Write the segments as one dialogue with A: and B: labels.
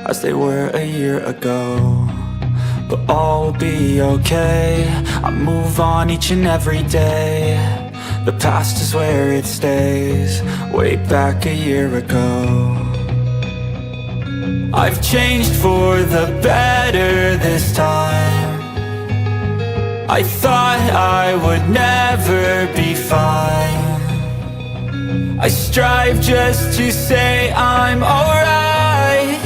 A: as they were a year ago. But all will be okay, I move on each and every day. The past is where it stays, way back a year ago. I've changed for the better this time. I thought I would never be fine. I strive just to say I'm alright,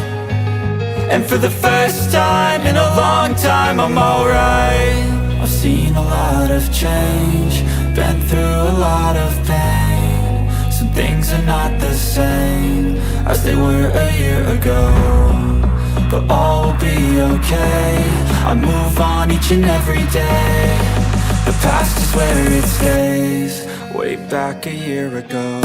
A: and for the first time in a long time I'm alright. I've seen a lot of change, been through a lot of pain. Some things are not the same as they were a year ago. But all will be okay, I move on each and every day. The past is where it stays, way back a year ago.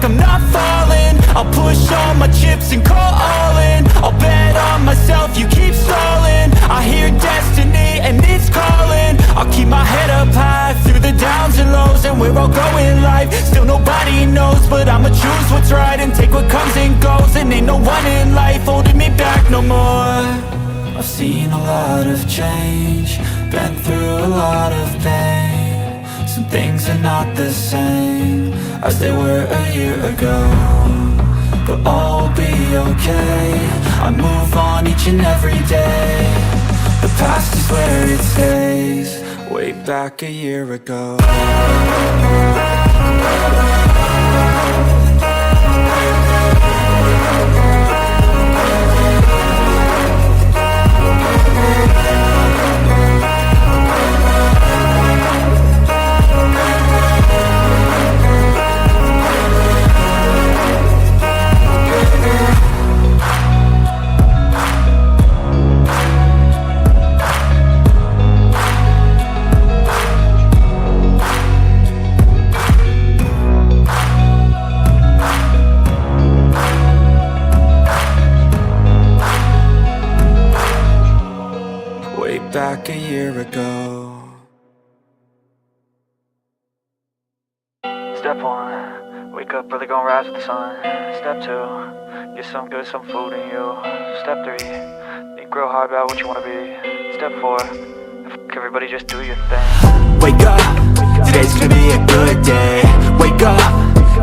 A: I'm not falling, I'll push all my chips and call all in. I'll bet on myself, you keep stalling. I hear destiny and it's calling. I'll keep my head up high through the downs and lows, and where I'll go in life, still nobody knows. But I'ma choose what's right and take what comes and goes. And ain't no one in life holding me back no more. I've seen a lot of change, been through a lot of pain. Some things are not the same as they were a year ago. But all will be okay, I move on each and every day. The past is where it stays, way back a year ago. Back a year ago. Step 1, wake up early, gonna rise with the sun. Step 2, get some good, some food in you. Step 3, think real hard about what you wanna be. Step 4, everybody just do your thing. Wake up, today's gonna be a good day. Wake up,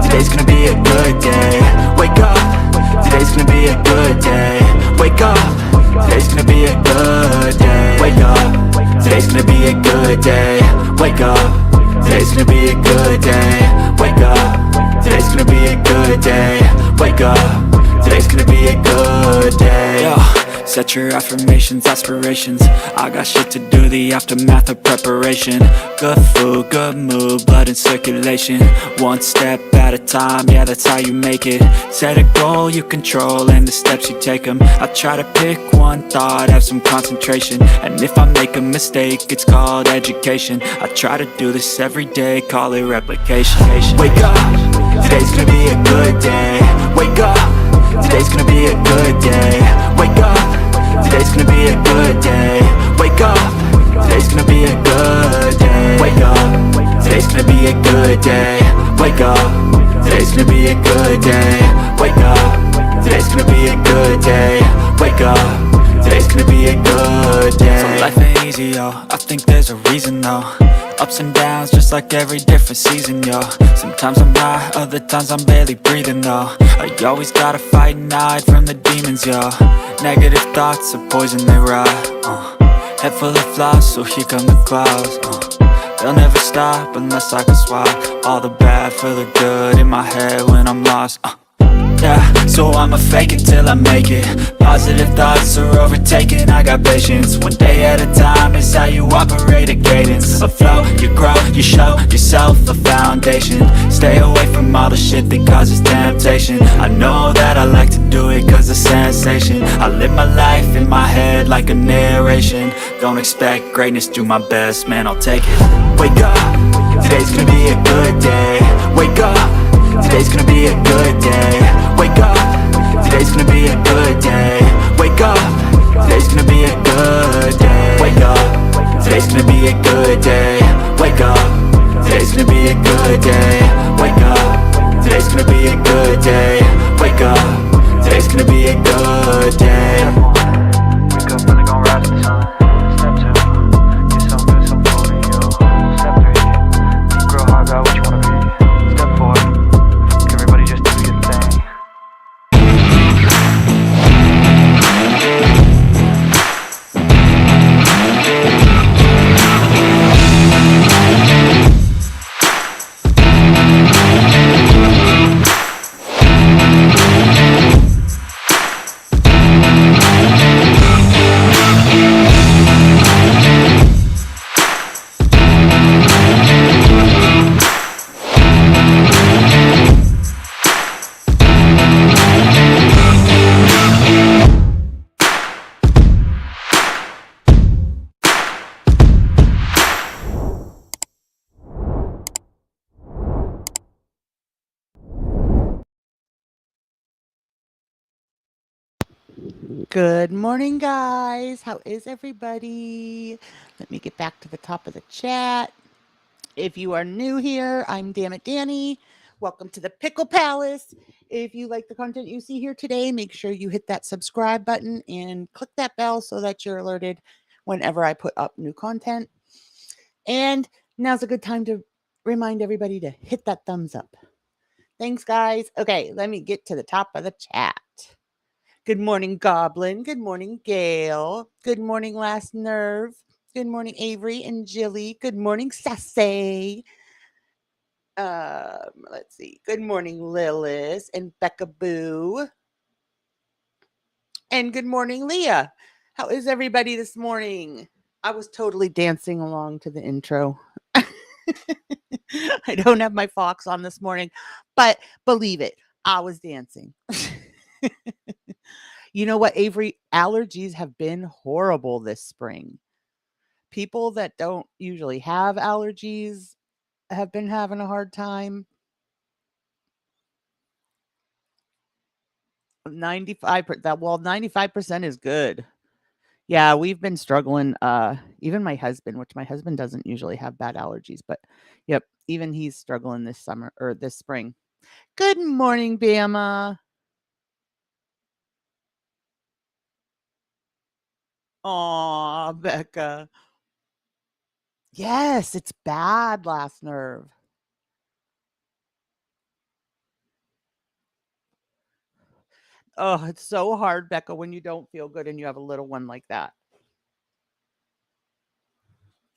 A: today's gonna be a good day. Wake up, today's gonna be a good day. Wake up, today's gonna be a good day. Wake up, today's gonna be a good day. Wake up, today's gonna be a good day. Wake up, today's gonna be a good day. Wake up, today's gonna be a good day. Yo, set your affirmations, aspirations. I got shit to do, the aftermath of preparation. Good food, good mood, blood in circulation. One step at a time, yeah, that's how you make it. Set a goal you control and the steps you take them. I try to pick one thought, have some concentration. And if I make a mistake, it's called education. I try to do this every day, call it replication. Wake up, today's gonna be a good day. Wake up, today's gonna be a good day. Wake up, today's gonna be a good day. Wake up, today's gonna be a good day. Wake up, today's gonna be a good day. Wake up, today's gonna be a good day. Wake up, today's gonna be a good day. Wake up, today's gonna be a good day. So life ain't easy, yo, I think there's a reason though. Ups and downs, just like every different season, yo. Sometimes I'm high, other times I'm barely breathing, though. I always gotta fight and hide from the demons, yo. Negative thoughts are poison, they rot. Head full of flies, so here come the clouds. They'll never stop unless I can swap all the bad for the good in my head when I'm lost. Yeah, so I'ma fake it till I make it. Positive thoughts are overtaken, I got patience. One day at a time is how you operate a cadence. A flow, you grow, you show yourself a foundation. Stay away from all the shit that causes temptation. I know that I like to do it cause it's sensation. I live my life in my head like a narration. Don't expect greatness, do my best, man, I'll take it. Wake up, today's gonna be a
B: good day. Wake up, today's gonna be a good day. Wake up, today's gonna be a good day. Wake up, today's gonna be a good day. Wake up, today's gonna be a good day. Wake up, today's gonna be a good day. Wake up, today's gonna be a good day.
A: Wake up, really gon' rise with the sun. Step 2, get some good, some food in you. Step 3, think real hard about what you wanna be. Step 4, everybody just do your thing.
C: Good morning, guys. How is everybody? Let me get back to the top of the chat. If you are new here, I'm Dammit Dani. Welcome to the Pickle Palace. If you like the content you see here today, make sure you hit that subscribe button and click that bell so that you're alerted whenever I put up new content. And now's a good time to remind everybody to hit that thumbs up. Thanks, guys. Okay, let me get to the top of the chat. Good morning, Goblin. Good morning, Gail. Good morning, Last Nerve. Good morning, Avery and Jilly. Good morning, Sassy. Let's see. Good morning, Lilith and Becca Boo. And good morning, Leah. How is everybody this morning? I was totally dancing along to the intro. I don't have my fox on this morning, but believe it, I was dancing. You know what, Avery? Allergies have been horrible this spring. People that don't usually have allergies have been having a hard time. 95% is good. Yeah, we've been struggling. Even my husband, which my husband doesn't usually have bad allergies, but yep, even he's struggling this summer or this spring. Good morning, Bama. Aw, Becca. Yes, it's bad, Last Nerve. Oh, it's so hard, Becca, when you don't feel good and you have a little one like that.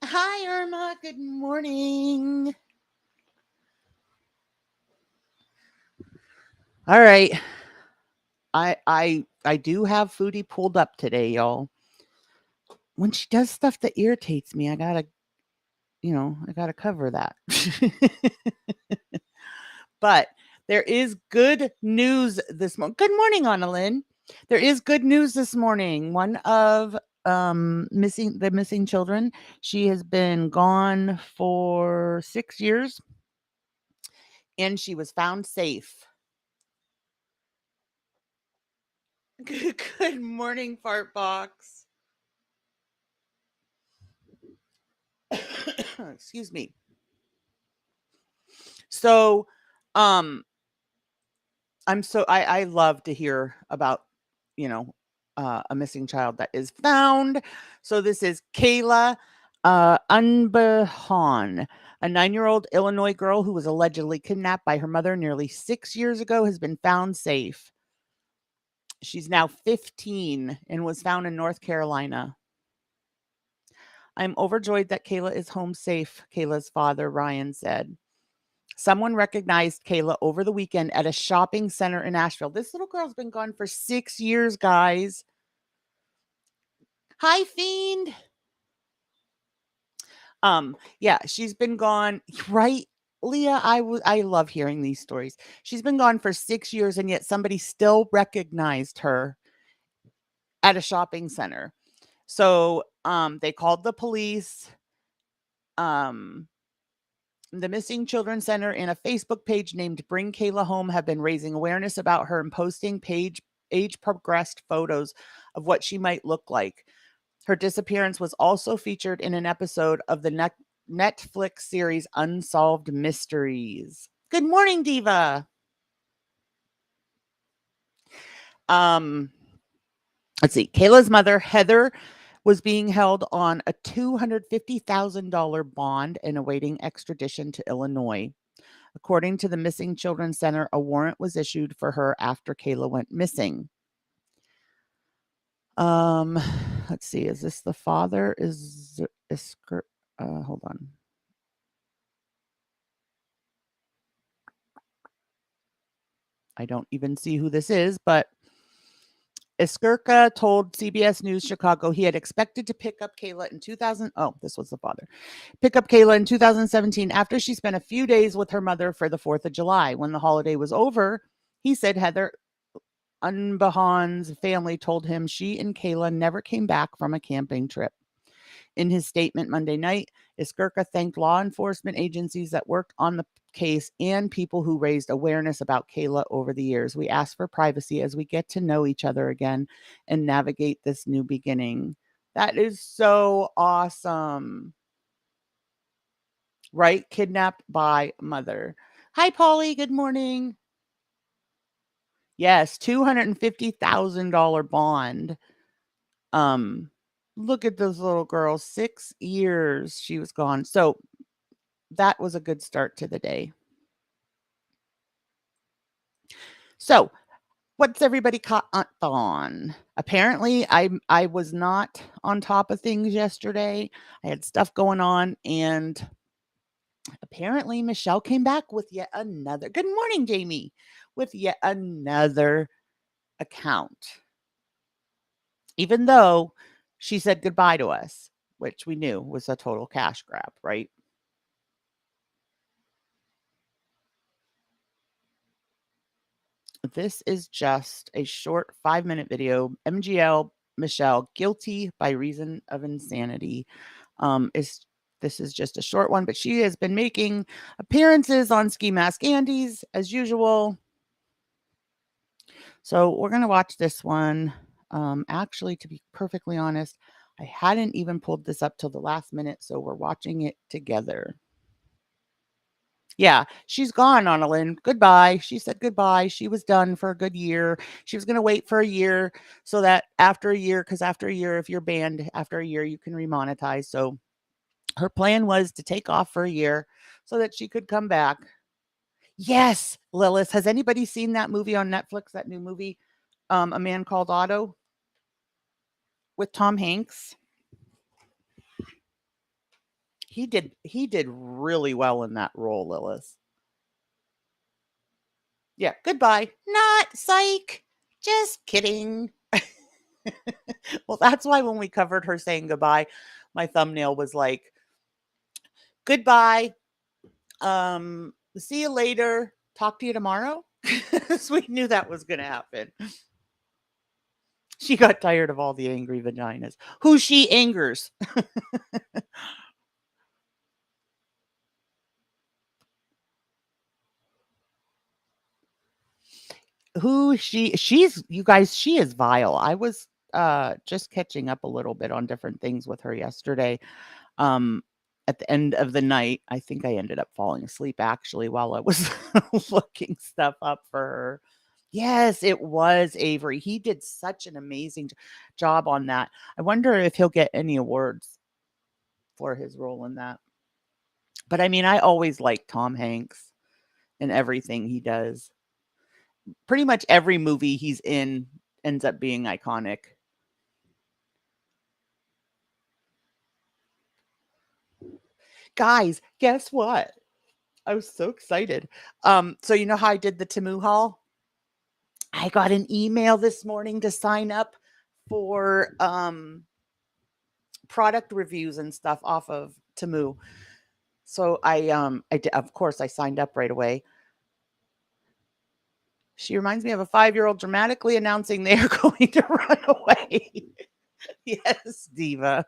C: Hi, Irma. Good morning. All right. I do have Foodie pulled up today, y'all. When she does stuff that irritates me, I gotta cover that. But there is good news this morning. Good morning, Annalyn. There is good news this morning. One of missing children. She has been gone for 6 years, and she was found safe. Good morning, Fart Box. Excuse me. So, I love to hear about, a missing child that is found. So this is Kayla Unbehaun, a 9-year-old Illinois girl who was allegedly kidnapped by her mother nearly 6 years ago, has been found safe. She's now 15 and was found in North Carolina. I'm overjoyed that Kayla is home safe, Kayla's father, Ryan, said. Someone recognized Kayla over the weekend at a shopping center in Asheville. This little girl's been gone for 6 years, guys. Hi, Fiend. Yeah, she's been gone, right? Leah, I love hearing these stories. She's been gone for 6 years, and yet somebody still recognized her at a shopping center. So, they called the police. The Missing Children Center and a Facebook page named Bring Kayla Home have been raising awareness about her and posting age progressed photos of what she might look like. Her disappearance was also featured in an episode of the Netflix series Unsolved Mysteries. Good morning, Diva. Let's see. Kayla's mother, Heather, was being held on a $250,000 bond and awaiting extradition to Illinois. According to the Missing Children Center, a warrant was issued for her after Kayla went missing. Let's see. Is this the father? Hold on. I don't even see who this is, but Iskirka told CBS News Chicago he had expected to pick up Kayla in 2000. Oh, this was the father. Pick up Kayla in 2017 after she spent a few days with her mother for the 4th of July. When the holiday was over, he said Heather Unbehan's family told him she and Kayla never came back from a camping trip. In his statement Monday night, Iskirka thanked law enforcement agencies that worked on the case and people who raised awareness about Kayla over the years. We ask for privacy as we get to know each other again and navigate this new beginning. That is so awesome. Right? Kidnapped by mother. Hi, Polly. Good morning. Yes, $250,000 bond. Look at those little girls. 6 years she was gone. So that was a good start to the day. So what's everybody caught on? Apparently, I was not on top of things yesterday. I had stuff going on, and apparently Michelle came back with yet another. Good morning, Jamie. With yet another account. Even though she said goodbye to us, which we knew was a total cash grab, right? This is just a short 5-minute video. MGL Michelle guilty by reason of insanity. This is just a short one, but she has been making appearances on Ski Mask Andy's as usual. So we're gonna watch this one. Actually, to be perfectly honest, I hadn't even pulled this up till the last minute, so we're watching it together. Yeah, she's gone, Annalyn. Goodbye. She said goodbye. She was done for a good year. She was going to wait for a year so that after a year, because after a year, if you're banned after a year, you can remonetize. So her plan was to take off for a year so that she could come back. Yes, Lilith. Has anybody seen that movie on Netflix, that new movie, A Man Called Otto, with Tom Hanks? He did really well in that role, Lilith. Yeah, goodbye. Not psych. Just kidding. Well, that's why when we covered her saying goodbye, my thumbnail was like, goodbye. See you later. Talk to you tomorrow. So we knew that was going to happen. She got tired of all the angry vaginas. Who she angers. She's you guys, she is vile. I was just catching up a little bit on different things with her yesterday. At the end of the night, I think I ended up falling asleep actually while I was looking stuff up for her. Yes, it was Avery. He did such an amazing job on that. I wonder if he'll get any awards for his role in that. But I mean, I always like Tom Hanks and everything he does. Pretty much every movie he's in ends up being iconic. Guys, guess what? I was so excited. So you know how I did the Temu haul? I got an email this morning to sign up for product reviews and stuff off of Temu. So I did, of course I signed up right away. She reminds me of a 5-year-old dramatically announcing they are going to run away. Yes, Diva.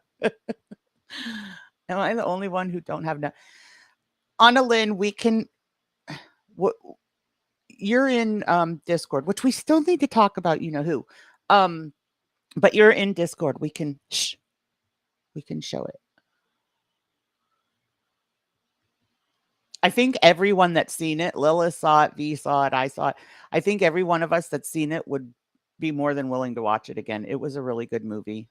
C: Am I the only one who don't have no? Anna Lynn, we can. You're in Discord, which we still need to talk about. You know who, but you're in Discord. We can show it. I think everyone that's seen it, Lilith saw it, V saw it, I saw it. I think every one of us that's seen it would be more than willing to watch it again. It was a really good movie.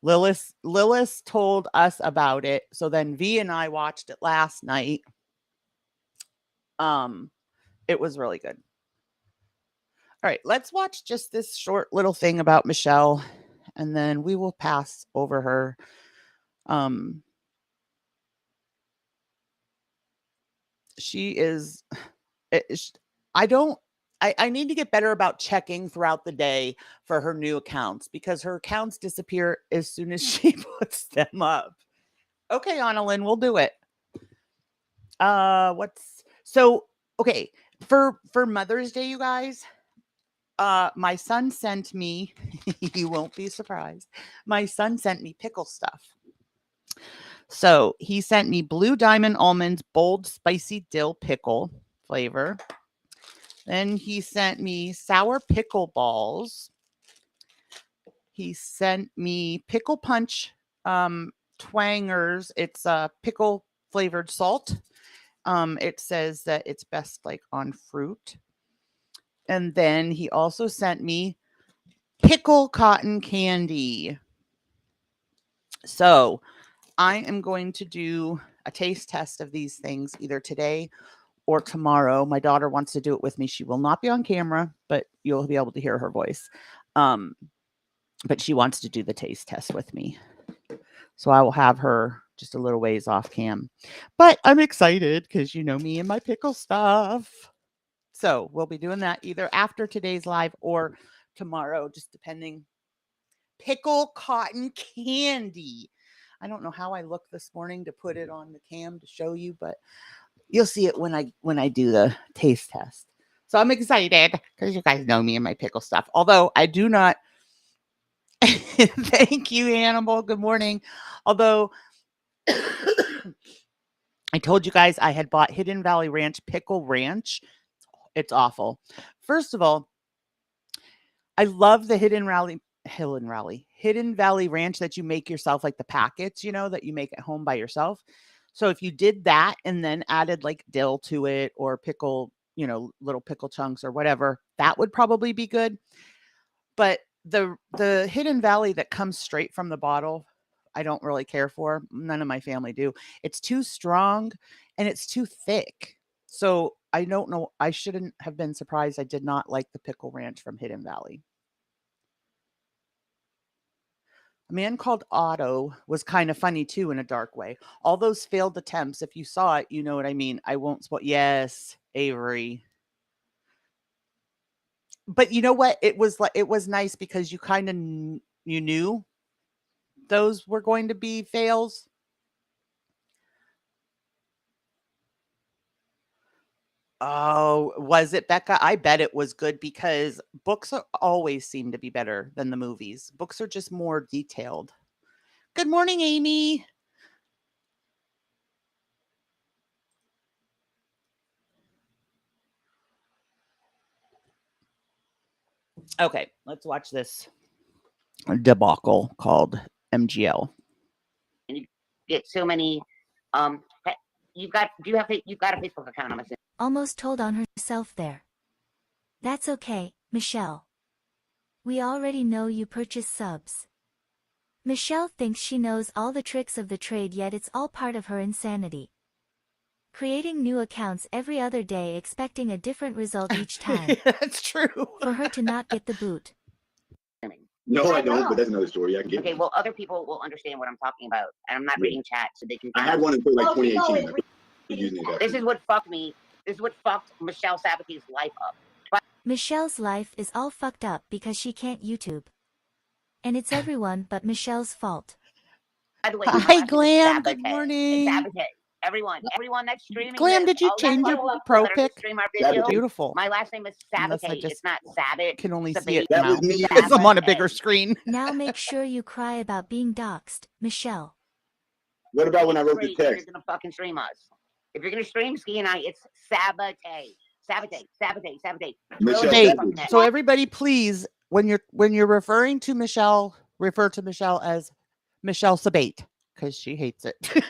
C: Lilith told us about it. So then V and I watched it last night. It was really good. All right, let's watch just this short little thing about Michelle, and then we will pass over her. She is. I need to get better about checking throughout the day for her new accounts because her accounts disappear as soon as she puts them up. Okay, Annalyn, we'll do it. Okay, for Mother's Day, you guys, my son sent me, you won't be surprised. My son sent me pickle stuff. So he sent me Blue Diamond Almonds Bold Spicy Dill Pickle flavor. Then he sent me sour pickle balls. He sent me pickle punch twangers. It's pickle flavored salt. It says that it's best like on fruit. And then he also sent me pickle cotton candy. So I am going to do a taste test of these things either today or tomorrow. My daughter wants to do it with me. She will not be on camera, but you'll be able to hear her voice. But she wants to do the taste test with me. So I will have her just a little ways off cam. But I'm excited because you know me and my pickle stuff. So we'll be doing that either after today's live or tomorrow, just depending. Pickle cotton candy. I don't know how I looked this morning to put it on the cam to show you, but you'll see it when I do the taste test. So I'm excited because you guys know me and my pickle stuff. Although I do not. Thank you, Hannibal. Good morning. Although I told you guys I had bought Hidden Valley Ranch Pickle Ranch. It's awful. First of all, I love the Hidden Valley Ranch that you make yourself, like the packets, that you make at home by yourself. So if you did that and then added like dill to it or pickle, little pickle chunks or whatever, that would probably be good. But the Hidden Valley that comes straight from the bottle, I don't really care for. None of my family do. It's too strong and it's too thick. So I don't know. I shouldn't have been surprised. I did not like the Pickle Ranch from Hidden Valley. A Man Called Otto was kind of funny too in a dark way. All those failed attempts, if you saw it, you know what I mean. I won't spoil. Yes, Avery. But you know what? It was nice because you kind of you knew those were going to be fails. Oh, was it, Becca? I bet it was good because books always seem to be better than the movies. Books are just more detailed. Good morning, Amy. Okay, let's watch this debacle called MGL.
D: And you get so many. You've got a Facebook account, I'm assuming.
E: Almost told on herself there. That's okay, Michelle. We already know you purchase subs. Michelle thinks she knows all the tricks of the trade, yet it's all part of her insanity. Creating new accounts every other day expecting a different result each time.
C: That's true.
E: For her to not get the boot.
F: No, I don't, but that's another story. I can get.
D: Okay, well, other people will understand what I'm talking about, and I'm not reading chat, so they can.
F: I had one until like 2018.
D: This is what fucked me. This is what fucked Michelle Sabate's life up.
E: Michelle's life is all fucked up because she can't YouTube. And it's everyone but Michelle's fault.
D: By the way,
C: hi, Glam. Good morning.
D: Sabotage. Everyone that's streaming.
C: Glam,
D: this,
C: did you
D: all
C: change
D: the
C: your
D: people
C: pro
D: that are
C: pic?
D: stream our video,
C: Beautiful.
D: my last name is
C: Unless I
D: Sabotage.
C: just
D: It's not Sabbath.
C: can only see
D: Sabate.
C: it
F: That
C: now
F: was me.
C: because I'm on a bigger screen.
E: Now make sure you cry about being doxxed, Michelle.
F: What about when I wrote the
D: If you're
F: text?
D: gonna fucking stream us, if you're gonna stream Ski and I, it's Sabotage. Sabotage.
F: Michelle
D: Really
C: Hey,
D: fucking
F: Savage.
C: so everybody, please, when you're referring to Michelle, refer to Michelle as Michelle Sabate because she hates it.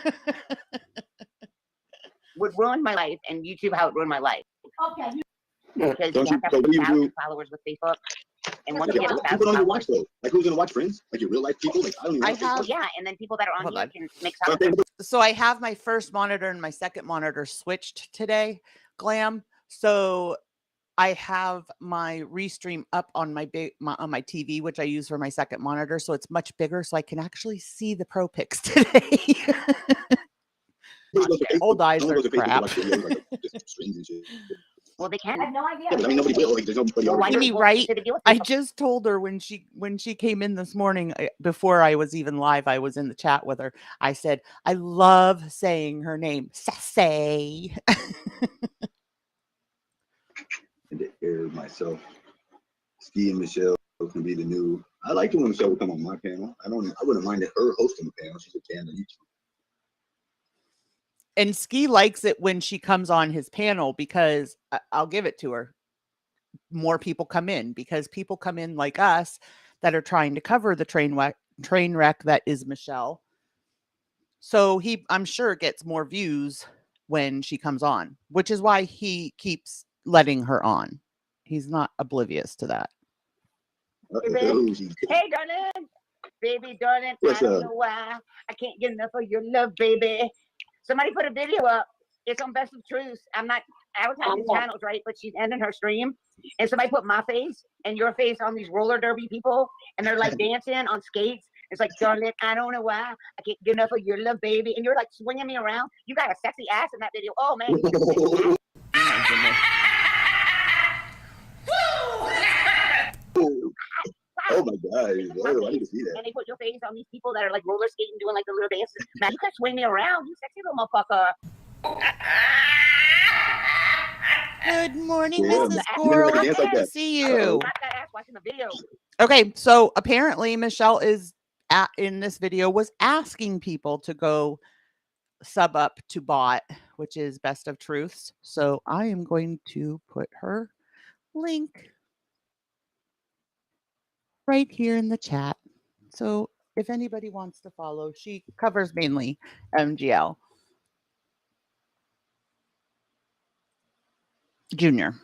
D: would ruin my life, and YouTube how it ruined my life. Okay. Because
F: Don't
D: you
F: you?
D: have to
F: So
D: have
F: what do you
D: 1,000
F: do?
D: followers with Facebook, and once you
F: Yeah,
D: get
F: people
D: 1,000
F: don't even
D: followers,
F: watch though. Like who's gonna watch Friends? Like your real life people? Like I don't even.
C: I
F: watch
C: have-
F: Facebook.
D: yeah, and then people that are on
C: Hold
D: here
C: on.
D: can make
F: But
D: something.
C: So I have my first monitor and my second monitor switched today, Glam. So I have my restream up on my on my TV, which I use for my second monitor, so it's much bigger, so I can actually see the pro pics today. Old eyes are crap.
D: Well, they can.
F: I have no idea. Yeah, but I mean, nobody will. Like, there's nobody
D: Well, why
F: already.
C: Amy,
D: not?
C: right?
D: Well, deal with
C: I
D: Facebook.
C: just told her when she came in this morning, before I was even live, I was in the chat with her. I said, I love saying her name, Sassy.
F: And to air myself, Ski and Michelle can be the new. I like when Michelle would come on my panel. I wouldn't mind her hosting the panel. She's a fan of YouTube.
C: And Ski likes it when she comes on his panel because I'll give it to her. More people come in because people come in like us that are trying to cover the train wreck that is Michelle. So I'm sure gets more views when she comes on, which is why he keeps letting her on. He's not oblivious to that.
F: Hey,
D: Hey, darling, baby, darling,
F: What's
D: I don't
F: up?
D: know why I can't get enough of your love, baby. Somebody put a video up. It's on Best of Truth. I'm not advertising channels, right? But she's ending her stream, and somebody put my face and your face on these roller derby people, and they're like dancing on skates. It's like, darling, I don't know why I can't get enough of your love, baby. And you're like swinging me around. You got a sexy ass in that video. Oh man.
F: Oh my God! Oh, I need to see that.
D: And they put your face on these people that are like roller skating, doing like the little dances. Man, you can swing me around, you sexy little motherfucker.
C: Good morning,
F: Yeah,
C: Mrs.
F: man.
C: Coral.
F: Dance like
C: Good to
F: that.
C: see you.
D: Not that ass watching the video.
C: Okay, so apparently Michelle is in this video was asking people to go sub up to bot, which is Best of Truths. So I am going to put her link right here in the chat. So if anybody wants to follow, she covers mainly MGL. Junior.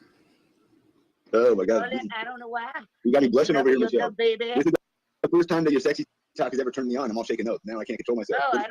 F: Oh my God!
D: Darling, I don't know why.
F: You got me blushing over here,
D: Love you,
F: Michelle.
D: baby.
F: This is the first time that your sexy talk has ever turned me on. I'm all shaken up. Now I can't control myself.
D: Oh, I don't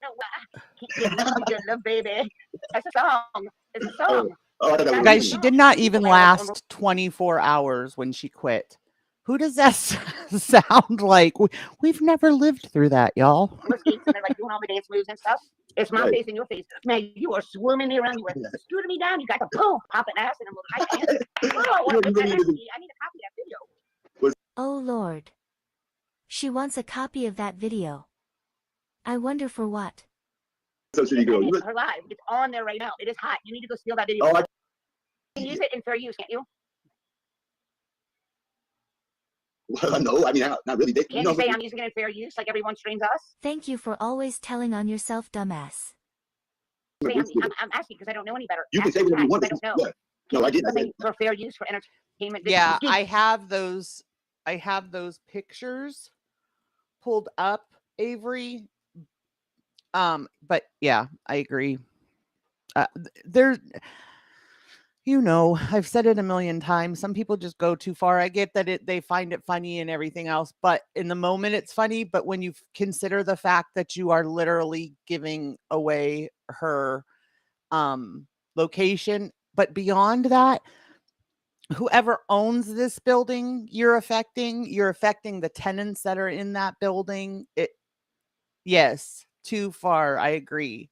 D: know why. Can't get enough of your love, baby. That's a song. It's a song.
F: Oh, I thought that was
C: Guys,
F: me.
C: she did not even last 24 hours when she quit. Who does that sound like? We've never lived through that, y'all.
D: On the skates, and they're like doing all the dance moves and stuff. It's my face and your face. Man, you are swimming me around. You were scooting me down. You got the boom, popping ass, and I'm like, I need a copy of that video.
E: Oh Lord. She wants a copy of that video. I wonder for what.
F: So city girl. You
D: Her live. It's on there right now. It is hot. You need to go steal that video.
F: Oh,
D: You can use it in fair use, can't you?
F: no, I mean, not really.
D: Can't you say I'm using it in fair use like everyone streams us?
E: Thank you for always telling on yourself, dumbass.
D: Say, I'm asking because I don't know any better.
F: You can say whatever you want.
D: I don't know.
F: Yeah. No, I didn't. I said,
D: For fair use for entertainment.
C: Yeah, I have those pictures pulled up, Avery. But yeah, I agree. There's, I've said it a million times. Some people just go too far. I get that they find it funny and everything else, but in the moment it's funny. But when you consider the fact that you are literally giving away her location, but beyond that, whoever owns this building, you're affecting the tenants that are in that building. Yes, too far. I agree.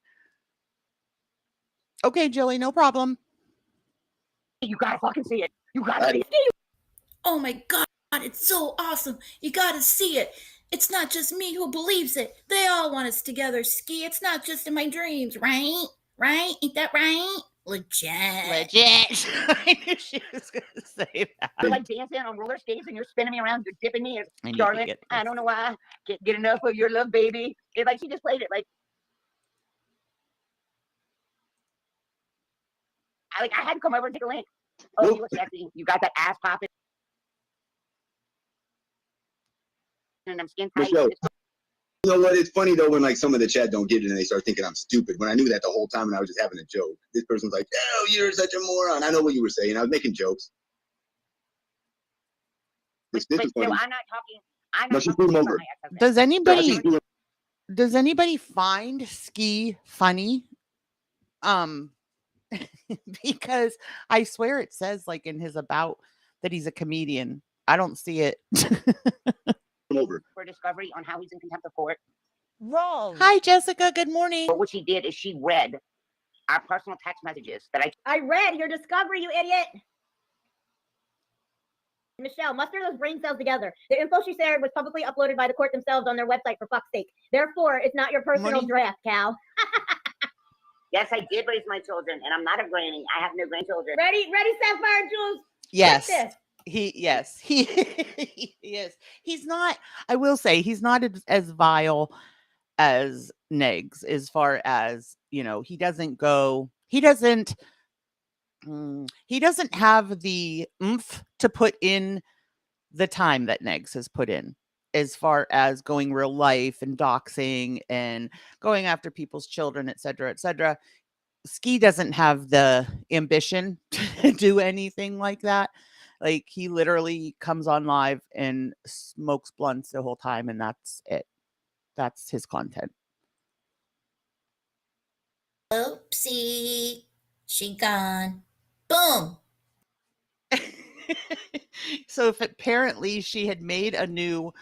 C: Okay, Jilly, no problem.
D: You gotta fucking see it. You gotta see it.
G: Oh my God, it's so awesome. You gotta see it. It's not just me who believes it. They all want us together, Ski. It's not just in my dreams, right? Right? Ain't that right? Legit.
C: Legit. I knew she was going to say
D: You're
C: that.
D: like dancing on roller skates and you're spinning me around. You're dipping me.
C: I need to
D: Charlotte,
C: get
D: I
C: this.
D: don't know why. Can't get enough of your love, baby. It's like she just played it. Like I had to come over and take a link. Oh,
F: Nope.
D: you look sexy. You got that ass popping. And I'm skin tight.
F: Michelle, you know what? It's funny though when like some of the chat don't get it and they start thinking I'm stupid. When I knew that the whole time and I was just having a joke. This person's like, "Oh, you're such a moron." I know what you were saying. I was making jokes. This
D: But
F: is
D: still,
F: funny.
D: I'm not talking. I'm
F: No,
D: not
F: she
D: talking
F: threw him
D: about
F: over.
D: my ex-husband.
C: Does
F: No,
C: anybody
F: she threw him-
C: does anybody find Ski funny? Because I swear it says like in his about that he's a comedian. I don't see it.
F: over.
D: For discovery on how he's in contempt of court.
H: Wrong.
C: Hi, Jessica. Good morning.
D: But what she did is she read our personal text messages that
H: I read your discovery, you idiot. Michelle, muster those brain cells together. The info she shared was publicly uploaded by the court themselves on their website, for fuck's sake. Therefore, it's not your personal
C: Morning.
H: draft, Cal.
D: Yes, I did raise my children, and I'm not a granny. I have no grandchildren.
H: Ready, Sapphire Jules?
C: Yes.
H: Check this.
C: He is. He's not, I will say, he's not as vile as Negs as far as, you know, he doesn't have the oomph to put in the time that Negs has put in as far as going real life and doxing and going after people's children, et cetera, et cetera. Ski doesn't have the ambition to do anything like that. Like he literally comes on live and smokes blunts the whole time, and that's it. That's his content.
G: Oopsie. She gone. Boom.
C: So if apparently she had made a new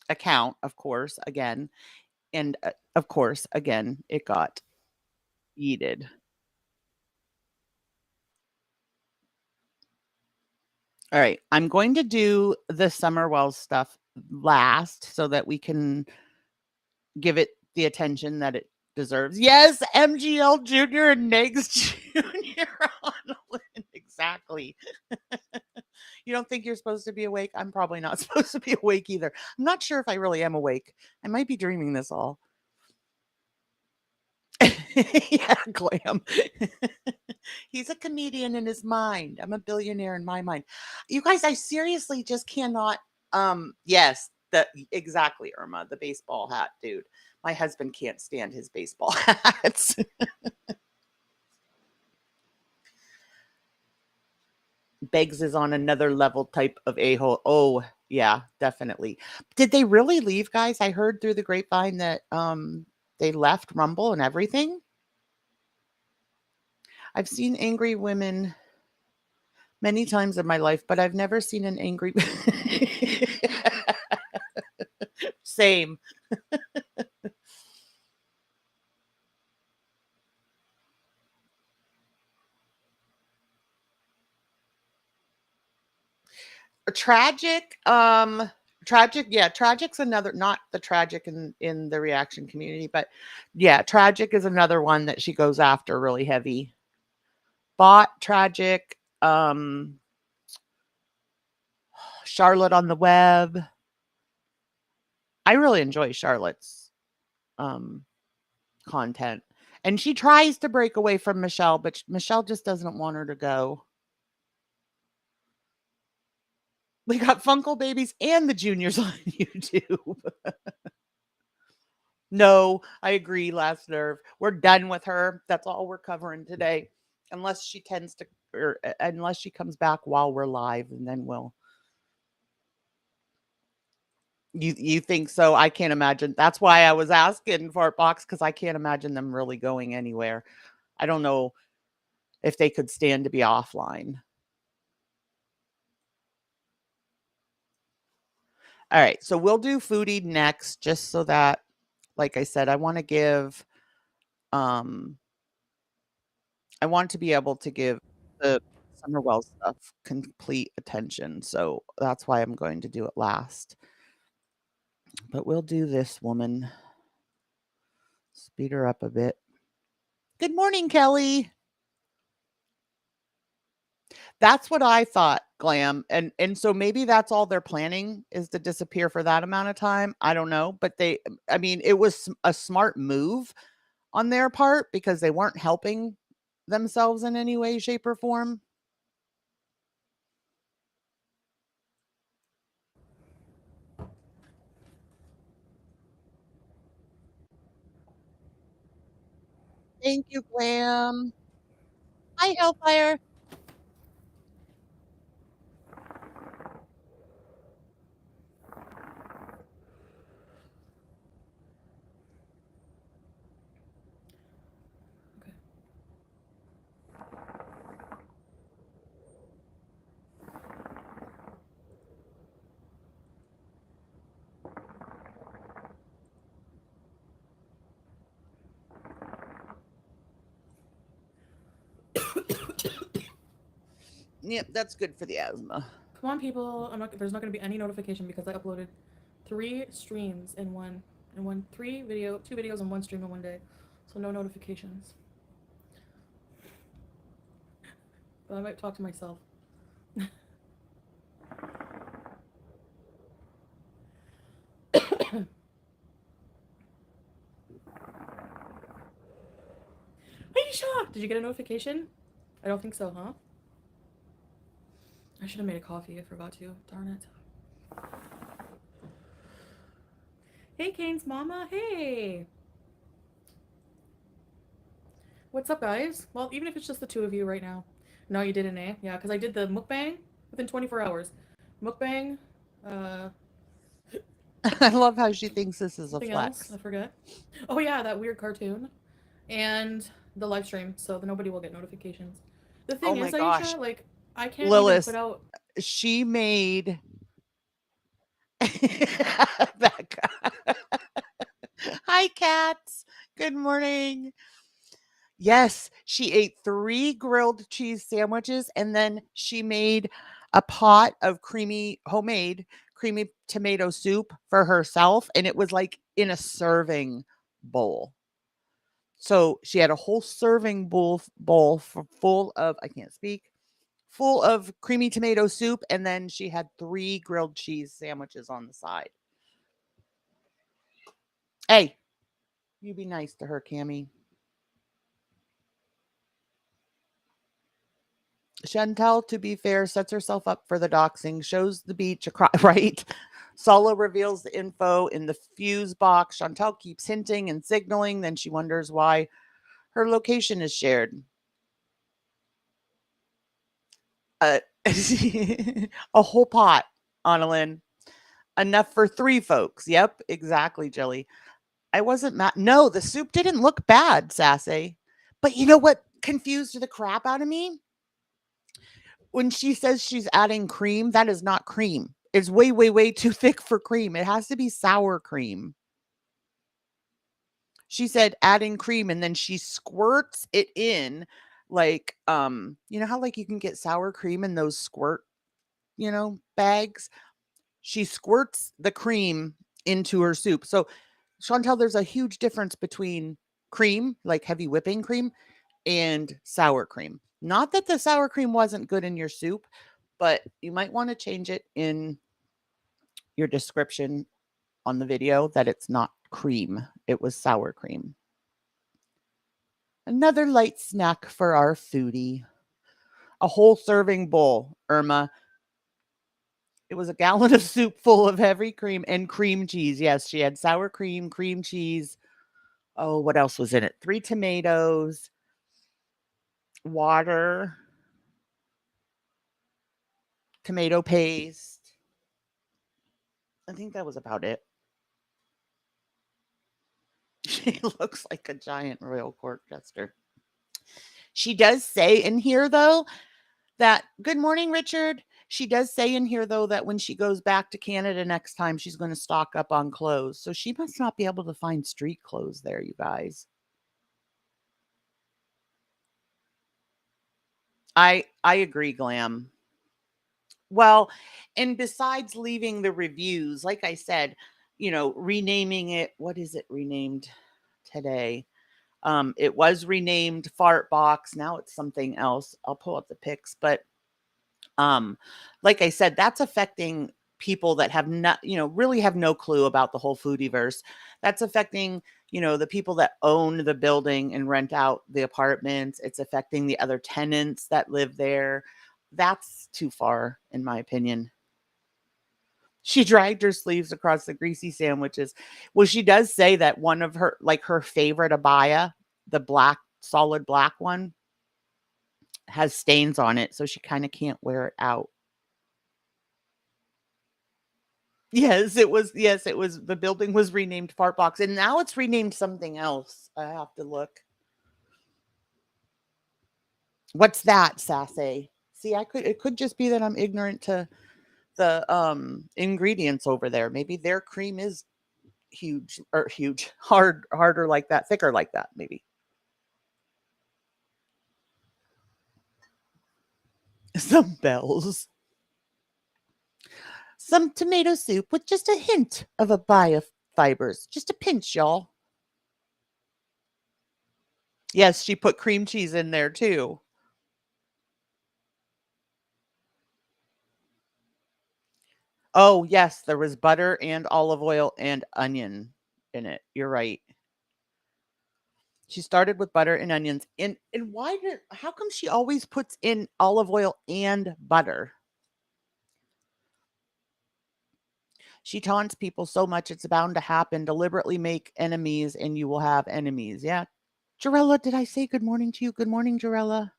C: account, of course, again, and of course, again, it got yeeted. All right, I'm going to do the Summerwell stuff last so that we can give it the attention that it deserves. Yes, MGL Jr. and Negs Jr. on a win. Exactly. You don't think you're supposed to be awake? I'm probably not supposed to be awake either. I'm not sure if I really am awake. I might be dreaming this all. Yeah, Glam. He's a comedian in his mind. I'm a billionaire in my mind. You guys, I seriously just cannot. Yes, that exactly, Irma, the baseball hat, dude. My husband can't stand his baseball hats. Beggs is on another level type of a-hole. Oh, yeah, definitely. Did they really leave, guys? I heard through the grapevine that they left Rumble and everything. I've seen angry women many times in my life, but I've never seen an angry Same. Tragic, yeah, tragic's another, not the tragic in the reaction community, but yeah, tragic is another one that she goes after really heavy. Bot, tragic, Charlotte on the web. I really enjoy Charlotte's content. And she tries to break away from Michelle, but Michelle just doesn't want her to go. We got Funkle Babies and the Juniors on YouTube. No, I agree, Last Nerve. We're done with her. That's all we're covering today. Unless she tends to, or unless she comes back while we're live, and then we'll. You think so? I can't imagine. That's why I was asking Fartbox, because I can't imagine them really going anywhere. I don't know if they could stand to be offline. All right, so we'll do Foodie next, just so that, like I said, I want to give, I want to be able to give the Summerwell stuff complete attention. So that's why I'm going to do it last. But we'll do this, woman. Speed her up a bit. Good morning, Kelly. That's what I thought, Glam. And so maybe that's all they're planning is to disappear for that amount of time. I don't know, but I mean, it was a smart move on their part because they weren't helping themselves in any way, shape, or form. Thank you, Glam. Hi, Hellfire. Yep, that's good for the asthma.
I: Come on, people. There's not going to be any notification because I uploaded 3 streams in one 2 videos in one stream in one day. So no notifications. But I might talk to myself. Aisha! Did you get a notification? I don't think so, huh? I should have made a coffee. I forgot to. Darn it. Hey, Kane's mama. Hey! What's up, guys? Well, even if it's just the 2 of you right now. No, you didn't, eh? Yeah, because I did the mukbang within 24 hours. Mukbang,
C: I love how she thinks this is a
I: something
C: flex.
I: else, I forget. Oh yeah, that weird cartoon. And the live stream, so that nobody will get notifications. The thing
C: my
I: is,
C: gosh.
I: Aisha, like, I can't
C: Lilith,
I: even put out...
C: she made Becca. Hi, cats. Good morning. Yes, she ate 3 grilled cheese sandwiches and then she made a pot of homemade creamy tomato soup for herself, and it was like in a serving bowl. So she had a whole serving bowl full of, I can't speak, full of creamy tomato soup, and then she had 3 grilled cheese sandwiches on the side. Hey, you be nice to her, Cammie. Chantel, to be fair, sets herself up for the doxing, shows the beach across, right? Solo reveals the info in the fuse box. Chantel keeps hinting and signaling, then she wonders why her location is shared. A whole pot, Annalyn. Enough for 3 folks. Yep, exactly, Jilly. I wasn't mad. No, the soup didn't look bad, Sassy. But you know what confused the crap out of me? When she says she's adding cream, that is not cream. It's way, way, way too thick for cream. It has to be sour cream. She said adding cream and then she squirts it in like you know how like you can get sour cream in those squirt, bags? She squirts the cream into her soup. So Chantel, there's a huge difference between cream, like heavy whipping cream, and sour cream. Not that the sour cream wasn't good in your soup, but you might want to change it in your description on the video that it's not cream. It was sour cream. Another light snack for our foodie. A whole serving bowl, Irma. It was a gallon of soup full of heavy cream and cream cheese. Yes, she had sour cream, cream cheese. Oh, what else was in it? 3 tomatoes, water, tomato paste. I think that was about it. She looks like a giant royal court jester. She does say in here, though, that good morning, Richard. She does say in here, though, that when she goes back to Canada next time, she's going to stock up on clothes. So she must not be able to find street clothes there, you guys. I agree, Glam. Well, and besides leaving the reviews, like I said, renaming it. What is it renamed today? It was renamed Fart Box. Now it's something else. I'll pull up the pics, but like I said, that's affecting people that have not, really have no clue about the whole foodieverse. That's affecting, the people that own the building and rent out the apartments. It's affecting the other tenants that live there. That's too far, in my opinion. She dragged her sleeves across the greasy sandwiches. Well, she does say that one of her, like her favorite abaya, the black, solid black one, has stains on it, so she kind of can't wear it out. Yes, it was. Yes, it was. The building was renamed Fart Box, and now it's renamed something else. I have to look. What's that, Sassy? See, it could just be that I'm ignorant to the ingredients over there. Maybe their cream is huge, harder like that, thicker like that, maybe. Some bells. Some tomato soup with just a hint of abaya fibers. Just a pinch, y'all. Yes, she put cream cheese in there too. Oh, yes, there was butter and olive oil and onion in it. You're right. She started with butter and onions. And how come she always puts in olive oil and butter? She taunts people so much it's bound to happen. Deliberately make enemies and you will have enemies. Yeah. Jarella, did I say good morning to you? Good morning, Jarella.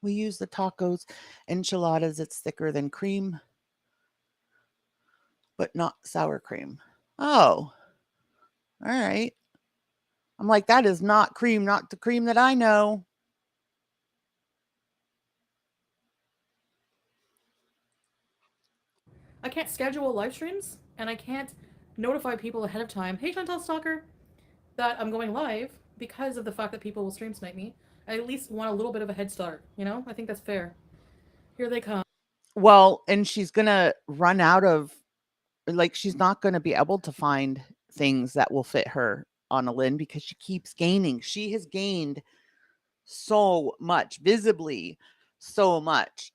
C: We use the tacos, enchiladas. It's thicker than cream, but not sour cream. Oh, all right. I'm like, that is not cream, not the cream that I know.
I: I can't schedule live streams, and I can't notify people ahead of time. Hey, Chantal Stalker, that I'm going live because of the fact that people will stream snipe me. I at least want a little bit of a head start. I think that's fair. Here they come.
C: Well, and she's gonna run out of, like, she's not gonna be able to find things that will fit her on a Lynn because she keeps gaining. She has gained so much, visibly so much,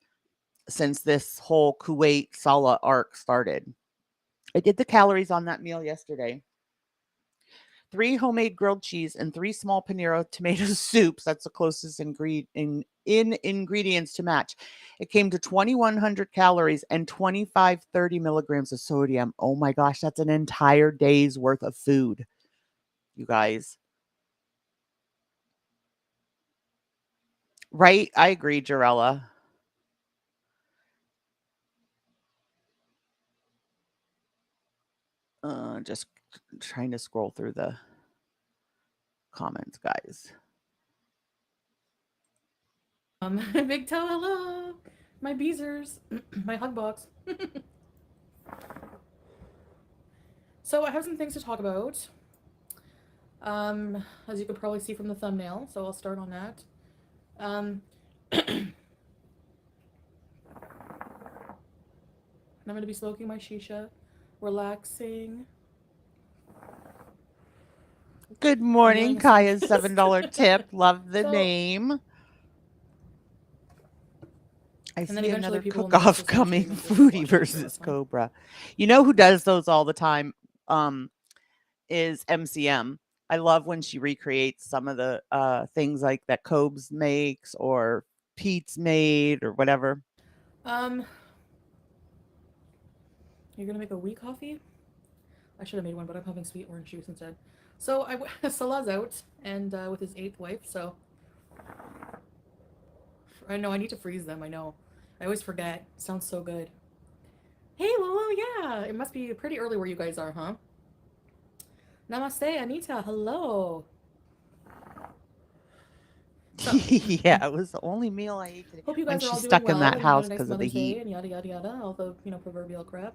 C: since this whole Kuwait Salah arc started. I did the calories on that meal yesterday. 3 homemade grilled cheese and 3 small panero tomato soups. That's the closest in ingredients to match. It came to 2,100 calories and 2530 milligrams of sodium. Oh my gosh, that's an entire day's worth of food, you guys. Right? I agree, Jarella. Just trying to scroll through the comments, guys.
I: Big toe, hello. My beezers, my hug box. So I have some things to talk about. As you can probably see from the thumbnail, so I'll start on that. I'm going to be smoking my shisha, relaxing.
C: Good morning, Kaya's $7 tip. Love the
I: So-
C: name. I
I: And then
C: see
I: eventually
C: another
I: people will know
C: cook-off
I: it's associated
C: coming.
I: with this
C: Foodie
I: watching
C: versus
I: this, huh?
C: Cobra. You know who does those all the time? Is MCM. I love when she recreates some of the things like that Cobes makes or Pete's made or whatever.
I: You're gonna make a wee coffee? I should have made one, but I'm having sweet orange juice instead. So Salah's out and with his 8th wife, so I know I need to freeze them. I know. I always forget. It sounds so good. Hey Lolo, yeah, it must be pretty early where you guys are, huh? Namaste, Anita. Hello. So,
C: Yeah, it was the only meal I ate today.
I: hope you
C: When
I: guys are all
C: she's
I: doing
C: stuck
I: well
C: in that
I: and having
C: house
I: a nice
C: because of the
I: Mother's Day
C: heat.
I: and yada yada yada. All the proverbial crap.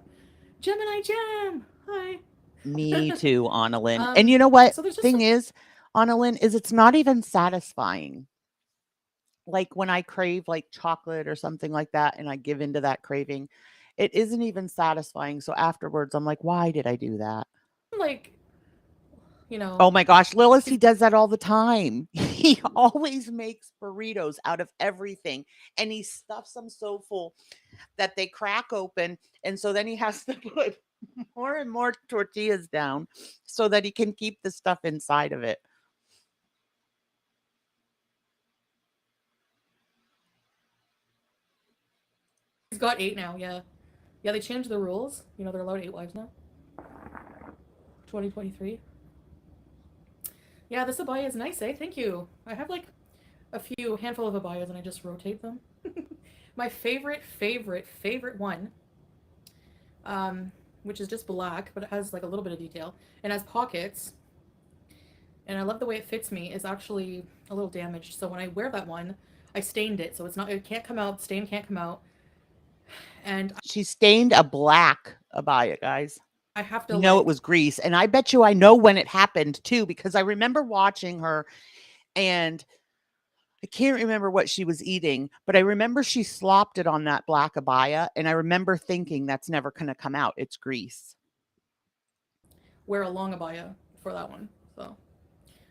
I: Gemini Gem. Hi.
C: Me too, Annalyn. And you know what?
I: So there's just
C: Thing is, Annalyn, is it's not even satisfying. like when I crave like chocolate or something like that and I give into that craving, it isn't even satisfying. So afterwards, I'm like, why did I do that?
I: Like, you know,
C: Oh my gosh, Lillis,
I: he's
C: he does that all the time. He always makes burritos out of everything and he stuffs them so full that they crack open. And so then he has to put more and more tortillas down so that he can keep the stuff inside of it.
I: got 8 now. Yeah, yeah. They changed the rules. You know, they're allowed 8 wives now. 2023. Yeah, this abaya is nice, eh? Thank you. I have like a few handful of abayas and I just rotate them. My favorite one, um, which is just black, but it has like a little bit of detail and has pockets. And I love the way it fits me. Is actually a little damaged, so when I wear that one, I stained it, so it's not. It can't come out. Stain can't come out, and
C: She stained a black abaya, guys.
I: I have to
C: You know it
I: like.
C: was grease. And I bet you I know when it happened too, because I remember watching her and I can't remember what she was eating, but I remember she slopped it on that black abaya. And I remember thinking that's never going to come out. It's grease.
I: Wear a long abaya for that one, so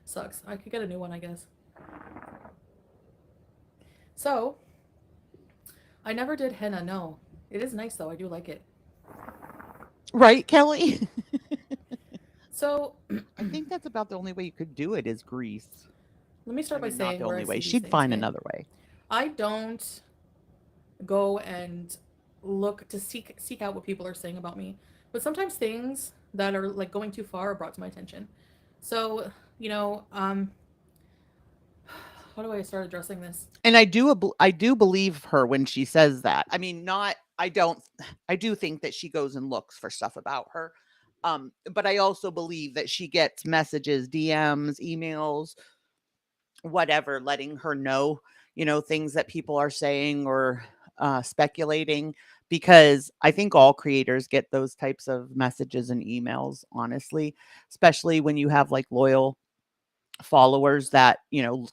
I: sucks. I could get a new one, I guess. So I never did henna. No, it is nice though. I do like it.
C: Right, Kelly?
I: So
C: I think that's about the only way you could do it is grease.
I: let me
C: I
I: start by
C: mean, not
I: saying
C: the
I: where I
C: only way.
I: see these
C: She'd
I: things.
C: find
I: Okay,
C: another way.
I: I don't go and look to seek out what people are saying about me. But sometimes things that are like going too far are brought to my attention. So, you know, how do I start addressing this?
C: And I do believe her when she says that. I mean, not I don't I do think that she goes and looks for stuff about her. But I also believe that she gets messages, DMs, emails, whatever, letting her know, things that people are saying or speculating, because I think all creators get those types of messages and emails, honestly, especially when you have like loyal followers that,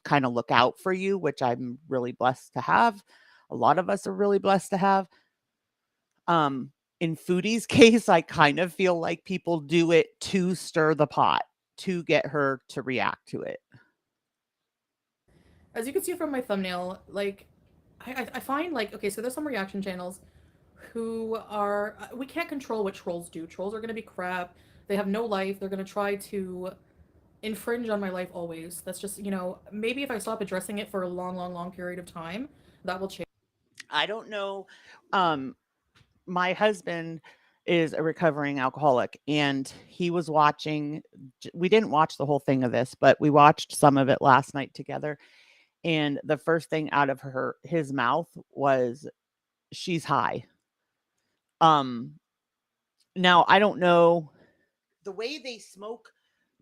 C: kind of look out for you, which I'm really blessed to have. A lot of us are really blessed to have. Um, in Foodie's case, I kind of feel like people do it to stir the pot, to get her to react to it.
I: As you can see from my thumbnail, like, I find like, okay, so there's some reaction channels who are, we can't control what trolls do. Trolls are going to be crap. They have no life. They're going to try to infringe on my life always. That's just, maybe if I stop addressing it for a long period of time, that will change.
C: I don't know. Um, my husband is a recovering alcoholic and he was watching, we didn't watch the whole thing of this, but we watched some of it last night together. And the first thing out of his mouth was, she's high. Um, Now I don't know the way they smoke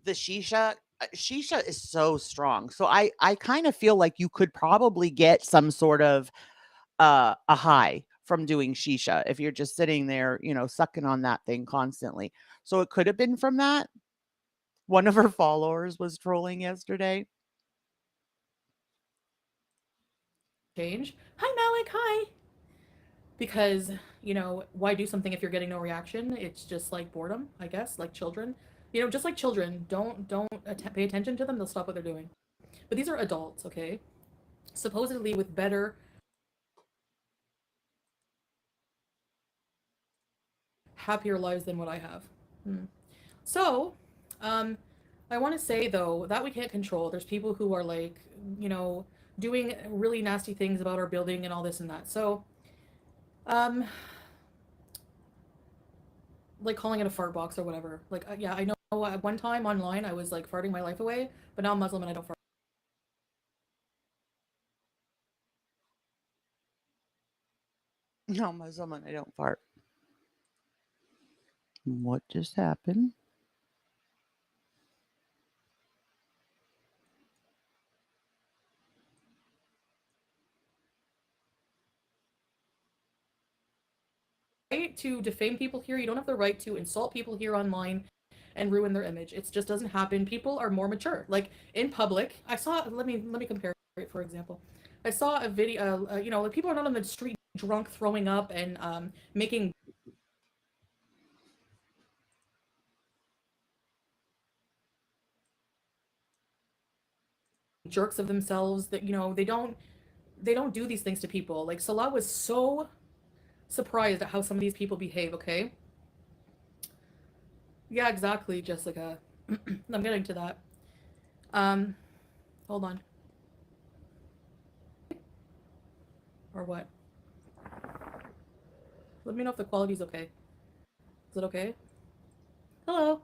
C: the shisha. Shisha is so strong. So I kind of feel like you could probably get some sort of a high from doing shisha if you're just sitting there, sucking on that thing constantly. So it could have been from that. One of her followers was trolling yesterday.
I: Change. Hi, Malik. Hi. Because, why do something if you're getting no reaction? It's just like boredom, I guess, like children. Just like children, don't pay attention to them, they'll stop what they're doing. But these are adults, okay? Supposedly with better, happier lives than what I have. So, um, I want to say though that we can't control. There's people who are like, doing really nasty things about our building and all this and that. So, um, like calling it a fart box or whatever. Like, yeah, I know at one time online I was like farting my life away, but now I'm Muslim and I don't fart.
C: No, my someone, I don't fart. What just happened?
I: Right to defame people here. You don't have the right to insult people here online and ruin their image. It just doesn't happen. People are more mature. Like in public, I saw. Let me compare it for example. I saw a video, like people are not on the street drunk, throwing up, and making jerks of themselves. That they don't do these things to people. Like Salah was so surprised at how some of these people behave. Okay, yeah, exactly, Jessica. I'm getting to that. Um, hold on. Or what? Let me know if the quality's okay. Is it okay? Hello.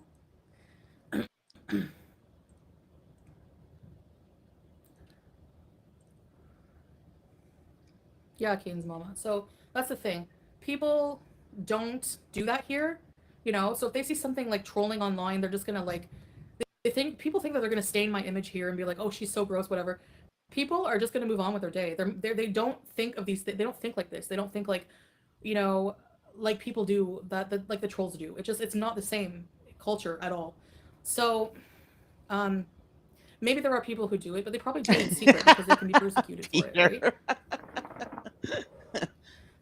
I: Yeah, Kane's mama. So that's the thing. People don't do that here, So if they see something like trolling online, they're just gonna like people think that they're gonna stain my image here and be like, oh, she's so gross, whatever. People are just gonna move on with their day. They don't think of these. They don't think like this. They don't think like, you know, like people do that like the trolls do. It's not the same culture at all. So, um, maybe there are people who do it, but they probably do it in secret because they can be persecuted for it, right?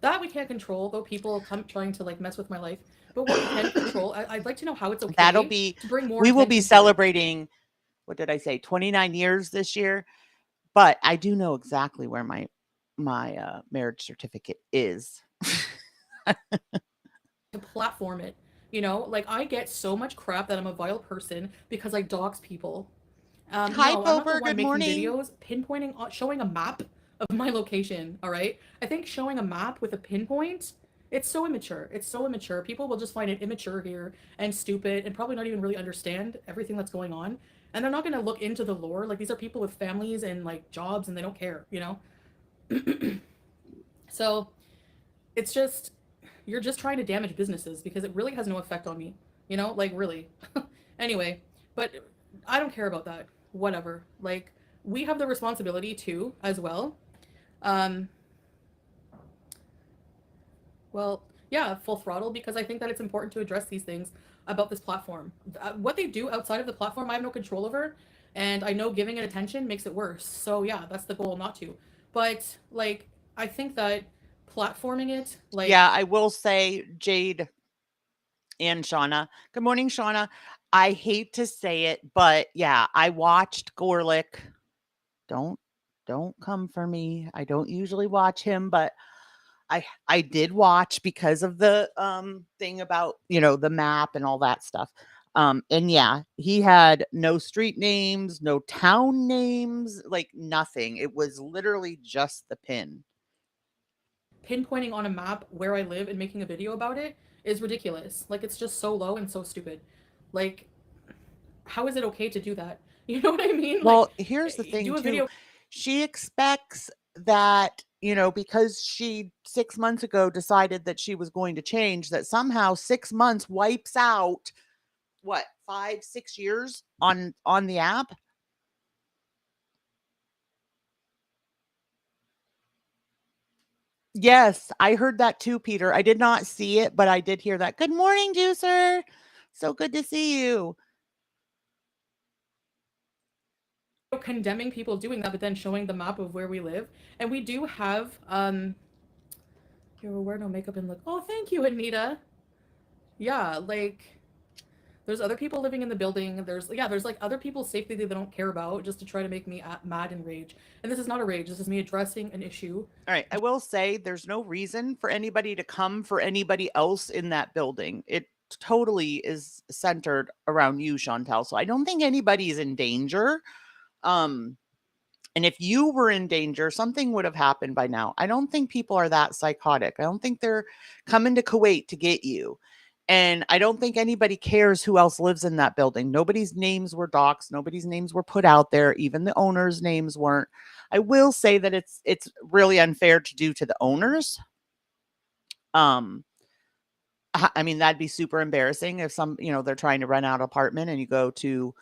I: That we can't control, though people come trying to like mess with my life. But what we can control, I'd like to know how it's okay
C: That'll be,
I: to bring more
C: we will be
I: attention to it.
C: celebrating, what did I say, 29 years this year. But I do know exactly where my marriage certificate is.
I: To platform it, like I get so much crap that I'm a vile person because I dox people.
C: Hi,
I: no, I'm not the
C: Bober.
I: one
C: Good
I: making
C: morning.
I: videos pinpointing, showing a map of my location. All right, I think showing a map with a pinpoint, it's so immature. It's so immature. People will just find it immature here and stupid and probably not even really understand everything that's going on. And they're not going to look into the lore. Like these are people with families and like jobs and they don't care. So it's just, you're just trying to damage businesses because it really has no effect on me, like really. Anyway, but I don't care about that. Whatever. Like, we have the responsibility too, as well. Um, well, yeah, full throttle, because I think that it's important to address these things about this platform. What they do outside of the platform, I have no control over, and I know giving it attention makes it worse. So yeah, that's the goal, not to. But like, I think that platforming it, like,
C: Yeah, I will say, Jade and Shauna. Good morning, Shauna. I hate to say it, but yeah, I watched Gorlick. Don't come for me. I don't usually watch him, but I did watch because of the thing about, the map and all that stuff. And yeah, he had no street names, no town names, like nothing. It was literally just the pin.
I: pinpointing on a map where I live and making a video about it is ridiculous. Like, it's just so low and so stupid. Like, how is it okay to do that? You know what I mean?
C: Well,
I: Like,
C: here's the thing
I: do a
C: too.
I: video.
C: She expects that, because she 6 months ago decided that she was going to change, that somehow 6 months wipes out what, 5, 6 years on the app? Yes, I heard that too, Peter. I did not see it, but I did hear that. Good morning, Juicer. So good to see you.
I: Condemning people doing that, but then showing the map of where we live. And we do have you wear no makeup and look, oh, thank you, Anita. Yeah, like, there's other people living in the building. There's like other people's safety that they don't care about just to try to make me mad and rage. And this is not a rage. This is me addressing an issue.
C: All right. I will say there's no reason for anybody to come for anybody else in that building. It totally is centered around you, Chantel. So I don't think anybody's in danger. And if you were in danger, something would have happened by now. I don't think people are that psychotic. I don't think they're coming to Kuwait to get you. And I don't think anybody cares who else lives in that building. Nobody's names were doxxed. Nobody's names were put out there. Even the owners' names weren't. I will say that it's really unfair to do to the owners. I mean, that'd be super embarrassing if they're trying to rent out an apartment and you go to,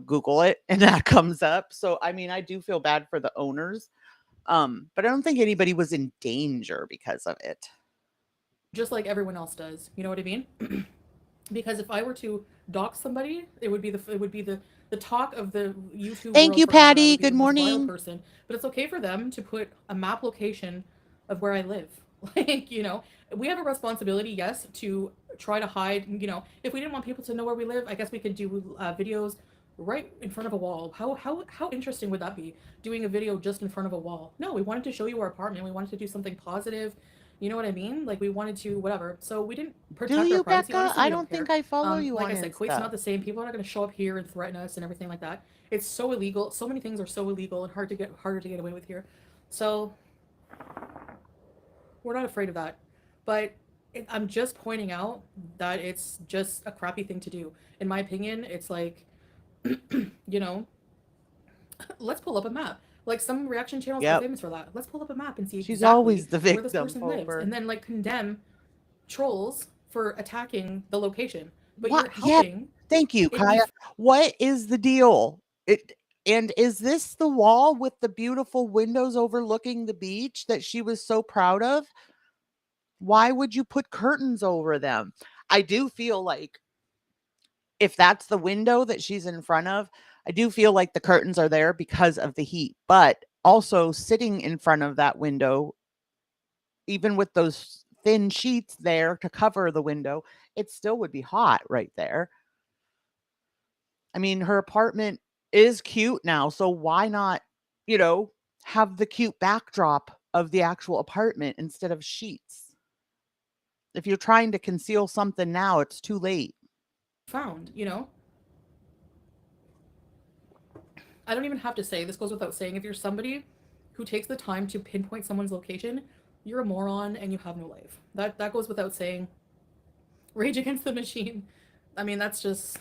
C: Google it and that comes up. So, I mean, I do feel bad for the owners. But I don't think anybody was in danger because of it.
I: Just like everyone else does. You know what I mean? Because if I were to dox somebody, it would be the talk of the YouTube
C: Thank
I: world
C: you,
I: forever. I
C: Patty.
I: would be
C: Good
I: the most vile
C: morning.
I: person. But it's okay for them to put a map location of where I live. Like, we have a responsibility, yes, to try to hide. If we didn't want people to know where we live, I guess we could do videos right in front of a wall. How interesting would that be? Doing a video just in front of a wall? No, we wanted to show you our apartment. We wanted to do something positive. You know what I mean? Like we wanted to whatever. So we didn't
C: Do
I: protect our
C: you,
I: privacy.
C: Becca?
I: Honestly,
C: I
I: we don't
C: don't
I: care.
C: think I follow you
I: Like
C: on
I: I said, Kuwait's not
C: Insta.
I: the same. People are not going to show up here and threaten us and everything like that. It's so illegal. So many things are so illegal and harder to get away with here. So we're not afraid of that. But I'm just pointing out that it's just a crappy thing to do. In my opinion, it's like, you know, let's pull up a map. Like some reaction channels are
C: Yep.
I: famous for that. Let's pull up a map and see
C: She's
I: exactly
C: always the
I: where this
C: victim,
I: person lives,
C: Poper.
I: and then like condemn trolls for attacking the location. But
C: What?
I: you're
C: Yeah.
I: helping.
C: Thank you, Kaya. What is the deal? And is this the wall with the beautiful windows overlooking the beach that she was so proud of? Why would you put curtains over them? I do feel like if that's the window that she's in front of, I do feel like the curtains are there because of the heat. But also sitting in front of that window, even with those thin sheets there to cover the window, it still would be hot right there. I mean, her apartment is cute now, so why not, you know, have the cute backdrop of the actual apartment instead of sheets? If you're trying to conceal something now, it's too late.
I: Found. I don't even have to say, this goes without saying, if you're somebody who takes the time to pinpoint someone's location, you're a moron and you have no life. That goes without saying. Rage Against the Machine. I mean, that's just,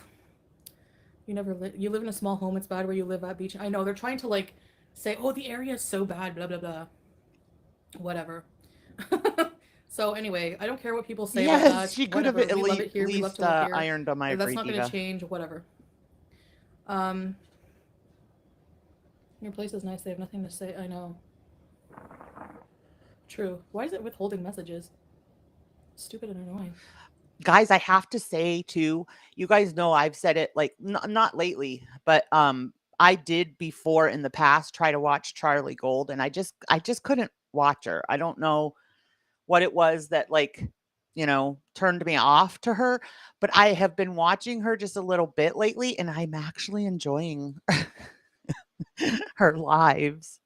I: you live in a small home, it's bad where you live at beach. I know they're trying to like say, oh, the area is so bad, blah blah blah. Whatever. So anyway, I don't care what people say about
C: Yes,
I: that.
C: she could have
I: Whatever.
C: at
I: We love it here. We love
C: least
I: to live here.
C: ironed on my
I: That's not going to
C: diva.
I: change. Whatever. Your place is nice. They have nothing to say. I know. True. Why is it withholding messages? Stupid and annoying.
C: Guys, I have to say too, you guys know I've said it like not lately, but I did before in the past try to watch Charlie Gold and I just couldn't watch her. I don't know what it was that like, turned me off to her, but I have been watching her just a little bit lately and I'm actually enjoying her lives.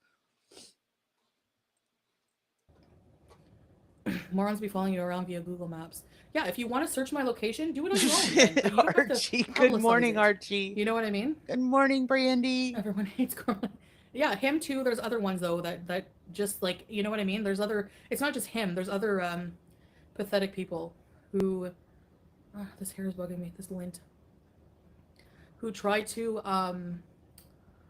I: Morons be following you around via Google Maps. Yeah, if you want to search my location, do it on your own. Then. But you don't have to
C: Archie, good
I: publicize
C: morning,
I: it.
C: Archie.
I: You know what I mean?
C: Good morning, Brandy.
I: Everyone hates Corlin. Yeah, him too. There's other ones though that just like, you know what I mean? There's other. It's not just him. There's other pathetic people who. This hair is bugging me. This lint. Who try to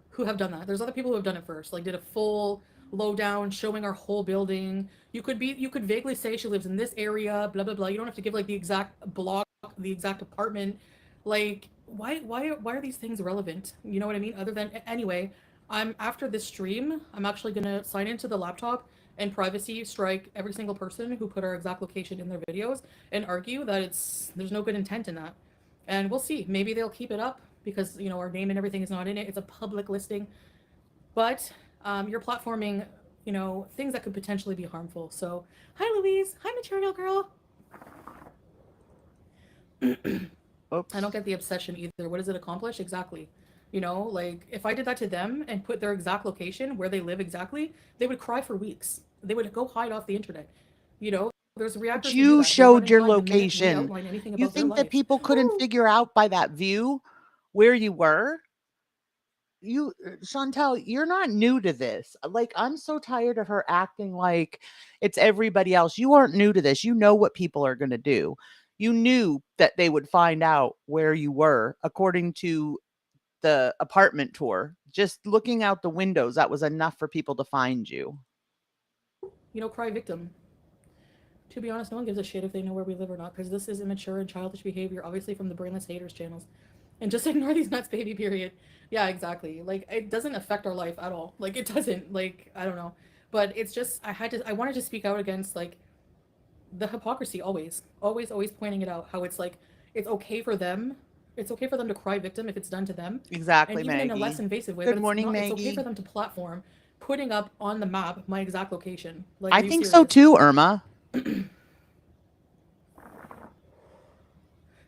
I: who have done that. There's other people who have done it first. Like did a full lowdown showing our whole building. You could vaguely say she lives in this area, blah blah blah. You don't have to give like the exact block, the exact apartment. Like why are these things relevant? You know what I mean? Other than anyway, after this stream, I'm actually gonna sign into the laptop and privacy strike every single person who put our exact location in their videos and argue that there's no good intent in that. And we'll see. Maybe they'll keep it up because our name and everything is not in it. It's a public listing. But you're platforming, things that could potentially be harmful. So, hi Louise. Hi Material Girl. I don't get the obsession either. What does it accomplish? Exactly. Like if I did that to them and put their exact location where they live exactly, they would cry for weeks. They would go hide off the internet. There's reactors.
C: You showed your location. You think that people couldn't figure out by that view where you were? Chantel, you're not new to this. Like, I'm so tired of her acting like it's everybody else. You aren't new to this. You know what people are going to do. You knew that they would find out where you were according to the apartment tour. Just looking out the windows, that was enough for people to find you.
I: Cry victim. To be honest, no one gives a shit if they know where we live or not, because this is immature and childish behavior, obviously from the brainless haters channels. And just ignore these nuts, baby, period. Yeah, exactly. Like, it doesn't affect our life at all. Like, it doesn't. Like, I don't know. But it's just, I wanted to speak out against, like, the hypocrisy always. Always, always pointing it out. How it's like, it's okay for them. It's okay for them to cry victim if it's done to them.
C: Exactly,
I: And even in a less
C: Maggie.
I: invasive way,
C: Good
I: but
C: morning,
I: it's okay for
C: Maggie.
I: them to platform putting up on the map my exact location. Like,
C: I
I: are you
C: think so
I: serious?
C: too, Irma.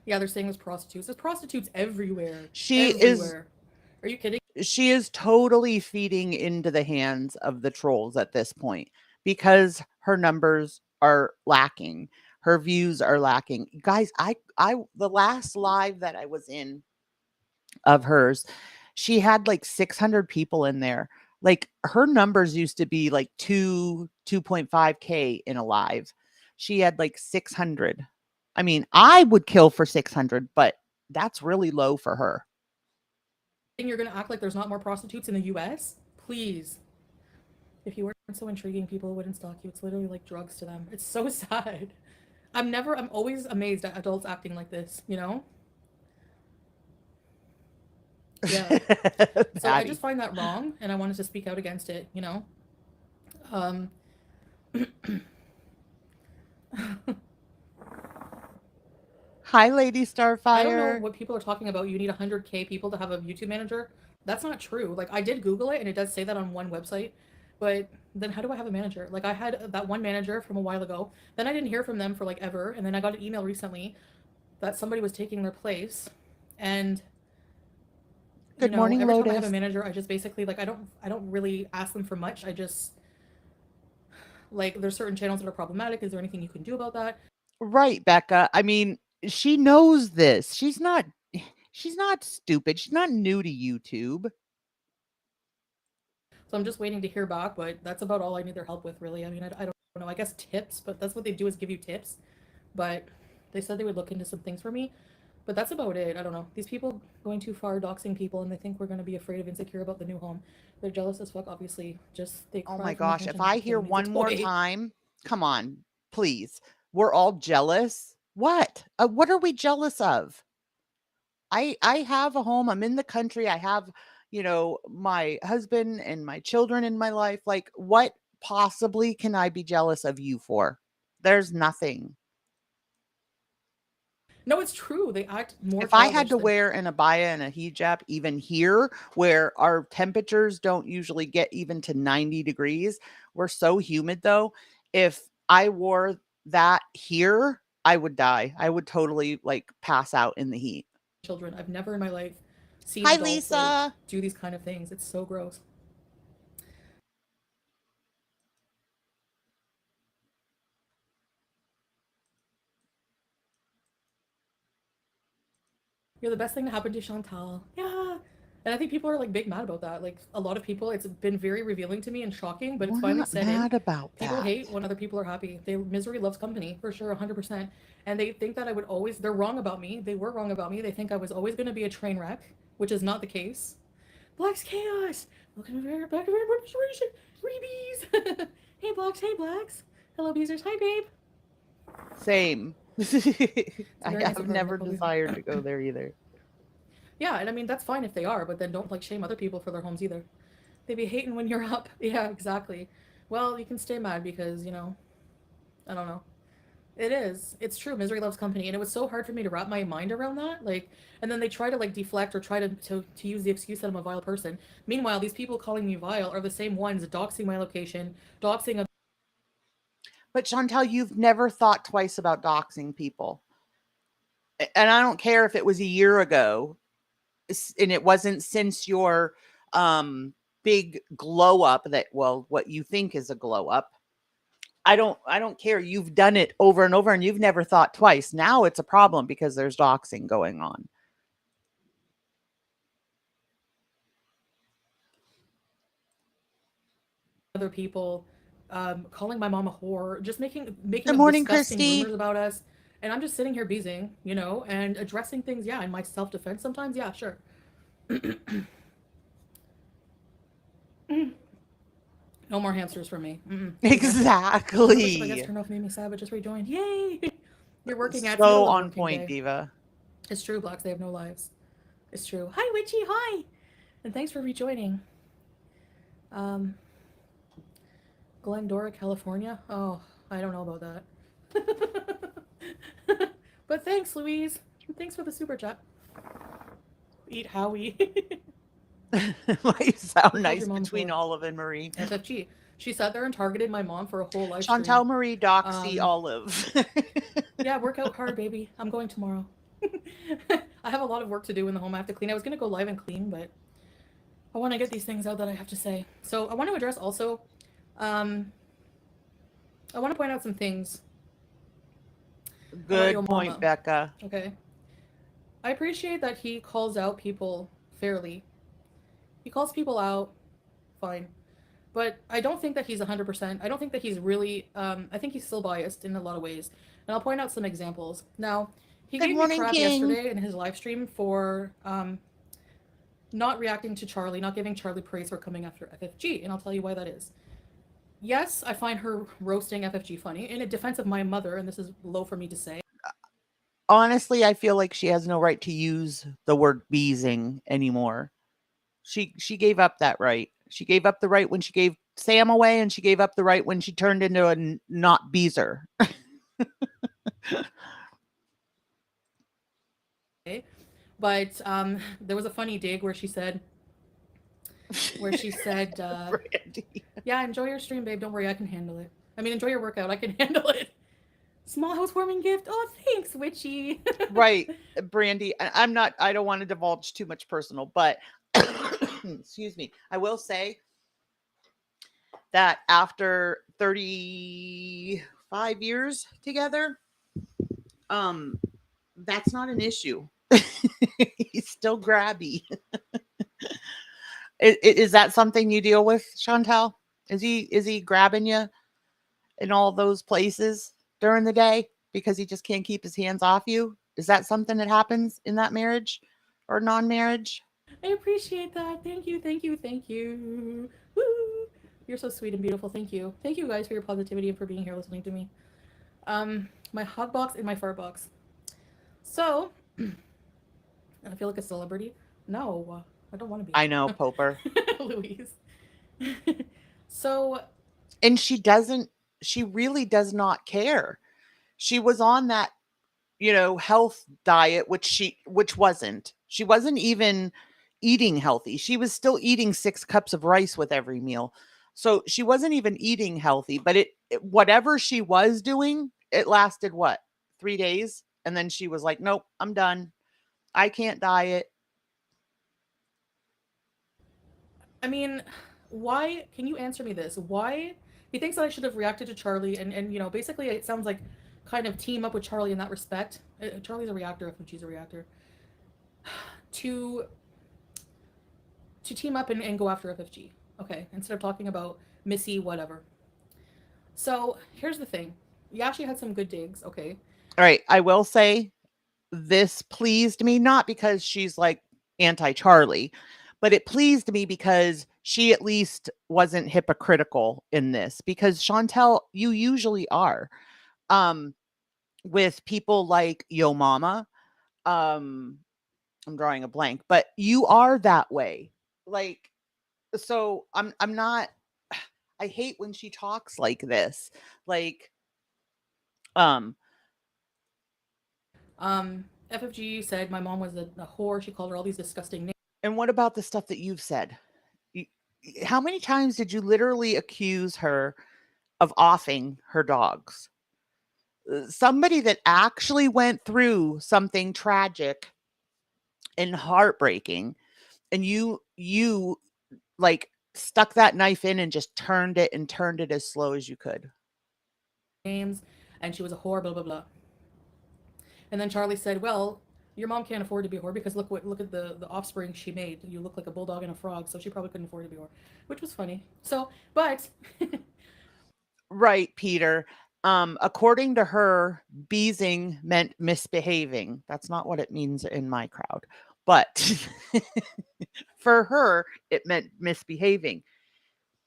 I: Yeah, they're saying there's prostitutes. There's prostitutes everywhere.
C: She is
I: Everywhere. Are you kidding?
C: she is totally feeding into the hands of the trolls at this point because her numbers are lacking. Her views are lacking. Guys, I the last live that I was in of hers, she had like 600 people in there. Like her numbers used to be like 2.5k in a live. She had like 600. I mean, I would kill for 600, but that's really low for her.
I: You're gonna act like there's not more prostitutes in the US? Please. If you weren't so intriguing, people wouldn't stalk you. It's literally like drugs to them. It's so sad. I'm always amazed at adults acting like this, you know? Yeah. So I
C: Patty.
I: just find that wrong and I wanted to speak out against it, you know? Um
C: Hi, Lady
I: I don't know
C: Starfire.
I: what people are talking about. You need 100K people to have a YouTube manager. That's not true. Like, I did Google it and it does say that on one website, but then how do I have a manager? Like, I had that one manager from a while ago. Then I didn't hear from them for like ever. And then I got an email recently that somebody was taking their place. And
C: Good morning,
I: every time I have a
C: Lotus.
I: manager, I just basically like I don't really ask them for much. I just like there's certain channels that are problematic. Is there anything you can do about that?
C: Right, Becca. I mean, she knows this. She's not stupid. She's not new to YouTube.
I: So I'm just waiting to hear back, but that's about all I need their help with, really. I mean, I don't know. I guess tips, but that's what they do is give you tips. But they said they would look into some things for me. But that's about it. I don't know. These people going too far, doxing people, and they think we're going to be afraid of insecure about the new home. They're jealous as fuck, obviously. Just they
C: Oh
I: cry
C: my
I: from
C: gosh, if
I: attention.
C: I
I: They
C: hear
I: don't need the
C: one more
I: toy.
C: time, come on, please. We're all jealous. What? What are we jealous of? I have a home. I'm in the country. I have, my husband and my children in my life. Like, what possibly can I be jealous of you for? There's nothing.
I: No, it's true. They act more
C: If I had
I: childish
C: to
I: than
C: wear an abaya and a hijab, even here, where our temperatures don't usually get even to 90 degrees, we're so humid though. If I wore that here, I would die. I would totally like pass out in the heat.
I: children. I've never in my life seen
C: Hi,
I: adults like
C: Lisa.
I: do these kind of things. It's so gross. You're the best thing to happen to Chantal. Yeah. And I think people are like big mad about that. Like a lot of people, it's been very revealing to me and shocking, but it's
C: We're
I: finally
C: not
I: set in.
C: mad about
I: People
C: that.
I: hate when other people are happy. Misery loves company for sure, 100%. And they think that I would always. They're wrong about me. They were wrong about me. They think I was always going to be a train wreck, which is not the case. Black's chaos. Welcome back to our restoration. Reebies. Hey Blacks. Hey Blacks. Hello Beezers. Hi babe.
C: Same. I
I: Very nice
C: have
I: of her.
C: never
I: Probably.
C: desired to go there either.
I: Yeah, and I mean that's fine if they are, but then don't like shame other people for their homes either. They be hating when you're up. Yeah, exactly. Well, you can stay mad because, I don't know. It is. It's true. Misery loves company. And it was so hard for me to wrap my mind around that. Like, and then they try to like deflect or try to use the excuse that I'm a vile person. Meanwhile, these people calling me vile are the same ones doxing my location, doxing.
C: But Chantal, you've never thought twice about doxing people. And I don't care if it was a year ago and it wasn't since your big glow up that, well, what you think is a glow up. I don't care. You've done it over and over and you've never thought twice. Now it's a problem because there's doxing going on.
I: Other people, calling my mom a whore, just making
C: Good
I: up
C: morning,
I: disgusting
C: Christy.
I: rumors about us. And I'm just sitting here beezing, and addressing things, yeah, in my self defense sometimes, yeah, sure. No more hamsters for me.
C: Exactly.
I: I guess turn off made me sad, but just rejoined. Yay! You're working at
C: So
I: middle of
C: on
I: working
C: point,
I: day.
C: Diva.
I: It's true, Blacks. They have no lives. It's true. Hi, Witchy. Hi, and thanks for rejoining. Glendora, California. Oh, I don't know about that. But thanks, Louise. Thanks for the super chat. Eat Howie.
C: Might sound
I: Who called
C: nice
I: your mom
C: between
I: for?
C: Olive and Marie.
I: FFG. She sat there and targeted my mom for a whole live stream.
C: Chantal Marie Doxy Olive.
I: Yeah, work out hard, baby. I'm going tomorrow. I have a lot of work to do in the home. I have to clean. I was gonna go live and clean, but I want to get these things out that I have to say. So I want to address also, I want to point out some things.
C: Good point, Becca.
I: Okay. I appreciate that he calls out people fairly. He calls people out, fine. But I don't think that he's 100%. I don't think that he's really, I think he's still biased in a lot of ways. And I'll point out some examples. Now, he
C: Good
I: gave
C: morning,
I: me crap
C: King.
I: yesterday in his live stream for not reacting to Charlie, not giving Charlie praise for coming after FFG. And I'll tell you why that is. Yes, I find her roasting FFG funny. In a defense of my mother, and this is low for me to say.
C: Honestly, I feel like she has no right to use the word beezing anymore. She gave up that right. She gave up the right when she gave Sam away, and she gave up the right when she turned into a not beezer.
I: But there was a funny dig where she said, yeah, enjoy your stream, babe. Don't worry, I can handle it. I mean, enjoy your workout. I can handle it. Small housewarming gift. Oh, thanks, Witchy.
C: Right, Brandy. I don't want to divulge too much personal, but excuse me. I will say that after 35 years together, that's not an issue. He's still grabby. Is that something you deal with, Chantal? Is he grabbing you in all those places during the day because he just can't keep his hands off you? Is that something that happens in that marriage or non-marriage?
I: I appreciate that. Thank you, thank you, thank you. Woo! You're so sweet and beautiful. Thank you. Thank you guys for your positivity and for being here listening to me. My hot box and my fart box. So, I feel like a celebrity. No, I don't want to be.
C: I know, Poper.
I: Louise. So,
C: and she really does not care. She was on that, health diet, which she wasn't even eating healthy. She was still eating 6 cups of rice with every meal. So she wasn't even eating healthy, but whatever she was doing, it lasted 3 days. And then she was like, nope, I'm done. I can't diet.
I: I mean, why? Can you answer me this? Why? He thinks that I should have reacted to Charlie and basically it sounds like kind of team up with Charlie in that respect. Charlie's a reactor, FFG's a reactor. To team up and go after FFG. Okay, instead of talking about Missy, whatever. So, here's the thing. Yeah, she had some good digs, okay.
C: All right, I will say this pleased me, not because she's like anti-Charlie, but it pleased me because she at least wasn't hypocritical in this, because Chantal, you usually are with people like Yo Mama. I'm drawing a blank, but you are that way. Like, so I'm not, I hate when she talks like this. Like,
I: FFG said my mom was a whore. She called her all these disgusting names.
C: And what about the stuff that you've said? How many times did you literally accuse her of offing her dogs? Somebody that actually went through something tragic and heartbreaking, and you like stuck that knife in and just turned it as slow as you could.
I: Names, and she was a whore, blah blah blah. And then Charlie said, well, your mom can't afford to be a whore because look at the offspring she made. You look like a bulldog and a frog, so she probably couldn't afford to be a whore, which was funny. So, but
C: right, Peter. According to her, beezing meant misbehaving. That's not what it means in my crowd, but for her, it meant misbehaving.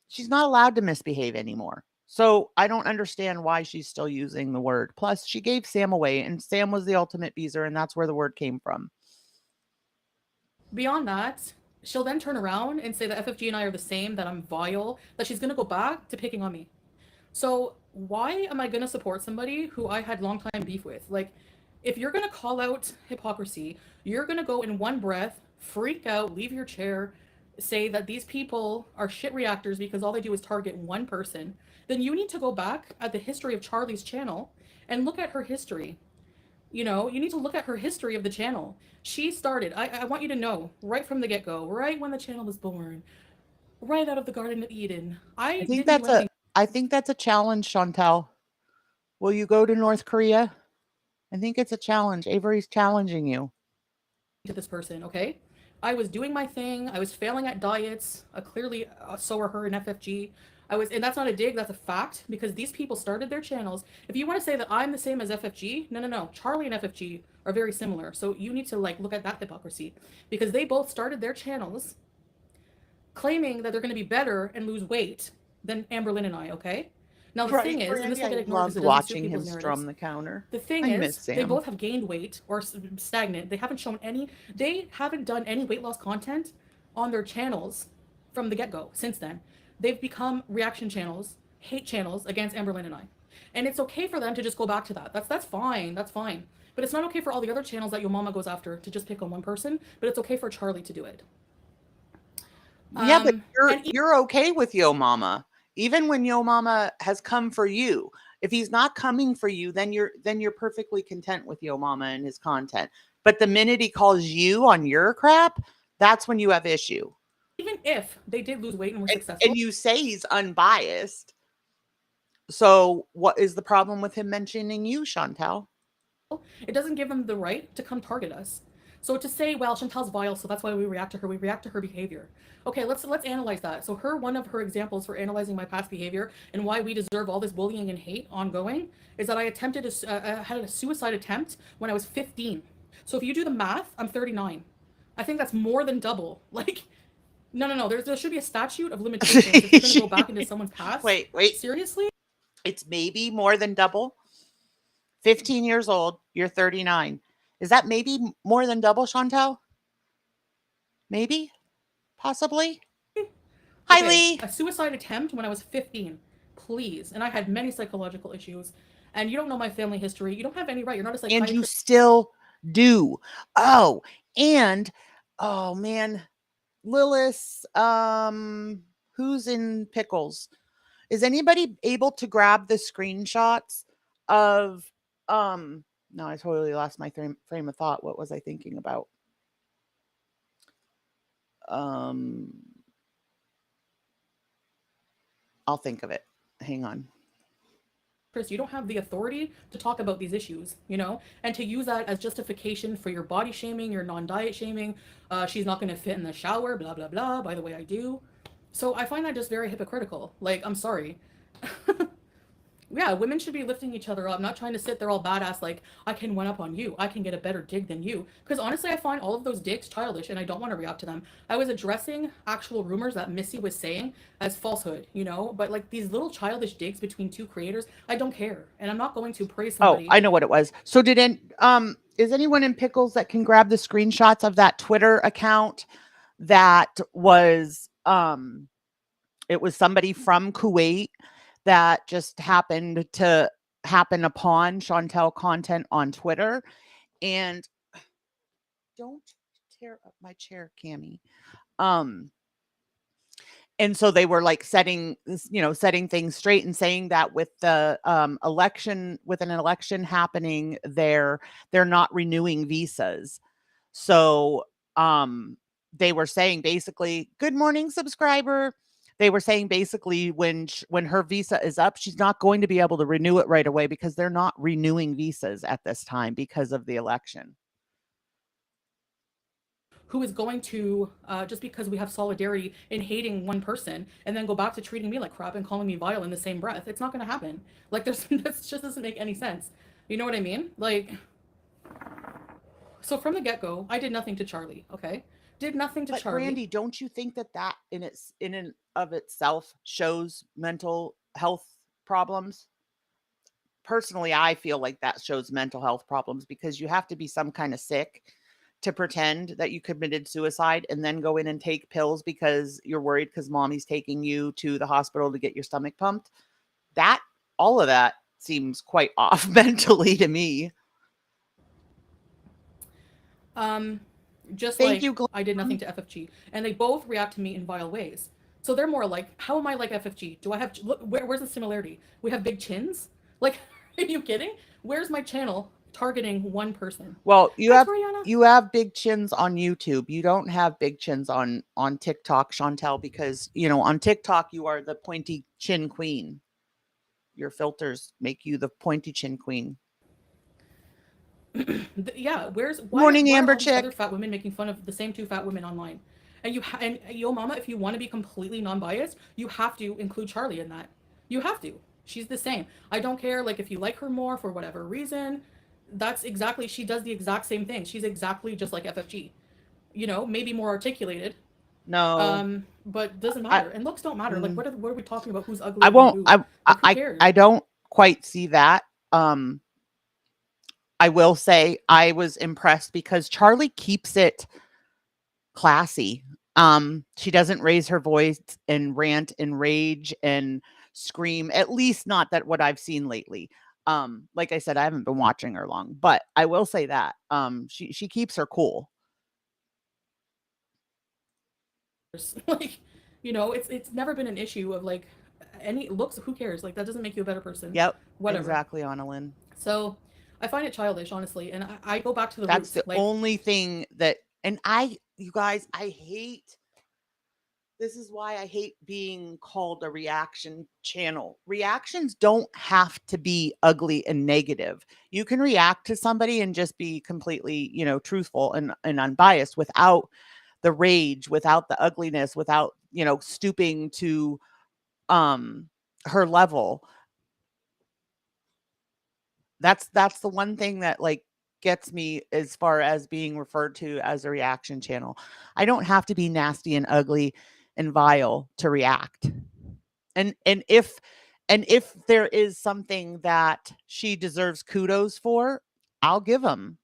C: She's not allowed to misbehave anymore. So I don't understand why she's still using the word. Plus, she gave Sam away, and Sam was the ultimate beezer, and that's where the word came from.
I: Beyond that, she'll then turn around and say that FFG and I are the same, that I'm vile, that she's going to go back to picking on me. So why am I going to support somebody who I had long time beef with? Like, if you're going to call out hypocrisy, you're going to go in one breath, freak out, leave your chair, say that these people are shit reactors because all they do is target one person, then you need to go back at the history of Charlie's channel and look at her history. You know, you need to look at her history of the channel. She started, I want you to know, right from the get go, right when the channel was born, right out of the Garden of Eden, I didn't do anything
C: I think that's a challenge, Chantel. Will you go to North Korea? I think it's a challenge. Avery's challenging you.
I: to this person, okay? I was doing my thing. I was failing at diets. Clearly, so are her in FFG. And that's not a dig, that's a fact, because these people started their channels. If you want to say that I'm the same as FFG, no. Charlie and FFG are very similar. So you need to like look at that hypocrisy, because they both started their channels claiming that they're going to be better and lose weight than Amberlynn and I, okay? Now the thing is, and this will get ignored because it doesn't suit
C: watching him
I: people's narratives.
C: strum the counter.
I: The thing
C: I
I: is,
C: miss
I: they
C: Sam.
I: both have gained weight or stagnant. They haven't done any weight loss content on their channels from the get-go since then. They've become reaction channels, hate channels against Amberlynn and I. And it's okay for them to just go back to that. That's fine. That's fine. But it's not okay for all the other channels that your mama goes after to just pick on one person, but it's okay for Charlie to do it.
C: Yeah, but you're okay with Yo Mama. Even when Yo Mama has come for you. If he's not coming for you, then you're perfectly content with Yo Mama and his content. But the minute he calls you on your crap, that's when you have issue.
I: Even if they did lose weight and were successful.
C: And you say he's unbiased. So what is the problem with him mentioning you, Chantel?
I: It doesn't give them the right to come target us. So to say, well, Chantel's vile, so that's why we react to her behavior. Okay, let's analyze that. So one of her examples for analyzing my past behavior and why we deserve all this bullying and hate ongoing is that I had a suicide attempt when I was 15. So if you do the math, I'm 39. I think that's more than double. Like, no. There should be a statute of limitations if you're going to go back into someone's past.
C: Wait.
I: Seriously?
C: It's maybe more than double. 15 years old, you're 39. Is that maybe more than double, Chantel? Maybe? Possibly? Hi, Lee.
I: A suicide attempt when I was 15. Please. And I had many psychological issues. And you don't know my family history. You don't have any right. You're not a psychiatrist.
C: And you still do. Oh, and, oh, man. Lilith, who's in Pickles? Is anybody able to grab the screenshots of, no, I totally lost my frame of thought. What was I thinking about? I'll think of it. Hang on.
I: Chris, you don't have the authority to talk about these issues, you know, and to use that as justification for your body shaming, your non-diet shaming. She's not going to fit in the shower, blah, blah, blah. By the way, I do. So I find that just very hypocritical. Like, I'm sorry. Yeah, women should be lifting each other up, not trying to sit there all badass like, I can one up on you. I can get a better dig than you. Because honestly, I find all of those digs childish and I don't want to react to them. I was addressing actual rumors that Missy was saying as falsehood, you know? But like these little childish digs between two creators, I don't care. And I'm not going to praise somebody.
C: Oh, I know what it was. So is anyone in Pickles that can grab the screenshots of that Twitter account that was, it was somebody from Kuwait that just happened to happen upon Chantel content on Twitter. And don't tear up my chair, Cammie. And so they were like setting things straight and saying that with the with an election happening there, they're not renewing visas. So they were saying basically, good morning, subscriber. They were saying basically when her visa is up, she's not going to be able to renew it right away because they're not renewing visas at this time because of the election.
I: Who is going to, just because we have solidarity in hating one person and then go back to treating me like crap and calling me vile in the same breath. It's not going to happen. Like that just doesn't make any sense. You know what I mean? Like, so from the get-go, I did nothing to Charlie, okay? Did nothing to Charlie.
C: Randy, don't you think that in and of itself shows mental health problems? Personally, I feel like that shows mental health problems because you have to be some kind of sick to pretend that you committed suicide and then go in and take pills because you're worried because mommy's taking you to the hospital to get your stomach pumped. All of that seems quite off mentally to me.
I: Just
C: Thank
I: like
C: you, Glenn.
I: I did nothing to FFG, and they both react to me in vile ways. So they're more like, how am I like FFG? Do I have look? Where's the similarity? We have big chins. Like, are you kidding? Where's my channel targeting one person?
C: Well,
I: Hi, Toriana.
C: you have big chins on YouTube. You don't have big chins on TikTok, Chantel, because on TikTok you are the pointy chin queen. Your filters make you the pointy chin queen.
I: Yeah,
C: Morning,
I: why are
C: Amber
I: all these
C: Chick.
I: other fat women making fun of the same two fat women online? And and yo mama, if you want to be completely non-biased, you have to include Charlie in that. You have to. She's the same. I don't care like if you like her more for whatever reason. That's exactly, she does the exact same thing. She's exactly just like FFG. Maybe more articulated.
C: No.
I: But doesn't matter. And looks don't matter. Like what are we talking about? Who's ugly?
C: I won't.
I: Who?
C: Like,
I: who cares?
C: I don't quite see that. I will say I was impressed because Charlie keeps it classy. She doesn't raise her voice and rant and rage and scream, at least not that what I've seen lately. Like I said, I haven't been watching her long, but I will say that she keeps her cool.
I: Like, it's never been an issue of like any looks. Who cares? Like that doesn't make you a better person.
C: Yep.
I: Whatever.
C: Exactly, Annalyn.
I: So I find it childish, honestly, and I go back to the
C: That's
I: roots.
C: the only thing that, and you guys, I hate. This is why I hate being called a reaction channel. Reactions don't have to be ugly and negative. You can react to somebody and just be completely, truthful and unbiased without the rage, without the ugliness, without, stooping to her level. That's the one thing that like gets me as far as being referred to as a reaction channel. I don't have to be nasty and ugly and vile to react. And if there is something that she deserves kudos for, I'll give them.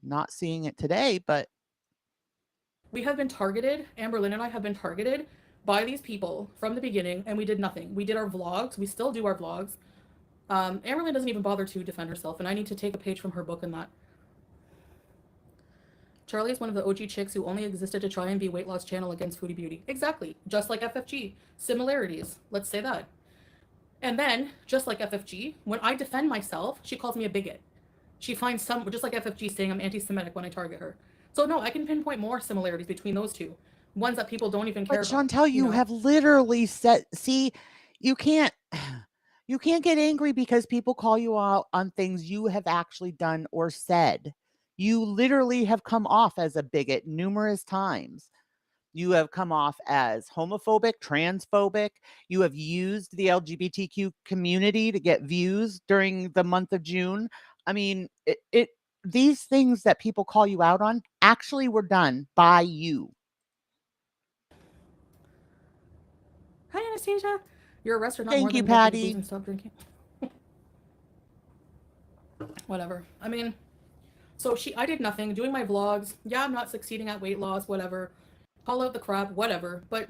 C: Not seeing it today, but
I: we have been targeted. Amberlynn and I have been targeted by these people from the beginning, and we did nothing. We did our vlogs. We still do our vlogs. Amberlynn doesn't even bother to defend herself, and I need to take a page from her book in that. Charlie is one of the OG chicks who only existed to try and be weight loss channel against Foodie Beauty. Exactly. Just like FFG. Similarities. Let's say that. And then, just like FFG, when I defend myself, she calls me a bigot. She finds some, just like FFG saying I'm anti-Semitic when I target her. So no, I can pinpoint more similarities between those two. Ones that people don't even care
C: but
I: about.
C: Chantel, you have literally said, see, you can't get angry because people call you out on things you have actually done or said. You literally have come off as a bigot numerous times. You have come off as homophobic, transphobic. You have used the LGBTQ community to get views during the month of June. I mean, these things that people call you out on actually were done by you.
I: Hi, Anastasia. You're arrested not
C: Thank
I: more
C: you,
I: than
C: Patty.
I: booze and stop drinking. Whatever. I mean, so I did nothing, doing my vlogs. Yeah, I'm not succeeding at weight loss, whatever. Call out the crap, whatever. But,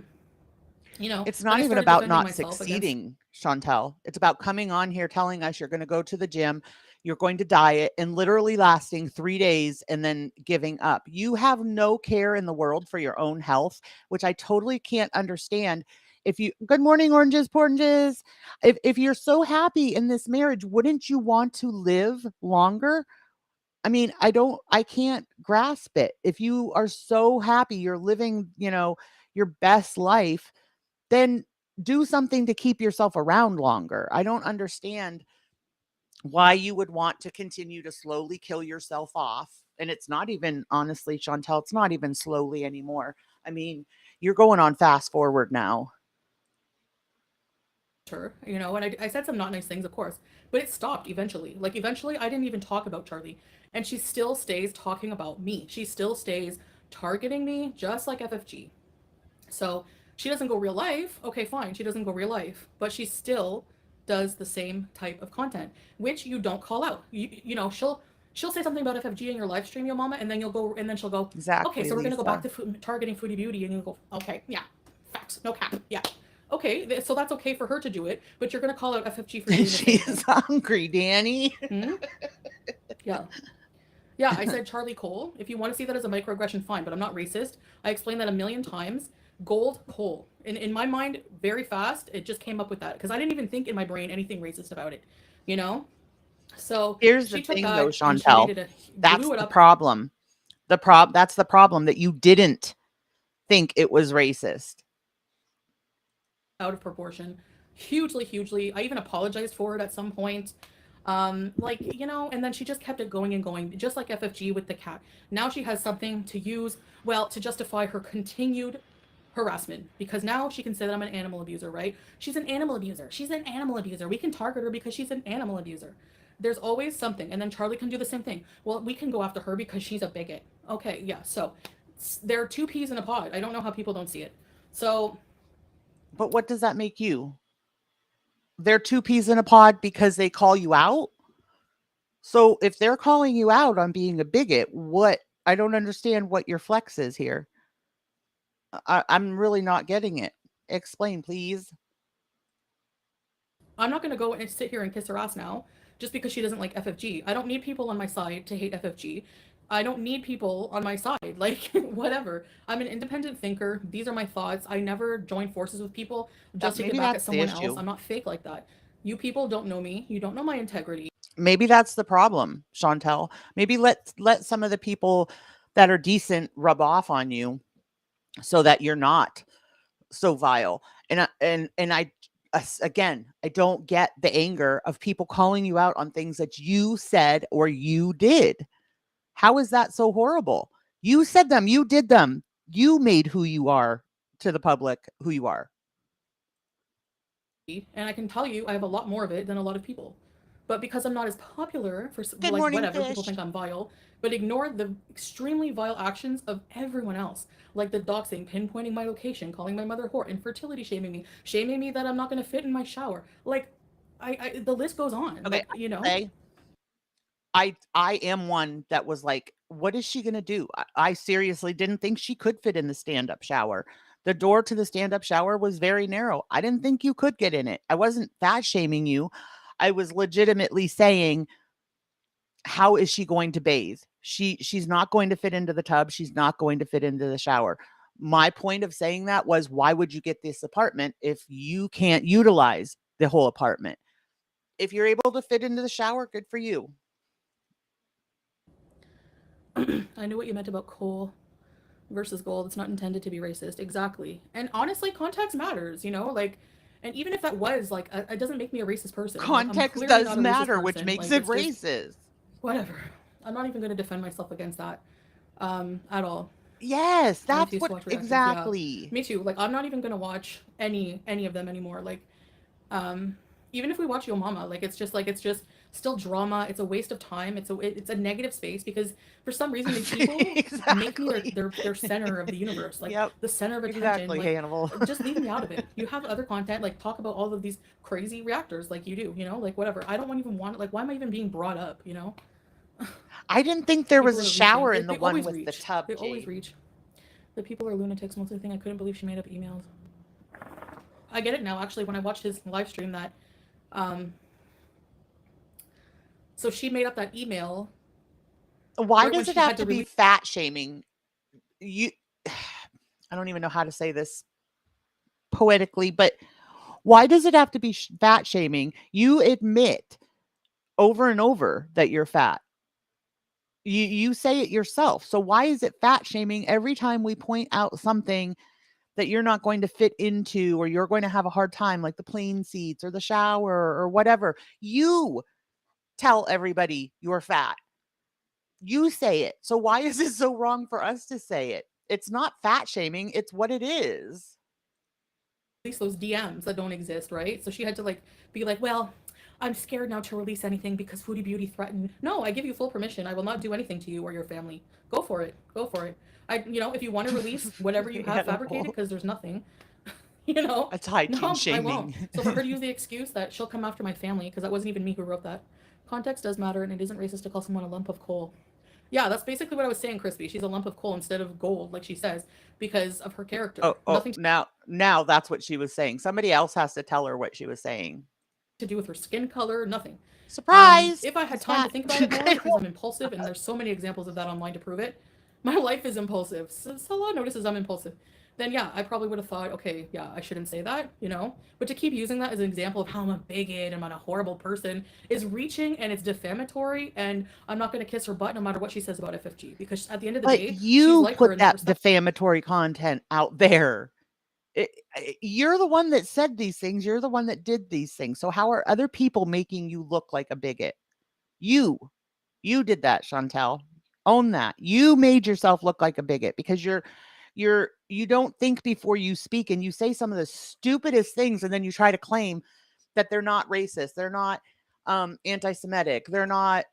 C: it's not even about not succeeding, Chantel. It's about coming on here telling us you're going to go to the gym, you're going to diet, and literally lasting 3 days and then giving up. You have no care in the world for your own health, which I totally can't understand. Good morning, oranges, porranges. If you're so happy in this marriage, wouldn't you want to live longer? I mean, I can't grasp it. If you are so happy, you're living, your best life, then do something to keep yourself around longer. I don't understand why you would want to continue to slowly kill yourself off. And it's not even, honestly, Chantel, it's not even slowly anymore. I mean, you're going on fast forward now.
I: Her, and I said some not nice things, of course, but it stopped eventually. Like eventually I didn't even talk about Charlie, and she still stays talking about me. She still stays targeting me just like FFG. So she doesn't go real life. Okay, fine. She doesn't go real life, but she still does the same type of content, which you don't call out. She'll say something about FFG in your live stream, yo mama, and then she'll go,
C: exactly.
I: Okay, so we're going to go back to targeting Foodie Beauty, and you go, okay, yeah, facts, no cap, yeah. Okay, so that's okay for her to do it, but you're going to call out FFG for doing it.
C: She's hungry, Dani.
I: Yeah. Yeah, I said Charlie Cole. If you want to see that as a microaggression, fine, but I'm not racist. I explained that a million times. Gold Cole. In my mind, very fast, it just came up with that because I didn't even think in my brain anything racist about it, you know? So
C: Here's the
I: she took
C: thing though,
I: that and she made
C: Chantel.
I: it
C: That's
I: blew it
C: the
I: up
C: problem. That's the problem, that you didn't think it was racist.
I: out of proportion. Hugely, hugely. I even apologized for it at some point. Like, you know, and then she just kept it going and going, just like FFG with the cat. Now she has something to use, well, to justify her continued harassment, because now she can say that I'm an animal abuser, right? She's an animal abuser. She's an animal abuser. We can target her because she's an animal abuser. There's always something. And then Charlie can do the same thing. Well, we can go after her because she's a bigot. Okay, yeah. So there are two peas in a pod. I don't know how people don't see it. So
C: But what does that make you? They're two peas in a pod because they call you out? So if they're calling you out on being a bigot, what? I don't understand what your flex is here. I'm really not getting it. Explain, please.
I: I'm not going to go and sit here and kiss her ass now just because she doesn't like FFG. I don't need people on my side to hate FFG. I don't need people on my side. Like, whatever. I'm an independent thinker. These are my thoughts. I never join forces with people just to get
C: Maybe
I: back at
C: that's the
I: someone else.
C: issue.
I: I'm not fake like that. You people don't know me. You don't know my integrity.
C: Maybe that's the problem, Chantel. Maybe let some of the people that are decent rub off on you so that you're not so vile. Again, I don't get the anger of people calling you out on things that you said or you did. How is that so horrible? You said them, you did them. You made who you are to the public who you are.
I: And I can tell you, I have a lot more of it than a lot of people. But because I'm not as popular for
C: Good
I: like
C: morning,
I: whatever, people
C: fish.
I: think I'm vile, but ignore the extremely vile actions of everyone else, like the doxing, pinpointing my location, calling my mother whore, infertility shaming me that I'm not going to fit in my shower. Like, the list goes on.
C: Okay,
I: Like, you know,
C: I am one that was like, what is she going to do? I seriously didn't think she could fit in the stand-up shower. The door to the stand-up shower was very narrow. I didn't think you could get in it. I wasn't fat shaming you. I was legitimately saying, how is she going to bathe? She's not going to fit into the tub. She's not going to fit into the shower. My point of saying that was, why would you get this apartment if you can't utilize the whole apartment? If you're able to fit into the shower, good for you.
I: I knew what you meant about coal versus gold. It's not intended to be racist. Exactly. And honestly, context matters, you know, like, and even if that was like, it doesn't make me a racist person. Like, I'm
C: Context
I: clearly
C: does
I: not a racist
C: matter, which
I: person.
C: makes
I: Like,
C: it
I: it's just
C: racist.
I: whatever. I'm not even going to defend myself against that at all.
C: Yes,
I: I
C: that's
I: refuse to
C: what
I: watch reactions.
C: exactly.
I: Yeah, me too. Like, I'm not even going to watch any of them anymore. Like, even if we watch Yo Mama, like, it's just still drama. It's a waste of time. It's a negative space because for some reason these people make me
C: Exactly.
I: their center of the universe, like
C: Yep,
I: the center of attention.
C: exactly,
I: Like,
C: Hannibal.
I: just leave me out of it. You have other content, like talk about all of these crazy reactors, like you do. You know, like whatever. I don't even want it. Like, why am I even being brought up? You know.
C: I didn't think there was
I: People
C: a
I: are reaching.
C: shower in the
I: They
C: one
I: always
C: with the
I: reach.
C: tub,
I: They always
C: Jade.
I: reach. The people are lunatics. Most of the thing, I couldn't believe she made up emails. I get it now. Actually, when I watched his live stream, that so she made up that email.
C: Why
I: right when
C: does it
I: she
C: have
I: had
C: to
I: to
C: be
I: release.
C: fat shaming? You, I don't even know how to say this poetically, but why does it have to be fat shaming? You admit over and over that you're fat. You say it yourself. So why is it fat shaming every time we point out something that you're not going to fit into, or you're going to have a hard time, like the plane seats or the shower or whatever? You tell everybody you're fat. You say it. So why is it so wrong for us to say it? It's not fat shaming. It's what it is.
I: Those DMs that don't exist, right? So she had to like be like, well, I'm scared now to release anything because Foodie Beauty threatened. No, I give you full permission. I will not do anything to you or your family. Go for it. Go for it. If you want to release whatever you have fabricated, because there's nothing,
C: It's hygiene
I: no, I
C: shaming.
I: won't. So for her to use the excuse that she'll come after my family, because that wasn't even me who wrote that. Context does matter, and it isn't racist to call someone a lump of coal. Yeah, that's basically what I was saying, Crispy. She's a lump of coal instead of gold, like she says, because of her character.
C: Oh,
I: Nothing.
C: now that's what she was saying. Somebody else has to tell her what she was saying.
I: to do with her skin color, nothing.
C: Surprise!
I: If I had
C: He's
I: time to
C: fat.
I: think about it more, because I'm impulsive, and there's so many examples of that online to prove it, my life is impulsive. So law notices I'm impulsive. Then yeah, I probably would have thought, okay, yeah, I shouldn't say that, you know? But to keep using that as an example of how I'm a bigot and I'm a horrible person is reaching, and it's defamatory, and I'm not going to kiss her butt no matter what she says about FFG, because at the end of the
C: But
I: day, she's
C: you
I: like her
C: put
I: in that
C: that
I: respect.
C: defamatory content out there. You're the one that said these things. You're the one that did these things. So how are other people making you look like a bigot? You did that, Chantel. Own that. You made yourself look like a bigot because you don't think before you speak, and you say some of the stupidest things, and then you try to claim that they're not racist, they're not anti-Semitic, they're not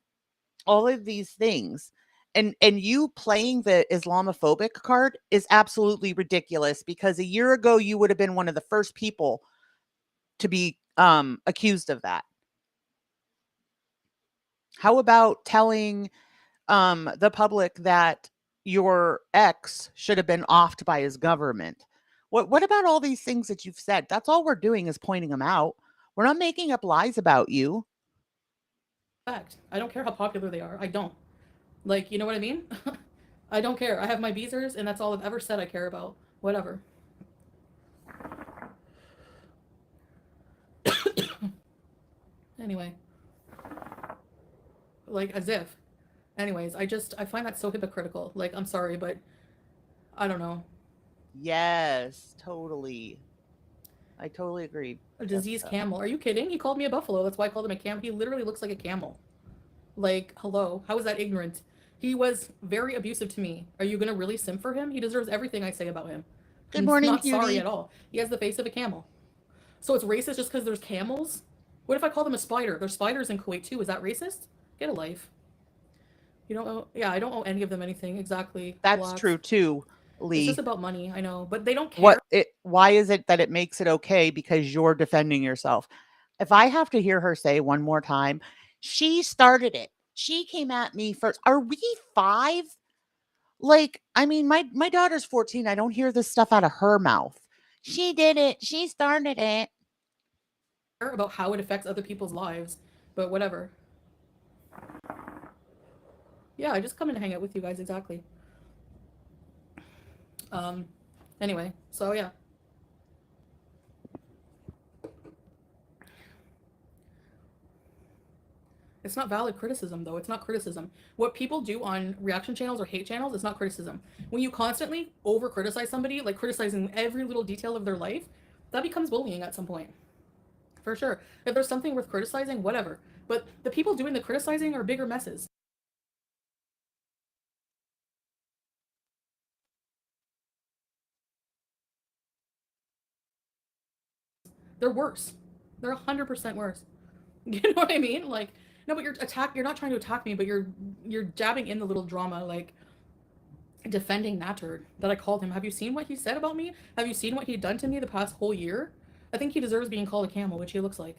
C: all of these things. And you playing the Islamophobic card is absolutely ridiculous, because a year ago you would have been one of the first people to be accused of that. How about telling the public that your ex should have been offed by his government? What about all these things that you've said? That's all we're doing is pointing them out. We're not making up lies about you.
I: Fact. I don't care how popular they are. I don't. Like, you know what I mean? I don't care. I have my Beezers, and that's all I've ever said I care about. Whatever. Anyway. Like, as if. Anyways, I find that so hypocritical. Like, I'm sorry, but I don't know.
C: Yes, totally. I totally agree.
I: A diseased camel. Are you kidding? He called me a buffalo. That's why I called him a camel. He literally looks like a camel. Like, hello. How is that ignorant? He was very abusive to me. Are you going to really simp for him? He deserves everything I say about him.
C: Good
I: I'm
C: morning,
I: not sorry
C: cutie.
I: at all. He has the face of a camel. So it's racist just because there's camels? What if I call them a spider? There's spiders in Kuwait too. Is that racist? Get a life. You don't owe, yeah, I don't owe any of them anything. Exactly.
C: That's
I: Blacks.
C: true too,
I: It's
C: Lee.
I: just about money, I know, but they don't care.
C: Why is it that it makes it okay because you're defending yourself? If I have to hear her say one more time, she started it. She came at me first. Are we 5? Like, I mean, my daughter's 14. I don't hear this stuff out of her mouth. She did it. She started it.
I: About how it affects other people's lives, but whatever. Yeah, I just come in to hang out with you guys, exactly. Anyway, so yeah. It's not valid criticism, though. It's not criticism. What people do on reaction channels or hate channels is not criticism. When you constantly over criticize somebody, like criticizing every little detail of their life, that becomes bullying at some point. For sure. If there's something worth criticizing, whatever. But the people doing the criticizing are bigger messes. They're worse. They're 100% worse. You know what I mean? Like, no, but you're not trying to attack me, but you're jabbing in the little drama, like defending that turd that I called him. Have you seen what he said about me? Have you seen what he'd done to me the past whole year? I think he deserves being called a camel, which he looks like.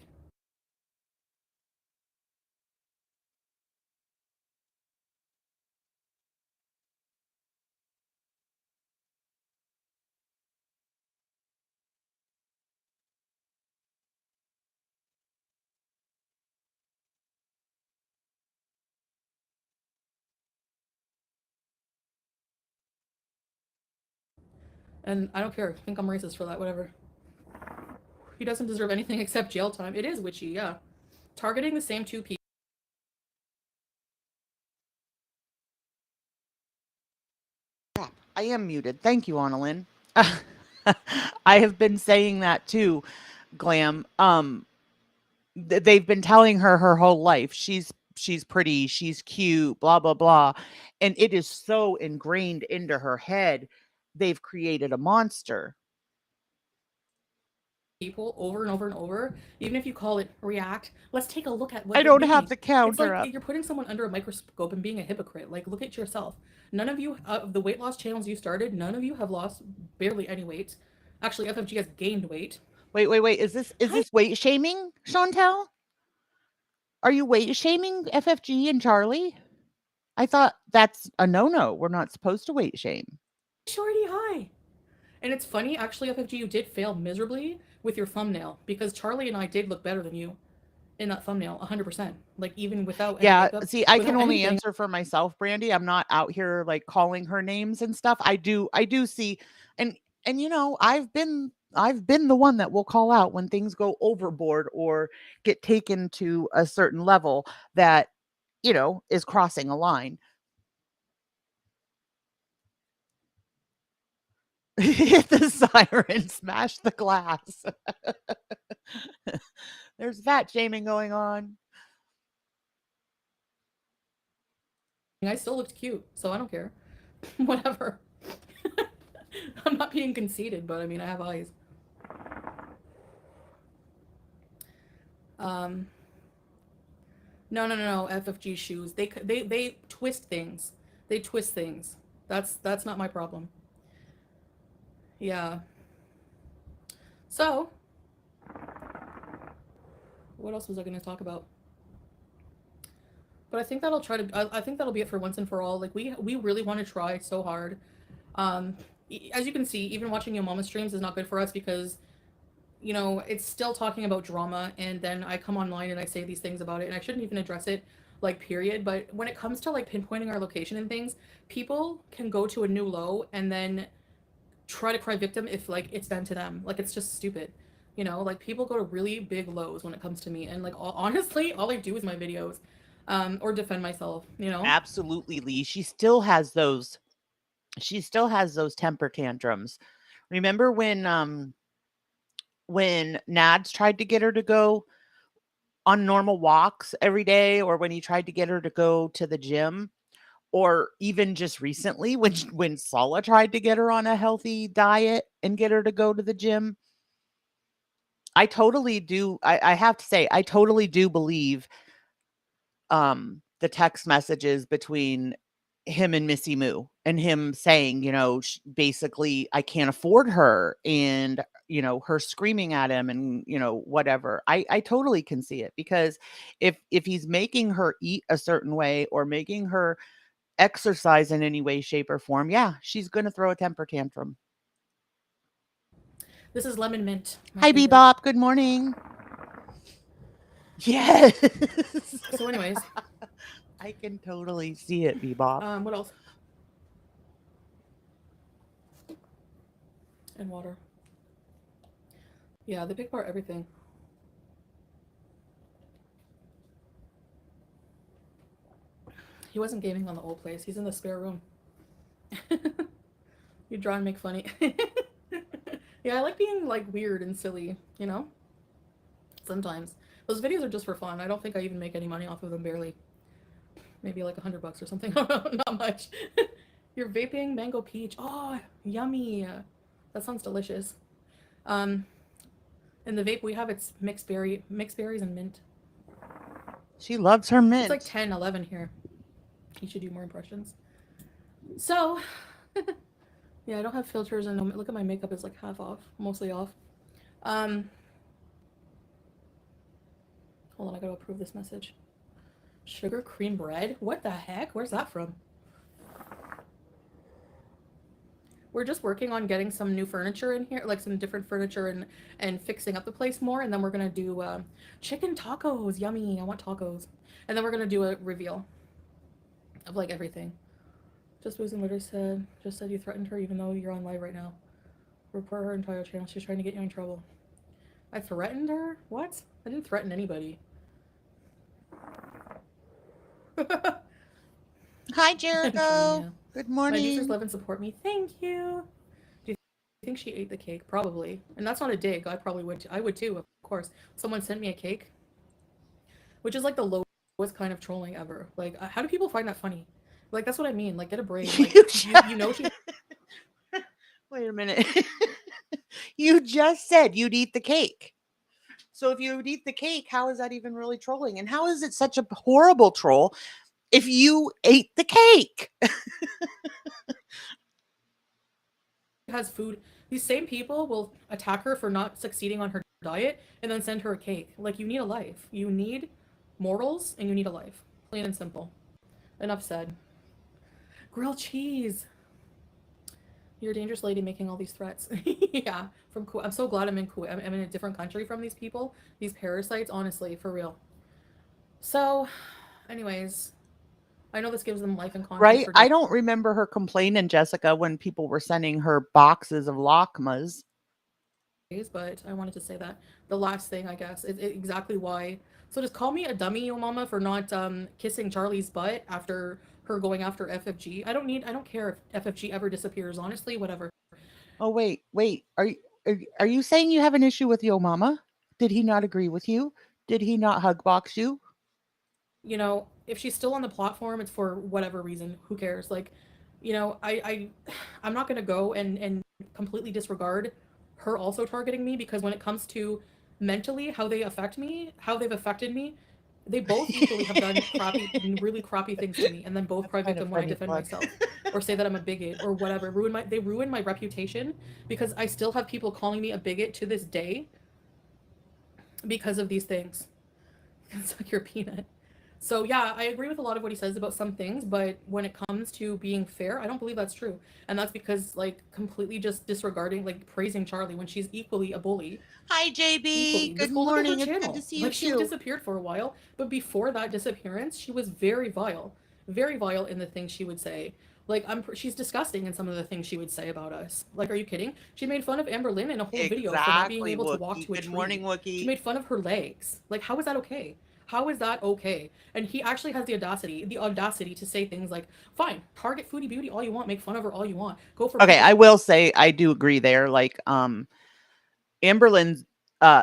I: And I don't care. I think I'm racist for that, whatever. He doesn't deserve anything except jail time. It is witchy, yeah. Targeting the same two people.
C: I am muted. Thank you, Annalyn. I have been saying that too, Glam. They've been telling her whole life she's pretty, she's cute, blah blah blah, and it is so ingrained into her head. They've created a monster.
I: People over and over and over, even if you call it react, let's take a look at what
C: I
I: you're
C: don't
I: doing.
C: have the
I: It's
C: counter
I: like
C: up.
I: you're putting someone under a microscope and being a hypocrite. Like, look at yourself. None of you, of the weight loss channels you started, none of you have lost barely any weight. Actually, FFG has gained weight.
C: Wait. Is this weight shaming, Chantel? Are you weight shaming FFG and Charlie? I thought that's a no-no. We're not supposed to weight shame.
I: Shorty, hi. And it's funny, actually, FFG, you did fail miserably with your thumbnail because Charlie and I did look better than you. in that thumbnail 100%. Like even without any
C: Yeah,
I: makeup,
C: see, I
I: without
C: can only
I: anything.
C: answer for myself, Brandy. I'm not out here like calling her names and stuff. I do see, and you know, I've been the one that will call out when things go overboard or get taken to a certain level that, you know, is crossing a line. Hit the siren, smash the glass. There's fat shaming going on.
I: I still looked cute, so I don't care. Whatever. I'm not being conceited, but I mean, I have eyes. Um, no. FFG shoes. They twist things. They twist things. That's not my problem. Yeah. So, what else was I going to talk about? But I think that'll try to. I think that'll be it for once and for all. Like we really want to try so hard. As you can see, even watching Yo Mama streams is not good for us because, you know, it's still talking about drama, and then I come online and I say these things about it, and I shouldn't even address it, like, period. But when it comes to like pinpointing our location and things, people can go to a new low and then try to cry victim if like it's done to them. Like it's just stupid. You know, like people go to really big lows when it comes to me, and like honestly, all I do is my videos, or defend myself. You know.
C: Absolutely, Lee. She still has those temper tantrums. Remember when Nads tried to get her to go on normal walks every day, or when he tried to get her to go to the gym, or even just recently when Sala tried to get her on a healthy diet and get her to go to the gym. I totally do. I have to say, I totally do believe the text messages between him and Missy Moo, and him saying, you know, basically, I can't afford her, and, you know, her screaming at him, and, you know, whatever. I totally can see it, because if he's making her eat a certain way or making her exercise in any way, shape, or form, yeah, she's going to throw a temper tantrum.
I: This is lemon mint.
C: Hi,
I: Favorite.
C: Bebop. Good morning. Yes.
I: So, anyways,
C: I can totally see it, Bebop.
I: what else? And water. Yeah, the big part, everything. He wasn't gaming on the old place. He's in the spare room. You draw and make funny. Yeah, I like being like weird and silly, you know? Sometimes. Those videos are just for fun. I don't think I even make any money off of them, barely. Maybe like $100 or something. Not much. You're vaping mango peach. Oh, yummy. That sounds delicious. In the vape we have, it's mixed berries and mint.
C: She loves her mint.
I: It's like 10, 11 here. You should do more impressions. So, yeah, I don't have filters, and look at my makeup is like half off, mostly off. Hold on, I gotta approve this message. Sugar cream bread? What the heck? Where's that from? We're just working on getting some new furniture in here, like some different furniture, and fixing up the place more, and then we're gonna do chicken tacos. Yummy, I want tacos. And then we're gonna do a reveal of like everything. Just Boozing literally just said you threatened her even though you're on live right now. Report her entire channel. She's trying to get you in trouble. I threatened her? What? I didn't threaten anybody.
C: Hi, Jericho. Good morning.
I: My nieces love and support me. Thank you. Do you think she ate the cake? Probably. And that's not a dig. I probably would. I would too, of course. Someone sent me a cake, which is like the lowest kind of trolling ever. Like, how do people find that funny? Like, that's what I mean. Like, get a brain. Like, you know she...
C: Wait a minute. You just said you'd eat the cake. So if you would eat the cake, how is that even really trolling? And how is it such a horrible troll if you ate the cake?
I: Has food. These same people will attack her for not succeeding on her diet and then send her a cake. Like, you need a life. You need morals and you need a life. Plain and simple. Enough said. Grilled cheese. You're a dangerous lady making all these threats. Yeah, from I'm so glad I'm in Kuwait. I'm in a different country from these people, these parasites. Honestly, for real. So, anyways, I know this gives them life and content
C: Right?
I: for
C: I don't remember her complaining, Jessica, when people were sending her boxes of lakmas.
I: days, but I wanted to say that the last thing, I guess, is exactly why. So just call me a dummy, yo mama, for not kissing Charlie's butt after her going after FFG. I don't care if FFG ever disappears. Honestly, whatever.
C: Oh, wait. Are you saying you have an issue with Yo Mama? Did he not agree with you? Did he not hug box you?
I: You know, if she's still on the platform, it's for whatever reason. Who cares? Like, you know, I'm not gonna go and completely disregard her also targeting me, because when it comes to mentally how they affect me, how they've affected me, they both equally have done crappy, really crappy things to me, and then both cry
C: Kind of
I: victim when I
C: funny,
I: defend
C: Plug.
I: myself or say that I'm a bigot or whatever. They ruin my reputation, because I still have people calling me a bigot to this day because of these things. It's like your peanut. So yeah, I agree with a lot of what he says about some things, but when it comes to being fair, I don't believe that's true. And that's because, like, completely just disregarding, like, praising Charlie when she's equally a bully.
C: Hi, JB.
I: Equally.
C: Good
I: Just go look at her
C: morning. It's good to
I: channel.
C: see you
I: Like, she
C: too.
I: disappeared for a while, but before that disappearance, she was very vile. Very vile in the things she would say. Like, she's disgusting in some of the things she would say about us. Like, are you kidding? She made fun of Amber Lynn in a whole video for not being
C: Exactly,
I: able to walk
C: Wookie.
I: to a
C: Good
I: tree.
C: morning,
I: She
C: Wookie.
I: made fun of her legs. Like, how is that okay? How is that okay? And he actually has the audacity to say things like, fine, target Foodie Beauty all you want, make fun of her all you want. Go for
C: Okay,
I: Pickle.
C: I will say I do agree there. Like, Amberlynn's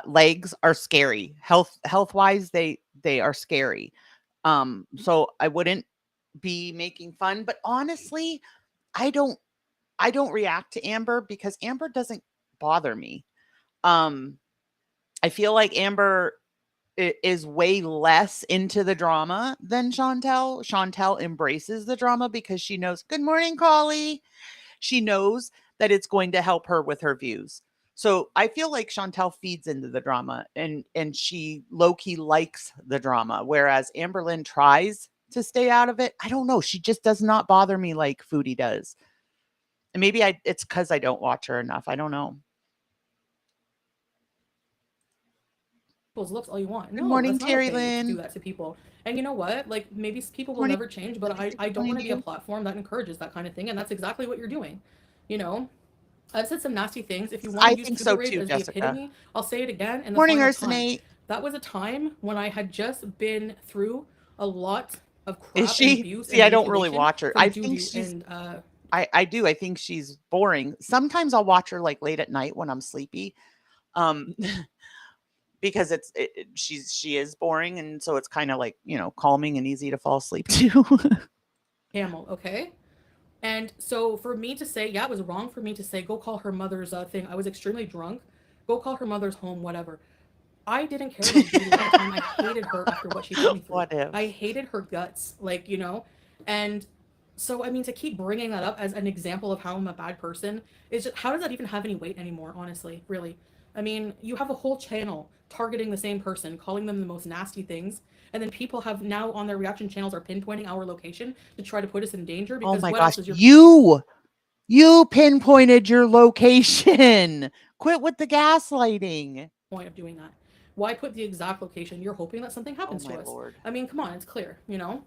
C: legs are scary. Health wise, they are scary. So I wouldn't be making fun, but honestly, I don't I don't react to Amber because Amber doesn't bother me. Um, I feel like Amber is way less into the drama than Chantel. Chantel embraces the drama because she knows, good morning, Collie. She knows that it's going to help her with her views. So I feel like Chantel feeds into the drama and she low key likes the drama, whereas Amberlynn tries to stay out of it. I don't know. She just does not bother me like Foodie does. And maybe it's because I don't watch her enough. I don't know.
I: People's looks all you want.
C: Good
I: No,
C: morning,
I: that's not
C: Terry
I: okay to do
C: Lynn.
I: that to people. And you know what? Like, maybe people will
C: Morning.
I: never change, but
C: Let me
I: I
C: sit
I: don't want
C: behind
I: to be a
C: you.
I: platform that encourages that kind of thing, and that's exactly what you're doing. You know? I've said some nasty things. If you want
C: I
I: to use
C: think
I: Cougar
C: so
I: Raid
C: too,
I: as the
C: Jessica.
I: epitome, I'll say it again and the
C: Morning,
I: final time.
C: Ursinate.
I: That was a time when I had just been through a lot of
C: Is
I: crap and
C: she?
I: abuse
C: See,
I: and
C: I don't really
I: manipulation
C: watch her.
I: from
C: I think
I: Doo
C: she's
I: and
C: I do. I think she's boring. Sometimes I'll watch her like late at night when I'm sleepy. Um because she is boring and so it's kind of like, calming and easy to fall asleep to.
I: Camel, okay? And so for me to say, yeah, it was wrong for me to say, go call her mother's thing. I was extremely drunk. Go call her mother's home, whatever. I didn't care about Julie at the time. I hated her after what she put me through.
C: What if?
I: I hated her guts, like, you know? And so, I mean, to keep bringing that up as an example of how I'm a bad person is just, how does that even have any weight anymore, honestly, really? I mean, you have a whole channel targeting the same person, calling them the most nasty things, and then people have now on their reaction channels are pinpointing our location to try to put us in danger,
C: Oh
I: because
C: my
I: what
C: gosh,
I: else is your
C: you pinpointed your location. Quit with the gaslighting.
I: point of doing that? Why put the exact location? You're hoping that something
C: Oh
I: happens
C: my
I: to us.
C: lord.
I: I mean, come on, it's clear, you know?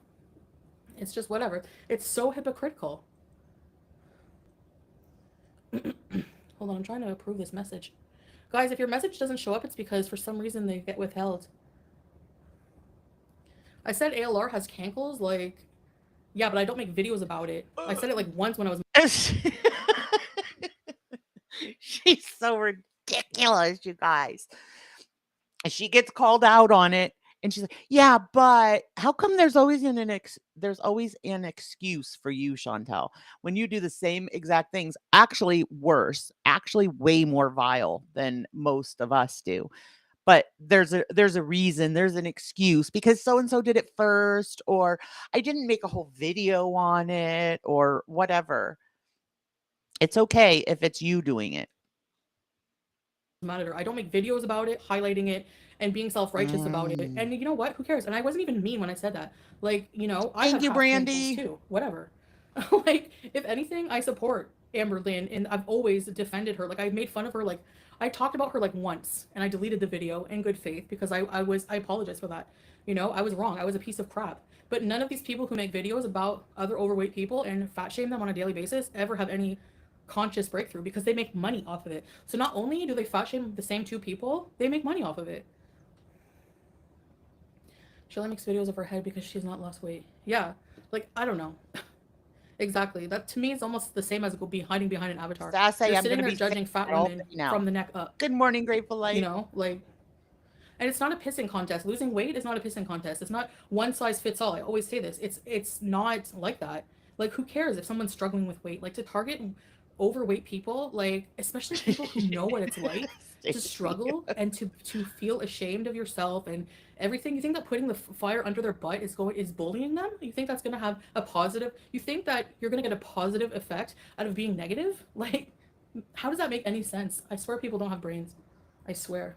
I: It's just whatever. It's so hypocritical. Hold on, I'm trying to approve this message. Guys, if your message doesn't show up, it's because for some reason they get withheld. I said ALR has cankles, like, yeah, but I don't make videos about it. I said it like once when I was
C: She's so ridiculous, you guys. And she gets called out on it and she's like, "Yeah, but how come there's always there's always an excuse for you, Chantel, when you do the same exact things, actually worse, actually way more vile than most of us do." But there's a reason, there's an excuse because so and so did it first, or I didn't make a whole video on it, or whatever. It's okay if it's you doing it.
I: monitor. I don't make videos about it, highlighting it, and being self-righteous about it. And you know what? Who cares? And I wasn't even mean when I said that. Like, you know, I
C: Thank
I: have
C: you,
I: half cankles
C: Brandy.
I: too. Whatever. Like, if anything, I support Amber Lynn, and I've always defended her. Like, I made fun of her. Like, I talked about her like once, and I deleted the video in good faith because I apologize for that. You know, I was wrong. I was a piece of crap. But none of these people who make videos about other overweight people and fat shame them on a daily basis ever have any conscious breakthrough because they make money off of it. So not only do they fat shame the same two people, they make money off of it. She only makes videos of her head because she's not lost weight. Yeah, like, I don't know. Exactly. That to me is almost the same as hiding behind an avatar.
C: Sassy,
I: You're
C: I'm
I: sitting
C: gonna
I: there
C: be
I: judging
C: saying
I: fat
C: that all
I: women
C: day now.
I: from the neck up.
C: Good morning, Grateful Light.
I: You know, like, and it's not a pissing contest. Losing weight is not a pissing contest. It's not one size fits all. I always say this. It's not like that. Like, who cares if someone's struggling with weight? Like, to target overweight people, like, especially people who know what it's like to struggle and to feel ashamed of yourself and everything. You think that putting the fire under their butt is bullying them? You think that's going to have a positive? You think that you're going to get a positive effect out of being negative? Like, how does that make any sense? I swear people don't have brains. I swear.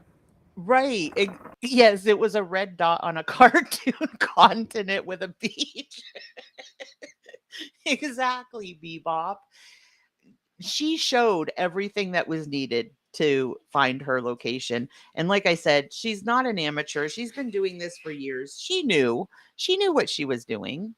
C: Right. Yes, it was a red dot on a cartoon continent with a beach. Exactly, Bebop. She showed everything that was needed to find her location. And like I said, she's not an amateur. She's been doing this for years. She knew what she was doing.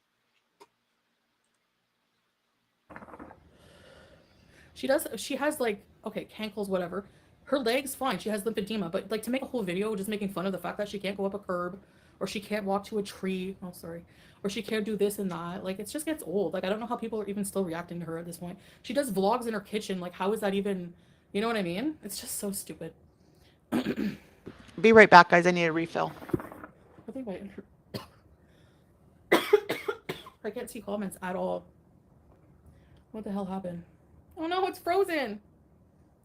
I: She does. She has, like, okay, cankles, whatever. Her legs, fine. She has lymphedema, but like, to make a whole video just making fun of the fact that she can't go up a curb, or she can't walk to a tree. Oh, sorry. Or she can't do this and that. Like, it just gets old. Like, I don't know how people are even still reacting to her at this point. She does vlogs in her kitchen. Like, how is that even? You know what I mean? It's just so stupid.
C: Be right back, guys. I need a refill.
I: I think I can't see comments at all. What the hell happened? Oh no, it's frozen.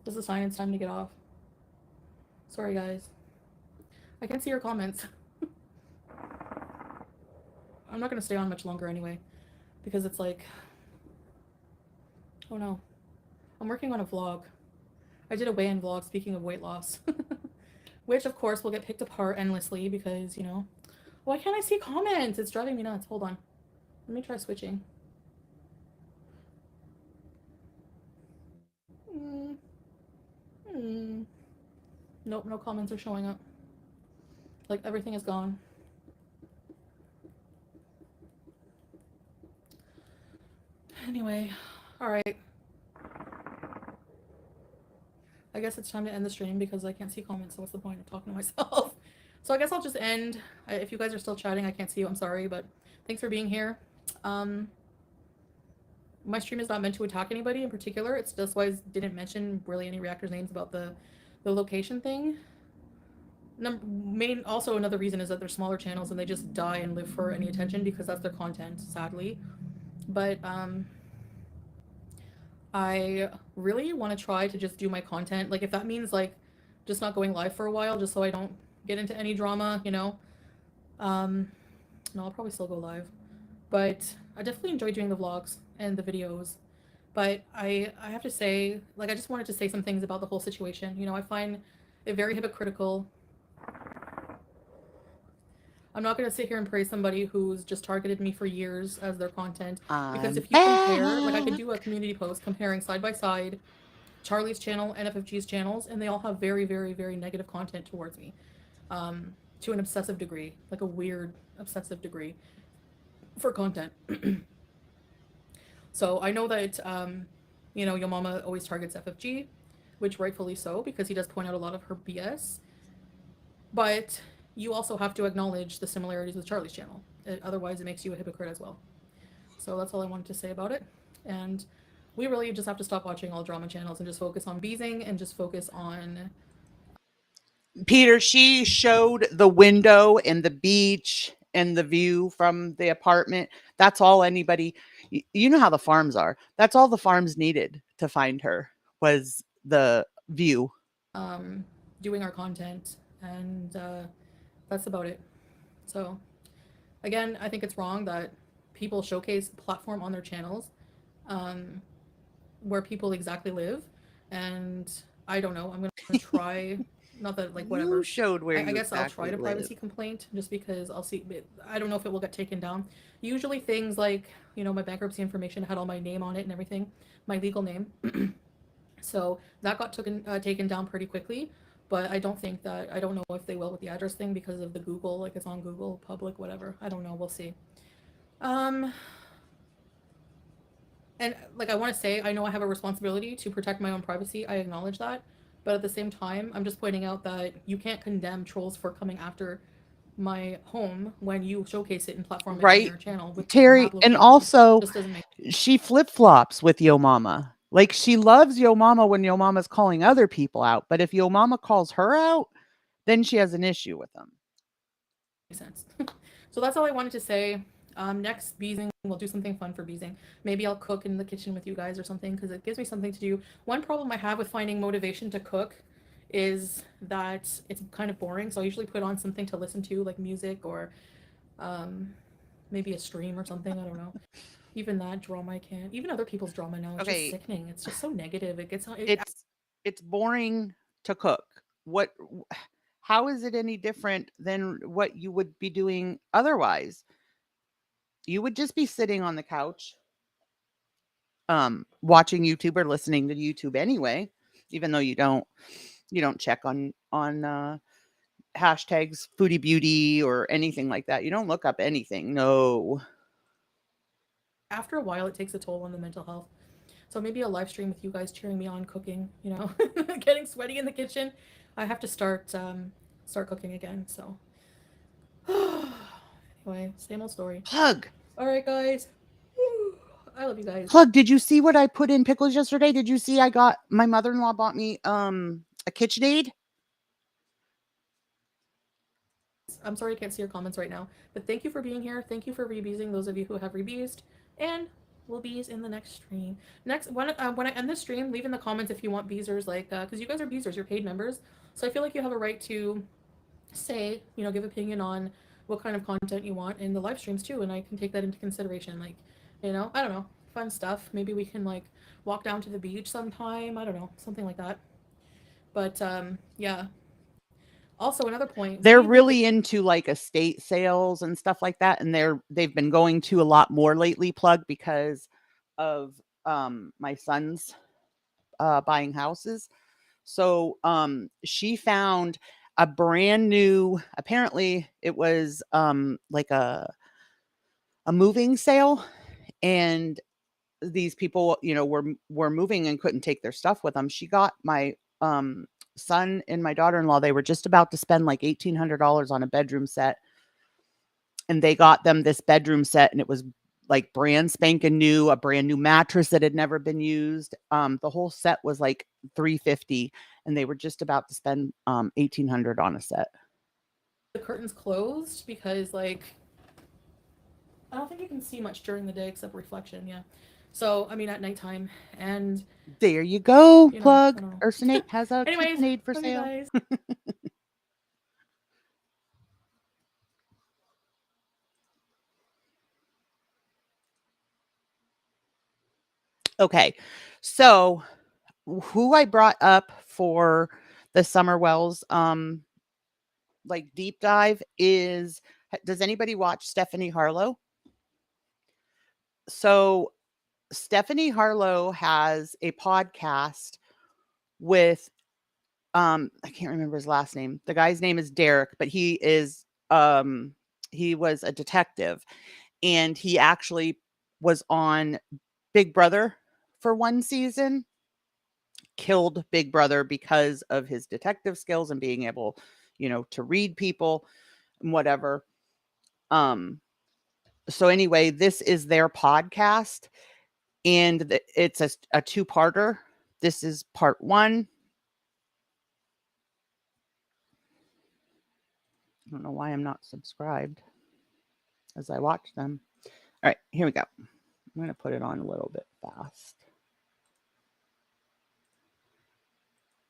I: This is a sign it's time to get off. Sorry, guys. I can't see your comments. I'm not gonna stay on much longer anyway, because it's like, oh no. I'm working on a vlog. I did a weigh-in vlog, speaking of weight loss. Which, of course, will get picked apart endlessly because, you know, why can't I see comments? It's driving me nuts. Hold on. Let me try switching. Nope, no comments are showing up. Like, everything is gone. Anyway, alright. I guess it's time to end the stream because I can't see comments, so what's the point of talking to myself? So I guess I'll just end. If you guys are still chatting, I can't see you, I'm sorry, but thanks for being here. My stream is not meant to attack anybody in particular. It's just why I didn't mention really any reactors' names about the location thing. Also, another reason is that they're smaller channels and they just die and live for any attention because that's their content, sadly. But I really want to try to just do my content. Like, if that means, like, just not going live for a while just so I don't get into any drama, you know. No, I'll probably still go live. But I definitely enjoy doing the vlogs and the videos. But I have to say, like, I just wanted to say some things about the whole situation. You know, I find it very hypocritical. I'm not going to sit here and praise somebody who's just targeted me for years as their content. Because if you compare, like, I could do a community post comparing side by side Charlie's channel and FFG's channels, and they all have very, very, very negative content towards me. To an obsessive degree, like a weird obsessive degree for content. So I know that, you know, your mama always targets FFG, which rightfully so, because he does point out a lot of her BS. But you also have to acknowledge the similarities with Charlie's channel. Otherwise, it makes you a hypocrite as well. So that's all I wanted to say about it. And we really just have to stop watching all drama channels and just focus on beezing and just focus on...
C: Peter, she showed the window and the beach and the view from the apartment. That's all anybody, you know how the farms are. That's all the farms needed to find her, was the view.
I: Doing our content, and that's about it. So again, I think it's wrong that people showcase platform on their channels where people exactly live, and I don't know, I'm gonna try Not that, like, whatever.
C: You showed where
I: I
C: you
I: guess I'll
C: exactly
I: try to
C: live.
I: privacy complaint just because I'll see. I don't know if it will get taken down. Usually things like, you know, my bankruptcy information had all my name on it and everything, my legal name. So that got taken down pretty quickly. But I don't know if they will with the address thing because of the Google, like it's on Google, public, whatever. I don't know. We'll see. And like I want to say, I know I have a responsibility to protect my own privacy. I acknowledge that. But at the same time, I'm just pointing out that you can't condemn trolls for coming after my home when you showcase it in platform
C: Right,
I: your channel with
C: Terry,
I: map
C: and
I: location.
C: also
I: Just doesn't make
C: she flip-flops with Yo Mama. Like, she loves Yo Mama when Yo Mama's calling other people out, but if Yo Mama calls her out, then she has an issue with them.
I: sense. So that's all I wanted to say. Next beezing, we'll do something fun for beezing. Maybe I'll cook in the kitchen with you guys or something because it gives me something to do. One problem I have with finding motivation to cook is that it's kind of boring. So I usually put on something to listen to, like music or maybe a stream or something. I don't know. Even that drama I can't. Even other people's drama now. It's just sickening. It's just so negative. It gets
C: it's boring to cook. How is it any different than what you would be doing otherwise? You would just be sitting on the couch, watching YouTube or listening to YouTube anyway, even though you don't check on hashtags Foodie Beauty or anything like that. You don't look up anything. No.
I: After a while, it takes a toll on the mental health. So maybe a live stream with you guys cheering me on, cooking, you know, getting sweaty in the kitchen. I have to start cooking again. So anyway, same old story.
C: Plug.
I: All right, guys. I love you guys.
C: Plug, did you see what I put in pickles yesterday? Did you see my mother-in-law bought me a KitchenAid?
I: I'm sorry I can't see your comments right now, but thank you for being here. Thank you for rebeezing those of you who have rebeezed, and we'll beeze in the next stream. When I end this stream, leave in the comments if you want beezers, like because you guys are beezers, you're paid members, so I feel like you have a right to say, you know, give opinion on what kind of content you want in the live streams too, and I can take that into consideration. Like, you know, I don't know, fun stuff. Maybe we can like walk down to the beach sometime. I don't know, something like that. But yeah. Also, another point.
C: They're really into like estate sales and stuff like that, and they've been going to a lot more lately, Plug, because of my son's buying houses. So she found a brand new, apparently it was like a moving sale, and these people, you know, were moving and couldn't take their stuff with them. She got my son and my daughter-in-law, they were just about to spend like $1,800 on a bedroom set, and they got them this bedroom set, and it was like brand spanking new, a brand new mattress that had never been used. The whole set was like $350, and they were just about to spend $1,800 on a set.
I: The curtains closed because, like, I don't think you can see much during the day except reflection. Yeah. So, I mean, at nighttime, and
C: there you go,
I: you
C: Plug.
I: know,
C: Ursinate has a
I: anyways,
C: KitchenAid for sale. Okay, so who I brought up for the Summer Wells like deep dive is, does anybody watch Stephanie Harlowe? So Stephanie Harlowe has a podcast with I can't remember his last name. The guy's name is Derek, but he was a detective, and he actually was on Big Brother for one season, killed Big Brother because of his detective skills and being able, you know, to read people and whatever. So anyway, this is their podcast, and it's a two-parter. This is part 1. I don't know why I'm not subscribed as I watch them. All right, here we go. I'm going to put it on a little bit fast.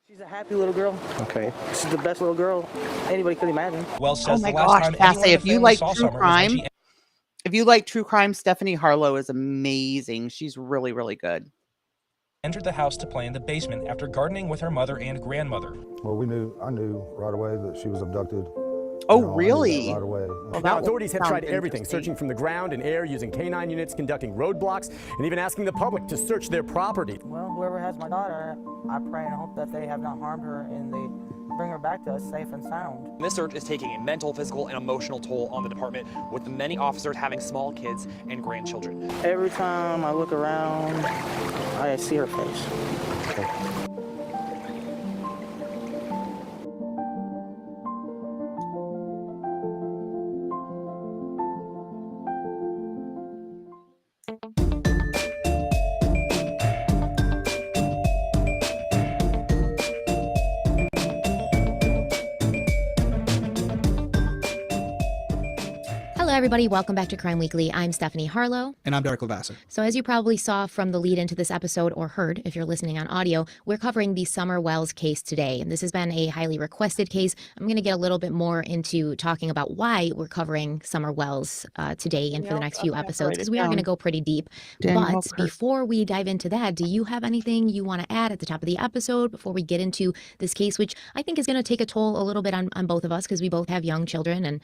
J: She's a happy little girl. Okay. She's the best little girl anybody could imagine.
K: Well, says
C: oh my
K: the last
C: gosh,
K: time
C: Cassie, if you like
K: true crime,
C: Stephanie Harlowe is amazing. She's really, really good.
K: entered the house to play in the basement after gardening with her mother and grandmother.
L: Well, I knew right away that she was abducted.
C: Oh,
L: You know, I knew that
C: really?
L: right away.
C: Well,
M: Now,
C: that
M: authorities have
C: sounds
M: tried everything,
C: interesting.
M: searching from the ground and air, using canine units, conducting roadblocks, and even asking the public to search their property.
J: Well, whoever has my daughter, I pray and hope that they have not harmed her and they bring her back to us safe and sound.
N: This search is taking a mental, physical, and emotional toll on the department, with the many officers having small kids and grandchildren.
J: Every time I look around, I see her face.
O: Hello, everybody. Welcome back to Crime Weekly. I'm Stephanie Harlowe.
P: And I'm Derek Lavassa.
O: So as you probably saw from the lead into this episode, or heard if you're listening on audio, we're covering the Summer Wells case today. And this has been a highly requested case. I'm going to get a little bit more into talking about why we're covering Summer Wells today and for the next few episodes, because we are going to go pretty deep. But before we dive into that, do you have anything you want to add at the top of the episode before we get into this case, which I think is going to take a toll a little bit on both of us, because we both have young children, and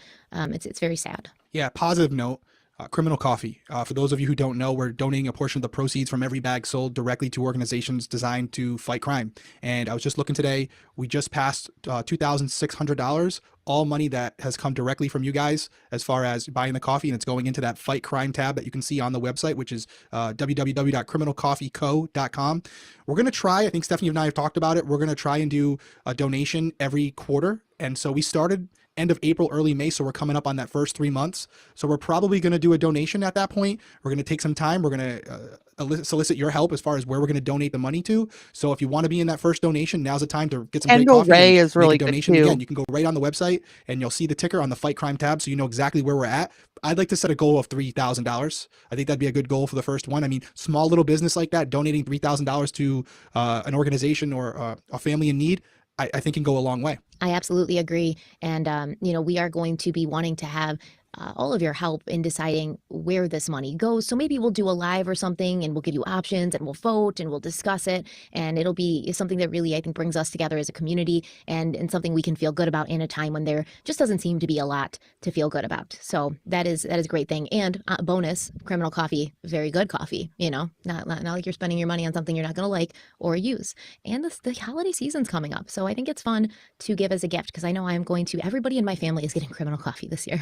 O: it's very sad.
P: Yeah, positive note, Criminal Coffee. For those of you who don't know, we're donating a portion of the proceeds from every bag sold directly to organizations designed to fight crime. And I was just looking today, we just passed $2,600, all money that has come directly from you guys as far as buying the coffee, and it's going into that fight crime tab that you can see on the website, which is www.criminalcoffeeco.com. We're going to try, I think Stephanie and I have talked about it, we're going to try and do a donation every quarter. And so we started end of April, early May, so we're coming up on that first 3 months. So we're probably going to do a donation at that point. We're going to take some time. We're going to solicit your help as far as where we're going to donate the money to. So if you want to be in that first donation, now's the time to get some great coffee.
C: Ray is
P: make
C: really
P: a
C: good
P: donation.
C: too.
P: Again, you can go right on the website and you'll see the ticker on the Fight Crime tab, so you know exactly where we're at. I'd like to set a goal of $3,000. I think that'd be a good goal for the first one. I mean, small little business like that, donating $3,000 to an organization or a family in need, I think can go a long way.
O: I absolutely agree. And, we are going to be wanting to have all of your help in deciding where this money goes. So maybe we'll do a live or something, and we'll give you options, and we'll vote, and we'll discuss it. And it'll be something that really, I think, brings us together as a community, and something we can feel good about in a time when there just doesn't seem to be a lot to feel good about. So that is a great thing. And bonus, Criminal Coffee, very good coffee, not like you're spending your money on something you're not going to like or use. And the holiday season's coming up. So I think it's fun to give as a gift, because I know everybody in my family is getting Criminal Coffee this year.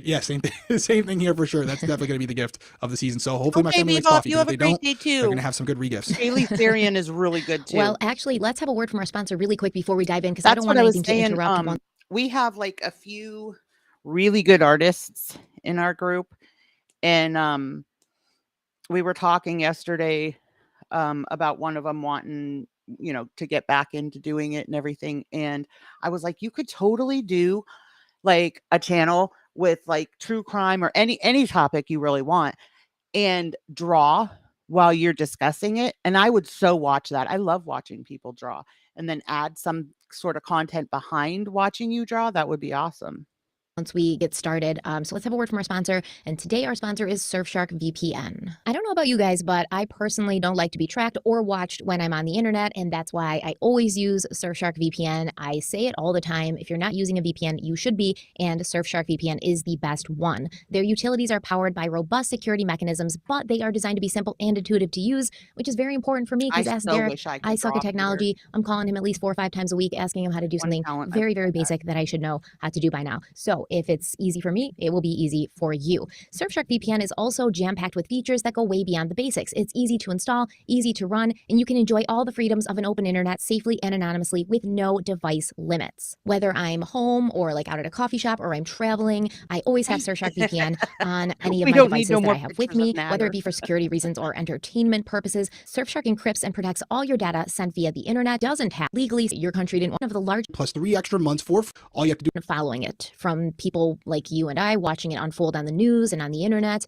P: Yeah, same thing. Same thing here for sure. That's definitely going to be the gift of the season. So hopefully my
C: Okay,
P: family likes
C: Bebop,
P: coffee.
C: you
P: But
C: have
P: if
C: a
P: they don't,
C: great day too.
P: they're going to have some good re-gifts.
C: Haley Therian is really good too.
O: Well, actually, let's have a word from our sponsor really quick before we dive in, because I
C: That's
O: don't
C: what
O: want
C: I was
O: anything to
C: saying.
O: interrupt.
C: We have like a few really good artists in our group, and we were talking yesterday about one of them wanting to get back into doing it and everything. And I was like, you could totally do like a channel with like true crime or any topic you really want, and draw while you're discussing it. And I would so watch that. I love watching people draw, and then add some sort of content behind watching you draw. That would be awesome.
O: Once we get started. So let's have a word from our sponsor. And today our sponsor is Surfshark VPN. I don't know about you guys, but I personally don't like to be tracked or watched when I'm on the internet. And that's why I always use Surfshark VPN. I say it all the time. If you're not using a VPN, you should be. And Surfshark VPN is the best one. Their utilities are powered by robust security mechanisms, but they are designed to be simple and intuitive to use, which is very important for me, because as Derek, I suck at technology. I'm calling him at least 4 or 5 times a week, asking him how to do something very, very basic that I should know how to do by now. So if it's easy for me, it will be easy for you. Surfshark VPN is also jam-packed with features that go way beyond the basics. It's easy to install, easy to run, and you can enjoy all the freedoms of an open internet safely and anonymously with no device limits. Whether I'm home or like out at a coffee shop or I'm traveling, I always have Surfshark VPN on any of my devices that I have with me, whether it be for security reasons or entertainment purposes. Surfshark encrypts and protects all your data sent via the internet. Doesn't have legally your country in one of the largest
P: plus 3 extra months for all you have to do.
O: Following it from people like you and I, watching it unfold on the news and on the internet,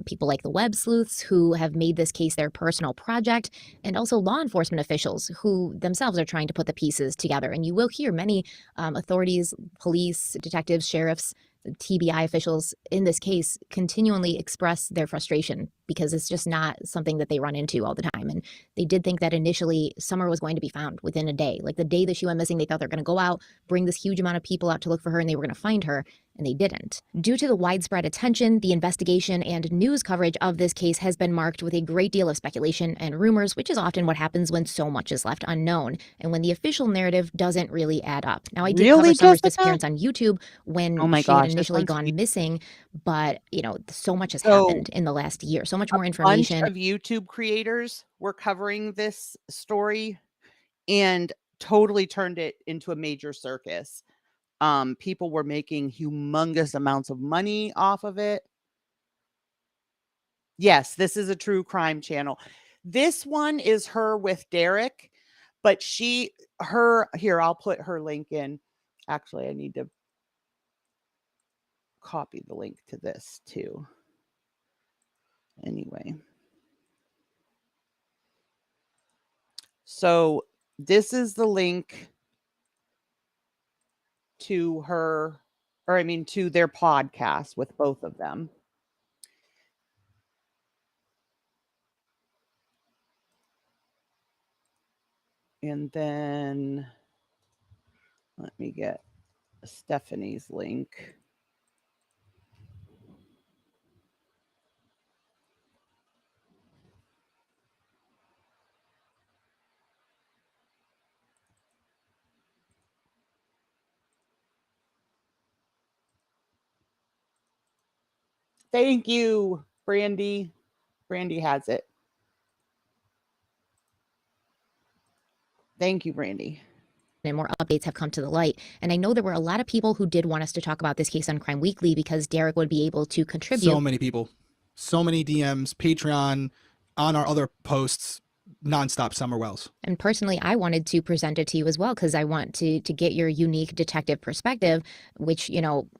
O: people like the web sleuths who have made this case their personal project, and also law enforcement officials who themselves are trying to put the pieces together. And you will hear many authorities, police, detectives, sheriffs TBI officials in this case continually express their frustration because it's just not something that they run into all the time. And they did think that initially Summer was going to be found within a day. Like the day that she went missing, they thought they're going to go out, bring this huge amount of people out to look for her, and they were going to find her. And they didn't. Due to the widespread attention, the investigation and news coverage of this case has been marked with a great deal of speculation and rumors, which is often what happens when so much is left unknown and when the official narrative doesn't really add up. Now, I did cover Summer's disappearance on YouTube when she had initially gone missing, but so much has happened in the last year. So much more information.
C: A bunch of YouTube creators were covering this story and totally turned it into a major circus. People were making humongous amounts of money off of it. Yes, this is a true crime channel. This one is her with Derek, but here, I'll put her link in. Actually, I need to copy the link to this too. Anyway. So this is the link to to their podcast with both of them. And then let me get Stephanie's link. Thank you, Brandy. Brandy has it. Thank you, Brandy.
O: And more updates have come to the light. And I know there were a lot of people who did want us to talk about this case on Crime Weekly because Derek would be able to contribute.
P: So many people, so many DMs, Patreon, on our other posts, nonstop Summer Wells.
O: And personally, I wanted to present it to you as well because I want to get your unique detective perspective, which,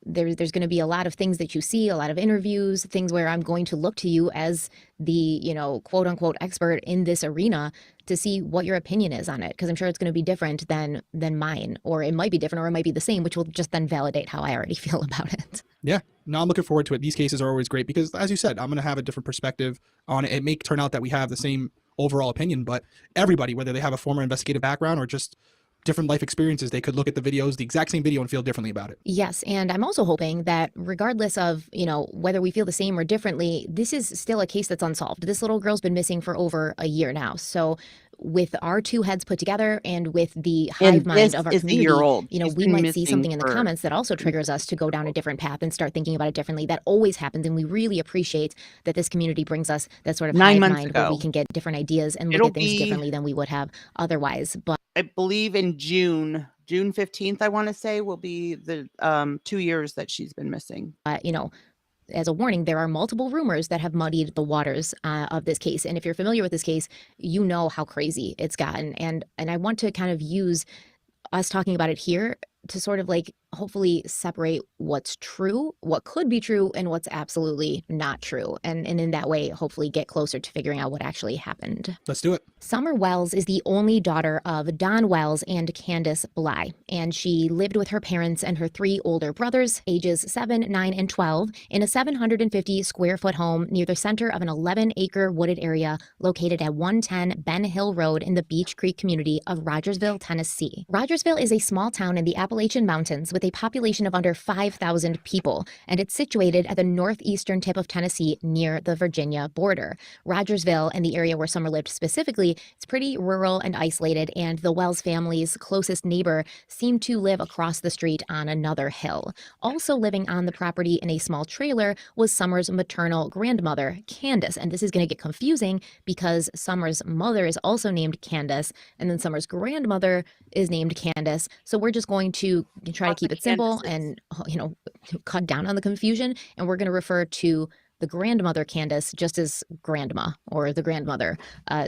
O: there's going to be a lot of things that you see, a lot of interviews, things where I'm going to look to you as the, quote unquote expert in this arena to see what your opinion is on it. Because I'm sure it's going to be different than mine, or it might be different, or it might be the same, which will just then validate how I already feel about it.
P: Yeah, no, I'm looking forward to it. These cases are always great because, as you said, I'm going to have a different perspective on it. It may turn out that we have the same overall opinion, but everybody, whether they have a former investigative background or just different life experiences, they could look at the videos, the exact same video, and feel differently about it.
O: Yes, and I'm also hoping that regardless of, whether we feel the same or differently, this is still a case that's unsolved. This little girl's been missing for over a year now. So with our two heads put together and with the hive mind of our community, we might see something in the comments that also triggers us to go down a different path and start thinking about it differently. That always happens, and we really appreciate that this community brings us that sort of hive mind where we can get different ideas and look at things differently than we would have otherwise. But
C: I believe in June 15th, I want to say, will be the 2 years that she's been missing.
O: As a warning, there are multiple rumors that have muddied the waters of this case. And if you're familiar with this case, you know how crazy it's gotten. And I want to kind of use us talking about it here to sort of hopefully separate what's true, what could be true, and what's absolutely not true. And in that way, hopefully get closer to figuring out what actually happened.
P: Let's do it.
O: Summer Wells is the only daughter of Don Wells and Candace Bly, and she lived with her parents and her 3 older brothers, ages 7, 9, and 12, in a 750-square-foot home near the center of an 11-acre wooded area located at 110 Ben Hill Road in the Beech Creek community of Rogersville, Tennessee. Rogersville is a small town in the Appalachian Mountains with a population of under 5,000 people, and it's situated at the northeastern tip of Tennessee near the Virginia border. Rogersville, and the area where Summer lived specifically, it's pretty rural and isolated, and the Wells family's closest neighbor seemed to live across the street on another hill. Also living on the property in a small trailer was Summer's maternal grandmother, Candace, and this is going to get confusing because Summer's mother is also named Candace, and then Summer's grandmother is named Candace, so we're just going to try to keep it simple and, cut down on the confusion, and we're going to refer to the grandmother Candace just as grandma or the grandmother,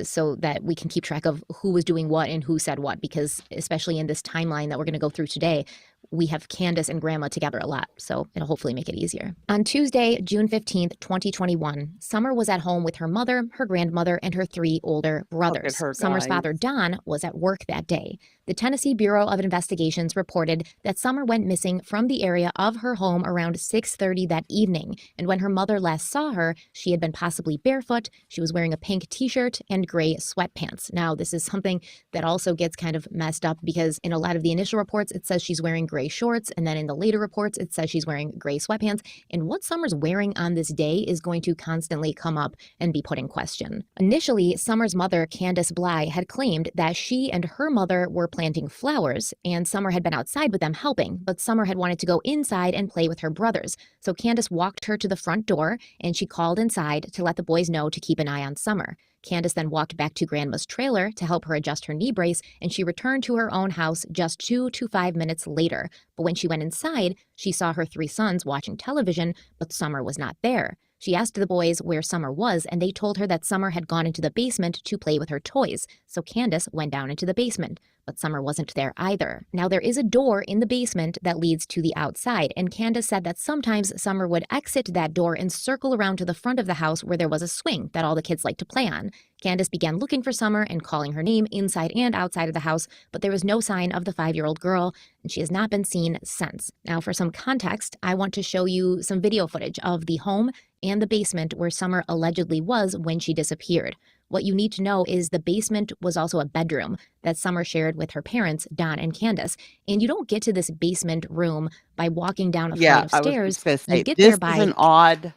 O: so that we can keep track of who was doing what and who said what, because especially in this timeline that we're going to go through today, we have Candace and Grandma together a lot, so it'll hopefully make it easier. On Tuesday, June 15th, 2021, Summer was at home with her mother, her grandmother, and her 3 older brothers.
C: her,
O: Summer's
C: guys.
O: father, Don, was at work that day. The Tennessee Bureau of Investigations reported that Summer went missing from the area of her home around 6:30 that evening, and when her mother last saw her, she had been possibly barefoot, she was wearing a pink t-shirt and gray sweatpants. Now, this is something that also gets kind of messed up because in a lot of the initial reports, it says she's wearing gray shorts, and then in the later reports, it says she's wearing gray sweatpants, and what Summer's wearing on this day is going to constantly come up and be put in question. Initially, Summer's mother, Candace Bly, had claimed that she and her mother were planting flowers, and Summer had been outside with them helping, but Summer had wanted to go inside and play with her brothers. So Candace walked her to the front door, and she called inside to let the boys know to keep an eye on Summer. Candace then walked back to Grandma's trailer to help her adjust her knee brace, and she returned to her own house just 2 to 5 minutes later. But when she went inside, she saw her 3 sons watching television, but Summer was not there. She asked the boys where Summer was, and they told her that Summer had gone into the basement to play with her toys. So Candace went down into the basement, but Summer wasn't there either. Now, there is a door in the basement that leads to the outside, and Candace said that sometimes Summer would exit that door and circle around to the front of the house where there was a swing that all the kids like to play on. Candace began looking for Summer and calling her name inside and outside of the house, but there was no sign of the 5-year-old girl, and she has not been seen since. Now, for some context, I want to show you some video footage of the home and the basement where Summer allegedly was when she disappeared. What you need to know is the basement was also a bedroom that Summer shared with her parents, Don and Candace. And you don't get to this basement room by walking down a flight of stairs.
C: I was gonna say,
O: you get
C: this
O: there by
C: is an odd.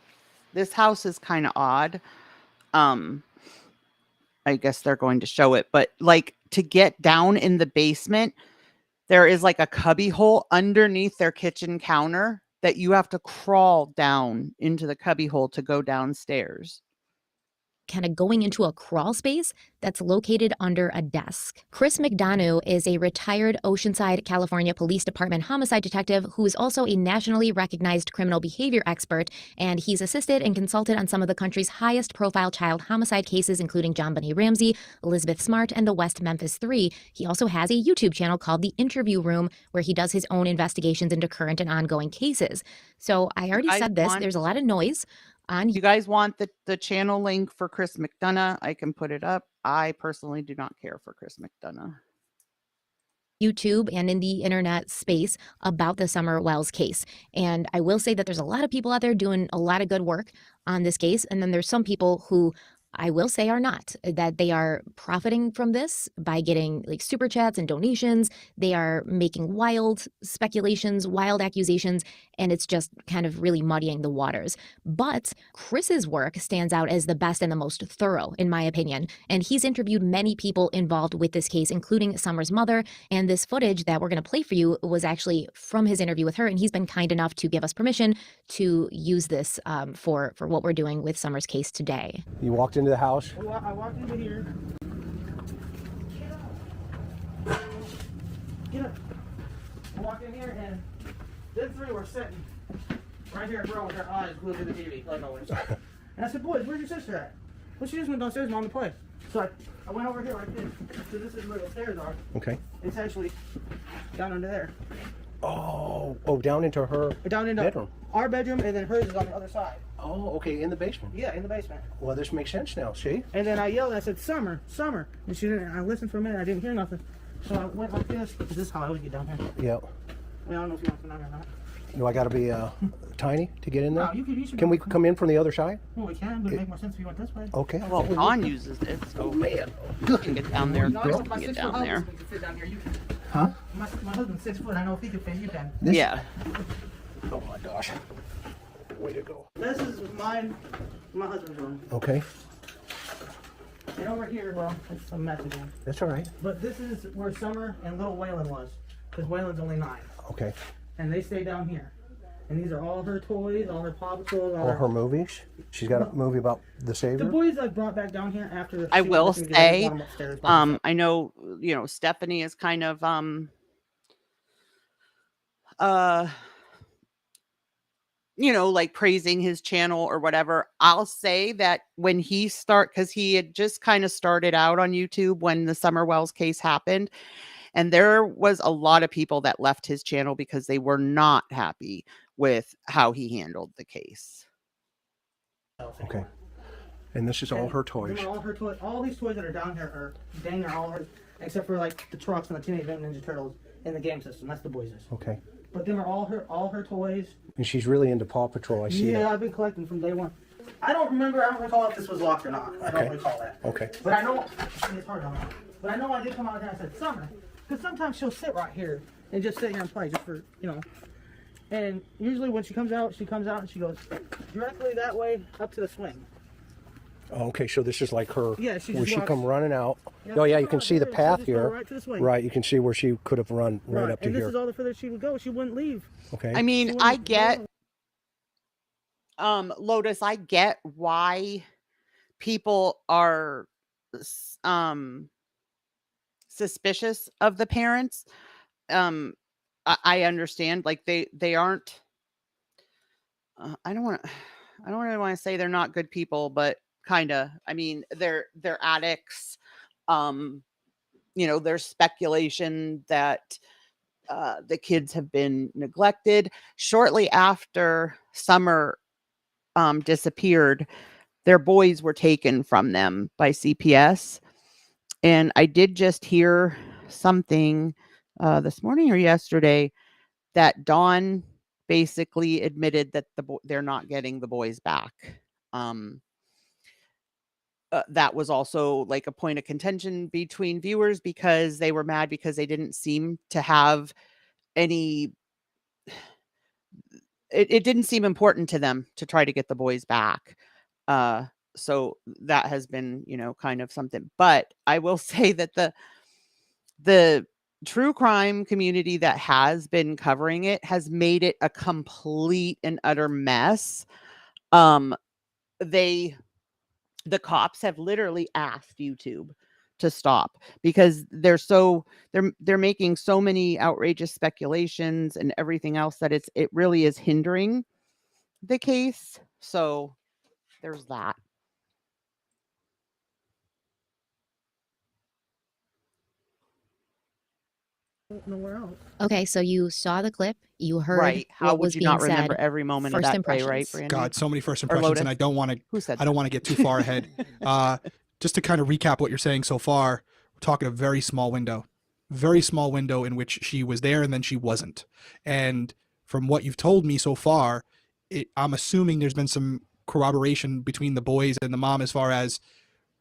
C: This house is kind of odd. I guess they're going to show it, but like to get down in the basement, there is like a cubby hole underneath their kitchen counter that you have to crawl down into the cubby hole to go downstairs.
O: kind of going into a crawl space that's located under a desk. Chris McDonough is a retired Oceanside, California Police Department homicide detective who is also a nationally recognized criminal behavior expert, and he's assisted and consulted on some of the country's highest profile child homicide cases, including John Bunny Ramsey, Elizabeth Smart, and the West Memphis Three. He also has a YouTube channel called The Interview Room, where he does his own investigations into current and ongoing cases. So I already said this, there's a lot of noise.
C: You guys want the channel link for Chris McDonough? I can put it up. I personally do not care for Chris McDonough.
O: YouTube and in the internet space about the Summer Wells case. And I will say that there's a lot of people out there doing a lot of good work on this case. And then there's some people who I will say are not, that they are profiting from this by getting like super chats and donations. They are making wild speculations, wild accusations, and it's just kind of really muddying the waters. But Chris's work stands out as the best and the most thorough, in my opinion. And he's interviewed many people involved with this case, including Summer's mother. And this footage that we're going to play for you was actually from his interview with her. And he's been kind enough to give us permission to use this for what we're doing with Summer's case today.
Q: You walked into the house.
J: I walked into here. Get up. I walked in here and them three were sitting right here, bro, with their eyes glued to the TV, like always. And I said, boys, where's your sister at? Well, she just went downstairs, mom, to play. So I went over here like this. So this is where the stairs are.
Q: Okay.
J: It's actually down under there.
Q: Oh, down into her bedroom.
J: Our bedroom, and then hers is on the other side.
Q: Oh, okay, in the basement.
J: Yeah, in the basement.
Q: Well, this makes sense now, see?
J: And then I yelled, I said, Summer, Summer. And she didn't, I listened for a minute, I didn't hear nothing. So I went like this. This is how I would get down here.
Q: Yeah.
J: I don't know if you want to come down here or not.
Q: Do I got to be tiny to get in there?
J: No, you
Q: can we come in from the other side?
J: Well, we can, but it makes more sense if you went this way.
Q: Okay.
C: Well, Dawn uses it, so
Q: oh, man.
C: You can get down there.
J: No,
C: Girl
J: my
C: can get
J: 6
C: down
J: foot
C: there.
J: husband can fit down here. You can.
Q: Huh?
J: My husband's 6 foot. I know if he can fit, you can.
C: Yeah.
Q: Oh my gosh. Way to go.
J: This is my husband's room.
Q: Okay.
J: And over here, well, it's a mess again.
Q: That's all right.
J: But this is where Summer and little Waylon was. Because Waylon's only 9.
Q: Okay.
J: And they stay down here. And these are all her toys, all her Paw Patrol,
Q: all her movies. She's got a movie about the Savior.
J: The boys I brought back down here after.
C: I will say, I know, Stephanie is kind of, like praising his channel or whatever. I'll say that when because he had just kind of started out on YouTube when the Summer Wells case happened, And there was a lot of people that left his channel because they were not happy with how he handled the case.
Q: Okay. And this is all her toys.
J: Them are all her toys. All these toys that are down here are dang are all hers, except for like the trucks and the Teenage Mutant Ninja Turtles in the game system. That's the boys'.
Q: Okay.
J: But them are all her toys.
Q: And she's really into Paw Patrol. I see
J: Yeah,
Q: that.
J: I've been collecting from day one. I don't recall if this was locked or not. I don't recall that.
Q: Okay.
J: But I know it's hard on her. But I know I did come out here and I said Summer, because sometimes she'll sit right here and just sit here and play, just for And usually when she comes out and she goes directly that way up to the swing.
Q: Okay, so this is like her,
J: Yeah, she
Q: where
J: just
Q: she
J: walks-
Q: come running out.
J: Yeah,
Q: Oh yeah,
J: she
Q: you can
J: goes
Q: see the
J: here, she
Q: path
J: just go
Q: here.
J: right to the swing.
Q: Right, you can see where she could have run right up to
J: and
Q: here.
J: this is all the further she would go. She wouldn't leave.
Q: Okay.
C: I mean, I get, Lotus, I get why people are suspicious of the parents. I understand, like they aren't, I don't really want to say they're not good people, but kind of. I mean, they're addicts. There's speculation that the kids have been neglected. Shortly after Summer disappeared, their boys were taken from them by CPS. And I did just hear something this morning or yesterday that Dawn basically admitted that they're not getting the boys back. That was also like a point of contention between viewers because they were mad because they didn't seem to have any. It didn't seem important to them to try to get the boys back. So that has been, kind of something. But I will say that the true crime community that has been covering it has made it a complete and utter mess. The cops have literally asked YouTube to stop because they're making so many outrageous speculations and everything else that it really is hindering the case. So there's that.
J: Nowhere else.
O: Okay, so you saw the clip, you heard
C: Right. How
O: what
C: would
O: was
C: you
O: being
C: not remember
O: said.
C: every moment of
O: First
C: that play, right,
O: impressions.
C: Brandon?
P: God, so many first
C: Or
P: impressions, and
C: Lotus?
P: I don't want
C: Who said
P: to. I don't want to get too far ahead. Just to kind of recap what you're saying so far, we're talking a very small window in which she was there and then she wasn't. And from what you've told me so far, I'm assuming there's been some corroboration between the boys and the mom as far as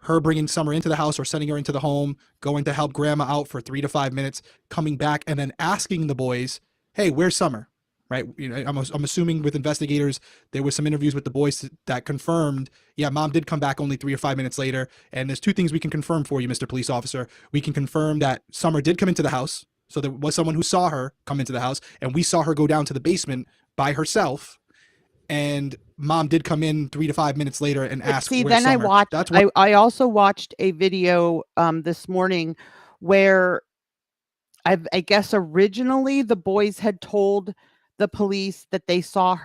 P: her bringing Summer into the house or sending her into the home, going to help grandma out for 3 to 5 minutes, coming back and then asking the boys, "Hey, where's Summer?" Right? I'm assuming with investigators, there was some interviews with the boys that confirmed, yeah, mom did come back only 3 or 5 minutes later. And there's 2 things we can confirm for you, Mr. Police Officer. We can confirm that Summer did come into the house. So there was someone who saw her come into the house, and we saw her go down to the basement by herself. And mom did come in 3 to 5 minutes later and ask.
C: See,
P: where's
C: then
P: Summer?
C: I watched.
P: That's what
C: I also watched a video this morning where I guess originally the boys had told the police that they saw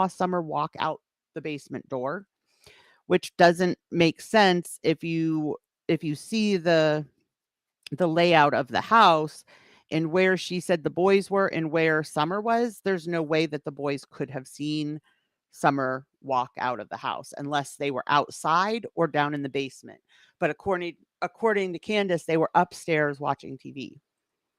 C: Summer walk out the basement door, which doesn't make sense if you see the layout of the house and where she said the boys were and where Summer was. There's no way that the boys could have seen Summer walk out of the house unless they were outside or down in the basement. But according to Candace, they were upstairs watching TV.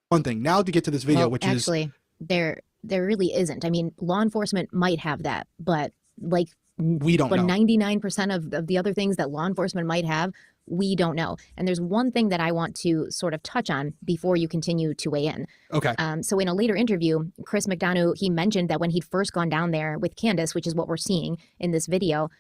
P: one thing. Now to get to this video,
O: Well,
P: which
O: actually, there really isn't. I mean, law enforcement might have that, but like
P: we don't know.
O: 99% of the other things that law enforcement might have, we don't know. And there's one thing that I want to sort of touch on before you continue to weigh in.
P: Okay.
O: So in a later interview, Chris McDonough, he mentioned that when he'd first gone down there with Candace, which is what we're seeing in this video,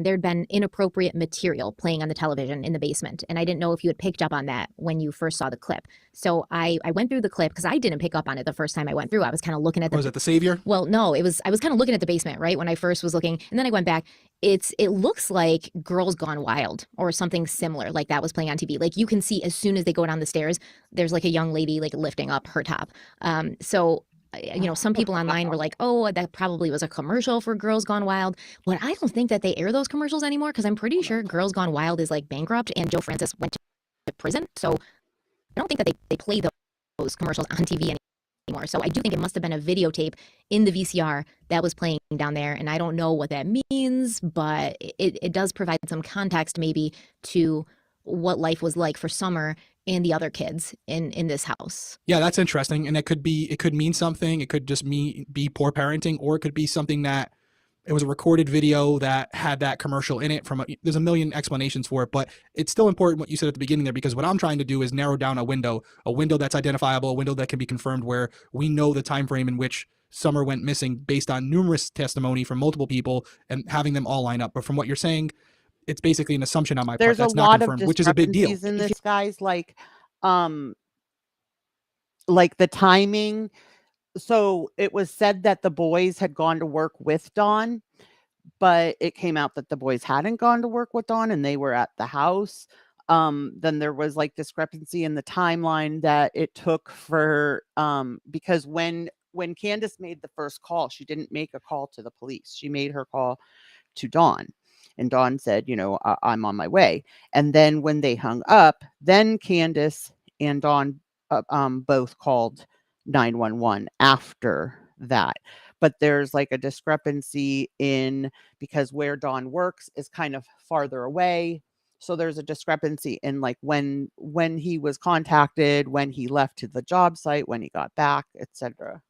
O: there'd been inappropriate material playing on the television in the basement. And I didn't know if you had picked up on that when you first saw the clip. So I went through the clip because I didn't pick up on it the first time I went through. I was kind of looking at
P: Was it the Savior?
O: Well, no, I was kind of looking at the basement, right? When I first was looking, and then I went back. It looks like Girls Gone Wild or something similar like that was playing on TV. Like you can see as soon as they go down the stairs, there's like a young lady like lifting up her top. So some people online were like, oh, that probably was a commercial for Girls Gone Wild. But I don't think that they air those commercials anymore because I'm pretty sure Girls Gone Wild is like bankrupt and Joe Francis went to prison. So don't think that they play those commercials on TV anymore. So I do think it must have been a videotape in the VCR that was playing down there. And I don't know what that means, but it does provide some context maybe to what life was like for Summer and the other kids in this house.
P: Yeah, that's interesting. And it could mean something. It could just be poor parenting, or it could be something that it was a recorded video that had that commercial in it. There's a million explanations for it, but it's still important what you said at the beginning there, because what I'm trying to do is narrow down a window that's identifiable, a window that can be confirmed, where we know the time frame in which Summer went missing based on numerous testimony from multiple people and having them all line up. But from what you're saying, it's basically an assumption on my part that's not confirmed, which is a big deal.
C: There's a lot of discrepancies in this, guys, like the timing. So it was said that the boys had gone to work with Dawn, but it came out that the boys hadn't gone to work with Dawn and they were at the house. Then there was like discrepancy in the timeline that it took for because when Candace made the first call, she didn't make a call to the police. She made her call to Dawn. And Dawn said, I'm on my way. And then when they hung up, then Candace and Dawn both called 911 after that. But there's like a discrepancy because where Dawn works is kind of farther away. So there's a discrepancy in like when he was contacted, when he left to the job site, when he got back, etc.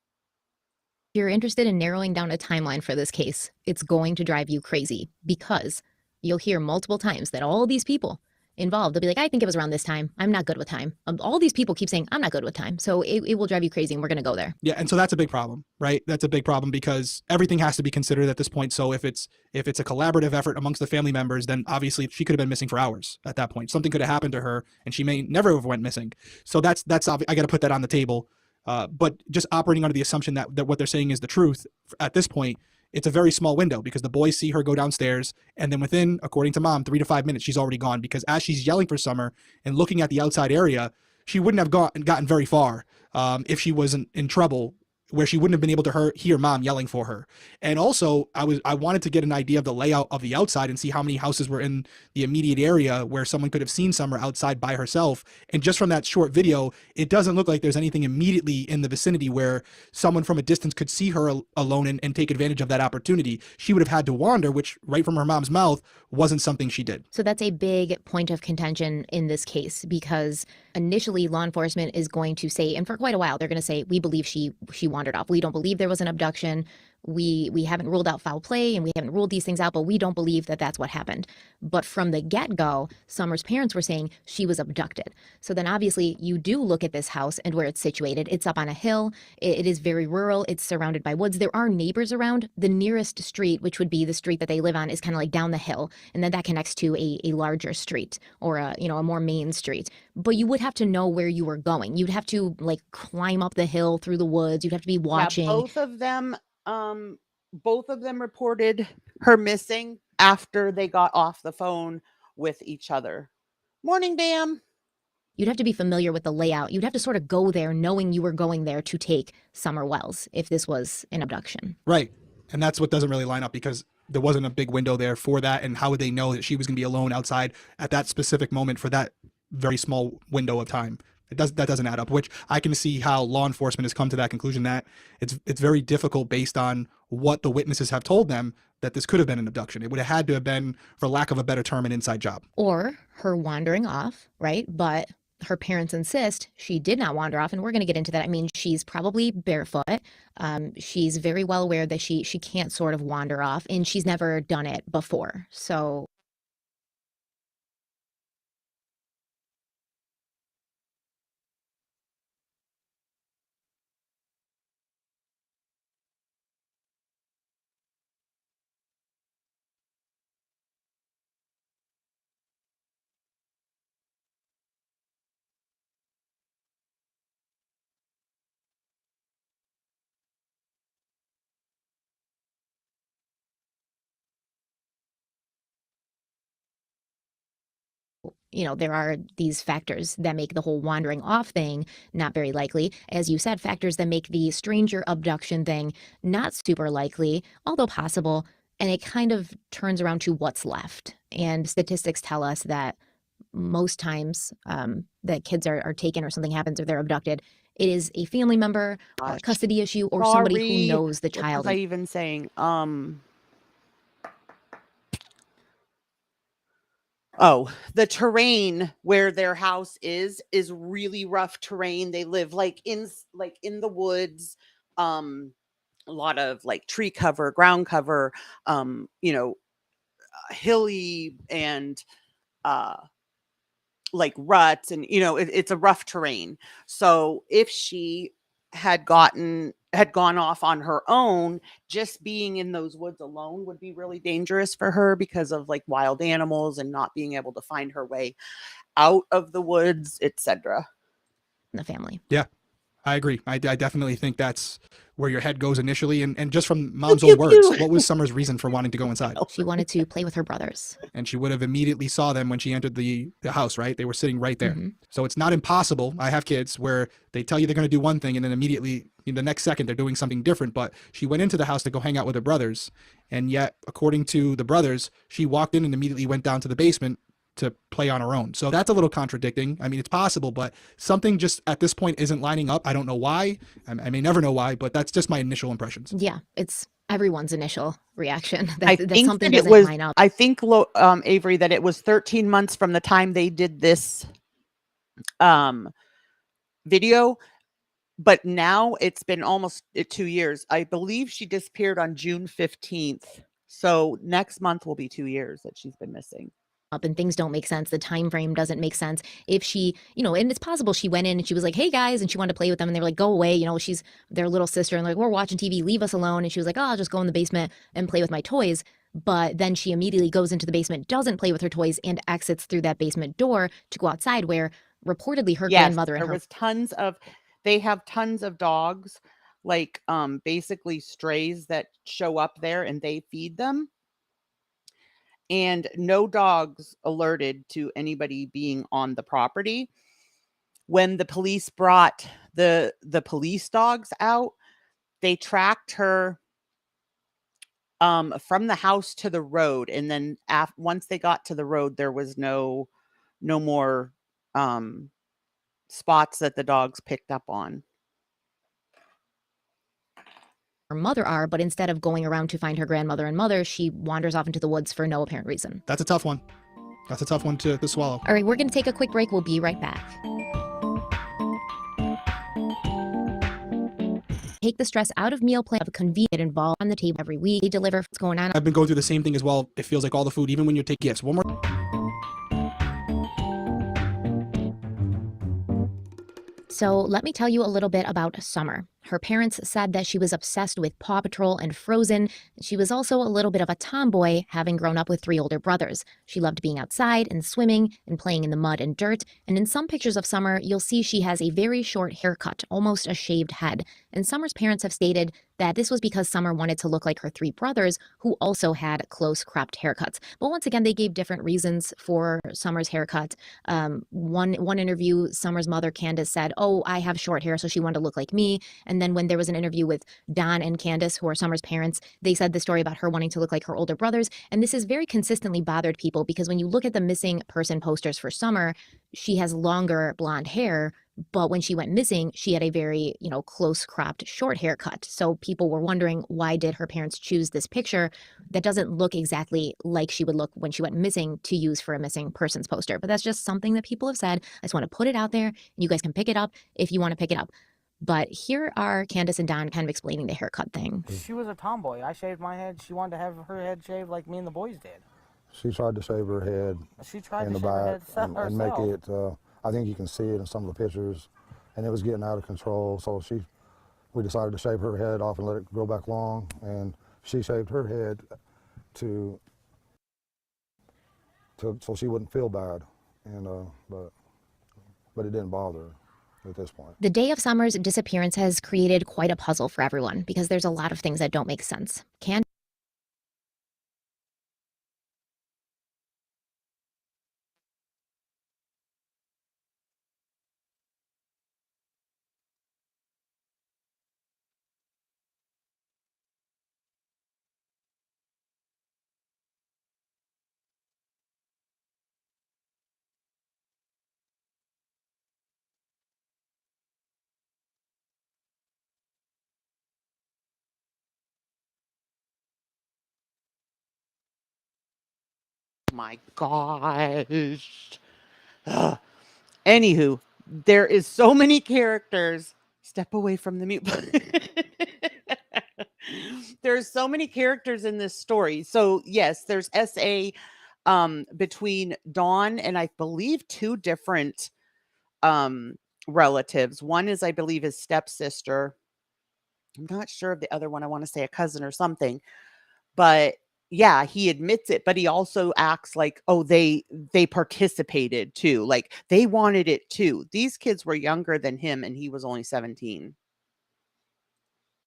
O: If you're interested in narrowing down a timeline for this case, it's going to drive you crazy, because you'll hear multiple times that all these people involved, they'll be like, I think it was around this time. I'm not good with time. All these people keep saying, I'm not good with time. So it will drive you crazy, and we're going to go there.
P: Yeah. And so that's a big problem, right? That's a big problem because everything has to be considered at this point. So if it's a collaborative effort amongst the family members, then obviously she could have been missing for hours at that point. Something could have happened to her and she may never have went missing. So that's I got to put that on the table. But just operating under the assumption that what they're saying is the truth at this point, it's a very small window, because the boys see her go downstairs and then within, according to Mom, 3 to 5 minutes, she's already gone, because as she's yelling for Summer and looking at the outside area, she wouldn't have gotten very far if she wasn't in trouble, where she wouldn't have been able to hear Mom yelling for her. And also, I wanted to get an idea of the layout of the outside and see how many houses were in the immediate area where someone could have seen Summer outside by herself. And just from that short video, it doesn't look like there's anything immediately in the vicinity where someone from a distance could see her alone and take advantage of that opportunity. She would have had to wander, which right from her mom's mouth wasn't something she did.
O: So that's a big point of contention in this case, because initially law enforcement is going to say, and for quite a while, they're going to say, we believe she wandered off. We don't believe there was an abduction. We haven't ruled out foul play, and we haven't ruled these things out, but we don't believe that that's what happened. But from the get-go, Summer's parents were saying she was abducted. So then obviously you do look at this house and where it's situated. It's up on a hill. It is very rural. It's surrounded by woods. There are neighbors around. The nearest street, which would be the street that they live on, is kind of like down the hill, and then that connects to a larger street, or a more main street. But you would have to know where you were going. You'd have to like climb up the hill through the woods. You'd have to be watching.
C: Yeah, both of them reported her missing after they got off the phone with each other. Morning, Bam.
O: You'd have to be familiar with the layout. You'd have to sort of go there knowing you were going there to take Summer Wells if this was an abduction.
P: Right. And that's what doesn't really line up, because there wasn't a big window there for that. And how would they know that she was going to be alone outside at that specific moment for that very small window of time? That doesn't add up, which I can see how law enforcement has come to that conclusion, that it's very difficult based on what the witnesses have told them that this could have been an abduction. It would have had to have been, for lack of a better term, an inside job.
O: Or her wandering off, right? But her parents insist she did not wander off, and we're going to get into that. I mean, she's probably barefoot. She's very well aware that she can't sort of wander off, and she's never done it before. So there are these factors that make the whole wandering off thing not very likely. As you said, factors that make the stranger abduction thing not super likely, although possible. And it kind of turns around to what's left. And statistics tell us that most times that kids are taken or something happens or they're abducted, it is a family member or a custody issue or somebody who knows the child.
C: What was I even saying? Oh, the terrain where their house is really rough terrain. They live like in the woods. A lot of like tree cover, ground cover, hilly and like ruts, and it's a rough terrain. So if she had gone off on her own, just being in those woods alone would be really dangerous for her because of like wild animals and not being able to find her way out of the woods, etc.
O: The family.
P: Yeah, I agree. I definitely think that's where your head goes initially. And just from Mom's own words, what was Summer's reason for wanting to go inside?
O: She wanted to play with her brothers.
P: And she would have immediately saw them when she entered the house, right? They were sitting right there.
O: Mm-hmm.
P: So it's not impossible. I have kids where they tell you they're going to do one thing and then immediately in the next second they're doing something different. But she went into the house to go hang out with her brothers. And yet, according to the brothers, she walked in and immediately went down to the basement to play on her own. So that's a little contradicting. I mean, it's possible, but something just at this point isn't lining up. I don't know why. I may never know why, but that's just my initial impressions.
O: Yeah, it's everyone's initial reaction.
C: I
O: That
C: think
O: something
C: that it
O: doesn't
C: was.
O: line up.
C: I think Avery, that it was 13 months from the time they did this video, but now it's been almost 2 years. I believe she disappeared on June 15th. So next month will be 2 years that she's been missing.
O: Up and things don't make sense. The time frame doesn't make sense. If she, and it's possible she went in and she was like, "Hey guys," and she wanted to play with them, and they were like, "Go away," she's their little sister, and like, "We're watching TV, leave us alone." And she was like, "Oh, I'll just go in the basement and play with my toys." But then she immediately goes into the basement, doesn't play with her toys, and exits through that basement door to go outside, where reportedly her grandmother and
C: there
O: her
C: was they have tons of dogs, like basically strays that show up there and they feed them. And no dogs alerted to anybody being on the property. When the police brought the police dogs out, they tracked her from the house to the road, and then once they got to the road, there was no more spots that the dogs picked up on.
O: her mother are, but instead of going around to find her grandmother and mother, she wanders off into the woods for no apparent reason.
P: That's a tough one. That's a tough one to swallow.
O: All right, we're going to take a quick break. We'll be right back. Take the stress out of meal plan of convenient involved on the table every week. They deliver what's going on.
P: I've been going through the same thing as well. It feels like all the food, even when you take gifts. One more.
O: So let me tell you a little bit about Summer. Her parents said that she was obsessed with Paw Patrol and Frozen. She was also a little bit of a tomboy, having grown up with 3 older brothers. She loved being outside and swimming and playing in the mud and dirt. And in some pictures of Summer, you'll see she has a very short haircut, almost a shaved head. And Summer's parents have stated that this was because Summer wanted to look like her 3 brothers, who also had close cropped haircuts. But once again, they gave different reasons for Summer's haircut. One interview, Summer's mother, Candace, said, "Oh, I have short hair, so she wanted to look like me." And then when there was an interview with Don and Candace, who are Summer's parents, they said the story about her wanting to look like her older brothers. And this has very consistently bothered people because when you look at the missing person posters for Summer, she has longer blonde hair, but when she went missing, she had a very, close cropped short haircut. So people were wondering, why did her parents choose this picture that doesn't look exactly like she would look when she went missing to use for a missing persons poster? But that's just something that people have said. I just want to put it out there. You guys can pick it up if you want to pick it up. But here are Candace and Don kind of explaining the haircut thing.
J: She was a tomboy. I shaved my head. She wanted to have her head shaved like me and the boys did.
L: She tried to shave her head
J: She tried
L: in
J: to
L: the
J: shave her
L: back
J: head
L: and make
J: herself.
L: it, I think you can see it in some of the pictures, and it was getting out of control. So we decided to shave her head off and let it grow back long, and she shaved her head so she wouldn't feel bad, and but it didn't bother her at this point.
O: The day of Summer's disappearance has created quite a puzzle for everyone because there's a lot of things that don't make sense.
C: my gosh. Ugh. Anywho, there is so many characters. Step away from the mute button. There's so many characters in this story. So yes, there's SA between Dawn and I believe two different relatives. One is, I believe, his stepsister. I'm not sure of the other one. I want to say a cousin or something. But yeah, he admits it, but he also acts like, oh, they participated too. Like they wanted it too. These kids were younger than him and he was only 17.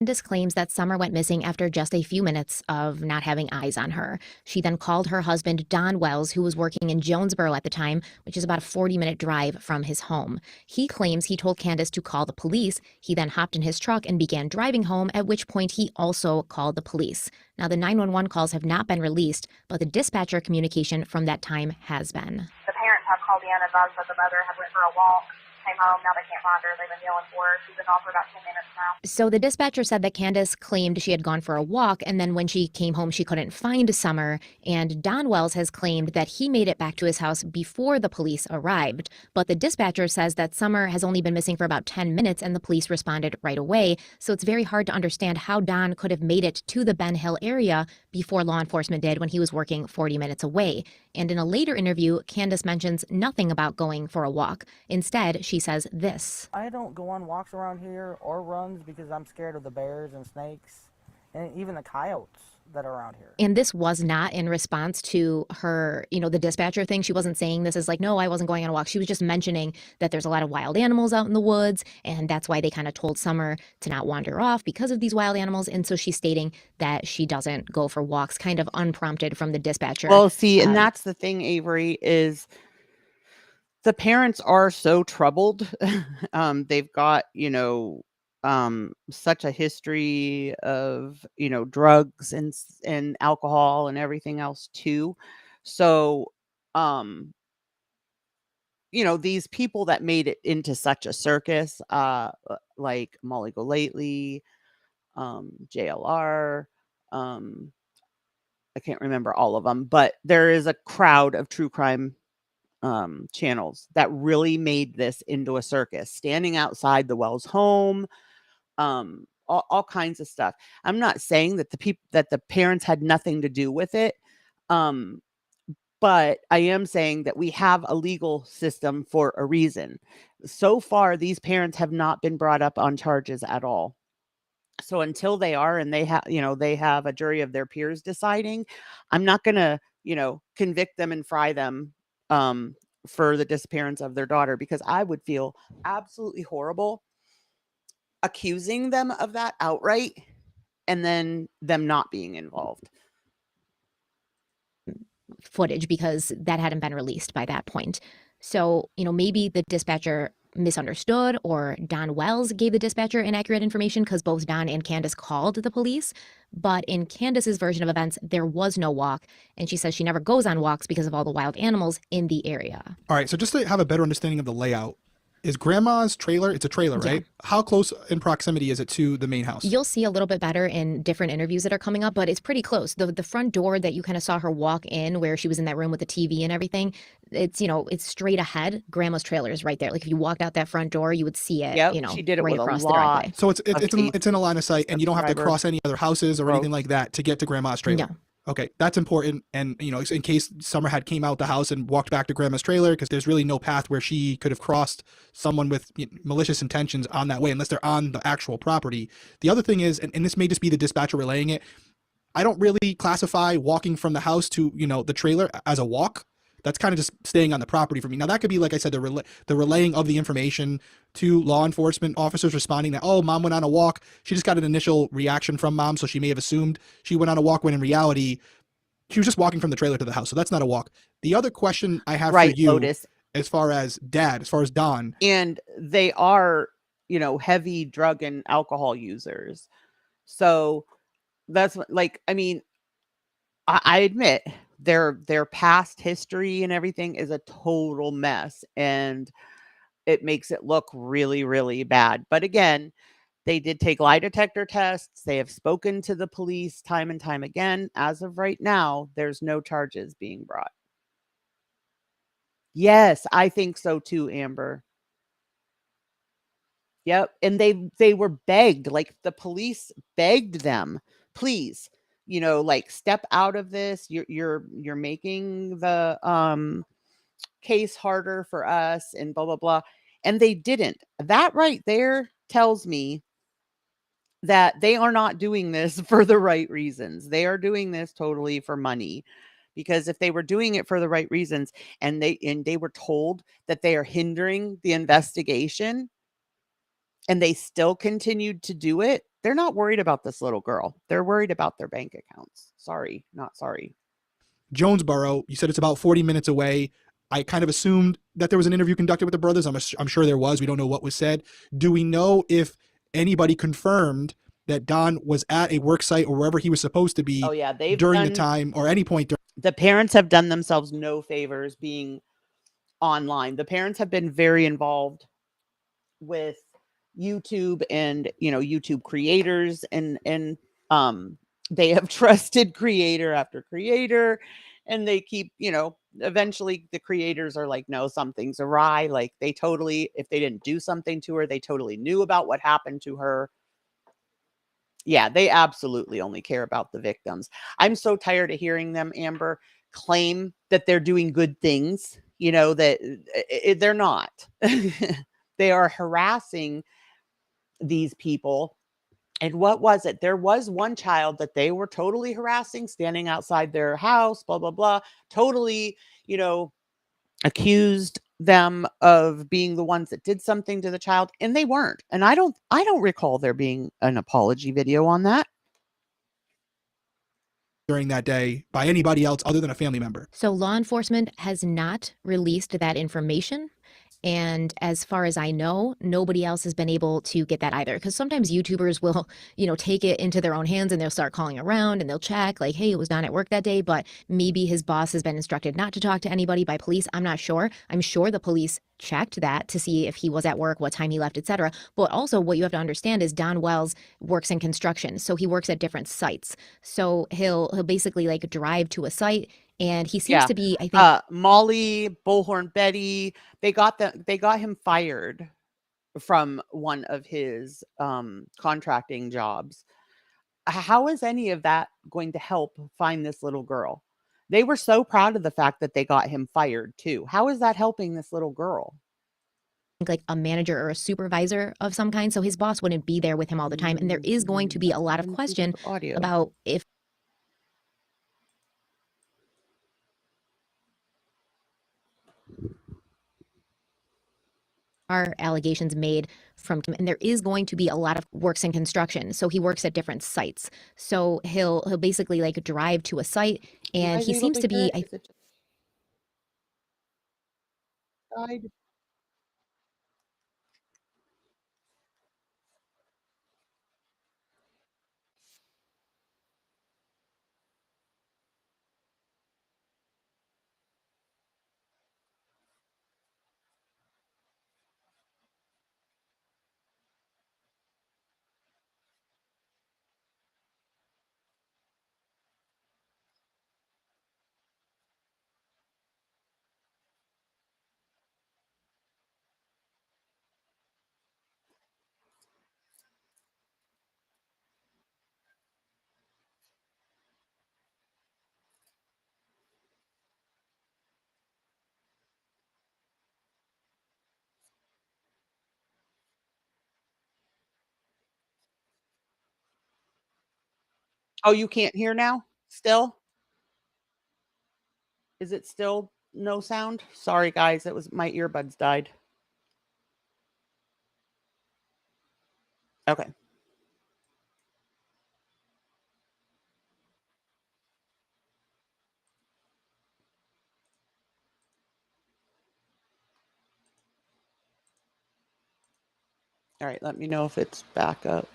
O: Candace claims that Summer went missing after just a few minutes of not having eyes on her. She then called her husband, Don Wells, who was working in Jonesboro at the time, which is about a 40-minute drive from his home. He claims he told Candace to call the police. He then hopped in his truck and began driving home, at which point he also called the police. Now, the 911 calls have not been released, but the dispatcher communication from that time has been.
R: The parents have called in and advised that the mother had went for a walk. Came home, now they can't find her. They've been yelling for her. She's been off for about 10 minutes now.
O: So the dispatcher said that Candace claimed she had gone for a walk, and then when she came home, she couldn't find Summer. And Don Wells has claimed that he made it back to his house before the police arrived. But the dispatcher says that Summer has only been missing for about 10 minutes, and the police responded right away. So it's very hard to understand how Don could have made it to the Ben Hill area before law enforcement did when he was working 40 minutes away. And in a later interview, Candace mentions nothing about going for a walk. Instead, she says this.
J: I don't go on walks around here or runs because I'm scared of the bears and snakes and even the coyotes that are around here.
O: And this was not in response to her, the dispatcher thing. She wasn't saying this as like, no, I wasn't going on a walk. She was just mentioning that there's a lot of wild animals out in the woods. And that's why they kind of told Summer to not wander off because of these wild animals. And so she's stating that she doesn't go for walks, kind of unprompted from the dispatcher.
C: Well, see, and that's the thing, Avery, is the parents are so troubled. They've got, such a history of, drugs and alcohol and everything else too. So, these people that made it into such a circus, like Molly Golightly, JLR, I can't remember all of them, but there is a crowd of true crime channels that really made this into a circus, standing outside the Wells home, all kinds of stuff. I'm not saying that the parents had nothing to do with it, but I am saying that we have a legal system for a reason. So far, these parents have not been brought up on charges at all. So until they are, and they have a jury of their peers deciding, I'm not going to, convict them and fry them for the disappearance of their daughter, because I would feel absolutely horrible accusing them of that outright and then them not being involved.
O: Footage, because that hadn't been released by that point. So, maybe the dispatcher misunderstood, or Don Wells gave the dispatcher inaccurate information, because both Don and Candace called the police. But in Candace's version of events, there was no walk, and she says she never goes on walks because of all the wild animals in the area.
P: All right, so just to have a better understanding of the layout, is Grandma's trailer, it's a trailer, right? Yeah. How close in proximity is it to the main house?
O: You'll see a little bit better in different interviews that are coming up, but it's pretty close. The front door that you kind of saw her walk in, where she was in that room with the TV and everything, it's, it's straight ahead. Grandma's trailer is right there. Like if you walked out that front door, you would see it,
C: she did it
O: right
C: with
O: across
C: a
O: the
C: lot.
O: driveway.
P: So it's in a line of sight, and you don't have to cross any other houses or anything like that to get to Grandma's trailer.
O: No.
P: Okay, that's important. And, in case Summer had came out the house and walked back to Grandma's trailer, because there's really no path where she could have crossed someone with malicious intentions on that way, unless they're on the actual property. The other thing is, and this may just be the dispatcher relaying it, I don't really classify walking from the house to, the trailer as a walk. That's kind of just staying on the property for me. Now, that could be, like I said, the relaying of the information to law enforcement officers responding that, oh, mom went on a walk. She just got an initial reaction from mom, so she may have assumed she went on a walk, when in reality, she was just walking from the trailer to the house. So that's not a walk. The other question I have for you,
C: Lotus,
P: as far as Don.
C: And they are, heavy drug and alcohol users. So that's like, I admit their past history and everything is a total mess, and it makes it look really, really bad. But again, they did take lie detector tests. They have spoken to the police time and time again. As of right now, there's no charges being brought. Yes, I think so too, Amber. Yep, and they were begged, like, the police begged them, "Please, like, step out of this. You're making the, case harder for us and blah, blah, blah," and they didn't. That right there tells me that they are not doing this for the right reasons. They are doing this totally for money. Because if they were doing it for the right reasons and they were told that they are hindering the investigation and they still continued to do it, they're not worried about this little girl. They're worried about their bank accounts. Sorry, not sorry.
P: Jonesboro, you said it's about 40 minutes away. I kind of assumed that there was an interview conducted with the brothers. I'm sure there was. We don't know what was said. Do we know if anybody confirmed that Don was at a work site or wherever he was supposed to be during the time or any point?
C: The parents have done themselves no favors being online. The parents have been very involved with YouTube and, YouTube creators and they have trusted creator after creator, and they keep, eventually the creators are like, no, something's awry. Like, they totally, if they didn't do something to her, they totally knew about what happened to her. Yeah, they absolutely only care about the victims. I'm so tired of hearing them, Amber, claim that they're doing good things, that they're not. They are harassing these people. And what was it? There was one child that they were totally harassing, standing outside their house, blah, blah, blah, totally, accused them of being the ones that did something to the child, and they weren't. And I don't recall there being an apology video on that
P: during that day by anybody else other than a family member.
O: So law enforcement has not released that information. And as far as I know, nobody else has been able to get that either. Because sometimes YouTubers will, take it into their own hands and they'll start calling around and they'll check like, hey, it was Don at work that day, but maybe his boss has been instructed not to talk to anybody by police. I'm not sure. I'm sure the police checked that to see if he was at work, what time he left, etc. But also what you have to understand is Don Wells works in construction. So he works at different sites. So he'll basically like drive to a site. And he seems to be, I think,
C: Molly, Bullhorn Betty, they got him fired from one of his contracting jobs. How is any of that going to help find this little girl? They were so proud of the fact that they got him fired too. How is that helping this little girl?
O: Like a manager or a supervisor of some kind. So his boss wouldn't be there with him all the time. And there is going to be a lot of question about if are allegations made from him, and there is going to be a lot of works in construction. So he works at different sites. So he'll basically like drive to a site, and he seems to be
C: Oh, you can't hear now? Still? Is it still no sound? Sorry, guys. It was my earbuds died. Okay. All right. Let me know if it's back up.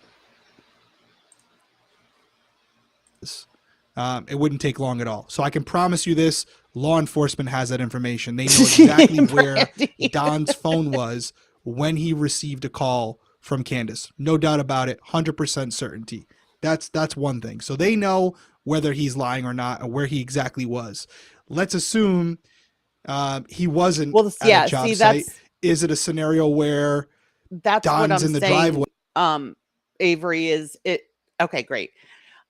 P: It wouldn't take long at all. So I can promise you this, law enforcement has that information. They know exactly where Don's phone was when he received a call from Candace. No doubt about it, 100% certainty. That's one thing. So they know whether he's lying or not and where he exactly was. Let's assume He wasn't
C: Well,
P: at
C: yeah,
P: a job
C: see,
P: site. Is it a scenario where
C: that's what
P: Don's
C: I'm
P: in the
C: saying.
P: driveway?
C: Avery is it. Okay, great.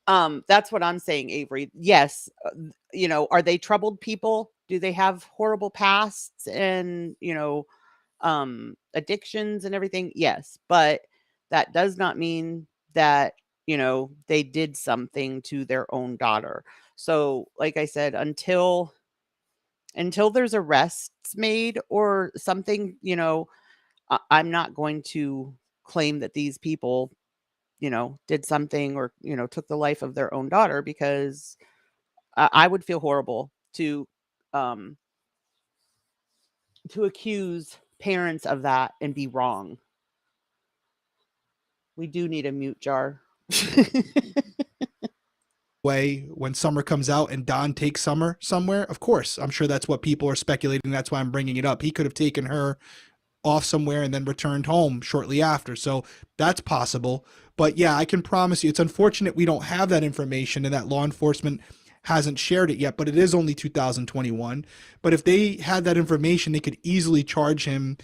C: That's what I'm saying, Avery. Yes. You know, are they troubled people? Do they have horrible pasts and, you know, addictions and everything? Yes. But that does not mean that, you know, they did something to their own daughter. So, like I said, until there's arrests made or something, you know, I'm not going to claim that these people, you know, did something or, you know, took the life of their own daughter, because I would feel horrible um to accuse parents of that and be wrong. We do need a mute jar.
P: Way when Summer comes out and Don takes Summer somewhere. Of course, I'm sure that's what people are speculating. That's why I'm bringing it up. He could have taken her off somewhere and then returned home shortly after. So that's possible. But yeah, I can promise you, it's unfortunate we don't have that information and that law enforcement hasn't shared it yet, but it is only 2021. But if they had that information, they could easily charge him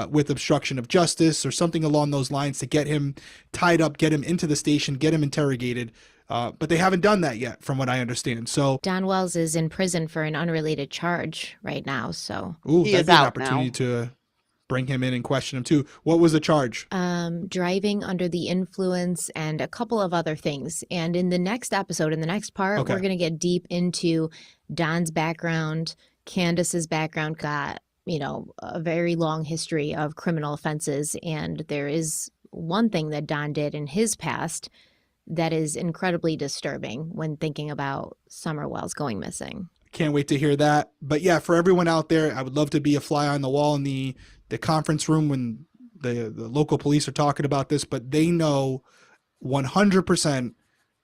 P: with obstruction of justice or something along those lines to get him tied up, get him into the station, get him interrogated. But they haven't done that yet, from what I understand. So
O: Don Wells is in prison for an unrelated charge right now. So
P: that'd be an opportunity to bring him in and question him too. What was the charge?
O: Driving under the influence and a couple of other things. And in the next episode, in the next part,
P: Okay.
O: we're going to get deep into Don's background, Candace's background. Got, you know, a very long history of criminal offenses. And there is one thing that Don did in his past that is incredibly disturbing when thinking about Summer Wells going missing.
P: Can't wait to hear that. But yeah, for everyone out there, I would love to be a fly on the wall in the conference room when the local police are talking about this, but they know 100%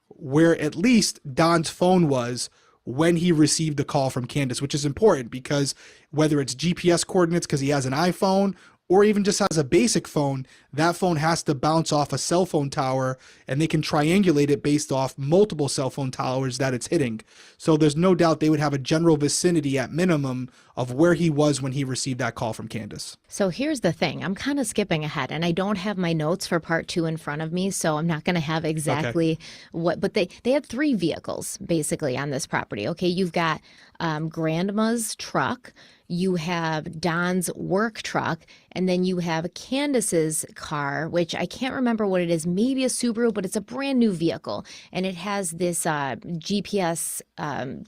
P: where at least Don's phone was when he received the call from Candace, which is important because whether it's GPS coordinates because he has an iPhone or even just has a basic phone, that phone has to bounce off a cell phone tower and they can triangulate it based off multiple cell phone towers that it's hitting. So there's no doubt they would have a general vicinity at minimum of where he was when he received that call from Candace.
O: So here's the thing. I'm kind of skipping ahead and I don't have my notes for part 2 in front of me. So I'm not going to have exactly what, but they had 3 vehicles basically on this property. Okay. You've got grandma's truck. You have Don's work truck, and then you have Candace's car, which I can't remember what it is, maybe a Subaru, but it's a brand new vehicle. And it has this GPS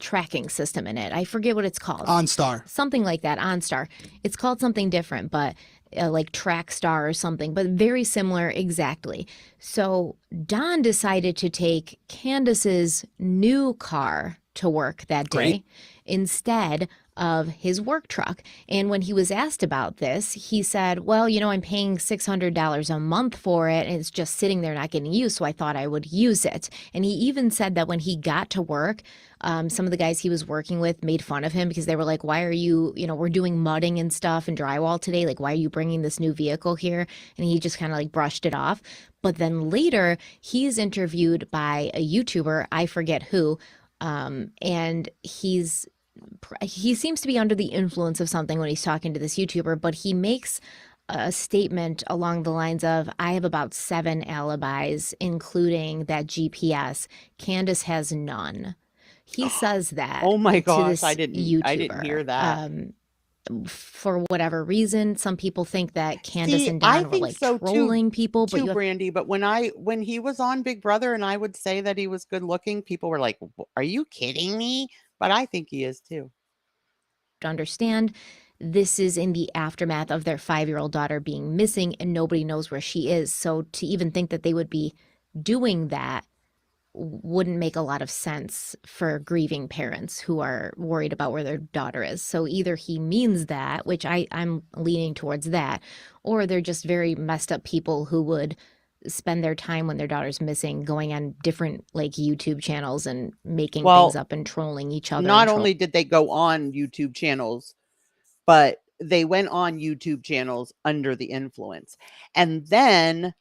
O: tracking system in it. I forget what it's called.
P: OnStar.
O: Something like that, OnStar. It's called something different, but like Trackstar or something, but very similar exactly. So Don decided to take Candace's new car to work that day instead of his work truck. And when he was asked about this, he said, well, you know, I'm paying $600 a month for it and it's just sitting there not getting used, so I thought I would use it. And he even said that when he got to work, some of the guys he was working with made fun of him because they were like, why are you, you know, we're doing mudding and stuff and drywall today, like why are you bringing this new vehicle here? And he just kind of like brushed it off. But then later he's interviewed by a YouTuber, I forget who, and he seems to be under the influence of something when he's talking to this YouTuber, but he makes a statement along the lines of, I have about 7 alibis, including that GPS. Candace has none. He says that.
C: Oh my
O: to
C: gosh,
O: this
C: I didn't hear that.
O: For whatever reason, some people think that Candace and Don
C: I
O: were
C: think
O: like
C: so
O: trolling people, but
C: too, Brandy. But when he was on Big Brother and I would say that he was good looking, people were like, are you kidding me? But I think he is too.
O: to understand, this is in the aftermath of their 5-year-old daughter being missing and nobody knows where she is. So to even think that they would be doing that wouldn't make a lot of sense for grieving parents who are worried about where their daughter is. So either he means that, which I'm leaning towards that, or they're just very messed up people who would spend their time when their daughter's missing going on different like YouTube channels and making things up and trolling each other.
C: Not only did they go on YouTube channels, but they went on YouTube channels under the influence. And then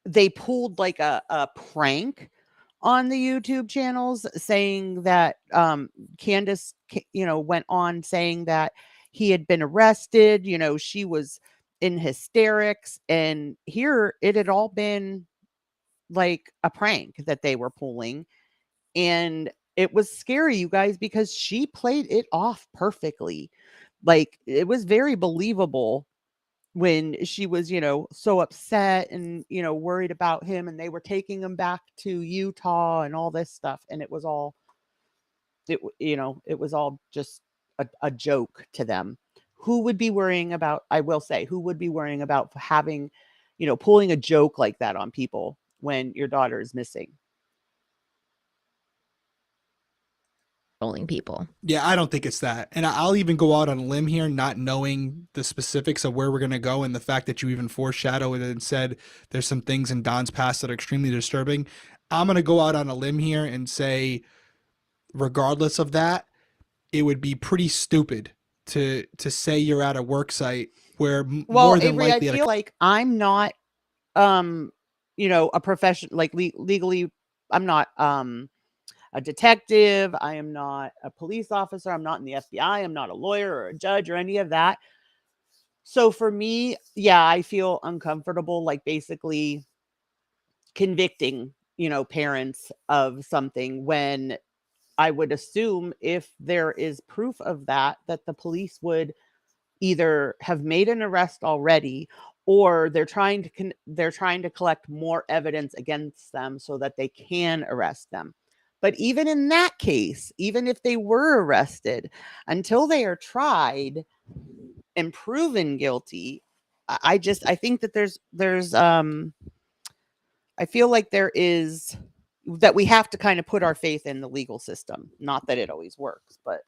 C: they pulled like a prank on the YouTube channels saying that Candace, went on saying that he had been arrested. She was in hysterics, and here it had all been like a prank that they were pulling. And it was scary, you guys, because she played it off perfectly. Like, it was very believable when she was, so upset and, worried about him, and they were taking him back to Utah and all this stuff. And it was all just a joke to them. Who would be worrying about, I will say, who would be worrying about having, pulling a joke like that on people when your daughter is missing?
O: Trolling people.
P: Yeah, I don't think it's that. And I'll even go out on a limb here, not knowing the specifics of where we're going to go, and the fact that you even foreshadowed it and said there's some things in Don's past that are extremely disturbing. I'm going to go out on a limb here and say, regardless of that, it would be pretty stupid to say you're at a work site where more than
C: Avery,
P: likely
C: I feel like I'm not a profession, like legally, I'm not a detective, I am not a police officer, I'm not in the FBI, I'm not a lawyer or a judge or any of that. So for me, yeah, I feel uncomfortable, like basically convicting, parents of something, when I would assume, if there is proof of that the police would either have made an arrest already, or they're trying to collect more evidence against them so that they can arrest them. But even in that case, even if they were arrested, until they are tried and proven guilty, I think that there's I feel like there is, that we have to kind of put our faith in the legal system. Not that it always works, but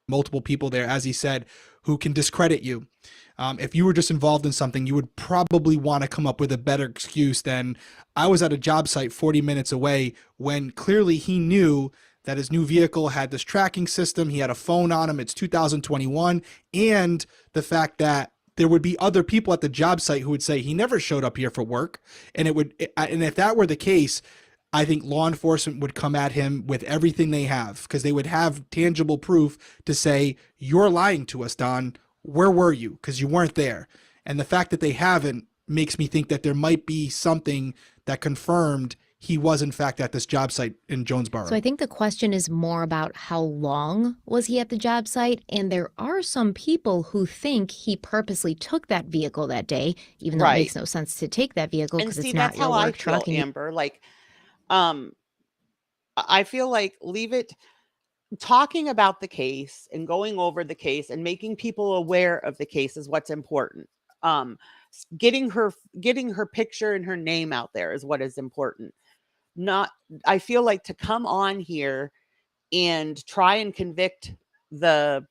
P: multiple people there, as he said, who can discredit you. If you were just involved in something, you would probably want to come up with a better excuse than, I was at a job site 40 minutes away, when clearly he knew that his new vehicle had this tracking system. He had a phone on him. It's 2021. And the fact that there would be other people at the job site who would say he never showed up here for work. And if that were the case, I think law enforcement would come at him with everything they have, because they would have tangible proof to say, you're lying to us, Don. Where were you? Because you weren't there. And the fact that they haven't makes me think that there might be something that confirmed he was in fact at this job site in Jonesboro.
O: So I think the question is more about how long was he at the job site, and there are some people who think he purposely took that vehicle that day, even though it makes no sense to take that vehicle because it's not your work truck.
C: And Amber, like, I feel like leave it, talking about the case and going over the case and making people aware of the case is what's important. Getting her picture and her name out there is what is important. I feel like to come on here and try and convict the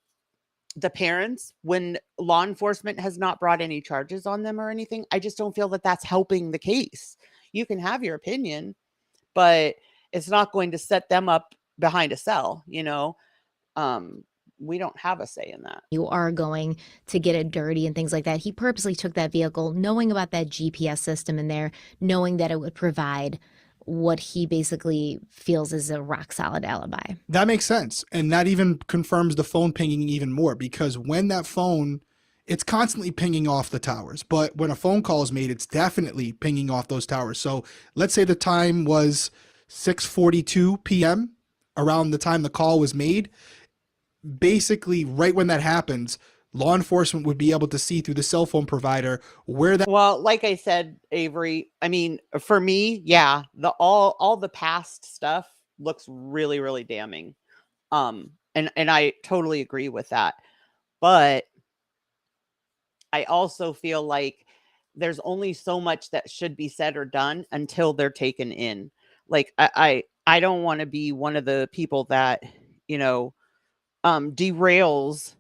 C: parents when law enforcement has not brought any charges on them or anything, I just don't feel that that's helping the case. You can have your opinion, but it's not going to set them up behind a cell, we don't have a say in that.
O: You are going to get it dirty and things like that. He purposely took that vehicle, knowing about that GPS system in there, knowing that it would provide what he basically feels is a rock solid alibi.
P: That makes sense. And that even confirms the phone pinging even more, because when that phone, it's constantly pinging off the towers, but when a phone call is made, it's definitely pinging off those towers. So let's say the time was 6:42 p.m. around the time the call was made. Basically, right when that happens, law enforcement would be able to see through the cell phone provider where that.
C: Well, like I said, Avery, I mean, for me, yeah, all the past stuff looks really, really damning. And I totally agree with that. But I also feel like there's only so much that should be said or done until they're taken in. Like, I don't want to be one of the people that, derails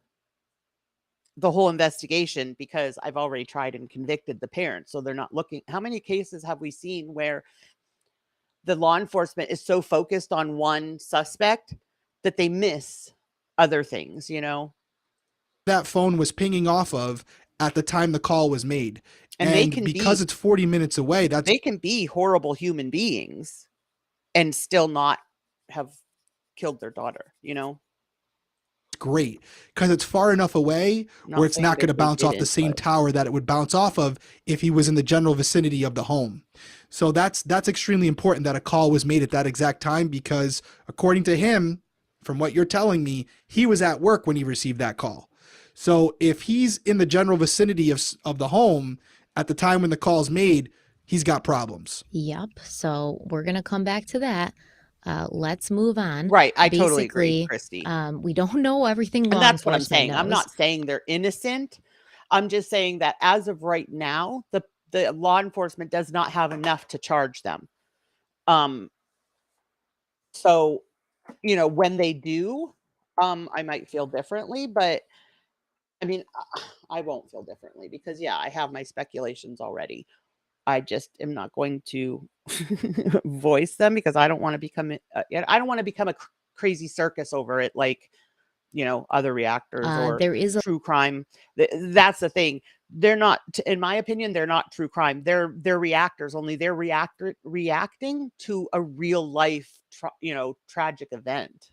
C: the whole investigation because I've already tried and convicted the parents. So they're not looking. How many cases have we seen where the law enforcement is so focused on one suspect that they miss other things,
P: that phone was pinging off of at the time the call was made.
C: And they can
P: because it's 40 minutes away,
C: they can be horrible human beings. and still not have killed their daughter, you know?
P: Great, because it's far enough away where it's
C: saying
P: not
C: that
P: going to
C: they
P: bounce off the
C: didn't,
P: same
C: but-
P: tower that it would bounce off of if he was in the general vicinity of the home. So that's extremely important that a call was made at that exact time, because according to him, from what you're telling me, he was at work when he received that call. So if he's in the general vicinity of the home at the time when the call's made, he's got problems.
O: Yep. So we're going to come back to that. Let's move on.
C: Right. I totally agree,
O: Basically,
C: Christy.
O: we don't know everything law
C: And that's what I'm
O: enforcement
C: saying. I'm
O: knows.
C: not saying they're innocent. I'm just saying that as of right now, the law enforcement does not have enough to charge them. So, you know, when they do, I might feel differently, but I mean, I won't feel differently because yeah, I have my speculations already. I just am not going to voice them because I don't want to become I don't want to become a crazy circus over it, like, you know, other reactors or
O: there is a
C: true crime. That's the thing. They're not, in my opinion, they're not true crime. They're reactors. Only they're reacting to a real life, you know, tragic event.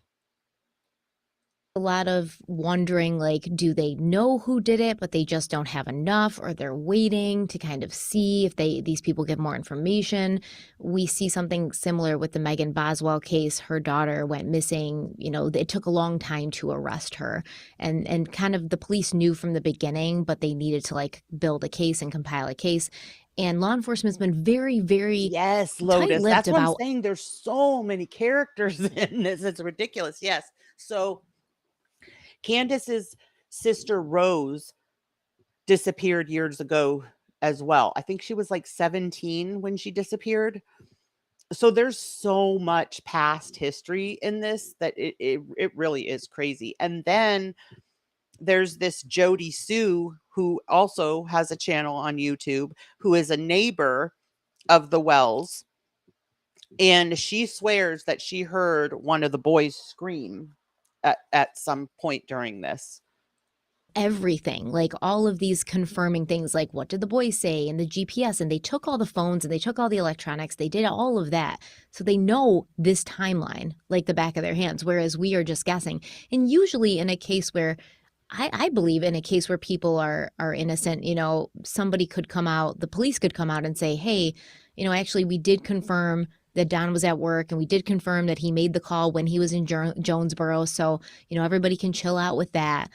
O: a lot of wondering, like, do they know who did it, but they just don't have enough, or they're waiting to kind of see if these people give more information. We see something similar with the Megan Boswell case. Her daughter went missing. You know, it took a long time to arrest her, and kind of the police knew from the beginning, but they needed to like build a case and compile a case. And law enforcement's been very, very
C: yes, Lotus.
O: tight-lipped
C: That's what I'm
O: about.
C: saying. There's so many characters in this. It's ridiculous. Yes. So Candace's sister Rose disappeared years ago as well. I think she was like 17 when she disappeared. So there's so much past history in this that it really is crazy. And then there's this Jody Sue who also has a channel on YouTube, who is a neighbor of the Wells. And she swears that she heard one of the boys scream at some point during this.
O: Everything, like all of these confirming things, like what did the boys say, and the GPS, and they took all the phones and they took all the electronics, they did all of that. So they know this timeline like the back of their hands, whereas we are just guessing. And usually in a case where I believe in a case where people are innocent, you know, somebody could come out, the police could come out and say, hey, you know, actually we did confirm that Don was at work, and we did confirm that he made the call when he was in Jonesboro. So, you know, everybody can chill out with that.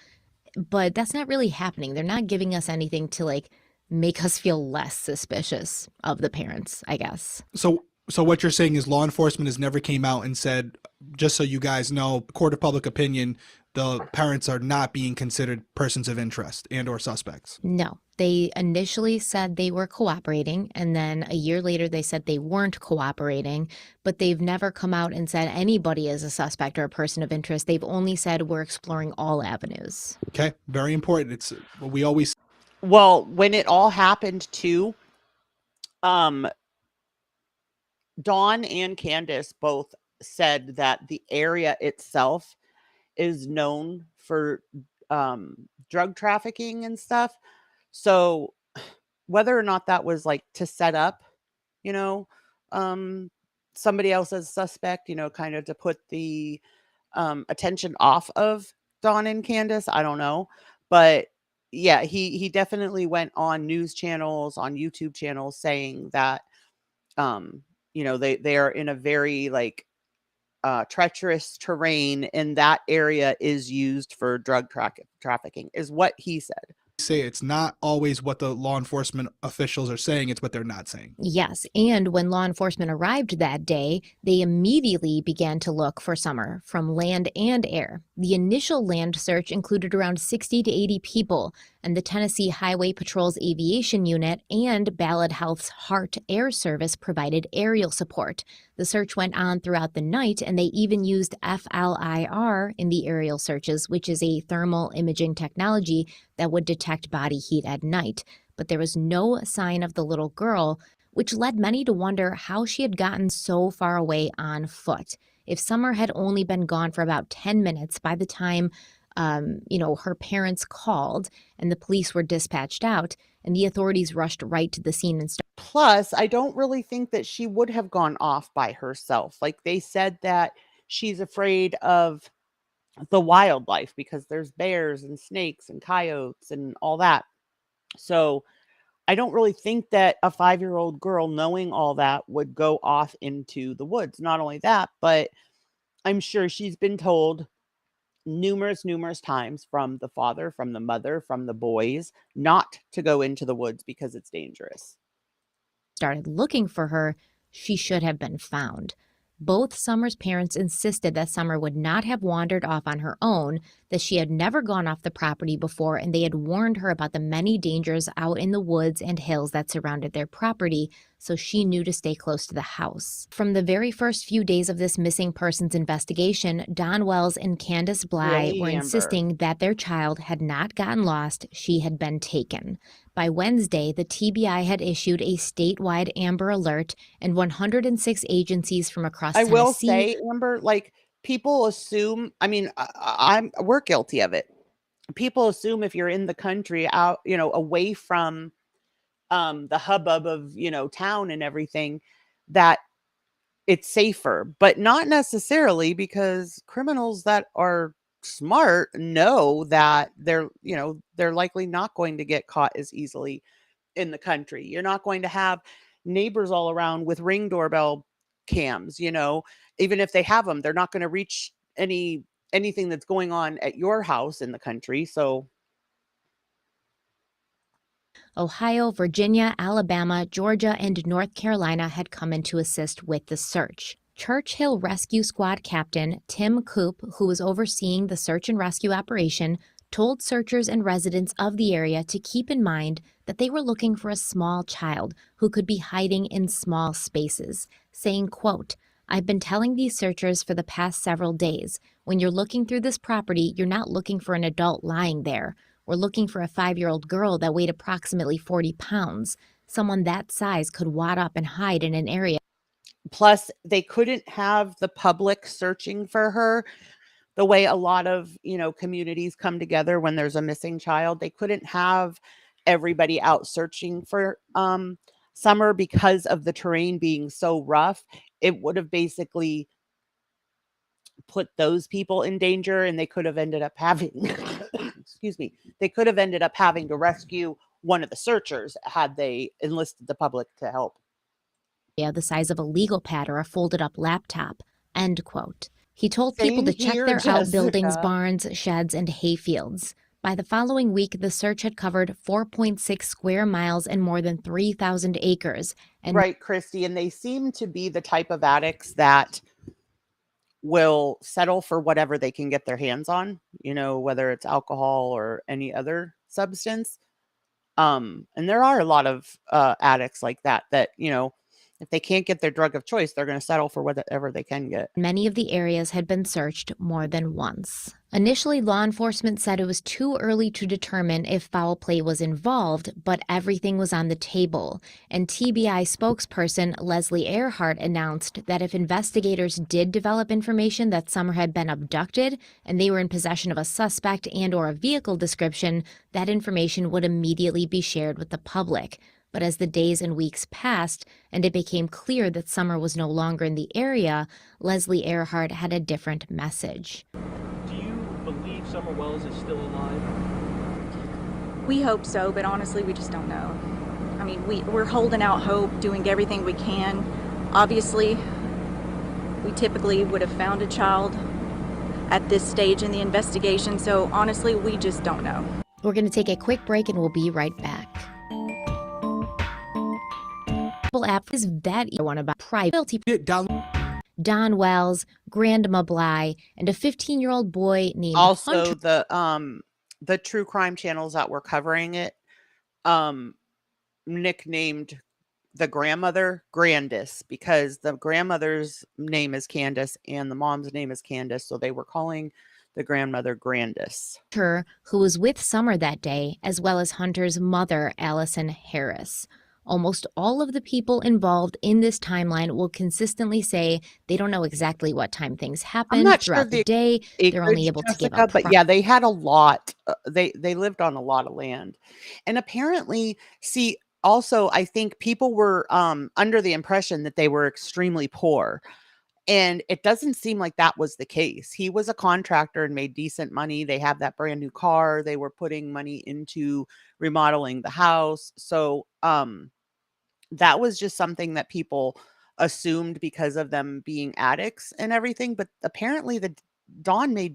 O: But that's not really happening. They're not giving us anything to like make us feel less suspicious of the parents, I guess.
P: So what you're saying is law enforcement has never came out and said, just so you guys know, court of public opinion, the parents are not being considered persons of interest and or suspects.
O: No, they initially said they were cooperating, and then a year later they said they weren't cooperating, but they've never come out and said anybody is a suspect or a person of interest. They've only said we're exploring all avenues. Okay,
P: very important. It's what we always.
C: Well, when it all happened too, Dawn and Candace both said that the area itself is known for drug trafficking and stuff. So whether or not that was like to set up, you know, somebody else as suspect, you know, kind of to put the attention off of Dawn and Candace, I don't know. But yeah, he definitely went on news channels, on YouTube channels saying that, you know, they are in a very like treacherous terrain, and that area is used for drug trafficking, is what he said.
P: Say it's not always what the law enforcement officials are saying, it's what they're not saying.
O: Yes, and when law enforcement arrived that day, they immediately began to look for Summer from land and air. The initial land search included around 60 to 80 people, and the Tennessee Highway Patrol's aviation unit and Ballad Health's Heart Air Service provided aerial support. The search went on throughout the night, and they even used FLIR in the aerial searches, which is a thermal imaging technology that would detect body heat at night. But there was no sign of the little girl, which led many to wonder how she had gotten so far away on foot. If Summer had only been gone for about 10 minutes by the time her parents called and the police were dispatched out and the authorities rushed right to the scene and started.
C: Plus, I don't really think that she would have gone off by herself. Like they said that she's afraid of the wildlife because there's bears and snakes and coyotes and all that. So I don't really think that a 5-year-old girl knowing all that would go off into the woods. Not only that, but I'm sure she's been told numerous times from the father, from the mother, from the boys not to go into the woods because it's dangerous.
O: Started looking for her, she should have been found. Both Summer's parents insisted that Summer would not have wandered off on her own, that she had never gone off the property before, and they had warned her about the many dangers out in the woods and hills that surrounded their property, so she knew to stay close to the house. From the very first few days of this missing persons investigation, Don Wells and Candace Bly
C: Really,
O: were
C: Amber?
O: insisting that their child had not gotten lost, she had been taken. By Wednesday, the TBI had issued a statewide Amber Alert, and 106 agencies from across
C: I
O: Tennessee.
C: will say, Amber, like people assume, I mean, we're guilty of it. People assume if you're in the country out, away from the hubbub of, town and everything, that it's safer, but not necessarily, because criminals that are smart know that they're likely not going to get caught as easily in the country. You're not going to have neighbors all around with Ring doorbell cams, even if they have them, they're not going to reach anything that's going on at your house in the country. So
O: Ohio, Virginia, Alabama, Georgia, and North Carolina had come in to assist with the search. Churchill Rescue Squad Captain Tim Coop, who was overseeing the search and rescue operation, told searchers and residents of the area to keep in mind that they were looking for a small child who could be hiding in small spaces, saying, quote, "I've been telling these searchers for the past several days, when you're looking through this property, you're not looking for an adult lying there. We're looking for a 5-year-old girl that weighed approximately 40 pounds. Someone that size could wad up and hide in an area."
C: plus they couldn't have the public searching for her the way a lot of, communities come together when there's a missing child. They couldn't have everybody out searching for Summer because of the terrain being so rough. It would have basically put those people in danger, and they could have ended up having excuse me, they could have ended up having to rescue one of the searchers had they enlisted the public to help.
O: The size of a legal pad or a folded up laptop, end quote. He told people
C: Same
O: to check
C: here,
O: their outbuildings,
C: Jessica.
O: barns, sheds, and hayfields. By the following week, the search had covered 4.6 square miles and more than 3,000 acres. And
C: Right, Christy, and they seem to be the type of addicts that will settle for whatever they can get their hands on, whether it's alcohol or any other substance. And there are a lot of addicts like that, if they can't get their drug of choice, they're going to settle for whatever they can get.
O: many of the areas had been searched more than once. Initially, law enforcement said it was too early to determine if foul play was involved, but everything was on the table. And TBI spokesperson Leslie Earhart announced that if investigators did develop information that Summer had been abducted and they were in possession of a suspect and or a vehicle description, that information would immediately be shared with the public. But as the days and weeks passed and it became clear that Summer was no longer in the area, Leslie Earhart had a different message.
S: Do you believe Summer Wells is still alive?
T: We hope so, but honestly, we just don't know. I mean, we're holding out hope, doing everything we can. Obviously, we typically would have found a child at this stage in the investigation, so honestly, we just don't know.
O: We're going to take a quick break and we'll be right back. App is that one about private Don Wells, Grandma Bly, and a 15-year-old boy named
C: Also,
O: Hunter.
C: the true crime channels that were covering it nicknamed the grandmother Grandis, because the grandmother's name is Candace and the mom's name is Candace, so they were calling the grandmother Grandis.
O: Hunter, who was with Summer that day, as well as Hunter's mother, Allison Harris. Almost all of the people involved in this timeline will consistently say they don't know exactly what time things
C: I'm
O: happened
C: not sure
O: throughout the
C: the
O: day. They're only
C: acreage,
O: able to give a
C: Jessica, but yeah, they had a lot. They lived on a lot of land, and apparently, see, also, I think people were under the impression that they were extremely poor, and it doesn't seem like that was the case. He was a contractor and made decent money. They have that brand new car. They were putting money into remodeling the house. So, that was just something that people assumed because of them being addicts and everything, but apparently the Don made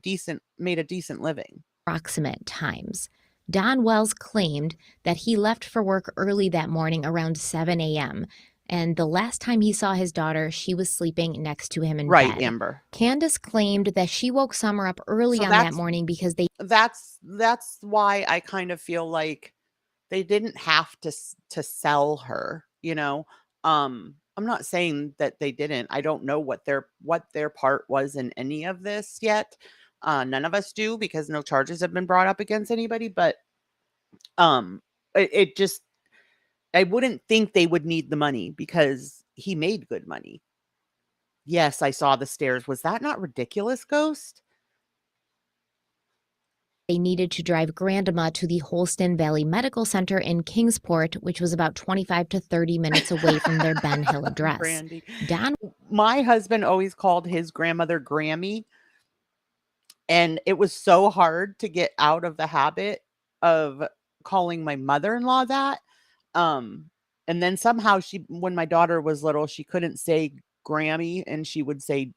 C: a decent living.
O: Approximate times. Don Wells claimed that he left for work early that morning around 7 a.m. And the last time he saw his daughter, she was sleeping next to him in
C: Right,
O: bed.
C: Amber.
O: Candace claimed that she woke Summer up early
C: So
O: on that morning because
C: that's why I kind of feel like they didn't have to sell her, you know. I'm not saying that they didn't. I don't know what their part was in any of this yet. None of us do because no charges have been brought up against anybody, but um it just I wouldn't think they would need the money because he made good money. Yes, I saw the stairs. Was that not ridiculous, Ghost?
O: they needed to drive Grandma to the Holston Valley Medical Center in Kingsport, which was about 25 to 30 minutes away from their Ben Hill address.
C: Brandy.
O: Don,
C: My husband always called his grandmother Grammy, and it was so hard to get out of the habit of calling my mother-in-law that. And then somehow when my daughter was little, she couldn't say Grammy and she would say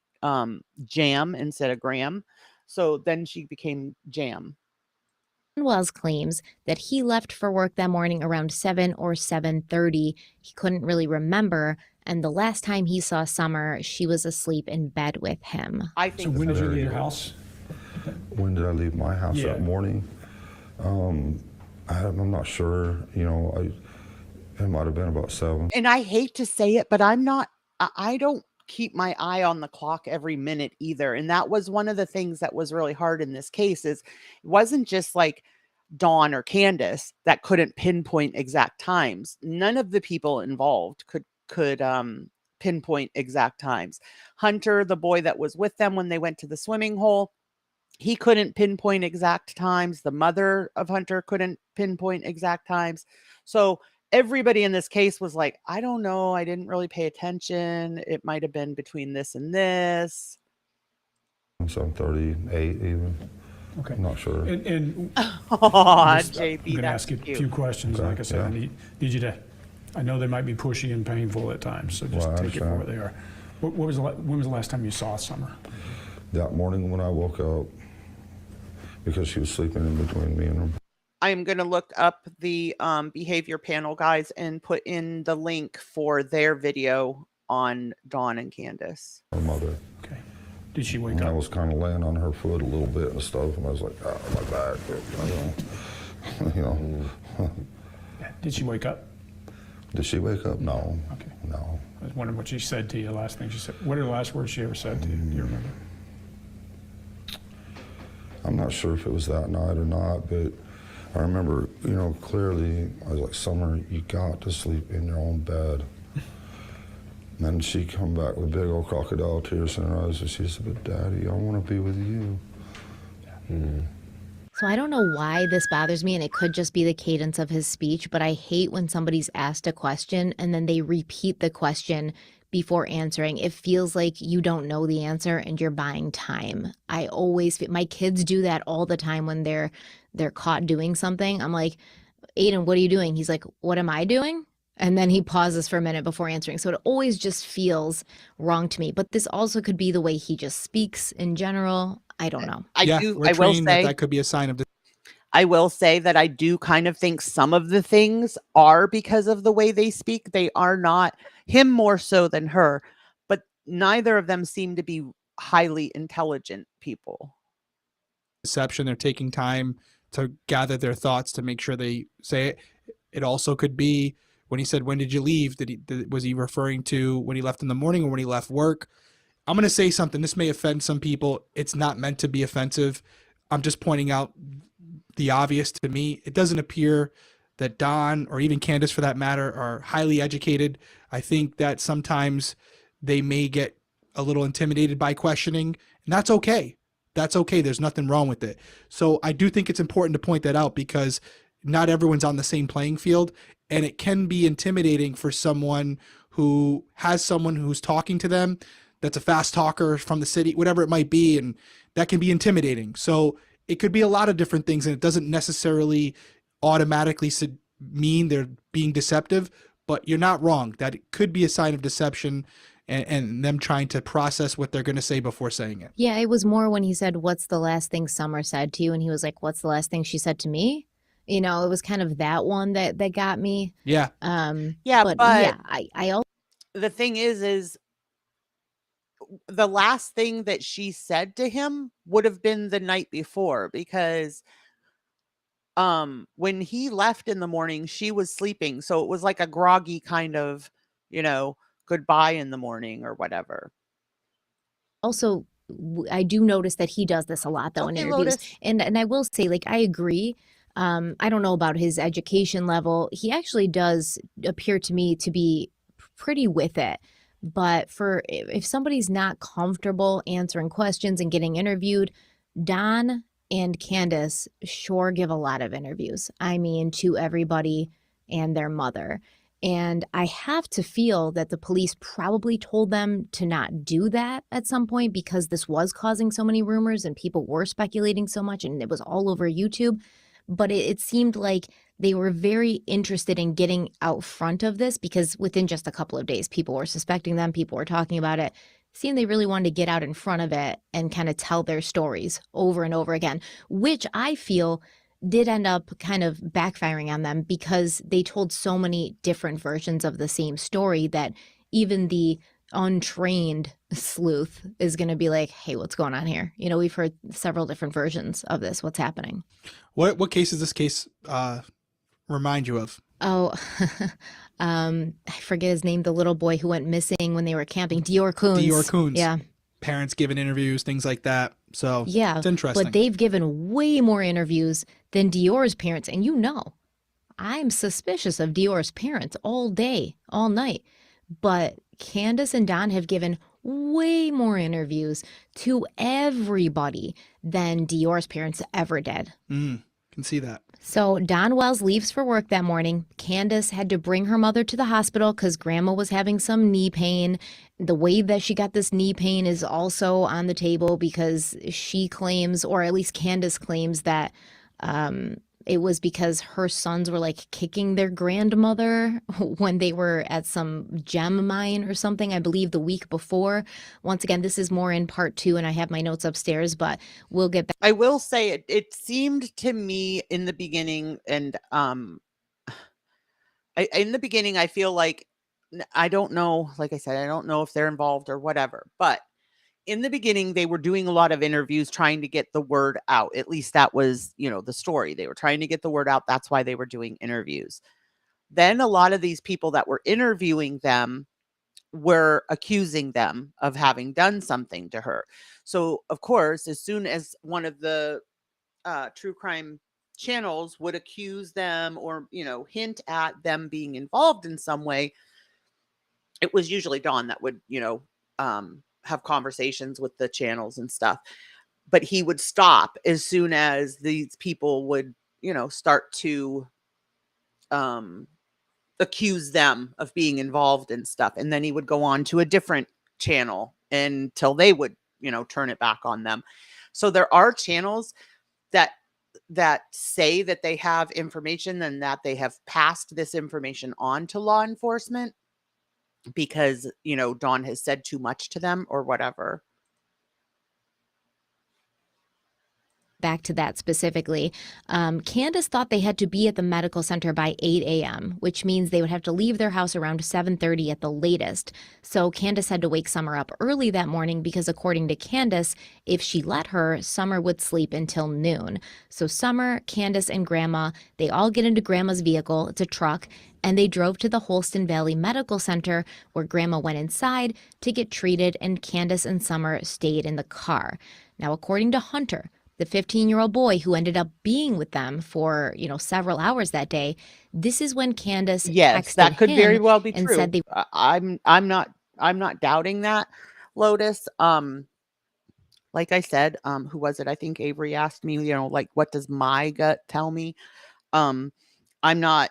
C: jam instead of Graham. So then she became Jam.
O: Wells claims that he left for work that morning around 7 or 7:30. He couldn't really remember, and the last time he saw Summer, she was asleep in bed with him.
C: I think
Q: So when did you leave your house?
U: When did I leave my house
Q: Yeah.
U: that morning? I'm not sure. You know, it might have been about 7.
C: And I hate to say it, but I don't keep my eye on the clock every minute either. And that was one of the things that was really hard in this case is it wasn't just like Dawn or Candace that couldn't pinpoint exact times. None of the people involved could pinpoint exact times. Hunter, the boy that was with them when they went to the swimming hole, he couldn't pinpoint exact times. The mother of Hunter couldn't pinpoint exact times. So everybody in this case was like, I don't know. I didn't really pay attention. It might have been between this and this.
U: 7:38 even.
Q: Okay.
U: I'm not sure.
Q: And
C: Aw, JP,
Q: I'm going to
C: that's
Q: ask you a
C: cute.
Q: few questions.
U: Okay,
Q: Like I said,
U: yeah.
Q: I need you to, I know they might be pushy and painful at times, so just
U: Well, I
Q: take it for what
U: understand.
Q: they are. When was the last time you saw Summer?
U: That morning when I woke up, because she was sleeping in between me and her.
C: I'm going to look up the behavior panel guys and put in the link for their video on Dawn and Candace.
U: Her mother.
Q: Okay. Did she wake
U: And I
Q: up?
U: was kind of laying on her foot a little bit and stuff, and I was like, oh, my back. You know.
Q: Did she wake up?
U: Did she wake up? No.
Q: Okay.
U: No.
Q: I was wondering what she said to you, the last thing she said. What are the last words she ever said to you? Do you remember?
U: I'm not sure if it was that night or not, but I remember, you know, clearly, I was like, Summer, you got to sleep in your own bed. And then she come back with big old crocodile tears in her eyes, and she said, but Daddy, I want to be with you.
O: So I don't know why this bothers me, and it could just be the cadence of his speech, but I hate when somebody's asked a question and then they repeat the question before answering. It feels like you don't know the answer and you're buying time. My kids do that all the time when they're caught doing something. I'm like, Aiden, what are you doing? He's like, what am I doing? And then he pauses for a minute before answering. So it always just feels wrong to me. But this also could be the way he just speaks in general. I don't know.
C: I will
P: trained
C: say
P: that could be a sign of
C: I will say that I do kind of think some of the things are because of the way they speak. They are not him more so than her, but neither of them seem to be highly intelligent people.
P: deception. They're taking time to gather their thoughts to make sure they say it. It also could be when he said, when did you leave? Was he referring to when he left in the morning or when he left work? I'm going to say something. This may offend some people. It's not meant to be offensive. I'm just pointing out the obvious to me. It doesn't appear that Don, or even Candace for that matter, are highly educated. I think that sometimes they may get a little intimidated by questioning, and that's okay. That's okay. There's nothing wrong with it. So I do think it's important to point that out, because not everyone's on the same playing field, and it can be intimidating for someone who has someone who's talking to them that's a fast talker from the city, whatever it might be, and that can be intimidating. So it could be a lot of different things, and it doesn't necessarily automatically mean they're being deceptive, but you're not wrong. That it could be a sign of deception and them trying to process what they're going to say before saying it.
O: Yeah, it was more when he said, "What's the last thing Summer said to you?" And he was like, "What's the last thing she said to me?" You know, it was kind of that one that got me.
P: Yeah.
C: Yeah,
O: but
C: but
O: I also,
C: the thing is the last thing that she said to him would have been the night before, because when he left in the morning, she was sleeping. So it was like a groggy kind of, goodbye in the morning or whatever.
O: also I do notice that he does this a lot though in
C: Okay,
O: interviews.
C: Lotus.
O: And I will say, like, I agree. I don't know about his education level. He actually does appear to me to be pretty with it. But if somebody's not comfortable answering questions and getting interviewed, Don and Candace sure give a lot of interviews. I mean, to everybody and their mother. And I have to feel that the police probably told them to not do that at some point, because this was causing so many rumors and people were speculating so much, and it was all over YouTube. But it seemed like they were very interested in getting out front of this, because within just a couple of days, people were suspecting them, people were talking about it. It seemed they really wanted to get out in front of it and kind of tell their stories over and over again, which I feel did end up kind of backfiring on them, because they told so many different versions of the same story that even the untrained sleuth is going to be like, hey, what's going on here? You know, we've heard several different versions of this. What's happening?
P: What case does this case remind you of?
O: Oh, I forget his name. The little boy who went missing when they were camping. Dior Coons.
P: Dior Coons.
O: Yeah.
P: Parents giving interviews, things like that. So
O: yeah,
P: it's interesting.
O: But they've given way more interviews than Dior's parents. And I'm suspicious of Dior's parents all day, all night. But Candace and Don have given way more interviews to everybody than Dior's parents ever did.
P: Can see that.
O: So Don Wells leaves for work that morning. Candace had to bring her mother to the hospital because Grandma was having some knee pain. The way that she got this knee pain is also on the table, because she claims, or at least Candace claims, that it was because her sons were like kicking their grandmother when they were at some gem mine or something, I believe the week before. Once again, this is more in part 2, and I have my notes upstairs, but we'll get back.
C: I will say it seemed to me in the beginning, and in the beginning, I feel like, I don't know, like I said, I don't know if they're involved or whatever, but in the beginning, they were doing a lot of interviews trying to get the word out. At least that was, the story. They were trying to get the word out. That's why they were doing interviews. Then a lot of these people that were interviewing them were accusing them of having done something to her. So, of course, as soon as one of the true crime channels would accuse them or, hint at them being involved in some way, it was usually Dawn that would, have conversations with the channels and stuff. But he would stop as soon as these people would, start to accuse them of being involved in stuff. And then he would go on to a different channel until they would, turn it back on them. So there are channels that say that they have information and that they have passed this information on to law enforcement because, Dawn has said too much to them or whatever.
O: Back to that specifically, Candace thought they had to be at the medical center by 8 a.m., which means they would have to leave their house around 7:30 at the latest. So Candace had to wake Summer up early that morning because, according to Candace, if she let her, Summer would sleep until noon. So Summer, Candace, and Grandma, they all get into Grandma's vehicle. It's a truck. And they drove to the Holston Valley Medical Center, where Grandma went inside to get treated, and Candace and Summer stayed in the car. Now, according to Hunter, the 15-year-old boy who ended up being with them for, several hours that day, this is when Candace
C: Yes,
O: texted
C: that could very
O: him
C: well be
O: and
C: true.
O: said they
C: I'm not doubting that, Lotus. Like I said, who was it? I think Avery asked me, like, what does my gut tell me? Um, I'm not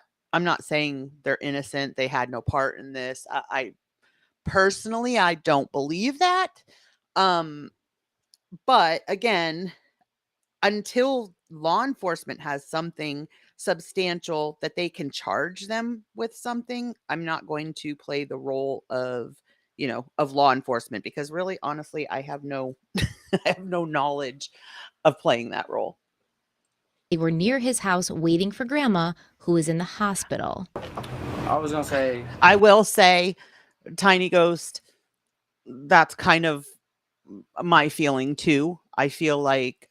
C: saying they're innocent. They had no part in this. I personally, I don't believe that. But again, until law enforcement has something substantial that they can charge them with something, I'm not going to play the role of, of law enforcement, because really, honestly, I have no I have no knowledge of playing that role.
O: They were near his house waiting for Grandma, who was in the hospital.
J: I was gonna say,
C: I will say, Tiny Ghost, that's kind of my feeling too. I feel like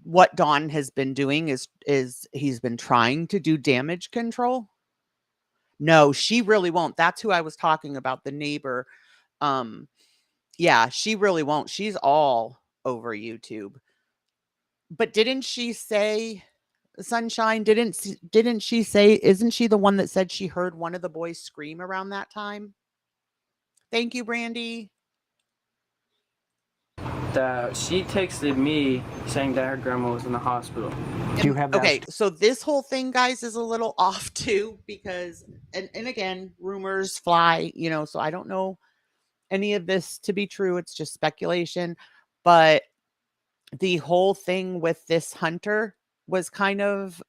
C: what Don has been doing is he's been trying to do damage control. No, she really won't. That's who I was talking about, the neighbor. Yeah, she really won't. She's all over YouTube. But didn't she say, Sunshine, didn't she say, isn't she the one that said she heard one of the boys scream around that time? Thank you, Brandy.
J: that she texted me saying that her grandma was in the hospital.
Q: Do you have that?
C: Okay, so this whole thing, guys, is a little off too, because and again, rumors fly, so I don't know any of this to be true. It's just speculation. But the whole thing with this hunter was kind of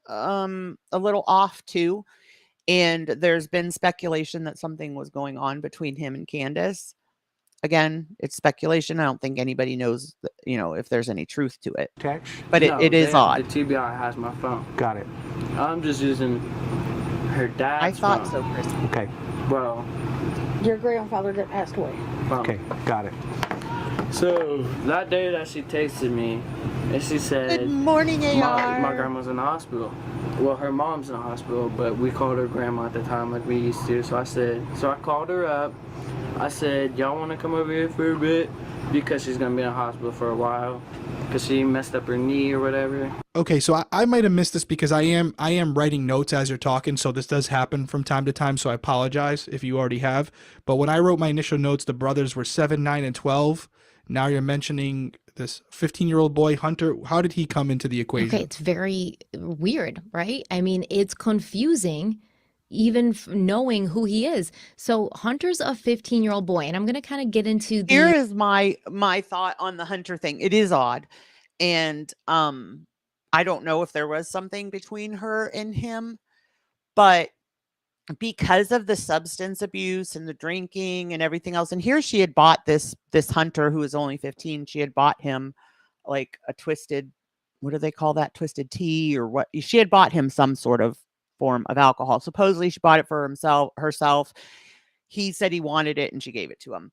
C: a little off too. And there's been speculation that something was going on between him and Candace. Again, it's speculation. I don't think anybody knows, if there's any truth to it.
Q: Text?
C: But it is odd.
J: The TBI has my phone.
Q: Got it.
J: I'm just using her dad's
C: I thought
J: phone.
C: so, Chris.
Q: Okay.
J: Well,
B: Your grandfather that passed away.
Q: Okay, got it.
J: So that day that she texted me, and she said,
C: Good morning, AR.
J: My grandma's in the hospital. Well, her mom's in the hospital, but we called her grandma at the time like we used to. So I called her up. I said, y'all want to come over here for a bit? Because she's going to be in the hospital for a while. Because she messed up her knee or whatever.
P: Okay, so I might have missed this because I am writing notes as you're talking, so this does happen from time to time, so I apologize if you already have. But when I wrote my initial notes, the brothers were 7, 9, and 12. Now you're mentioning this 15-year-old boy, Hunter. How did he come into the equation?
O: Okay, it's very weird, right? I mean, it's confusing even knowing who he is. So Hunter's a 15-year-old boy, and I'm going to kind of get into the...
C: Here is my thought on the Hunter thing. It is odd. And I don't know if there was something between her and him, but because of the substance abuse and the drinking and everything else, and here she had bought this Hunter who was only 15. She had bought him like a twisted, what do they call that? Twisted tea or what? She had bought him some sort of form of alcohol. Supposedly she bought it for herself. He said he wanted it and she gave it to him.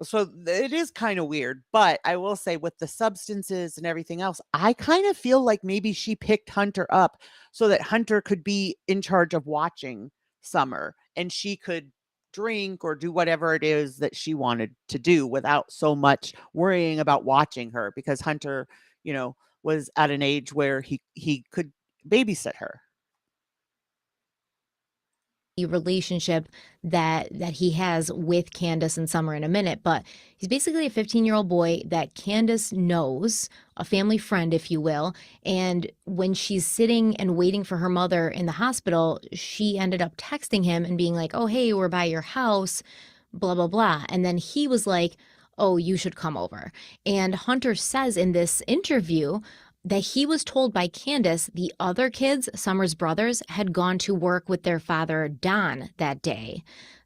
C: So it is kind of weird, but I will say with the substances and everything else, I kind of feel like maybe she picked Hunter up so that Hunter could be in charge of watching Summer and she could drink or do whatever it is that she wanted to do without so much worrying about watching her, because Hunter, was at an age where he could babysit her.
O: Relationship that he has with Candace and Summer in a minute, but he's basically a 15-year-old boy that Candace knows, a family friend, if you will. And when she's sitting and waiting for her mother in the hospital, she ended up texting him and being like, oh, hey, we're by your house, blah, blah, blah. And then he was like, oh, you should come over. And Hunter says in this interview that he was told by Candace the other kids, Summer's brothers, had gone to work with their father, Don, that day.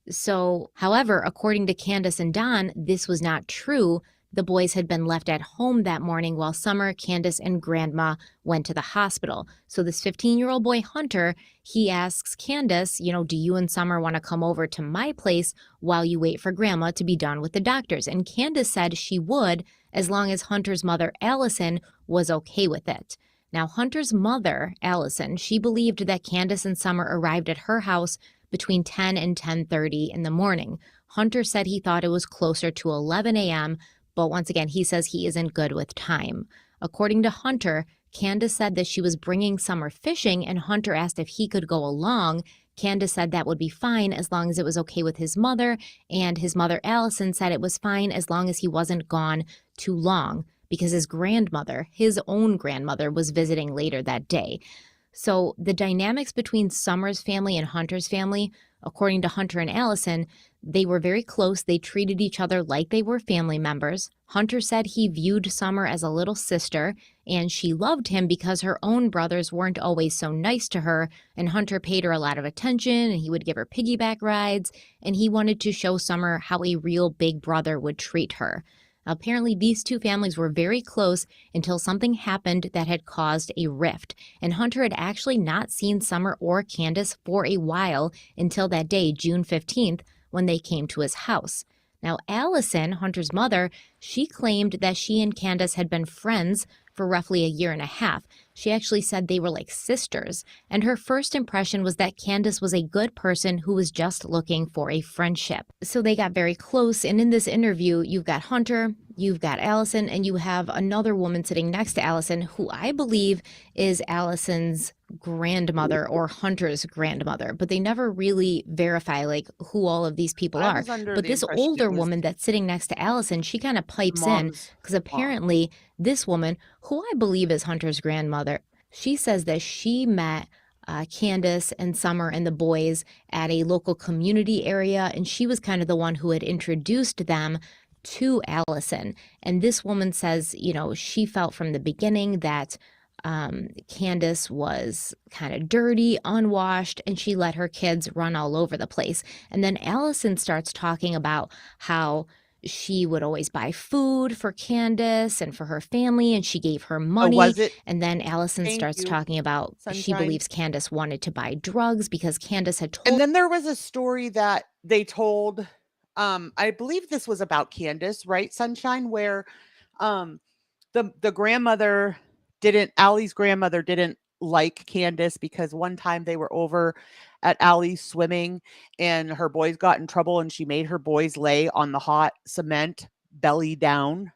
O: So, however, according to Candace and Don, this was not true. The boys had been left at home that morning while Summer, Candace, and Grandma went to the hospital. So this 15-year-old boy, Hunter, he asks Candace, do you and Summer want to come over to my place while you wait for Grandma to be done with the doctors? And Candace said she would, as long as Hunter's mother, Allison, was okay with it. Now, Hunter's mother, Allison, she believed that Candace and Summer arrived at her house between 10 and 10:30 in the morning. Hunter said he thought it was closer to 11 a.m., but once again, he says he isn't good with time. According to Hunter, Candace said that she was bringing Summer fishing, and Hunter asked if he could go along. Candace said that would be fine as long as it was okay with his mother, and his mother, Allison, said it was fine as long as he wasn't gone too long because his grandmother, his own grandmother, was visiting later that day. So the dynamics between Summer's family and Hunter's family, according to Hunter and Allison, they were very close. They treated each other like they were family members. Hunter said he viewed Summer as a little sister, and she loved him because her own brothers weren't always so nice to her, and Hunter paid her a lot of attention, and he would give her piggyback rides, and he wanted to show Summer how a real big brother would treat her. Apparently, these two families were very close until something happened that had caused a rift, and Hunter had actually not seen Summer or Candace for a while until that day, June 15th, when they came to his house. Now, Allison, Hunter's mother, she claimed that she and Candace had been friends for roughly a year and a half. She actually said they were like sisters, and her first impression was that Candace was a good person who was just looking for a friendship. So they got very close, and in this interview, you've got Hunter, you've got Allison, and you have another woman sitting next to Allison, who I believe is Allison's grandmother or Hunter's grandmother, but they never really verify like who all of these people are. But this older woman that's sitting next to Allison, she kind of pipes in because apparently this woman, who I believe is Hunter's grandmother, she says that she met Candace and Summer and the boys at a local community area, and she was kind of the one who had introduced them to Allison. And this woman says, you know, she felt from the beginning that Candace was kind of dirty, unwashed, and she let her kids run all over the place. And then Allison starts talking about how she would always buy food for Candace and for her family, and she gave her money. And then Allison starts talking about she believes Candace wanted to buy drugs because Candace had told.
C: And then there was a story that they told, I believe this was about Candace, right, Sunshine, where the grandmother Allie's grandmother didn't like Candace because one time they were over at Allie's swimming and her boys got in trouble and she made her boys lay on the hot cement belly down.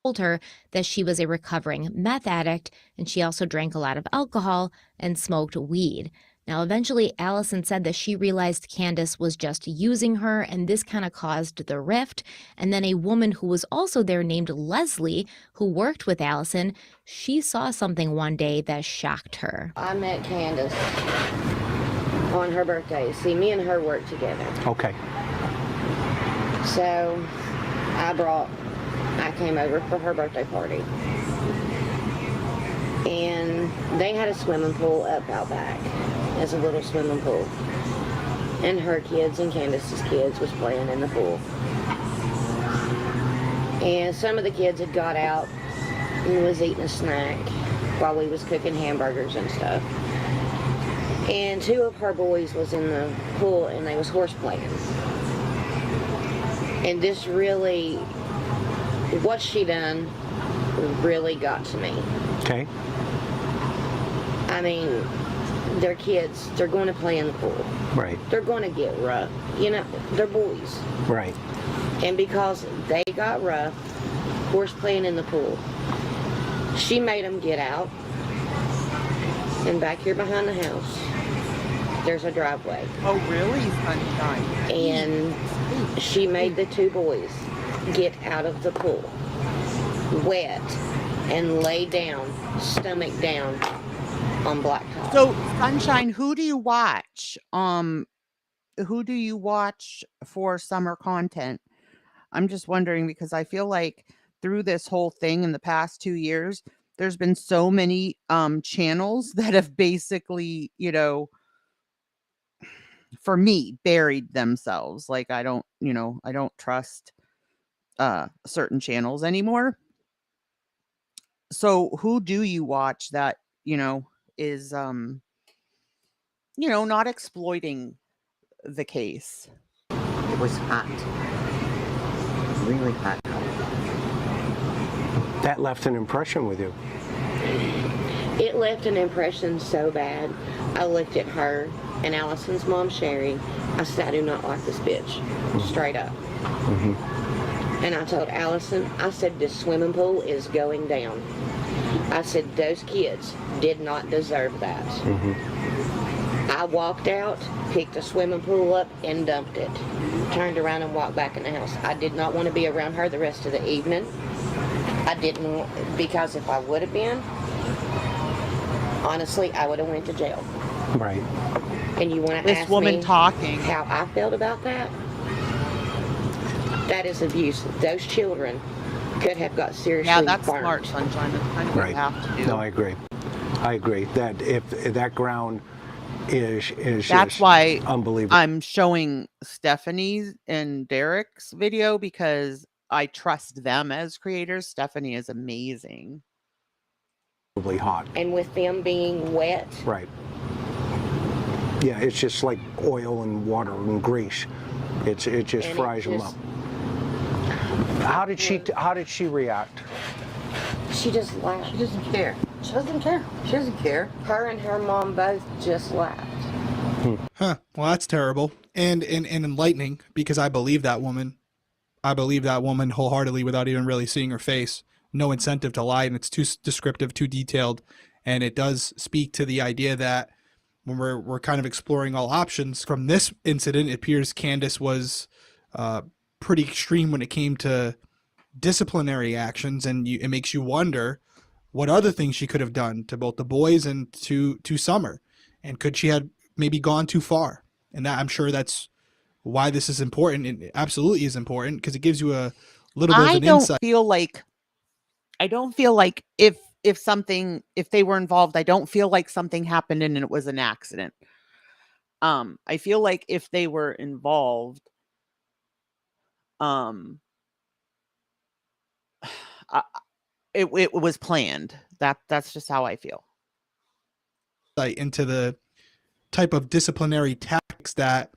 O: Told her that she was a recovering meth addict, and she also drank a lot of alcohol and smoked weed. Now, eventually, Allison said that she realized Candace was just using her, and this kind of caused the rift. And then a woman who was also there named Leslie, who worked with Allison, she saw something one day that shocked her.
A: I met Candace on her birthday. See, me and her worked together.
Q: Okay.
A: So, I came over for her birthday party. And they had a swimming pool up out back. As a little swimming pool. And her kids and Candace's kids was playing in the pool. And some of the kids had got out and was eating a snack while we was cooking hamburgers and stuff. And two of her boys was in the pool and they was horse playing. And this really, what she done really got to me.
Q: Okay.
A: I mean, they're kids, they're going to play in the pool.
Q: Right.
A: They're going to get rough. You know, they're boys.
Q: Right.
A: And because they got rough, horse playing in the pool, she made them get out. And back here behind the house, there's a driveway.
C: Oh, really? Sunshine.
A: And she made the two boys get out of the pool, wet, and lay down, stomach down, on blacktop.
C: So, Sunshine, who do you watch? Who do you watch for summer content? I'm just wondering because I feel like through this whole thing in the past 2 years, there's been so many channels that have basically, you know, for me, buried themselves. Like I don't trust certain channels anymore. So who do you watch that, you know, is not exploiting the case?
V: It was hot. Really hot.
Q: That left an impression with you.
A: It left an impression so bad. I looked at her and Allison's mom, Sherry. I said, I do not like this bitch. Straight up. And I told Allison, I said, this swimming pool is going down. I said, those kids did not deserve that. I walked out, picked the swimming pool up, and dumped it. Turned around and walked back in the house. I did not want to be around her the rest of the evening. I didn't want, because if I would have been, honestly, I would have went to jail.
E: Right.
A: And you want to
C: This
A: ask
C: woman
A: me
C: talking.
A: how I felt about that? That is abuse. Those children could have got seriously
C: Yeah, that's
A: burned.
C: smart, Sunshine. That's kind of what
E: Right.
C: you have to do.
E: No, I agree. I agree that if that ground is
C: That's
E: just
C: why
E: unbelievable.
C: I'm showing Stephanie's and Derek's video, because I trust them as creators. Stephanie is amazing.
E: Hot.
A: And with them being wet,
E: Right. Yeah, it's just like oil and water and grease. It just
A: And it
E: fries them
A: just-
E: up. How did she react?
A: she just laughed.
B: She doesn't care. She doesn't care. She doesn't care.
A: Her and her mom both just laughed.
P: Huh. Well, that's terrible and enlightening, because I believe that woman. I believe that woman wholeheartedly without even really seeing her face. No incentive to lie, and it's too descriptive, too detailed, and it does speak to the idea that when we're kind of exploring all options from this incident, it appears Candace was pretty extreme when it came to disciplinary actions, and it makes you wonder what other things she could have done to both the boys and to Summer, and could she have maybe gone too far? And that, I'm sure that's why this is important. It absolutely is important, because it gives you a little bit of an insight.
C: I don't feel like if they were involved, I don't feel like something happened and it was an accident. I feel like if they were involved, it was planned. That's just how I feel.
P: Into the type of disciplinary tactics that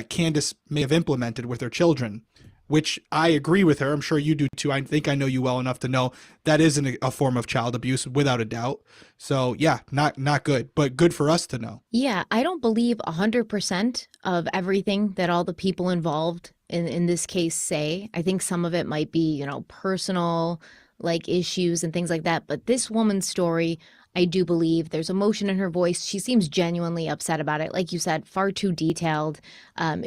P: Candace may have implemented with her children, which I agree with her. I'm sure you do too. I think I know you well enough to know that is a form of child abuse, without a doubt. So yeah, not good, but good for us to know.
O: Yeah, I don't believe 100% of everything that all the people involved in this case say. I think some of it might be, personal like issues and things like that. But this woman's story, I do believe there's emotion in her voice. She seems genuinely upset about it. Like you said, far too detailed.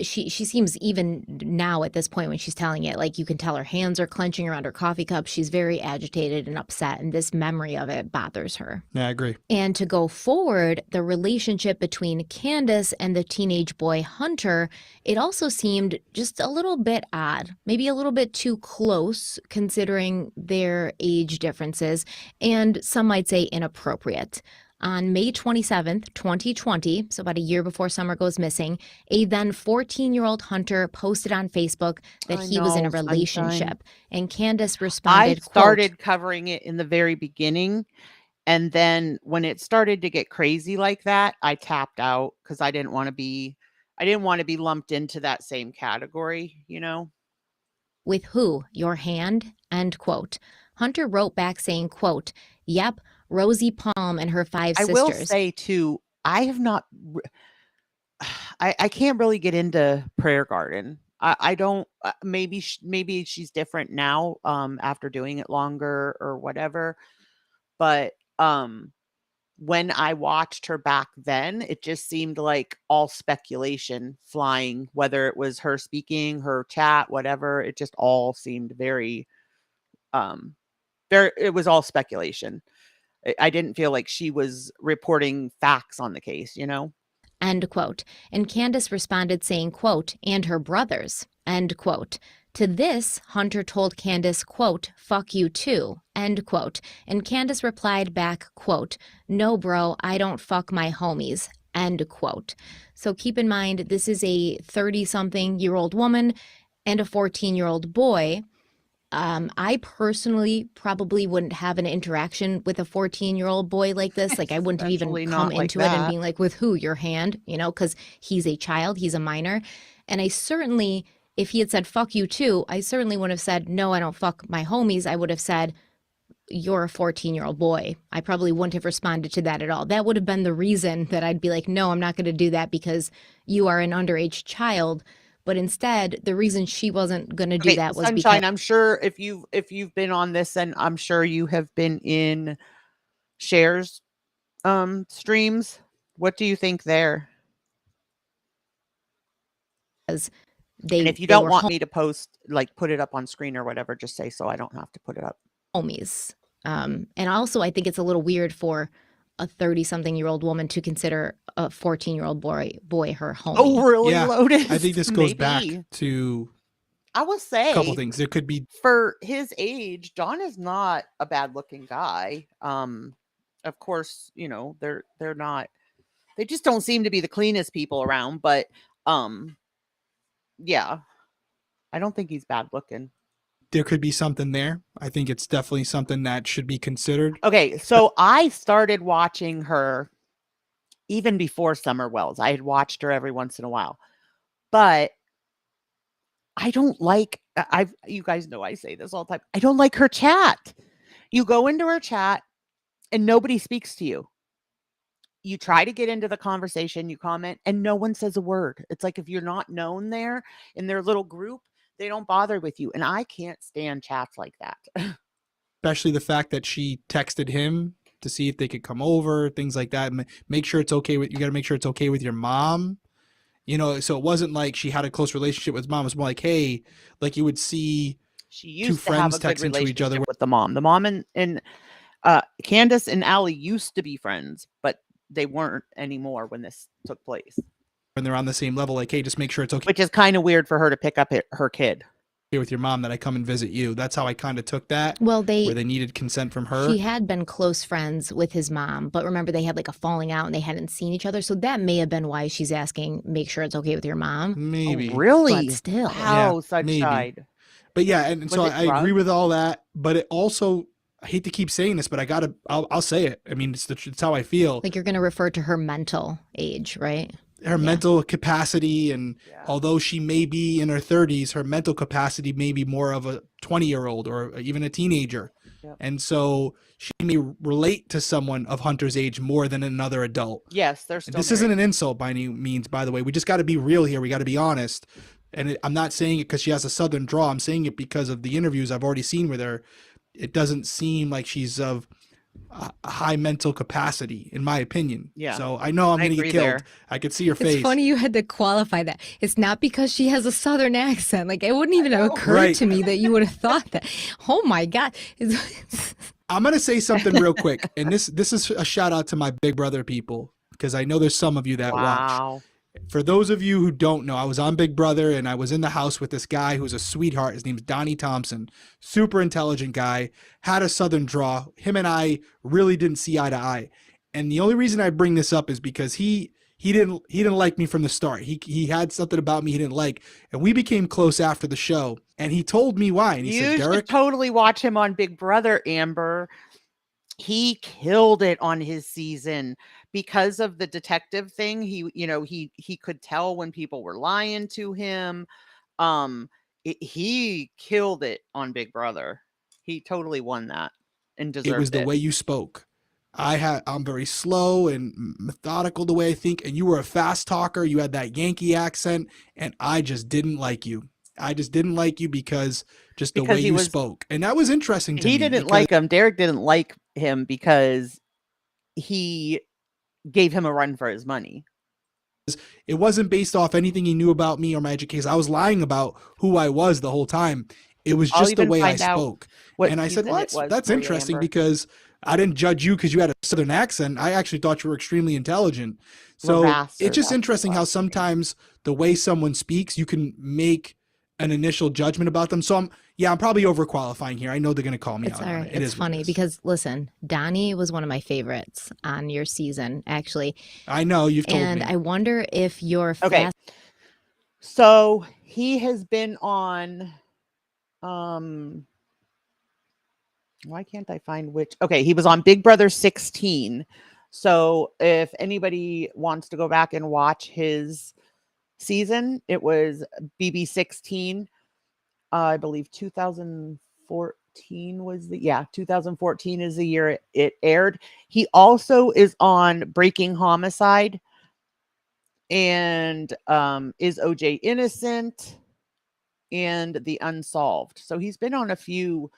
O: She seems, even now at this point when she's telling it, like you can tell her hands are clenching around her coffee cup. She's very agitated and upset, and this memory of it bothers her.
P: Yeah, I agree.
O: And to go forward, the relationship between Candace and the teenage boy Hunter, it also seemed just a little bit odd, maybe a little bit too close considering their age differences, and some might say inappropriate. On May 27th, 2020, so about a year before Summer goes missing, a then 14-year-old Hunter posted on Facebook that he was in a relationship.
C: Sunshine.
O: And Candace responded,
C: I started covering it in the very beginning, and then when it started to get crazy like that, I tapped out because I didn't want to be lumped into that same category,
O: with who? Your hand? End quote. Hunter wrote back saying, quote, yep, Rosie Palm and her 5 sisters.
C: I will say too, I have not. I can't really get into Prayer Garden. I don't. Maybe she's different now after doing it longer or whatever. But when I watched her back then, it just seemed like all speculation flying. Whether it was her speaking, her chat, whatever, it just all seemed very. It was all speculation. I didn't feel like she was reporting facts on the case,
O: End quote. And Candace responded saying, quote, and her brothers, end quote. To this, Hunter told Candace, quote, fuck you too, end quote. And Candace replied back, quote, no, bro, I don't fuck my homies, end quote. So keep in mind, this is a 30-something-year-old woman and a 14-year-old boy. I personally probably wouldn't have an interaction with a 14-year-old boy like this. Like I wouldn't have even come into it and being like, with who? Your hand? Because he's a child, he's a minor. And I certainly, if he had said, fuck you too, I certainly would have said, no, I don't fuck my homies. I would have said, you're a 14-year-old boy. I probably wouldn't have responded to that at all. That would have been the reason that I'd be like, no, I'm not going to do that because you are an underage child. But instead, the reason she wasn't going to do
C: Okay,
O: that was
C: Sunshine,
O: because
C: I'm sure if you've been on this, and I'm sure you have been in Cher's streams. What do you think there?
O: they
C: And if you
O: they
C: don't
O: were
C: want me to post, like put it up on screen or whatever, just say so I don't have to put it up.
O: homies. And also, I think it's a little weird for a 30-something-year-old woman to consider a 14-year-old boy her homie.
C: Oh, really,
P: Yeah,
C: Lotus?
P: I think this goes back
C: Maybe.
P: to
C: I will
P: a
C: say
P: couple things. There could be
C: for his age, John is not a bad looking guy. Of course, you know, they're not, they just don't seem to be the cleanest people around, but yeah, I don't think he's bad looking.
P: there could be something there. I think it's definitely something that should be considered.
C: Okay, so I started watching her even before Summer Wells. I had watched her every once in a while, but I don't like, you guys know I say this all the time. I don't like her chat. You go into her chat and nobody speaks to you. You try to get into the conversation, you comment, and no one says a word. It's like if you're not known there in their little group, they don't bother with you. And I can't stand chats like that.
P: Especially the fact that she texted him to see if they could come over, things like that. Make sure it's okay with, you got to make sure it's okay with your mom. You know, so it wasn't like she had a close relationship with mom. It was more like, hey, like you would see
C: She
P: two
C: used to have
P: friends
C: a good
P: texting to each other.
C: relationship with the mom. The mom and Candace and Allie used to be friends, but they weren't anymore when this took place.
P: When they're on the same level, like, hey, just make sure it's okay.
C: Which is kind of weird for her to pick up her kid.
P: With your mom that I come and visit you. That's how I kind of took that.
O: Well,
P: where they needed consent from her.
O: She had been close friends with his mom, but remember they had like a falling out and they hadn't seen each other. So that may have been why she's asking, make sure it's okay with your mom.
P: Maybe.
C: Oh, really?
O: But still.
C: Wow,
P: maybe.
C: Sunshine.
P: But yeah, and so
C: Was it
P: I agree
C: drugs?
P: with all that. But it also, I hate to keep saying this, but I'll say it. I mean, it's how I feel.
O: Like you're going to refer to her mental age, right?
P: Her mental capacity, and although she may be in her 30s, her mental capacity may be more of a 20-year-old or even a teenager.
C: Yep.
P: And so she may relate to someone of Hunter's age more than another adult.
C: Yes, they're still
P: This isn't an insult by any means, by the way. We just got to be real here. We got to be honest. And I'm not saying it because she has a southern draw. I'm saying it because of the interviews I've already seen with her. It doesn't seem like she's of a high mental capacity, in my opinion.
C: Yeah.
P: So I know I'm going to get killed. I could see her face.
O: It's funny you had to qualify that. It's not because she has a southern accent. Like it wouldn't even have occurred
P: Right.
O: to me that you would have thought that. Oh my God.
P: I'm going to say something real quick. And this is a shout out to my Big Brother people, because I know there's some of you that watch. For those of you who don't know, I was on Big Brother and I was in the house with this guy who's a sweetheart. His name's Donnie Thompson, super intelligent guy, had a southern draw. Him and I really didn't see eye to eye. And the only reason I bring this up is because he didn't like me from the start. He had something about me he didn't like, and we became close after the show. And he told me why. And he said,
C: You
P: Derek,
C: should totally watch him on Big Brother, Amber. He killed it on his season because of the detective thing. He could tell when people were lying to him. He killed it on Big Brother. He totally won that and deserved it.
P: it was the way you spoke. I'm very slow and methodical the way I think, and you were a fast talker. You had that Yankee accent, and I just didn't like you. I just didn't like you because the way you spoke. And that was interesting to me.
C: He didn't like him. Derek didn't like him because he gave him a run for his money.
P: It wasn't based off anything he knew about me or my education. I was lying about who I was the whole time. It was just the way I spoke. And I said, well, that's interesting because I didn't judge you because you had a southern accent. I actually thought you were extremely intelligent. So it's just interesting how sometimes the way someone speaks, you can make an initial judgment about them. So I'm probably overqualifying here. I know they're going to call me out.
O: All right. It's funny because listen, Donnie was one of my favorites on your season, actually.
P: I know you've told me.
O: And I wonder if you're
C: okay. So he has been on, why can't I find which? Okay. He was on Big Brother 16. So if anybody wants to go back and watch his season, it was BB 16. I believe 2014 was 2014 is the year it aired. He also is on Breaking Homicide, and Is OJ Innocent, and The Unsolved. So he's been on a few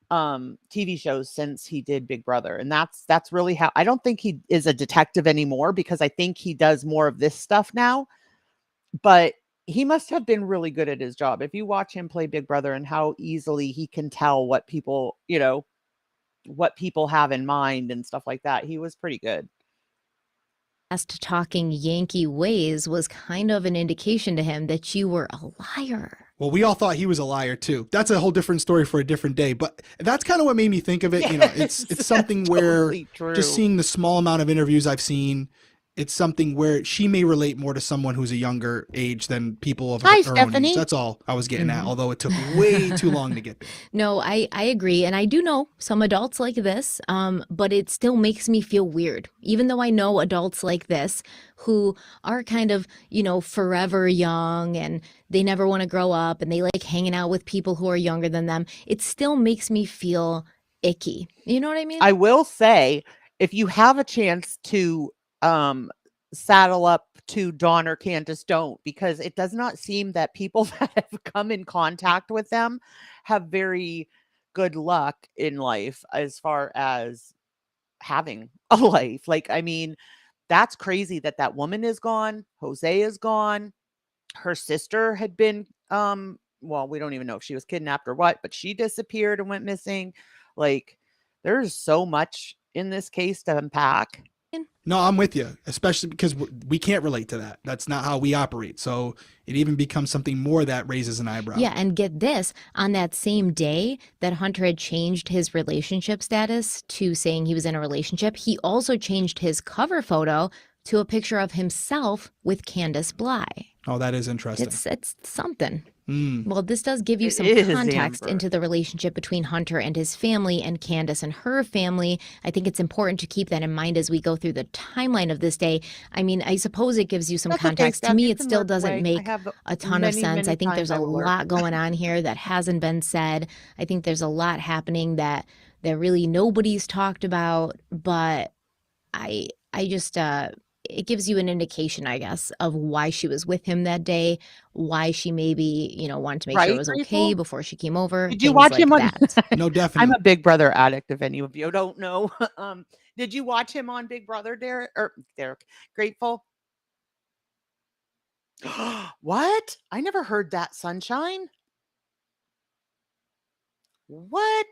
C: TV shows since he did Big Brother, and that's really how. I don't think he is a detective anymore because I think he does more of this stuff now, but he must have been really good at his job. If you watch him play Big Brother and how easily he can tell what people, what people have in mind and stuff like that, he was pretty good.
O: Talking Yankee ways was kind of an indication to him that you were a liar.
P: Well, we all thought he was a liar too. That's a whole different story for a different day. But that's kind of what made me think of it.
C: Yes,
P: it's something where just seeing the small amount of interviews I've seen, it's something where she may relate more to someone who's a younger age than people of her own age. That's all I was getting at, although it took way too long to get there.
O: No, I agree. And I do know some adults like this, but it still makes me feel weird. Even though I know adults like this who are kind of, forever young and they never want to grow up and they like hanging out with people who are younger than them, it still makes me feel icky. You know what I mean?
C: I will say, if you have a chance to saddle up to Dawn or Candace, don't, because it does not seem that people that have come in contact with them have very good luck in life as far as having a life. Like, I mean, that's crazy that woman is gone. Jose is gone. Her sister had been, well, we don't even know if she was kidnapped or what, but she disappeared and went missing. Like, there's so much in this case to unpack.
P: No, I'm with you, especially because we can't relate to that. That's not how we operate. So it even becomes something more that raises an eyebrow.
O: Yeah, and get this, on that same day that Hunter had changed his relationship status to saying he was in a relationship, he also changed his cover photo to a picture of himself with Candace Bly.
P: Oh, that is interesting.
O: It's something.
P: Mm.
O: Well, this does give you some context into the relationship between Hunter and his family and Candace and her family. I think it's important to keep that in mind as we go through the timeline of this day. I mean, I suppose it gives you some context. To me, it still doesn't make a ton of sense. I think there's a lot going on here that hasn't been said. I think there's a lot happening that really nobody's talked about, but I just it gives you an indication, I guess, of why she was with him that day, why she maybe, wanted to make sure it was okay before she came over.
C: Did you watch him on
O: that.
P: No, definitely.
C: I'm a Big Brother addict, if any of you don't know. Did you watch him on Big Brother, Derek? Grateful? What? I never heard that, Sunshine. What?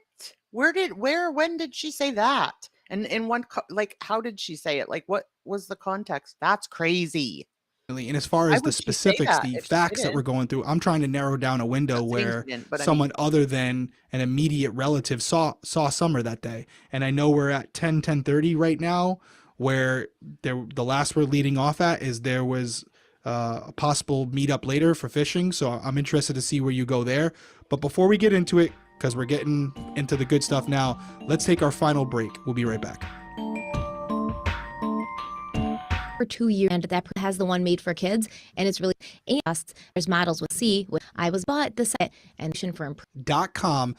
C: When did she say that? And in one, like, how did she say it? Like, what was the context? That's crazy.
P: And as far as the specifics, the facts that we're going through, I'm trying to narrow down a window where someone other than an immediate relative saw Summer that day. And I know we're at 10:30 right now, where the last we're leading off at is there was a possible meetup later for fishing. So I'm interested to see where you go there. But before we get into it, because we're getting into the good stuff now, let's take our final break. We'll be right back.
O: For 2 years, and that has the one made for kids, and it's really there's models with C. I was bought the set and for
P: .com.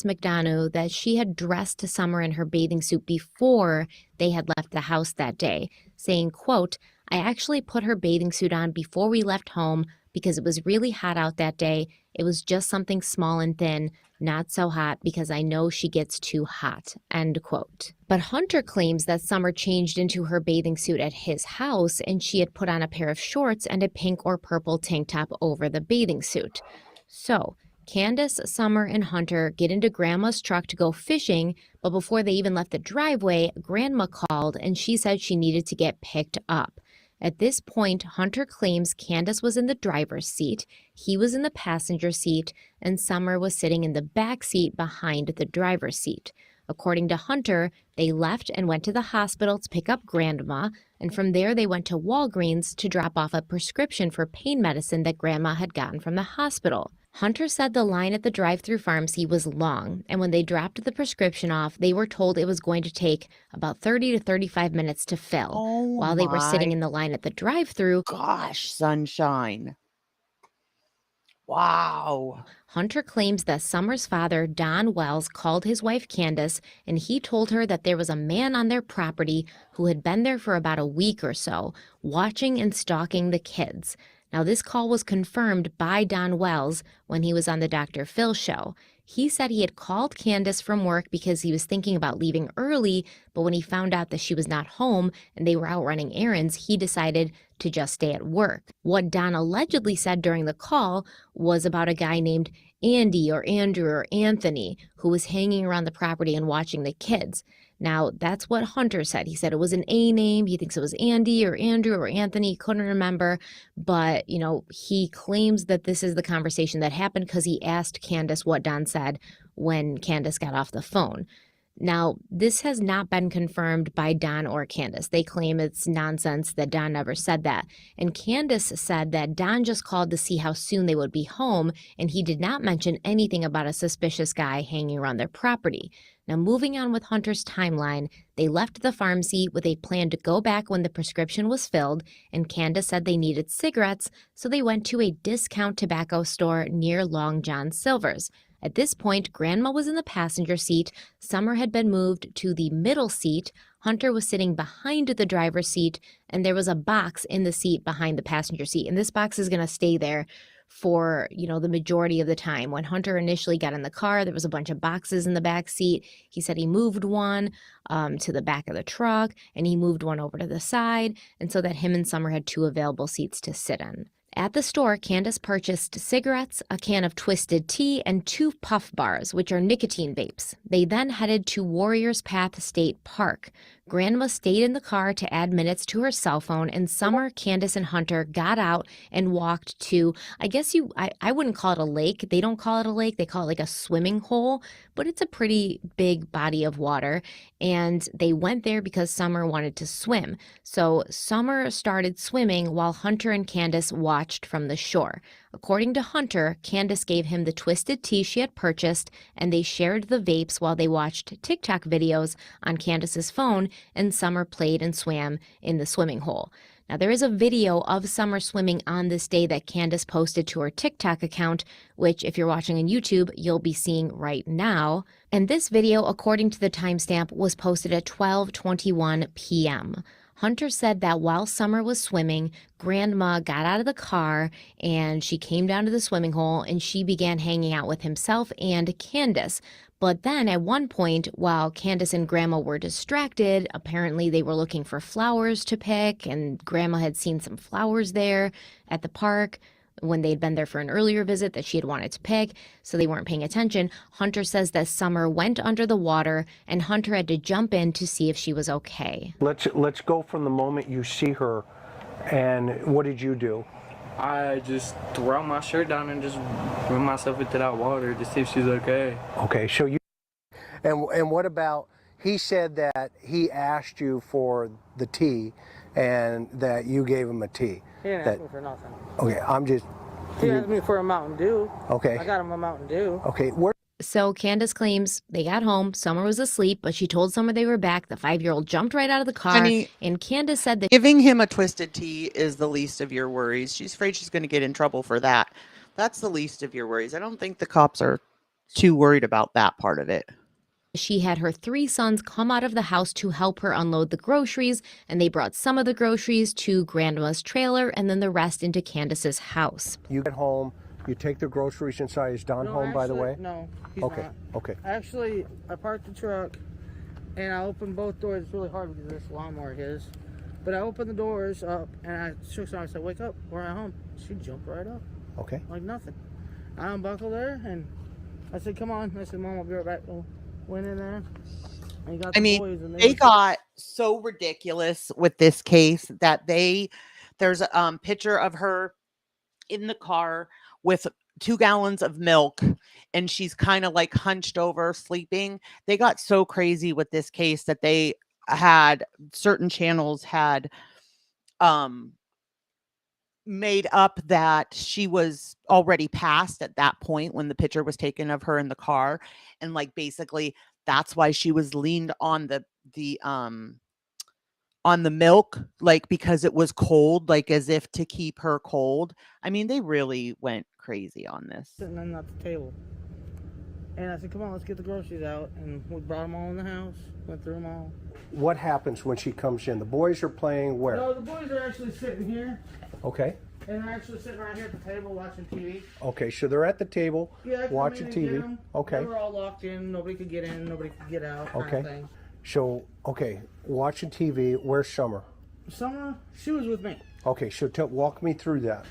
O: McDonough that she had dressed Summer in her bathing suit before they had left the house that day, saying, quote, "I actually put her bathing suit on before we left home because it was really hot out that day. It was just something small and thin, not so hot because I know she gets too hot," end quote. But Hunter claims that Summer changed into her bathing suit at his house and she had put on a pair of shorts and a pink or purple tank top over the bathing suit. So Candace, Summer, and Hunter get into Grandma's truck to go fishing, but before they even left the driveway, Grandma called and she said she needed to get picked up. At this point, Hunter claims Candace was in the driver's seat, he was in the passenger seat, and Summer was sitting in the back seat behind the driver's seat. According to Hunter, they left and went to the hospital to pick up Grandma, and from there they went to Walgreens to drop off a prescription for pain medicine that Grandma had gotten from the hospital. Hunter said the line at the drive-through pharmacy was long, and when they dropped the prescription off, they were told it was going to take about 30 to 35 minutes to fill. While they were sitting in the line at the drive-through.
C: Gosh, Sunshine. Wow.
O: Hunter claims that Summer's father, Don Wells, called his wife Candace, and he told her that there was a man on their property who had been there for about a week or so, watching and stalking the kids. Now, this call was confirmed by Don Wells when he was on the Dr. Phil show. He said he had called Candace from work because he was thinking about leaving early, but when he found out that she was not home and they were out running errands, he decided to just stay at work. What Don allegedly said during the call was about a guy named Andy or Andrew or Anthony who was hanging around the property and watching the kids. Now, that's what Hunter said. He said it was an A name. He thinks it was Andy or Andrew or Anthony. He couldn't remember. But, he claims that this is the conversation that happened because he asked Candace what Don said when Candace got off the phone. Now, this has not been confirmed by Don or Candace. They claim it's nonsense that Don never said that. And Candace said that Don just called to see how soon they would be home, and he did not mention anything about a suspicious guy hanging around their property. Now, moving on with Hunter's timeline, they left the pharmacy with a plan to go back when the prescription was filled, and Candace said they needed cigarettes, so they went to a discount tobacco store near Long John Silver's. At this point, Grandma was in the passenger seat, Summer had been moved to the middle seat, Hunter was sitting behind the driver's seat, and there was a box in the seat behind the passenger seat. And this box is going to stay there for, the majority of the time. When Hunter initially got in the car, there was a bunch of boxes in the back seat. He said he moved one to the back of the truck, and he moved one over to the side, and so that him and Summer had 2 available seats to sit in. At the store, Candace purchased cigarettes, a can of Twisted Tea, and 2 puff bars, which are nicotine vapes. They then headed to Warriors Path State Park. Grandma stayed in the car to add minutes to her cell phone, and Summer, Candace, and Hunter got out and walked to, I wouldn't call it a lake. They don't call it a lake. They call it like a swimming hole, but it's a pretty big body of water. And they went there because Summer wanted to swim. So Summer started swimming while Hunter and Candace watched from the shore. According to Hunter, Candace gave him the Twisted Tea she had purchased, and they shared the vapes while they watched TikTok videos on Candace's phone, and Summer played and swam in the swimming hole. Now, there is a video of Summer swimming on this day that Candace posted to her TikTok account, which, if you're watching on YouTube, you'll be seeing right now. And this video, according to the timestamp, was posted at 12:21 p.m. Hunter said that while Summer was swimming, Grandma got out of the car and she came down to the swimming hole and she began hanging out with himself and Candace. But then at one point, while Candace and Grandma were distracted, apparently they were looking for flowers to pick, and Grandma had seen some flowers there at the park when they'd been there for an earlier visit that she had wanted to pick, so they weren't paying attention. Hunter says that Summer went under the water and Hunter had to jump in to see if she was okay.
E: Let's go from the moment you see her, and what did you do?
F: I just threw out my shirt down and just threw myself into that water to see if she's okay.
E: Okay, so you, and what about, he said that he asked you for the tea and that you gave him a tea.
J: He didn't ask me for nothing.
E: Okay,
J: He asked me for a Mountain Dew.
E: Okay.
J: I got him a Mountain Dew.
E: Okay, where?
O: So Candace claims they got home, Summer was asleep, but she told Summer they were back. The 5-year-old jumped right out of the car,
C: Honey,
O: and Candace said that
C: giving him a Twisted Tea is the least of your worries. She's afraid she's going to get in trouble for that. That's the least of your worries. I don't think the cops are too worried about that part of it.
O: she had her 3 sons come out of the house to help her unload the groceries, and they brought some of the groceries to Grandma's trailer and then the rest into Candace's house.
E: You get home, you take the groceries inside. Is Don home, by the way?
J: No, he's
E: okay.
J: not.
E: Okay.
J: Actually, I parked the truck and I opened both doors. It's really hard because this lawnmower is. But I opened the doors up and I shook her. I said, "Wake up, we're at home." She jumped right up.
E: Okay.
J: Like nothing. I unbuckled her and I said, "Come on." I said, "Mom, I'll be right back." Went in there. And got the boys and
C: they got so ridiculous with this case that there's a picture of her in the car with 2 gallons of milk, and she's kind of like hunched over sleeping. They got so crazy with this case that they had certain channels had made up that she was already passed at that point when the picture was taken of her in the car, and like basically that's why she was leaned on the on the milk, like because it was cold, like as if to keep her cold. I mean, they really went crazy on this.
J: Sitting on the table. And I said, come on, let's get the groceries out. And we brought them all in the house, went through them all.
E: What happens when she comes in? The boys are playing where?
J: No, the boys are actually sitting here.
E: Okay.
J: And they're actually sitting right here at the table watching TV.
E: Okay, so they're at the table
J: Yeah,
E: watching TV. Okay.
J: They were all locked in. Nobody could get in. Nobody could get out. Kind
E: Okay.
J: of thing.
E: So, okay, watching TV. Where's Summer?
J: Summer, she was with me.
E: Okay, so walk me through that.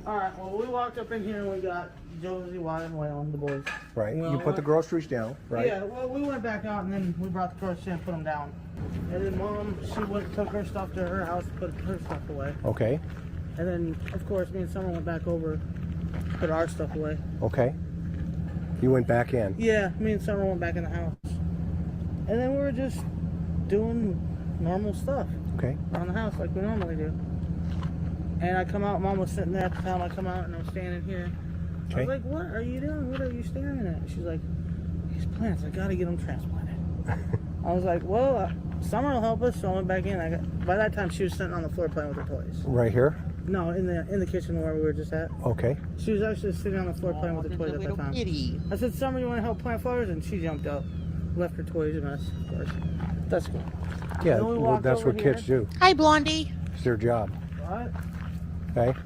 J: All right, well, we walked up in here and we got Josie, Wyatt, and Waylon, the boys.
E: Right.
J: Well,
E: You put the groceries down, right?
J: Yeah, well, we went back out and then we brought the groceries in and put them down. And then Mom, she went and took her stuff to her house, put her stuff away.
E: Okay.
J: And then, of course, me and Summer went back over, put our stuff away.
E: Okay. You went back in.
J: Yeah, me and Summer went back in the house. And then we were just doing normal stuff.
E: Okay.
J: Around the house like we normally do. And I come out, Mom was sitting there at the time I come out and I'm standing here.
E: Okay.
J: I was like, what are you doing? What are you staring at? She's like, these plants, I gotta get them transplanted. I was like, well, Summer will help us, so I went back in. By that time, she was sitting on the floor playing with her toys.
E: Right here?
J: No, in the kitchen where we were just at.
E: Okay.
J: She was actually sitting on the floor playing with her toys at that time.
C: Kitty.
J: I said, Summer, you want to help plant flowers? And she jumped up, left her toys a mess, of course. That's cool.
E: Yeah,
J: And then we
E: well,
J: walked
E: that's
J: over
E: what
J: here.
E: kids do.
C: Hi, Blondie.
E: It's their job.
J: Right?
E: Okay.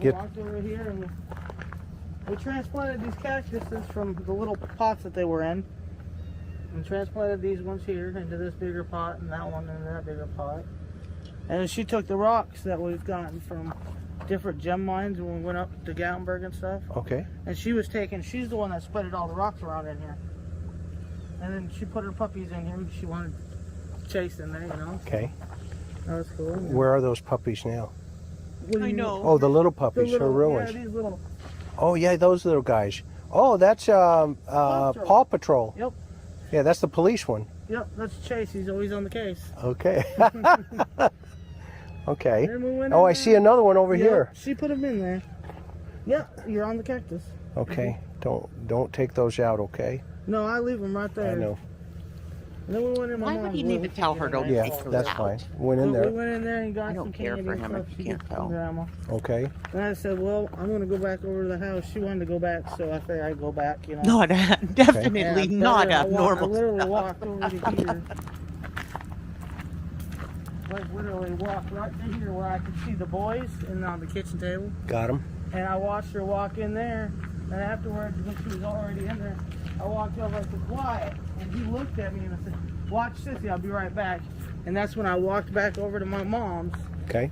J: We walked over here and we transplanted these cactuses from the little pots that they were in. And transplanted these ones here into this bigger pot and that one into that bigger pot. And then she took the rocks that we've gotten from different gem mines when we went up to Gatlinburg and stuff.
E: Okay.
J: And she's the one that spreaded all the rocks around in here. And then she put her puppies in here. She wanted Chase in there, you know.
E: Okay.
J: That was cool.
E: Where are those puppies now?
J: I know.
E: Oh, the little puppies, her real ones.
J: Yeah, these little.
E: Oh, yeah, those little guys. Oh, that's Paw Patrol.
J: Yep.
E: Yeah, that's the police one.
J: Yep, that's Chase. He's always on the case.
E: Okay. Okay.
J: Then we went
E: Oh,
J: in
E: I see another one over
J: Yep,
E: here.
J: She put him in there. Yep, you're on the cactus.
E: Okay. Don't take those out, okay?
J: No, I leave them right there.
E: I know.
J: And then we went in my
C: Why
J: mom's
C: would you
J: room.
C: need to tell her don't
E: Yeah,
C: take those
E: that's
C: out?
E: fine. Went in
J: We
E: there.
J: went in there and got
C: I
J: some
C: don't care
J: candy
C: for
J: and
C: him
J: stuff
C: if
J: she
C: you can't
J: gets from
C: tell.
J: Grandma.
E: Okay.
J: And I said, well, I'm going to go back over to the house. She wanted to go back, so I figured I'd go back, you know.
C: Not definitely
J: And I
C: not
J: I
C: abnormal.
J: literally
C: stuff.
J: walked over to here. Like, literally walked right to here where I could see the boys and on the kitchen table.
E: Got him.
J: And I watched her walk in there. And afterwards, when she was already in there, I walked over and I said, quiet. And he looked at me and I said, watch Sissy, I'll be right back. And that's when I walked back over to my mom's.
E: Okay.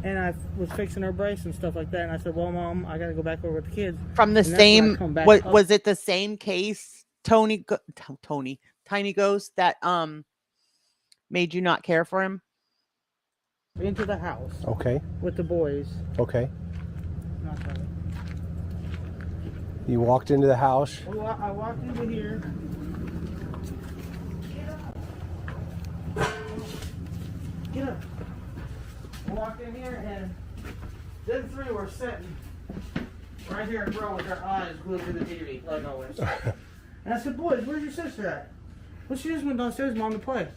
J: And I was fixing her brace and stuff like that. And I said, well, Mom, I got to go back over with the kids.
C: From the
J: And that's when I
C: same,
J: come back
C: what
J: up
C: was it? The same case, Tiny Ghost that made you not care for him?
J: into the house
E: Okay.
J: with the boys.
E: Okay.
J: Not that.
E: You walked into the house.
J: I walked into here. Get up. I walked in here and them three were sitting right here in front with their eyes glued to the TV like always. And I said, boys, where's your sister at? Well, she just went downstairs, Mom, to play.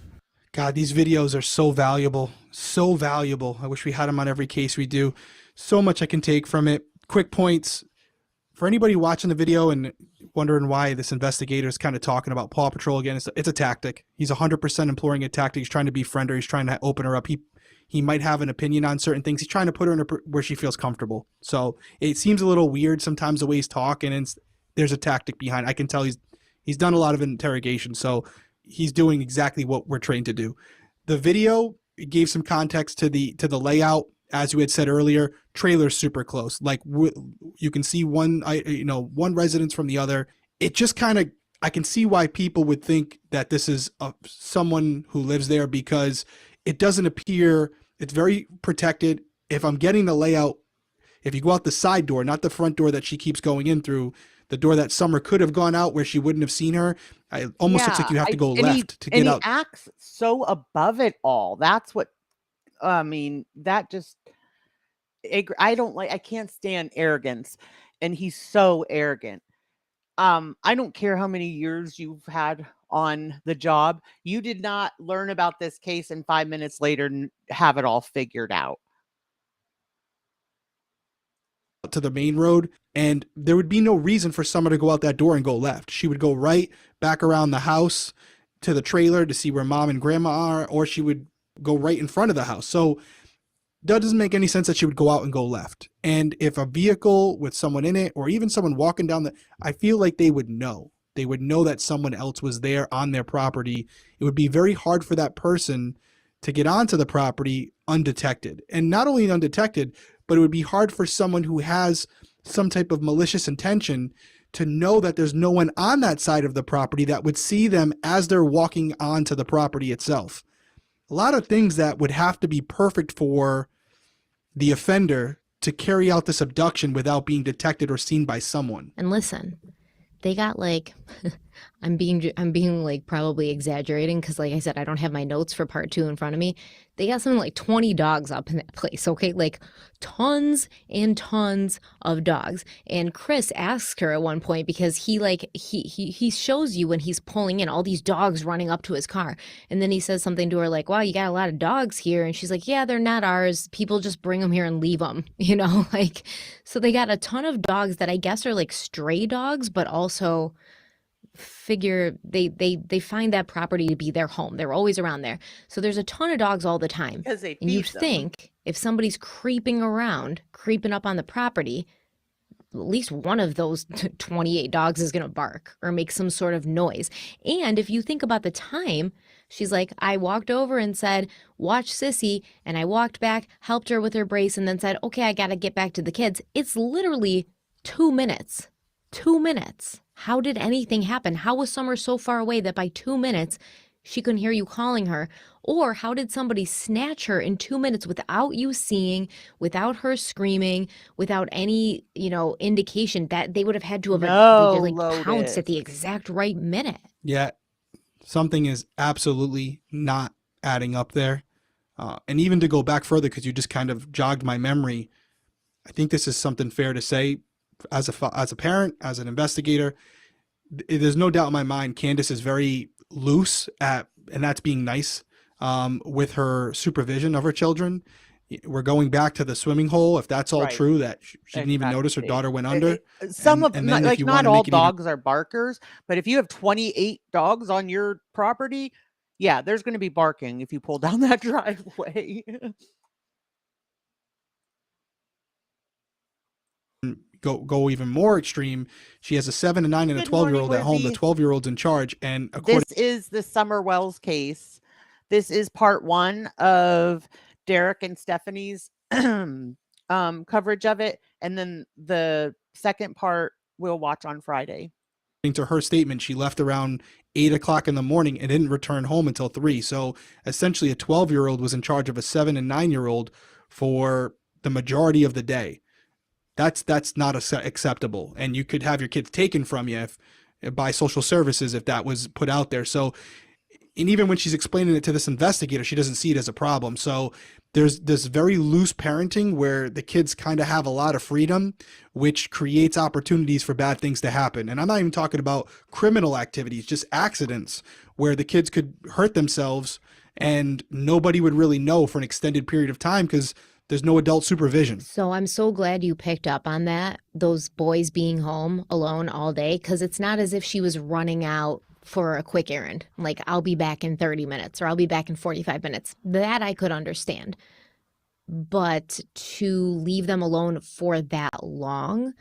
P: God, these videos are so valuable. So valuable. I wish we had them on every case we do. So much I can take from it. Quick points. For anybody watching the video and wondering why this investigator is kind of talking about Paw Patrol again, it's a tactic. He's 100% employing a tactic. He's trying to befriend her. He's trying to open her up. He might have an opinion on certain things. He's trying to put her in where she feels comfortable. So it seems a little weird sometimes the way he's talking, and there's a tactic behind it. I can tell he's done a lot of interrogation, so he's doing exactly what we're trained to do. The video gave some context to the layout. As you had said earlier, trailer's super close. Like you can see one residence from the other. It just kind of, I can see why people would think that this is someone who lives there, because it doesn't appear, it's very protected. If I'm getting the layout, if you go out the side door, not the front door that she keeps going in through, the door that Summer could have gone out where she wouldn't have seen her, it almost looks like you have to go left to get out.
C: And he acts so above it all. That's what, I mean, that just, I can't stand arrogance. And he's so arrogant. I don't care how many years you've had on the job. You did not learn about this case and 5 minutes later have it all figured out.
P: To the main road, and there would be no reason for someone to go out that door and go left. She would go right back around the house to the trailer to see where mom and grandma are, or she would go right in front of the house. So that doesn't make any sense that she would go out and go left. And if a vehicle with someone in it, or even someone walking down I feel like they would know. They would know that someone else was there on their property. It would be very hard for that person to get onto the property undetected. And not only undetected, but it would be hard for someone who has some type of malicious intention to know that there's no one on that side of the property that would see them as they're walking onto the property itself. A lot of things that would have to be perfect for the offender to carry out this abduction without being detected or seen by someone.
O: And listen, they got like, I'm being like probably exaggerating because like I said, I don't have my notes for part 2 in front of me. They got something like 20 dogs up in that place, okay? Like tons and tons of dogs. And Chris asks her at one point because he shows you when he's pulling in all these dogs running up to his car. And then he says something to her like, wow, you got a lot of dogs here. And she's like, yeah, they're not ours. People just bring them here and leave them, you know? Like, so they got a ton of dogs that I guess are like stray dogs, but also figure they find that property to be their home. They're always around there. So there's a ton of dogs all the time.
C: Because they
O: And you'd
C: feed them.
O: think if somebody's creeping up on the property, at least one of those 28 dogs is going to bark or make some sort of noise. And if you think about the time, she's like, I walked over and said, watch Sissy. And I walked back, helped her with her brace, and then said, okay, I got to get back to the kids. It's literally 2 minutes. 2 minutes. How did anything happen? How was Summer so far away that by 2 minutes she couldn't hear you calling her? Or how did somebody snatch her in 2 minutes without you seeing, without her screaming, without any, indication that they would have had to have pounced at the exact right minute?
P: Yeah, something is absolutely not adding up there. And even to go back further, because you just kind of jogged my memory, I think this is something fair to say. As a parent, as an investigator, there's no doubt in my mind Candace is very loose and that's being nice with her supervision of her children. We're going back to the swimming hole. If that's all
C: Right.
P: true, that she didn't even notice her daughter went under.
C: Some
P: And
C: of
P: then if
C: like
P: you
C: not
P: wanna
C: all
P: make it even-
C: dogs are barkers, but if you have 28 dogs on your property, yeah, there's going to be barking if you pull down that driveway.
P: Go even more extreme. She has a 7, a 9, and a
C: Good
P: 12-year-old
C: morning,
P: at home. The
C: Lizzie.
P: 12-year-old's in charge, and according
C: This is the Summer Wells case. This is part 1 of Derek and Stephanie's coverage of it, and then the second part we'll watch on Friday.
P: to her statement, she left around 8 o'clock in the morning and didn't return home until 3. So essentially, a 12-year-old was in charge of a 7 and 9-year-old for the majority of the day. That's not acceptable, and you could have your kids taken from you by social services if that was put out there. So, and even when she's explaining it to this investigator, she doesn't see it as a problem. So there's this very loose parenting where the kids kind of have a lot of freedom, which creates opportunities for bad things to happen. And I'm not even talking about criminal activities, just accidents where the kids could hurt themselves and nobody would really know for an extended period of time because there's no adult supervision.
O: So I'm so glad you picked up on that, those boys being home alone all day, because it's not as if she was running out for a quick errand. Like, I'll be back in 30 minutes or I'll be back in 45 minutes. That I could understand. But to leave them alone for that long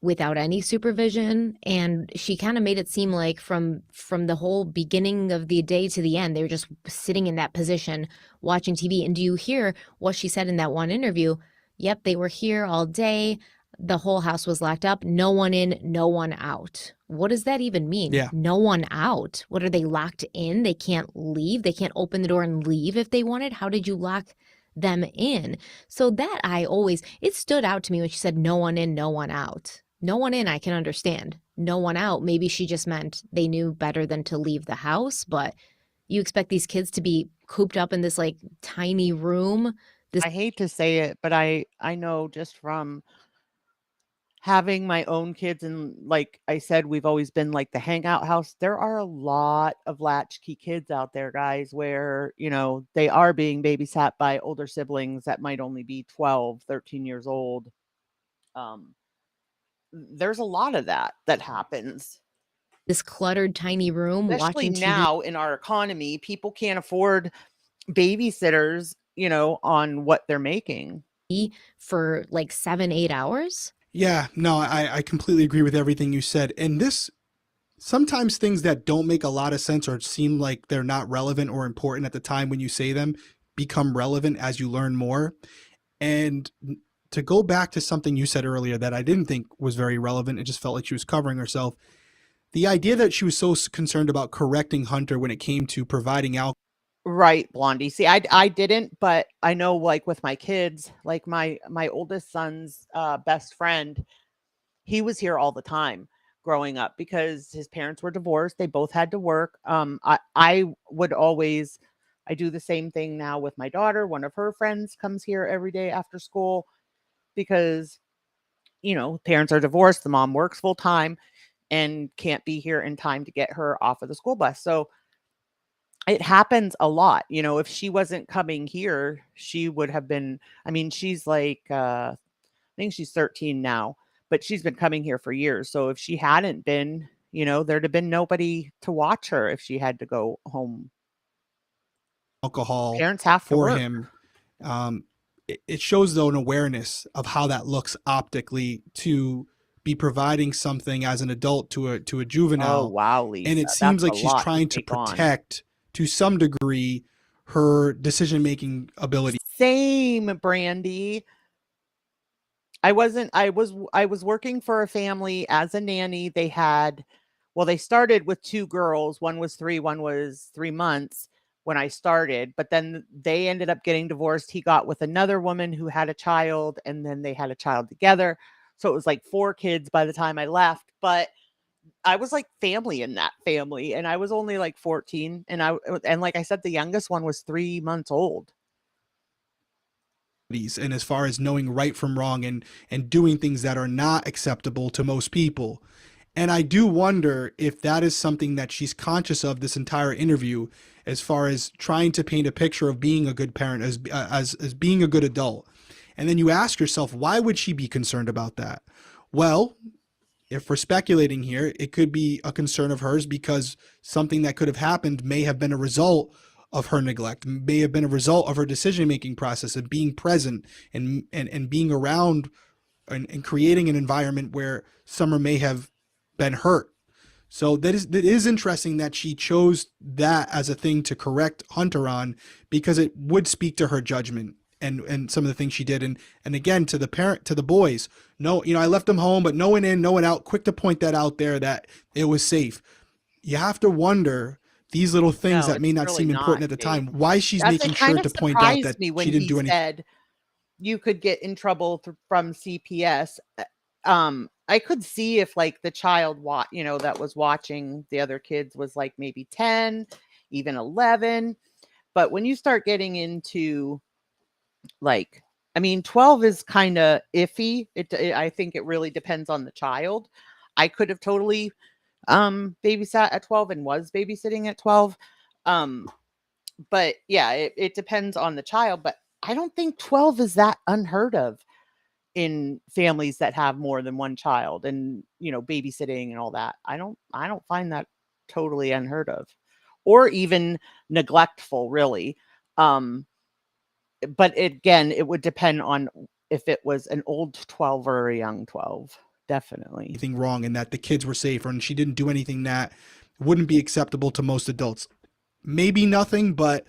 O: without any supervision, and she kind of made it seem like from the whole beginning of the day to the end, they were just sitting in that position watching TV. And do you hear what she said in that one interview? Yep, they were here all day. The whole house was locked up. No one in, no one out. What does that even mean?
P: Yeah.
O: No one out. What, are they locked in? They can't leave? They can't open the door and leave if they wanted? How did you lock them in? So that it stood out to me when she said no one in, no one out. No one in, I can understand. No one out, maybe she just meant they knew better than to leave the house, but you expect these kids to be cooped up in this like tiny room.
C: I hate to say it, but I know just from having my own kids, and like I said, we've always been like the hangout house. There are a lot of latchkey kids out there, guys, where, they are being babysat by older siblings that might only be 12, 13 years old. Um, there's a lot of that happens.
O: This cluttered tiny room
C: Especially
O: watching TV
C: now in our economy, people can't afford babysitters, on what they're making.
O: for like 7-8 hours.
P: Yeah, no, I completely agree with everything you said. And this, sometimes things that don't make a lot of sense or seem like they're not relevant or important at the time when you say them become relevant as you learn more. And to go back to something you said earlier that I didn't think was very relevant, it just felt like she was covering herself. The idea that she was so concerned about correcting Hunter when it came to providing alcohol.
C: Right, Blondie. See, I didn't, but I know, like, with my kids, like my oldest son's best friend, he was here all the time growing up because his parents were divorced. They both had to work. I would always, I do the same thing now with my daughter. One of her friends comes here every day after school because, parents are divorced. The mom works full time and can't be here in time to get her off of the school bus. So it happens a lot. If she wasn't coming here, she would have been, I mean, she's like, I think she's 13 now, but she's been coming here for years. So if she hadn't been, there'd have been nobody to watch her if she had to go home.
P: Alcohol
C: Parents have to
P: for
C: work.
P: him. It shows, though, an awareness of how that looks optically to be providing something as an adult to a juvenile.
C: Oh, wow, Lisa.
P: And it seems
C: That's
P: like
C: a
P: she's
C: lot
P: trying to
C: take on.
P: protect, to some degree, her decision-making ability.
C: Same, Brandy. I was working for a family as a nanny. They started with 2 girls. One was 3, one was 3 months when I started, but then they ended up getting divorced. He got with another woman who had a child, and then they had a child together. So it was like 4 kids by the time I left, but I was like family in that family, and I was only like 14, and like I said, the youngest one was 3 months old.
P: And as far as knowing right from wrong and doing things that are not acceptable to most people. And I do wonder if that is something that she's conscious of this entire interview, as far as trying to paint a picture of being a good parent, as being a good adult. And then you ask yourself, why would she be concerned about that? Well, if we're speculating here, it could be a concern of hers because something that could have happened may have been a result of her neglect, may have been a result of her decision-making process of being present and being around and creating an environment where Summer may have been hurt. So that is interesting that she chose that as a thing to correct Hunter on, because it would speak to her judgment and some of the things she did. And again, to the boys, no, I left them home, but no one in, no one out, quick to point that out there that it was safe. You have to wonder these little things that may not
C: really
P: important
C: not,
P: at the
C: Dave.
P: time, why she's
C: That's
P: making
C: it kind
P: sure
C: of
P: to point out that
C: surprised me when
P: she didn't
C: he
P: do anything.
C: said you could get in trouble from CPS. I could see if like the child that was watching the other kids was like maybe 10, even 11. But when you start getting into like, 12 is kind of iffy. I think it really depends on the child. I could have totally babysat at 12 and was babysitting at 12. But yeah, it depends on the child, but I don't think 12 is that unheard of in families that have more than one child and, babysitting and all that. I don't find that totally unheard of or even neglectful, really. But again, it would depend on if it was an old 12 or a young 12. Definitely.
P: Anything wrong and that the kids were safer and she didn't do anything that wouldn't be acceptable to most adults. Maybe nothing, but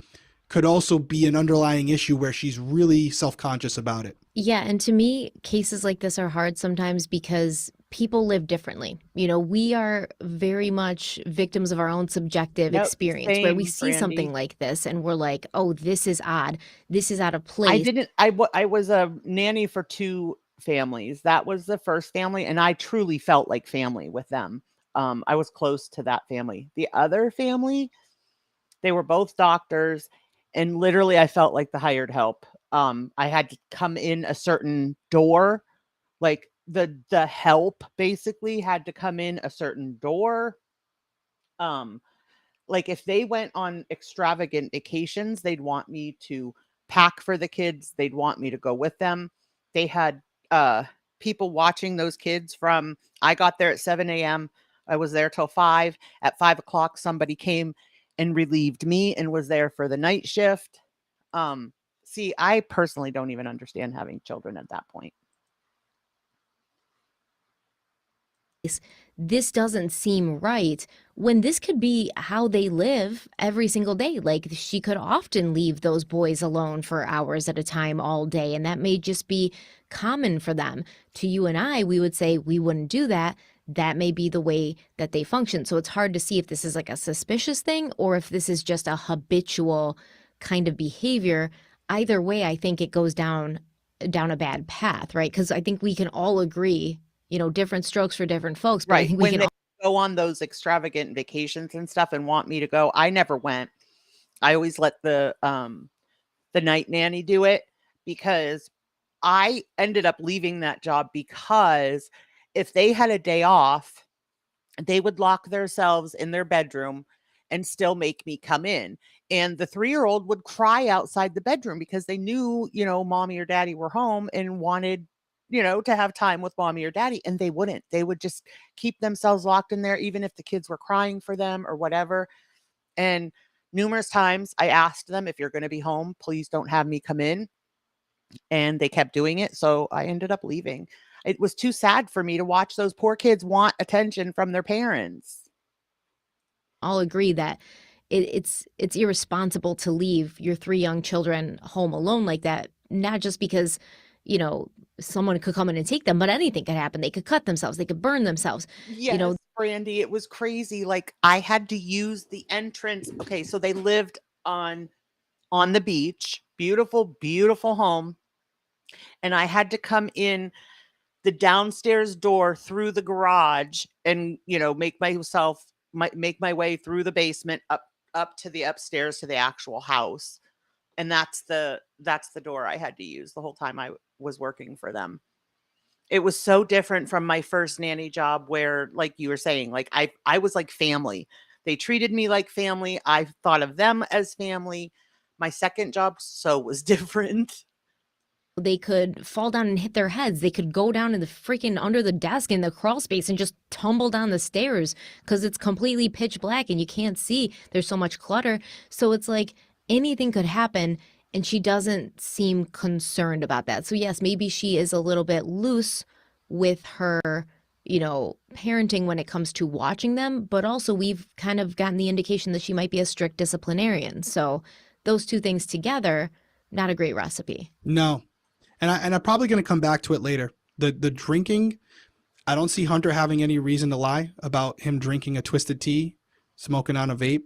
P: could also be an underlying issue where she's really self-conscious about it.
O: Yeah, and to me, cases like this are hard sometimes because people live differently. We are very much victims of our own subjective
C: Yep,
O: experience where we
C: same,
O: see something
C: Brandy.
O: like this and we're like, oh, this is odd. This is out of place.
C: I was a nanny for 2 families. That was the first family, and I truly felt like family with them. I was close to that family. The other family, they were both doctors, and literally I felt like the hired help. I had to come in a certain door. Like the help basically had to come in a certain door. Like if they went on extravagant vacations, they'd want me to pack for the kids. They'd want me to go with them. They had people watching those kids from, I got there at 7 a.m. I was there till 5. At 5 o'clock, somebody came and relieved me and was there for the night shift. See, I personally don't even understand having children at that point.
O: This doesn't seem right when this could be how they live every single day. Like she could often leave those boys alone for hours at a time all day, and that may just be common for them. To you and I, we would say we wouldn't do that. That may be the way that they function. So it's hard to see if this is like a suspicious thing or if this is just a habitual kind of behavior. Either way, I think it goes down a bad path, right? Because I think we can all agree, different strokes for different folks. But I
C: Right.
O: think we
C: When
O: can
C: they go on those extravagant vacations and stuff and want me to go, I never went. I always let the night nanny do it because I ended up leaving that job because if they had a day off, they would lock themselves in their bedroom and still make me come in. And the 3-year-old would cry outside the bedroom because they knew, mommy or daddy were home and wanted, to have time with mommy or daddy. And they wouldn't. They would just keep themselves locked in there, even if the kids were crying for them or whatever. And numerous times I asked them, if you're going to be home, please don't have me come in. And they kept doing it. So I ended up leaving. It was too sad for me to watch those poor kids want attention from their parents.
O: all agree that it's irresponsible to leave your 3 young children home alone like that, not just because, someone could come in and take them, but anything could happen. They could cut themselves, they could burn themselves.
C: Yes, Brandy, it was crazy. Like I had to use the entrance. Okay, so they lived on the beach. Beautiful, beautiful home. And I had to come in the downstairs door through the garage and, make my way through the basement up to the upstairs to the actual house. And that's the door I had to use the whole time I was working for them. It was so different from my first nanny job where, like you were saying, like I was like family. They treated me like family. I thought of them as family. My second job was different.
O: They could fall down and hit their heads. They could go down in the freaking under the desk in the crawl space and just tumble down the stairs because it's completely pitch black and you can't see. There's so much clutter. So it's like anything could happen, and she doesn't seem concerned about that. So yes, maybe she is a little bit loose with her, parenting when it comes to watching them, but also we've kind of gotten the indication that she might be a strict disciplinarian. So those two things together, not a great recipe.
P: No. And I'm probably going to come back to it later. The drinking, I don't see Hunter having any reason to lie about him drinking a twisted tea, smoking on a vape.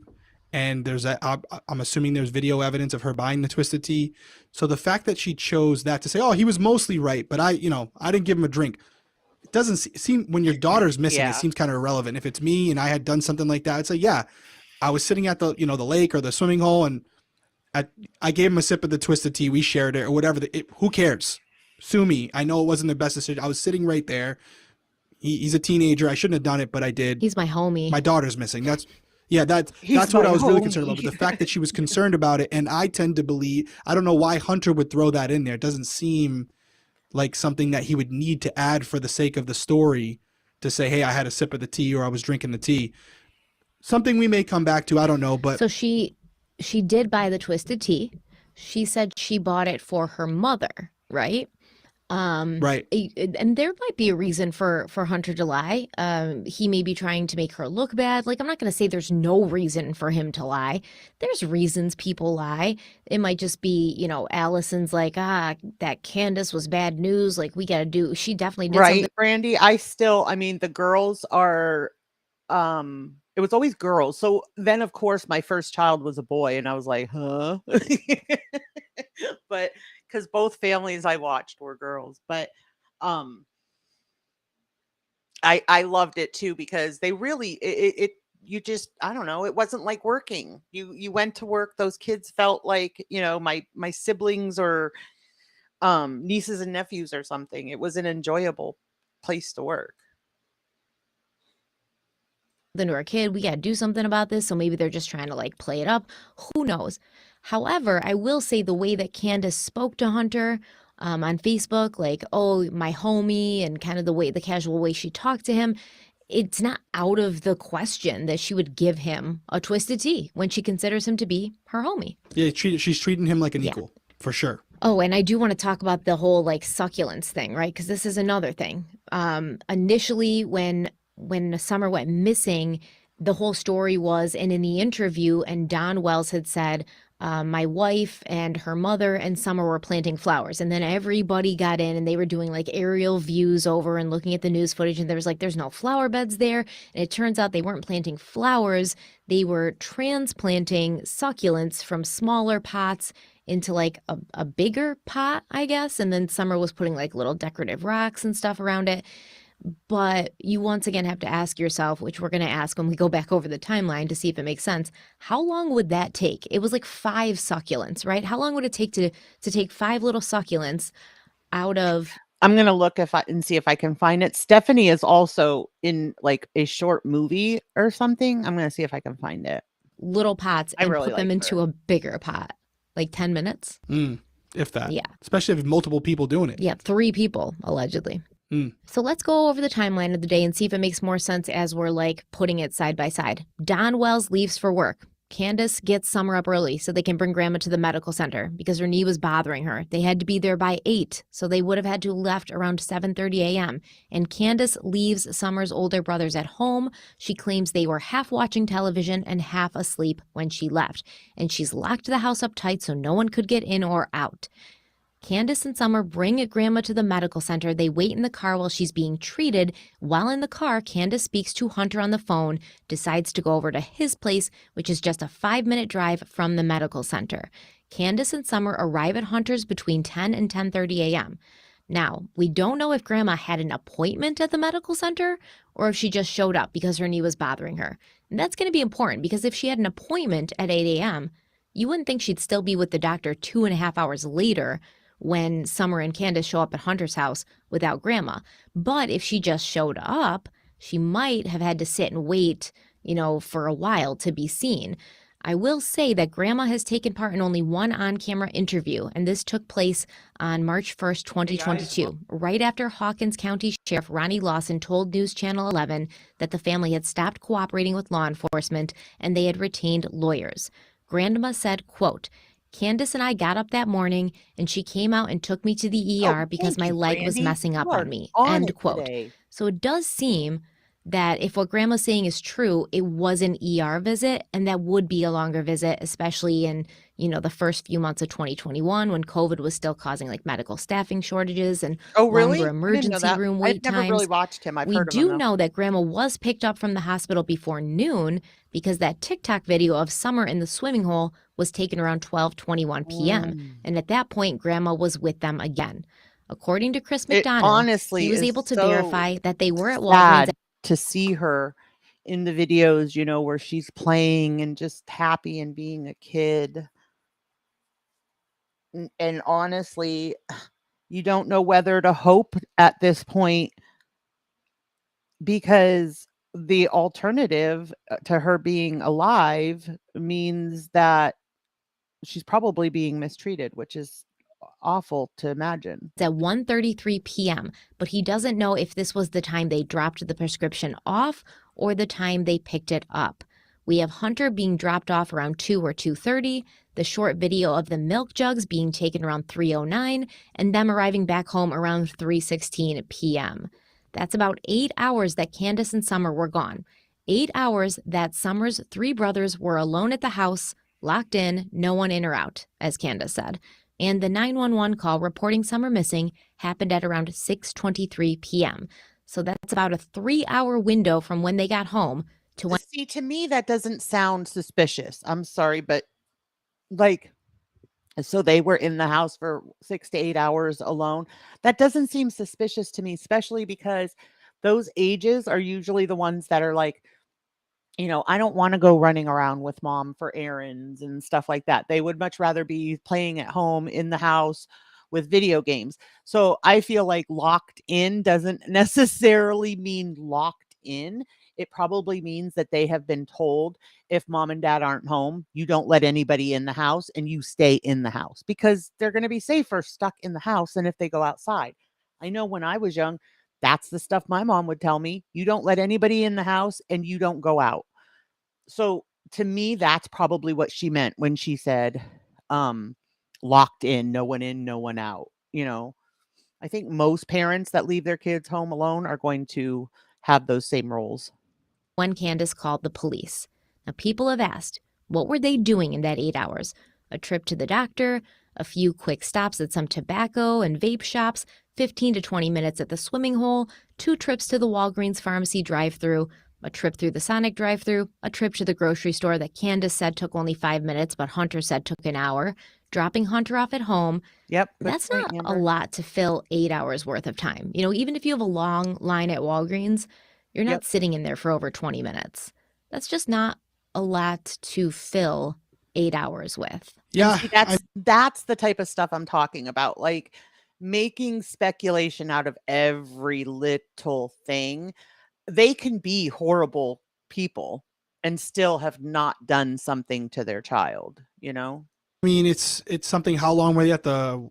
P: And I'm assuming there's video evidence of her buying the twisted tea. So the fact that she chose that to say, oh, he was mostly right, but I didn't give him a drink. It doesn't seem, when your daughter's missing,
C: Yeah.
P: It seems kind of irrelevant. If it's me and I had done something like that, I'd say, yeah, I was sitting at the lake or the swimming hole and I gave him a sip of the twisted tea. We shared it or whatever. Who cares? Sue me. I know it wasn't the best decision. I was sitting right there. He's a teenager. I shouldn't have done it, but I did.
O: He's my homie.
P: My daughter's missing. That's what I was really concerned about. But the fact that she was concerned about it, and I tend to believe, I don't know why Hunter would throw that in there. It doesn't seem like something that he would need to add for the sake of the story to say, hey, I had a sip of the tea or I was drinking the tea. Something we may come back to. I don't know. But
O: so she did buy the twisted tea. She said she bought it for her mother, right?
P: Right.
O: And there might be a reason for Hunter to lie. He may be trying to make her look bad. Like, I'm not going to say there's no reason for him to lie. There's reasons people lie. It might just be, Allison's like, that Candace was bad news. Like, we got to do, she definitely did something.
C: Right, Brandy. The girls are, it was always girls. So then of course my first child was a boy and I was like, huh? But because both families I watched were girls, but I loved it too because they really you just, I don't know, it wasn't like working. You went to work, those kids felt like, my siblings or nieces and nephews or something. It was an enjoyable place to work.
O: Than to our kid, we got to do something about this. So maybe they're just trying to like play it up. Who knows? However, I will say the way that Candace spoke to Hunter on Facebook, like, oh, my homie, and kind of the casual way she talked to him, it's not out of the question that she would give him a twisted tea when she considers him to be her homie.
P: Yeah, she's treating him like an equal, for sure.
O: Oh, and I do want to talk about the whole like succulents thing, right? Because this is another thing. Initially, when Summer went missing, the whole story was, and in the interview, and Don Wells had said, my wife and her mother and Summer were planting flowers. And then everybody got in and they were doing like aerial views over and looking at the news footage. And there was like, there's no flower beds there. And it turns out they weren't planting flowers. They were transplanting succulents from smaller pots into like a bigger pot, I guess. And then Summer was putting like little decorative rocks and stuff around it. But you once again have to ask yourself, which we're going to ask when we go back over the timeline to see if it makes sense, how long would that take? It was like 5 succulents, right? How long would it take to take 5 little succulents out of...
C: I'm going to look and see if I can find it. Stephanie is also in like a short movie or something. I'm going to see if I can find it.
O: Little pots and put them into a bigger pot. Like 10 minutes?
P: If that.
O: Yeah.
P: Especially if multiple people doing it.
O: Yeah, 3 people, allegedly. So let's go over the timeline of the day and see if it makes more sense as we're like putting it side by side. Don Wells leaves for work. Candace gets Summer up early so they can bring Grandma to the medical center because her knee was bothering her. They had to be there by 8, so they would have had to have left around 7:30 a.m. And Candace leaves Summer's older brothers at home. She claims they were half watching television and half asleep when she left. And she's locked the house up tight so no one could get in or out. Candace and Summer bring Grandma to the medical center. They wait in the car while she's being treated. While in the car, Candace speaks to Hunter on the phone, decides to go over to his place, which is just a 5-minute drive from the medical center. Candace and Summer arrive at Hunter's between 10 and 10:30 a.m. Now, we don't know if Grandma had an appointment at the medical center or if she just showed up because her knee was bothering her. And that's going to be important because if she had an appointment at 8 a.m., you wouldn't think she'd still be with the doctor 2.5 hours later when Summer and Candace show up at Hunter's house without Grandma. But if she just showed up, she might have had to sit and wait, for a while to be seen. I will say that Grandma has taken part in only one on-camera interview, and this took place on March 1st, 2022, right after Hawkins County Sheriff Ronnie Lawson told News Channel 11 that the family had stopped cooperating with law enforcement and they had retained lawyers. Grandma said, quote, Candace and I got up that morning and she came out and took me to the ER because my leg was messing up on me, end quote. Today. So it does seem that if what Grandma's saying is true, it was an ER visit, and that would be a longer visit, especially in, the first few months of 2021 when COVID was still causing like medical staffing shortages and longer emergency room wait times.
C: I've never really watched him. I've heard of him.
O: We do know that Grandma was picked up from the hospital before noon because that TikTok video of Summer in the swimming hole was taken around 12:21 p.m. And at that point, Grandma was with them again. According to Chris McDonough, he was able to verify that they were at Walgreens.
C: To see her in the videos, where she's playing and just happy and being a kid. And honestly, you don't know whether to hope at this point because the alternative to her being alive means that she's probably being mistreated, which is awful to imagine.
O: It's at 1:33 p.m., but he doesn't know if this was the time they dropped the prescription off or the time they picked it up. We have Hunter being dropped off around 2 or 2:30, the short video of the milk jugs being taken around 3:09, and them arriving back home around 3:16 p.m. That's about 8 hours that Candace and Summer were gone. 8 hours that Summer's 3 brothers were alone at the house, locked in, no one in or out, as Candace said. And the 911 call reporting Summer missing happened at around 6:23 p.m. So that's about a 3-hour window from when they got home to when...
C: See, to me, that doesn't sound suspicious. I'm sorry, but so they were in the house for 6 to 8 hours alone. That doesn't seem suspicious to me, especially because those ages are usually the ones that are like, I don't want to go running around with mom for errands and stuff like that. They would much rather be playing at home in the house with video games. So I feel like locked in doesn't necessarily mean locked in. It probably means that they have been told, if mom and dad aren't home, you don't let anybody in the house and you stay in the house, because they're going to be safer stuck in the house than if they go outside. I know when I was young, that's the stuff my mom would tell me. You don't let anybody in the house and you don't go out. So to me, that's probably what she meant when she said, locked in, no one out. I think most parents that leave their kids home alone are going to have those same roles.
O: When Candace called the police. Now, people have asked, what were they doing in that 8 hours? A trip to the doctor, a few quick stops at some tobacco and vape shops, 15 to 20 minutes at the swimming hole, 2 trips to the Walgreens pharmacy drive-thru, a trip through the Sonic drive-thru, a trip to the grocery store that Candace said took only 5 minutes, but Hunter said took an hour, dropping Hunter off at home.
C: Yep.
O: That's not a lot to fill 8 hours worth of time. Even if you have a long line at Walgreens, you're not sitting in there for over 20 minutes. That's just not a lot to fill 8 hours with.
C: Yeah. See, that's the type of stuff I'm talking about. Like making speculation out of every little thing. They can be horrible people and still have not done something to their child,
P: I mean, it's something. How long were they at the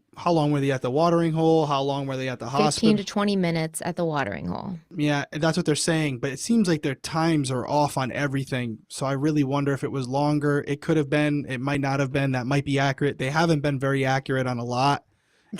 P: watering hole? How long were they at the hospital?
O: 15 to 20 minutes at the watering hole.
P: Yeah, that's what they're saying, but it seems like their times are off on everything. So I really wonder if it was longer. It could have been, it might not have been. That might be accurate. They haven't been very accurate on a lot.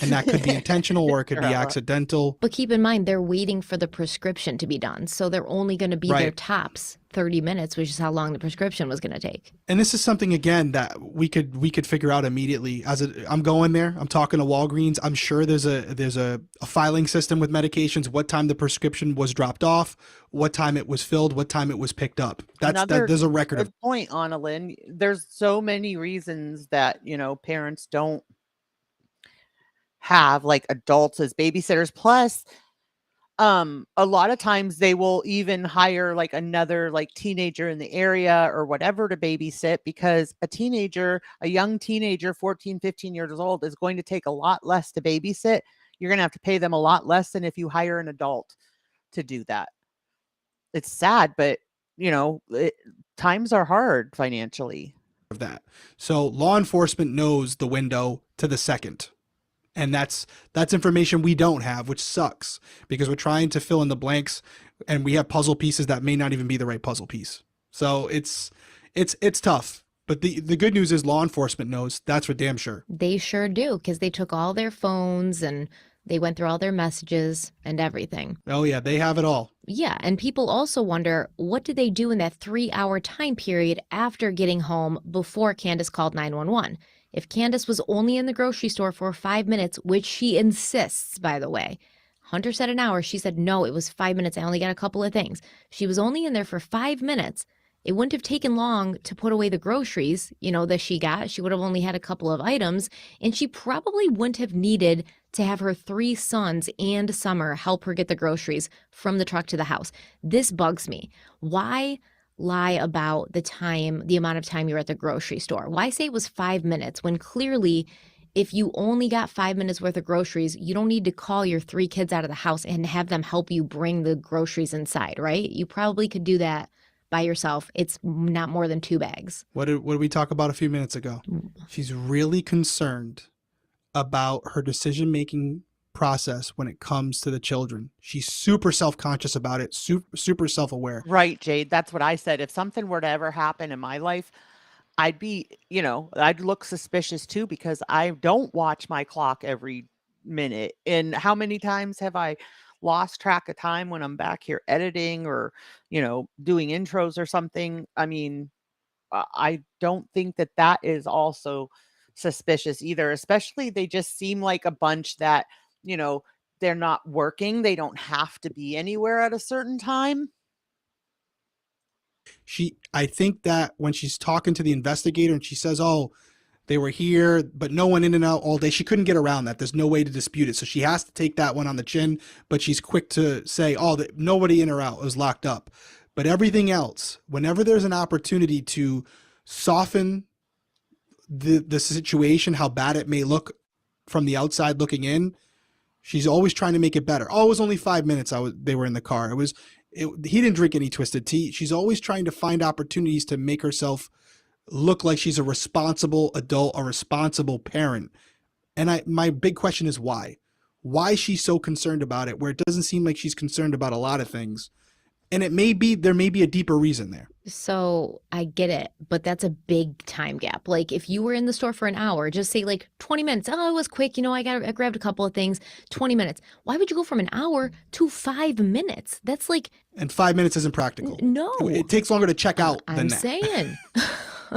P: And that could be intentional or it could be accidental.
O: But keep in mind, they're waiting for the prescription to be done. So they're only going to be their tops 30 minutes, which is how long the prescription was going to take.
P: And this is something, again, that we could figure out immediately. I'm going there. I'm talking to Walgreens. I'm sure there's a filing system with medications, what time the prescription was dropped off, what time it was filled, what time it was picked up. There's a record of.
C: Good point, Annalyn. There's so many reasons that, parents don't have like adults as babysitters. Plus, a lot of times they will even hire like another like teenager in the area or whatever to babysit, because a young teenager, 14, 15 years old, is going to take a lot less to babysit. You're going to have to pay them a lot less than if you hire an adult to do that. It's sad, but times are hard financially.
P: Of that. So law enforcement knows the window to the second. And that's information we don't have, which sucks, because we're trying to fill in the blanks and we have puzzle pieces that may not even be the right puzzle piece. So it's tough. But the good news is law enforcement knows. That's for damn sure.
O: They sure do, because they took all their phones and they went through all their messages and everything.
P: Oh, yeah, they have it all.
O: Yeah, and people also wonder, what did they do in that 3-hour time period after getting home before Candace called 911? If Candace was only in the grocery store for 5 minutes, which she insists, by the way, Hunter said an hour. She said, no, it was 5 minutes. I only got a couple of things. She was only in there for 5 minutes. It wouldn't have taken long to put away the groceries, that she got. She would have only had a couple of items, and she probably wouldn't have needed to have her 3 sons and Summer help her get the groceries from the truck to the house. This bugs me. Why lie about the amount of time you're at the grocery store? Why say it was 5 minutes when clearly if you only got 5 minutes worth of groceries, you don't need to call your 3 kids out of the house and have them help you bring the groceries inside, right? You probably could do that by yourself. It's not more than 2 bags.
P: What did we talk about a few minutes ago? She's really concerned about her decision-making process when it comes to the children. She's super self-conscious about it, super self-aware.
C: Right, Jade. That's what I said. If something were to ever happen in my life, I'd be, I'd look suspicious too, because I don't watch my clock every minute. And how many times have I lost track of time when I'm back here editing or, doing intros or something? I mean, I don't think that is also suspicious either, especially they just seem like a bunch that, they're not working. They don't have to be anywhere at a certain time.
P: I think that when she's talking to the investigator and she says, oh, they were here, but no one in and out all day, she couldn't get around that. There's no way to dispute it. So she has to take that one on the chin, but she's quick to say, oh, nobody in or out, it was locked up. But everything else, whenever there's an opportunity to soften the situation, how bad it may look from the outside looking in, she's always trying to make it better. Oh, it was only 5 minutes. They were in the car. He didn't drink any Twisted Tea. She's always trying to find opportunities to make herself look like she's a responsible adult, a responsible parent. And my big question is why? Why is she so concerned about it, where it doesn't seem like she's concerned about a lot of things? And there may be a deeper reason there.
O: So I get it, but that's a big time gap. Like if you were in the store for an hour, just say like 20 minutes. Oh, it was quick. I grabbed a couple of things, 20 minutes. Why would you go from an hour to 5 minutes? That's like.
P: And 5 minutes isn't practical.
O: No.
P: It takes longer to check out than
O: I'm
P: that.
O: saying.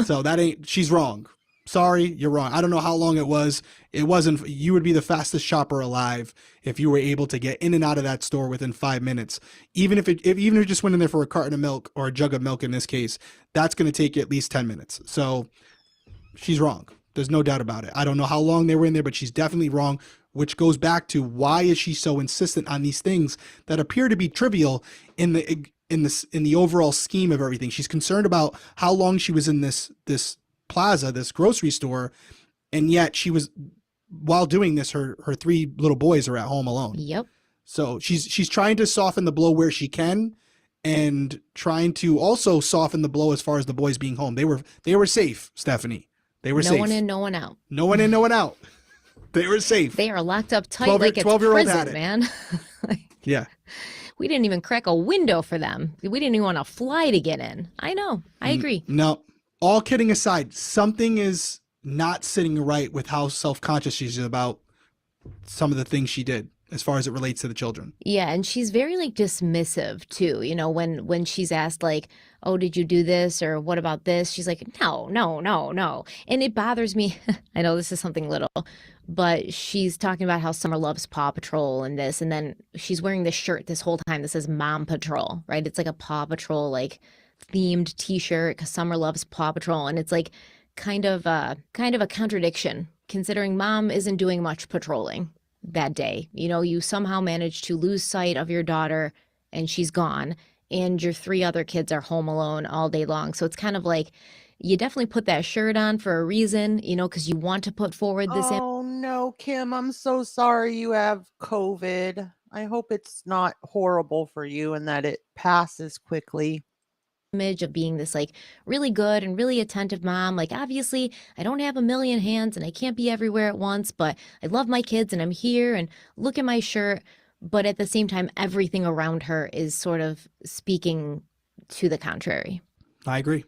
P: So she's wrong. Sorry, you're wrong. I don't know how long it was. It wasn't. You would be the fastest shopper alive if you were able to get in and out of that store within 5 minutes. Even if you just went in there for a carton of milk or a jug of milk in this case, that's going to take you at least 10 minutes. So she's wrong. There's no doubt about it. I don't know how long they were in there, but she's definitely wrong, which goes back to why is she so insistent on these things that appear to be trivial in the overall scheme of everything. She's concerned about how long she was in this plaza, this grocery store, and yet while doing this, her 3 little boys are at home alone.
O: Yep.
P: So she's trying to soften the blow where she can, and trying to also soften the blow as far as the boys being home. They were safe, Stephanie. They were safe.
O: No one in, no one out.
P: No one in, no one out. They were safe.
O: They are locked up tight like it's
P: 12-year-old had
O: prison,
P: it.
O: man.
P: Yeah.
O: We didn't even crack a window for them. We didn't even want to fly to get in. I know. I agree.
P: No. All kidding aside, something is not sitting right with how self-conscious she is about some of the things she did as far as it relates to the children.
O: Yeah, and she's very like dismissive too. When she's asked like, "Oh, did you do this?" or "What about this?" She's like, "No, no, no, no." And it bothers me. I know this is something little, but she's talking about how Summer loves Paw Patrol and this, and then she's wearing this shirt this whole time that says Mom Patrol, right? It's like a Paw Patrol like themed t-shirt because Summer loves Paw Patrol, and it's like kind of a contradiction considering Mom isn't doing much patrolling that day. You somehow managed to lose sight of your daughter and she's gone, and your 3 other kids are home alone all day long. So it's kind of like you definitely put that shirt on for a reason, because you want to put forward this.
C: Oh no, Kim, I'm so sorry you have COVID. I hope it's not horrible for you and that it passes quickly.
O: Image of being this like really good and really attentive mom. Like, obviously I don't have a million hands and I can't be everywhere at once, but I love my kids and I'm here and look at my shirt. But at the same time, everything around her is sort of speaking to the contrary.
P: I agree.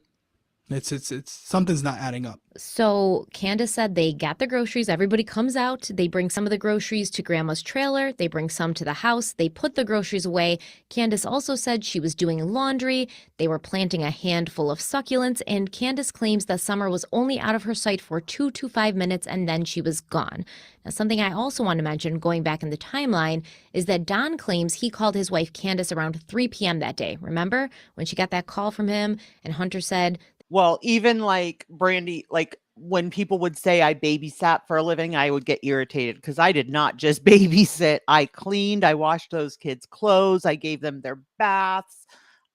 P: It's something's not adding up.
O: So Candace said they got the groceries. Everybody comes out. They bring some of the groceries to Grandma's trailer. They bring some to the house. They put the groceries away. Candace also said she was doing laundry. They were planting a handful of succulents. And Candace claims that Summer was only out of her sight for 2 to 5 minutes and then she was gone. Now, something I also want to mention going back in the timeline is that Don claims he called his wife Candace around 3 p.m. that day. Remember when she got that call from him and Hunter said,
C: Well, even like Brandy, like when people would say I babysat for a living, I would get irritated because I did not just babysit. I cleaned, I washed those kids' clothes, I gave them their baths.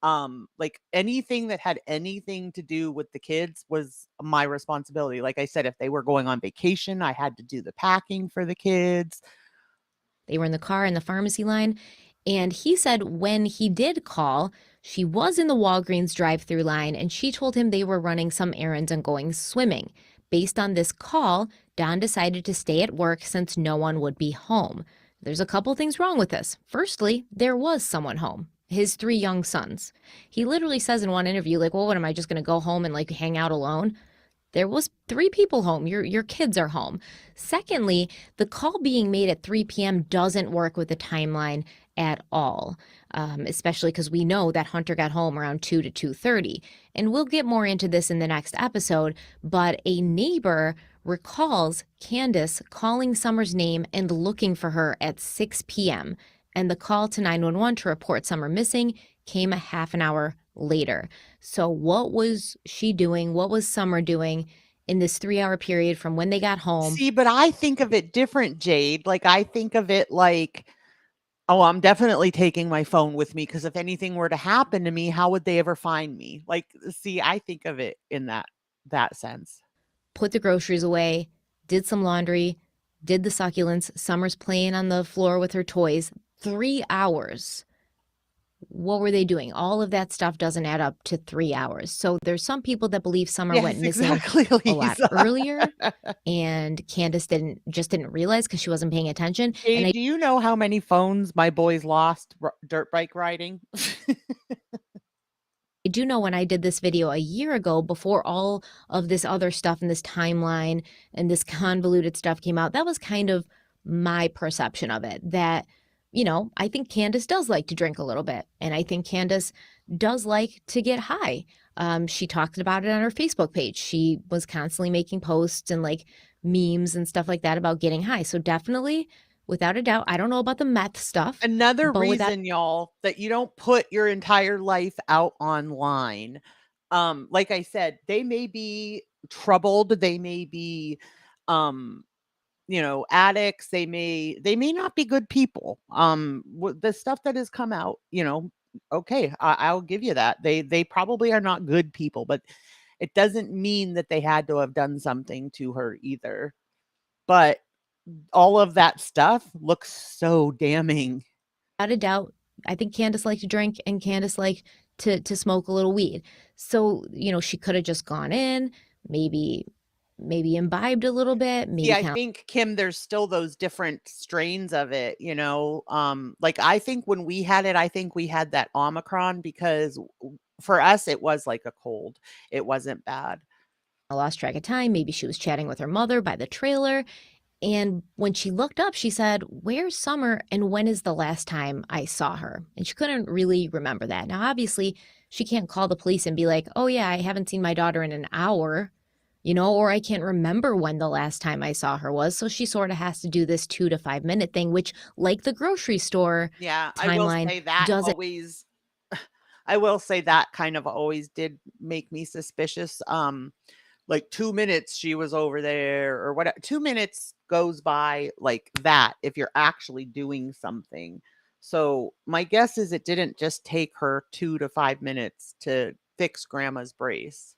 C: Like anything that had anything to do with the kids was my responsibility. Like I said, if they were going on vacation, I had to do the packing for the kids.
O: They were in the car in the pharmacy line. And he said when he did call, she was in the Walgreens drive-through line and she told him they were running some errands and going swimming. Based on this call, Don decided to stay at work since no one would be home. There's a couple things wrong with this. Firstly, there was someone home, his 3 young sons. He literally says in one interview, like, well, what am I just going to go home and like hang out alone? There was 3 people home. Your kids are home. Secondly, the call being made at 3 p.m. doesn't work with the timeline at all, especially because we know that Hunter got home around 2 to 2:30. And we'll get more into this in the next episode, but a neighbor recalls Candace calling Summer's name and looking for her at 6 p.m. And the call to 911 to report Summer missing came a half an hour later. So what was she doing? What was Summer doing in this 3-hour period from when they got home?
C: See, but I think of it different, Jade. Like I think of it like, oh, I'm definitely taking my phone with me because if anything were to happen to me, how would they ever find me? Like, see, I think of it in that sense.
O: Put the groceries away, did some laundry, did the succulents. Summer's playing on the floor with her toys. 3 hours. What were they doing? All of that stuff doesn't add up to 3 hours. So there's some people that believe Summer went
C: Yes,
O: missing
C: exactly,
O: a lot
C: Lisa.
O: earlier, and Candace didn't realize because she wasn't paying attention.
C: Hey,
O: And I
C: do you know how many phones my boys lost dirt bike riding?
O: do know when I did this video a year ago, before all of this other stuff and this timeline and this convoluted stuff came out, that was kind of my perception of it. That, you know, I think Candace does like to drink a little bit. And I think Candace does like to get high. She talked about it on her Facebook page. She was constantly making posts and like memes and stuff like that about getting high. So definitely, without a doubt, I don't know about the meth stuff.
C: Another
O: but without-
C: reason, y'all, that you don't put your entire life out online. Like I said, they may be troubled, they may be you know, addicts, they may not be good people. The stuff that has come out, you know, okay, I'll give you that. They probably are not good people, but it doesn't mean that they had to have done something to her either. But all of that stuff looks so damning.
O: Without a doubt, I think Candace liked to drink and Candace liked to smoke a little weed. So, you know, she could have just gone in, maybe imbibed a little bit. Maybe
C: Yeah, I think, Kim, there's still those different strains of it, you know. Like I think when we had it, I think we had that Omicron because for us it was like a cold. It wasn't bad.
O: I lost track of time. Maybe she was chatting with her mother by the trailer. And when she looked up, she said, "Where's Summer and when is the last time I saw her?" And she couldn't really remember that. Now, obviously, she can't call the police and be like, "Oh, yeah, I haven't seen my daughter in an hour," you know, or "I can't remember when the last time I saw her was." So she sort of has to do this 2 to 5 minute thing, which, like the grocery store timeline,
C: I will say that kind of always did make me suspicious. Like 2 minutes she was over there or whatever. 2 minutes goes by like that if you're actually doing something. So my guess is it didn't just take her 2 to 5 minutes to fix grandma's brace.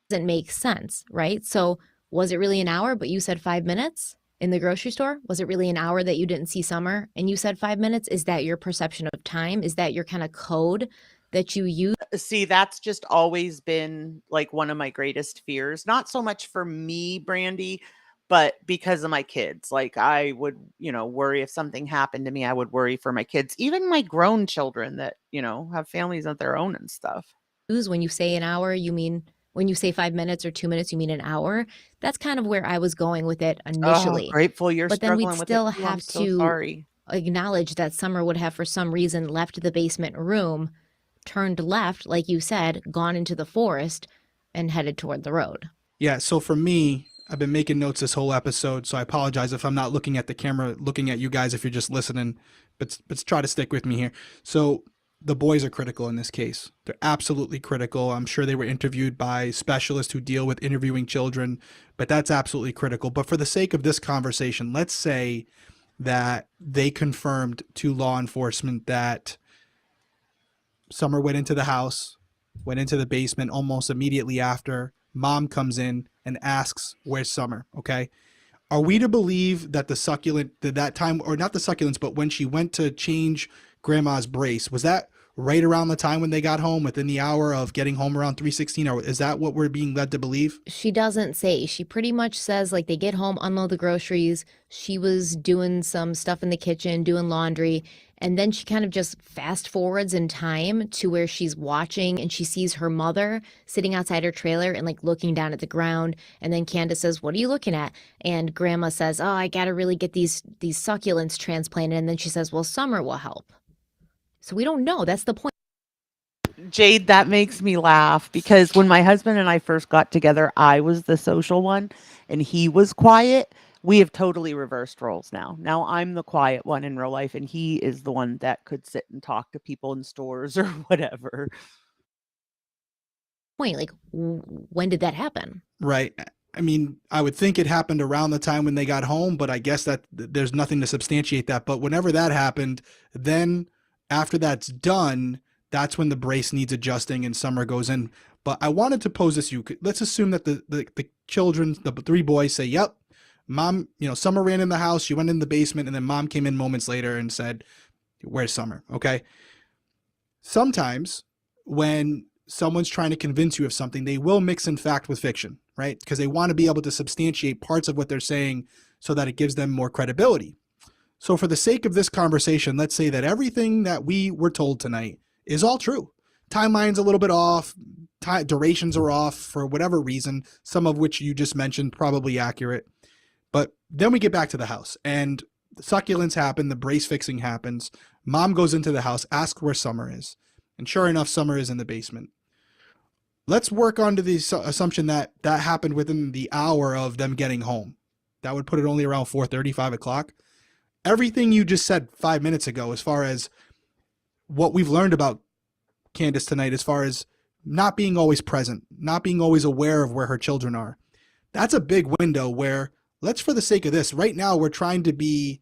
O: Doesn't make sense, right? So was it really an hour, but you said 5 minutes in the grocery store? Was it really an hour that you didn't see Summer and you said 5 minutes? Is that your perception of time? Is that your kind of code that you use?
C: See, that's just always been like one of my greatest fears. Not so much for me, Brandy, but because of my kids. Like I would, you know, worry if something happened to me. I would worry for my kids, even my grown children that, you know, have families of their own and stuff.
O: When you say an hour, you mean, when you say 5 minutes or 2 minutes, you mean an hour. That's kind of where I was going with it initially.
C: Oh, grateful you're
O: but then
C: struggling
O: we'd
C: with
O: still
C: it too. I'm
O: have
C: so
O: to
C: sorry.
O: acknowledge that Summer would have, for some reason, left the basement room, turned left, like you said, gone into the forest, and headed toward the road.
P: Yeah, so for me, I've been making notes this whole episode, so I apologize if I'm not looking at the camera, looking at you guys if you're just listening, but try to stick with me here. So the boys are critical in this case. They're absolutely critical. I'm sure they were interviewed by specialists who deal with interviewing children, but that's absolutely critical. But for the sake of this conversation, let's say that they confirmed to law enforcement that Summer went into the house, went into the basement almost immediately after. Mom comes in and asks, "Where's Summer?" Okay. Are we to believe that the succulent, that time, or not the succulents, but when she went to change grandma's brace, was that right around the time when they got home, within the hour of getting home around 3:16? Or is that what we're being led to believe?
O: She doesn't say. She pretty much says, like, they get home, unload the groceries. She was doing some stuff in the kitchen, doing laundry. And then she kind of just fast forwards in time to where she's watching and she sees her mother sitting outside her trailer and like looking down at the ground. And then Candace says, "What are you looking at?" And grandma says, "Oh, I got to really get these succulents transplanted." And then she says, "Well, Summer will help." So we don't know. That's the point.
C: Jade, that makes me laugh because when my husband and I first got together, I was the social one and he was quiet. We have totally reversed roles now. Now I'm the quiet one in real life and he is the one that could sit and talk to people in stores or whatever.
O: Point, like, when did that happen?
P: Right. I mean, I would think it happened around the time when they got home, but I guess that there's nothing to substantiate that. But whenever that happened, then after that's done, that's when the brace needs adjusting and Summer goes in. But I wanted to pose this to you. Let's assume that the children, the 3 boys say, "Yep, Mom, Summer ran in the house, she went in the basement, and then mom came in moments later and said, where's Summer? Okay. Sometimes when someone's trying to convince you of something, they will mix in fact with fiction, right? Because they want to be able to substantiate parts of what they're saying so that it gives them more credibility. So for the sake of this conversation, let's say that everything that we were told tonight is all true. Timeline's a little bit off, durations are off for whatever reason, some of which you just mentioned, probably accurate. But then we get back to the house and the succulents happen, the brace fixing happens. Mom goes into the house, asks where Summer is. And sure enough, Summer is in the basement. Let's work on to the assumption that that happened within the hour of them getting home. That would put it only around 4:30, 5 o'clock. Everything you just said 5 minutes ago, as far as what we've learned about Candace tonight, as far as not being always present, not being always aware of where her children are, that's a big window where, let's, for the sake of this, right now we're trying to be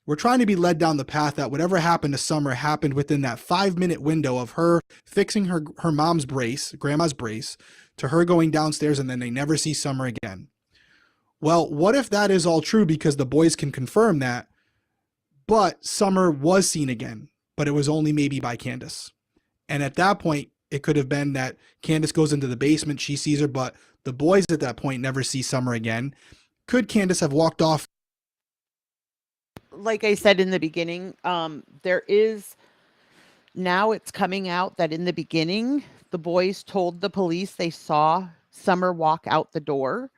P: led down the path that whatever happened to Summer happened within that 5-minute window of her fixing her mom's brace, grandma's brace, to her going downstairs, and then they never see Summer again. Well, what if that is all true because the boys can confirm that, but Summer was seen again, but it was only maybe by Candace. And at that point, it could have been that Candace goes into the basement, she sees her, but the boys at that point never see Summer again. Could Candace have walked off?
C: Like I said in the beginning, there is, now it's coming out that in the beginning, the boys told the police they saw Summer walk out the door.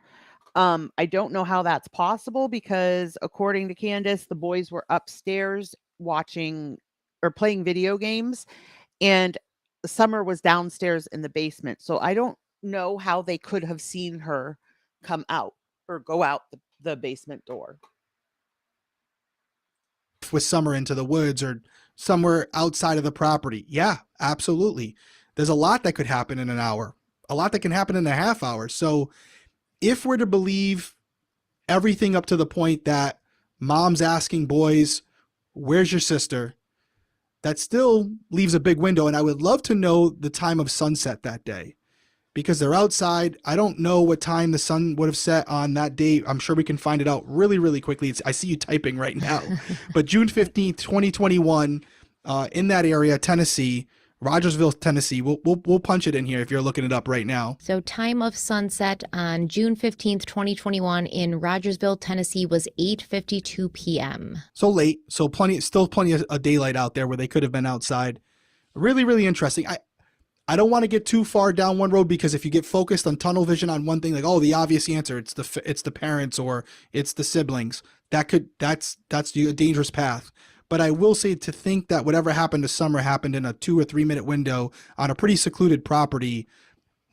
C: I don't know how that's possible because according to Candace, the boys were upstairs watching or playing video games and Summer was downstairs in the basement. So I don't know how they could have seen her come out or go out the basement door.
P: With Summer into the woods or somewhere outside of the property. Yeah, absolutely. There's a lot that could happen in an hour, a lot that can happen in a half hour. So if we're to believe everything up to the point that mom's asking boys, where's your sister? That still leaves a big window. And I would love to know the time of sunset that day because they're outside. I don't know what time the sun would have set on that day. I'm sure we can find it out really, really quickly. I see you typing right now, but June 15th, 2021, in that area, Tennessee, Rogersville, Tennessee. We'll punch it in here if you're looking it up right now.
O: So time of sunset on June 15th, 2021 in Rogersville, Tennessee was 8:52 p.m.
P: So late. So still plenty of daylight out there where they could have been outside. Really, really interesting. I don't want to get too far down one road because if you get focused on tunnel vision on one thing, like, oh, the obvious answer, it's the parents or it's the siblings, that's a dangerous path. But I will say to think that whatever happened to Summer happened in a 2 or 3 minute window on a pretty secluded property,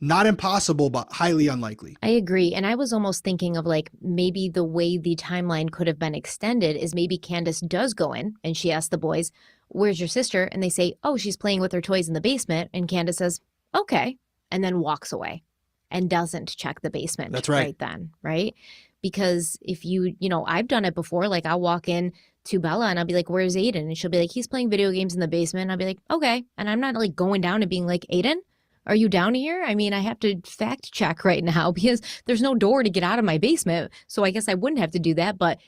P: not impossible, but highly unlikely.
O: I agree. And I was almost thinking of like maybe the way the timeline could have been extended is maybe Candace does go in and she asks the boys, where's your sister? And they say, oh, she's playing with her toys in the basement. And Candace says, okay, and then walks away and doesn't check the basement.
P: That's right.
O: Right then, right? Because if I've done it before, like I'll walk in to Bella and I'll be like, where's Aiden? And she'll be like, he's playing video games in the basement. And I'll be like, okay. And I'm not like going down and being like, Aiden, are you down here? I mean, I have to fact check right now because there's no door to get out of my basement. So I guess I wouldn't have to do that. But,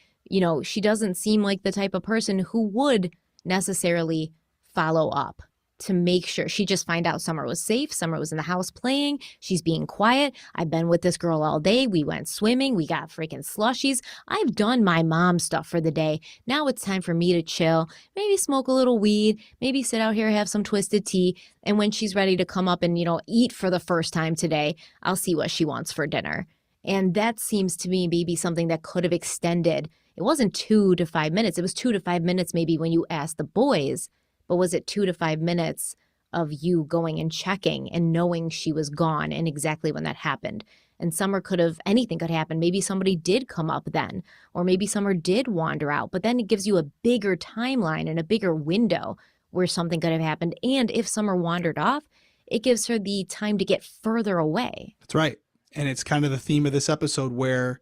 O: she doesn't seem like the type of person who would necessarily follow up to make sure. She just find out Summer was safe. Summer was in the house playing. She's being quiet. I've been with this girl all day. We went swimming. We got freaking slushies. I've done my mom stuff for the day. Now it's time for me to chill, maybe smoke a little weed, maybe sit out here, have some twisted tea. And when she's ready to come up and, eat for the first time today, I'll see what she wants for dinner. And that seems to me maybe something that could have extended. It wasn't 2 to 5 minutes. It was 2 to 5 minutes maybe when you asked the boys. But was it 2 to 5 minutes of you going and checking and knowing she was gone and exactly when that happened? And Summer anything could happen. Maybe somebody did come up then, or maybe Summer did wander out. But then it gives you a bigger timeline and a bigger window where something could have happened. And if Summer wandered off, it gives her the time to get further away.
P: That's right. And it's kind of the theme of this episode where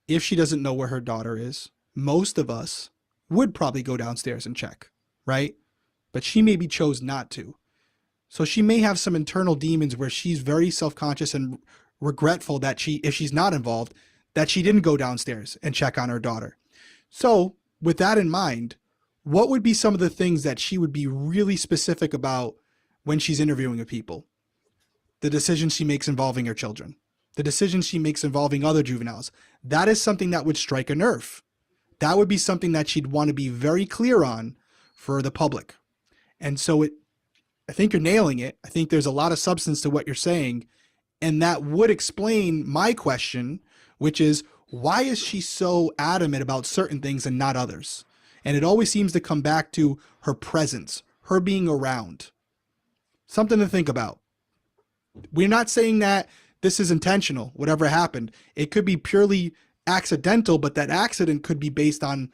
P: if she doesn't know where her daughter is, most of us would probably go downstairs and check, right? But she maybe chose not to. So she may have some internal demons where she's very self-conscious and regretful that if she's not involved, that she didn't go downstairs and check on her daughter. So with that in mind, what would be some of the things that she would be really specific about when she's interviewing with people? The decisions she makes involving her children, the decisions she makes involving other juveniles. That is something that would strike a nerve. That would be something that she'd want to be very clear on for the public. And so I think you're nailing it. I think there's a lot of substance to what you're saying. And that would explain my question, which is, why is she so adamant about certain things and not others? And it always seems to come back to her presence, her being around. Something to think about. We're not saying that this is intentional, whatever happened. It could be purely accidental, but that accident could be based on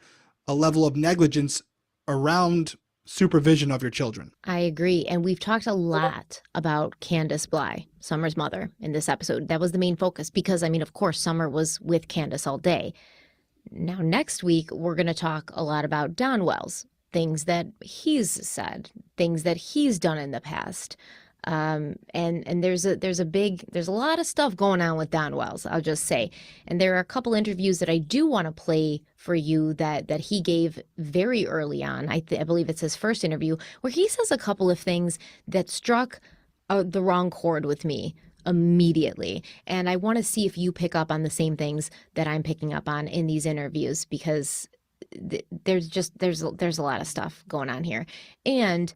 P: a level of negligence around supervision of your children.
O: I agree. And we've talked a lot about Candace Bly, Summer's mother, in this episode. That was the main focus because, I mean, of course, Summer was with Candace all day. Now, next week, we're going to talk a lot about Don Wells, things that he's said, things that he's done in the past. And there's a lot of stuff going on with Don Wells, I'll just say. And there are a couple interviews that I do want to play for you that he gave very early on. I believe it's his first interview where he says a couple of things that struck the wrong chord with me immediately. And I want to see if you pick up on the same things that I'm picking up on in these interviews, because there's a lot of stuff going on here. And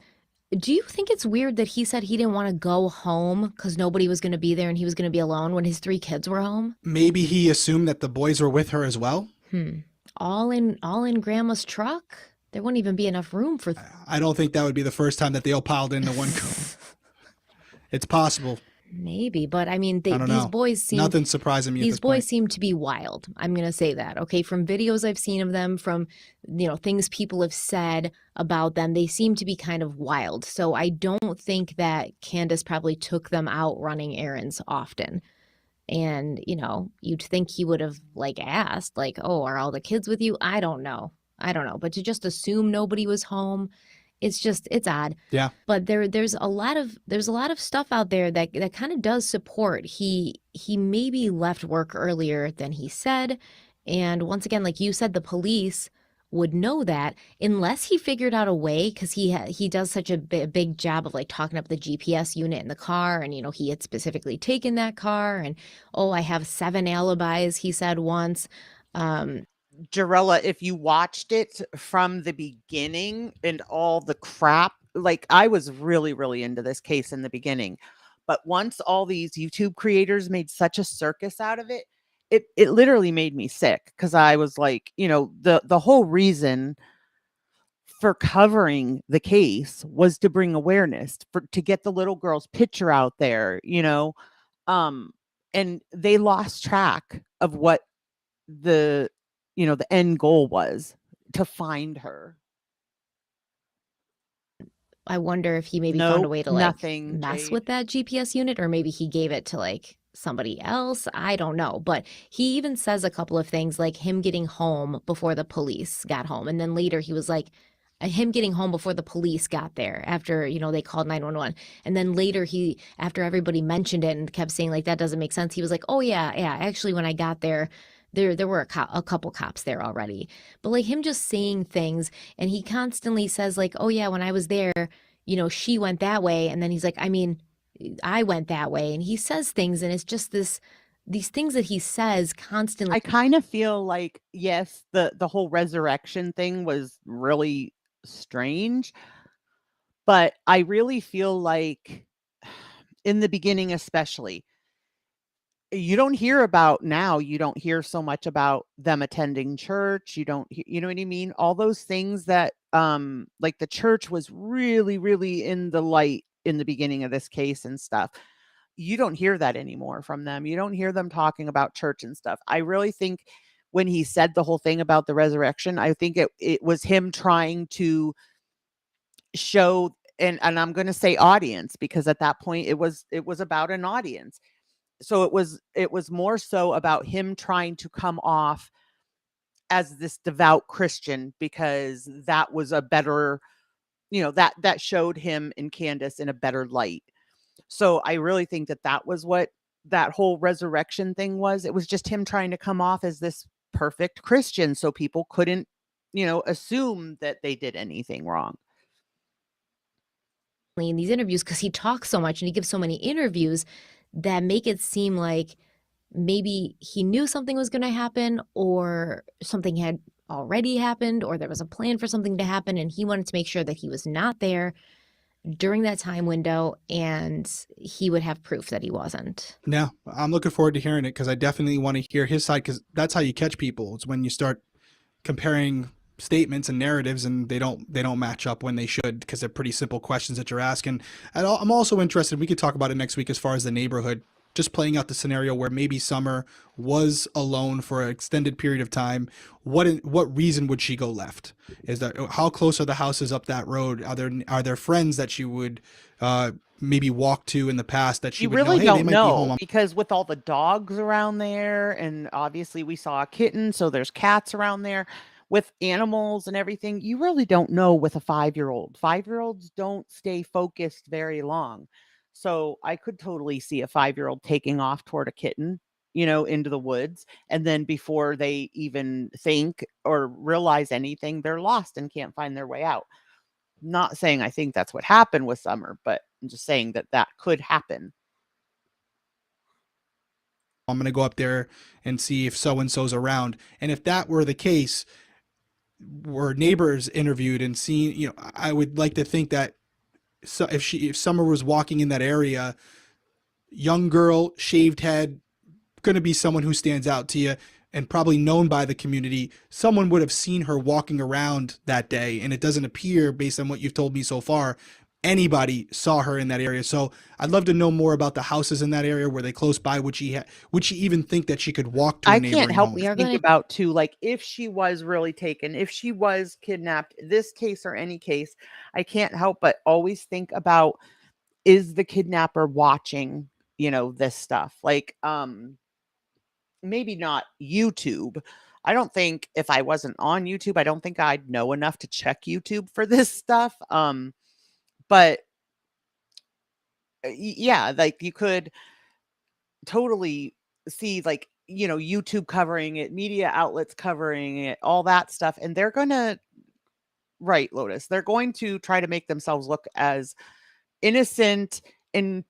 O: do you think it's weird that he said he didn't want to go home because nobody was going to be there and he was going to be alone when his 3 kids were home?
P: Maybe he assumed that the boys were with her as well.
O: All in Grandma's truck? There wouldn't even be enough room for...
P: I don't think that would be the first time that they all piled into one car. It's possible.
O: Maybe, but I mean,
P: I don't
O: these
P: know.
O: boys seem...
P: Nothing's surprising me at
O: These
P: this
O: boys
P: point.
O: seem to be wild. I'm going to say that, okay? From videos I've seen of them, from, things people have said about them, they seem to be kind of wild. So I don't think that Candace probably took them out running errands often. And, you'd think he would have, asked, oh, are all the kids with you? I don't know. But to just assume nobody was home... It's odd.
P: Yeah.
O: But there's a lot of stuff out there that kind of does support. He maybe left work earlier than he said. And once again, like you said, the police would know that unless he figured out a way, because he does such a big job of talking up the GPS unit in the car. And, he had specifically taken that car. And, I have 7 alibis, he said once.
C: Jarella, if you watched it from the beginning and all the crap, I was really, really into this case in the beginning. But once all these YouTube creators made such a circus out of it, it literally made me sick, because I was the whole reason for covering the case was to bring awareness, to get the little girl's picture out there, and they lost track of what the end goal was, to find her.
O: I wonder if he maybe found a way to
C: nothing,
O: mess
C: Jade.
O: with that GPS unit, or maybe he gave it to somebody else. I don't know. But he even says a couple of things, like him getting home before the police got home. And then later he was like, him getting home before the police got there, after, they called 911. And then later after everybody mentioned it and kept saying that doesn't make sense, he was like, oh yeah, actually when I got there, there were a couple cops there already. But him just saying things, and he constantly says oh yeah, when I was there, she went that way. And then he's like, I mean, I went that way. And he says things, and it's just these things that he says constantly.
C: I kind of feel like, yes, the whole resurrection thing was really strange, but I really feel like in the beginning, especially, you don't hear so much about them attending church. You don't, you know what I mean? All those things that, the church was really, really in the light in the beginning of this case and stuff. You don't hear that anymore from them. You don't hear them talking about church and stuff. I really think when he said the whole thing about the resurrection, I think it was him trying to show, and I'm going to say audience, because at that point it was about an audience. So it was more so about him trying to come off as this devout Christian, because that was a better, that showed him and Candace in a better light. So I really think that was what that whole resurrection thing was. It was just him trying to come off as this perfect Christian so people couldn't, assume that they did anything wrong.
O: In these interviews, because he talks so much and he gives so many interviews that make it seem like maybe he knew something was going to happen, or something had already happened, or there was a plan for something to happen and he wanted to make sure that he was not there during that time window and he would have proof that he wasn't.
P: Yeah, I'm looking forward to hearing it, because I definitely want to hear his side, because that's how you catch people. It's when you start comparing statements and narratives and they don't match up when they should, because they're pretty simple questions that you're asking. And I'm also interested, we could talk about it next week, as far as the neighborhood, just playing out the scenario where maybe Summer was alone for an extended period of time. What reason would she go left? Is that, how close are the houses up that road? Are there friends that she would maybe walk to in the past that she
C: You
P: would
C: really
P: know, hey, they
C: don't
P: might be
C: know,
P: home?
C: because with all the dogs around there, and obviously we saw a kitten, so there's cats around there with animals and everything. You really don't know with a 5-year-old. 5-year-olds don't stay focused very long. So I could totally see a 5-year-old taking off toward a kitten, into the woods. And then before they even think or realize anything, they're lost and can't find their way out. Not saying I think that's what happened with Summer, but I'm just saying that that could happen.
P: I'm going to go up there and see if so-and-so's around. And if that were the case, were neighbors interviewed and seen, I would like to think that, so if Summer was walking in that area, young girl, shaved head, going to be someone who stands out to you and probably known by the community, someone would have seen her walking around that day. And it doesn't appear, based on what you've told me so far, anybody saw her in that area. So I'd love to know more about the houses in that area. Were they close by? Would she even think that she could walk to a
C: I
P: neighboring
C: can't help
P: home?
C: but think about too, like, if she was really taken, if she was kidnapped, this case or any case, I can't help but always think about, is the kidnapper watching, this stuff? Like, maybe not YouTube. I don't think, if I wasn't on YouTube, I don't think I'd know enough to check YouTube for this stuff. But yeah, like, you could totally see, like, YouTube covering it, media outlets covering it, all that stuff. And they're going to, right, Lotus, they're going to try to make themselves look as innocent and,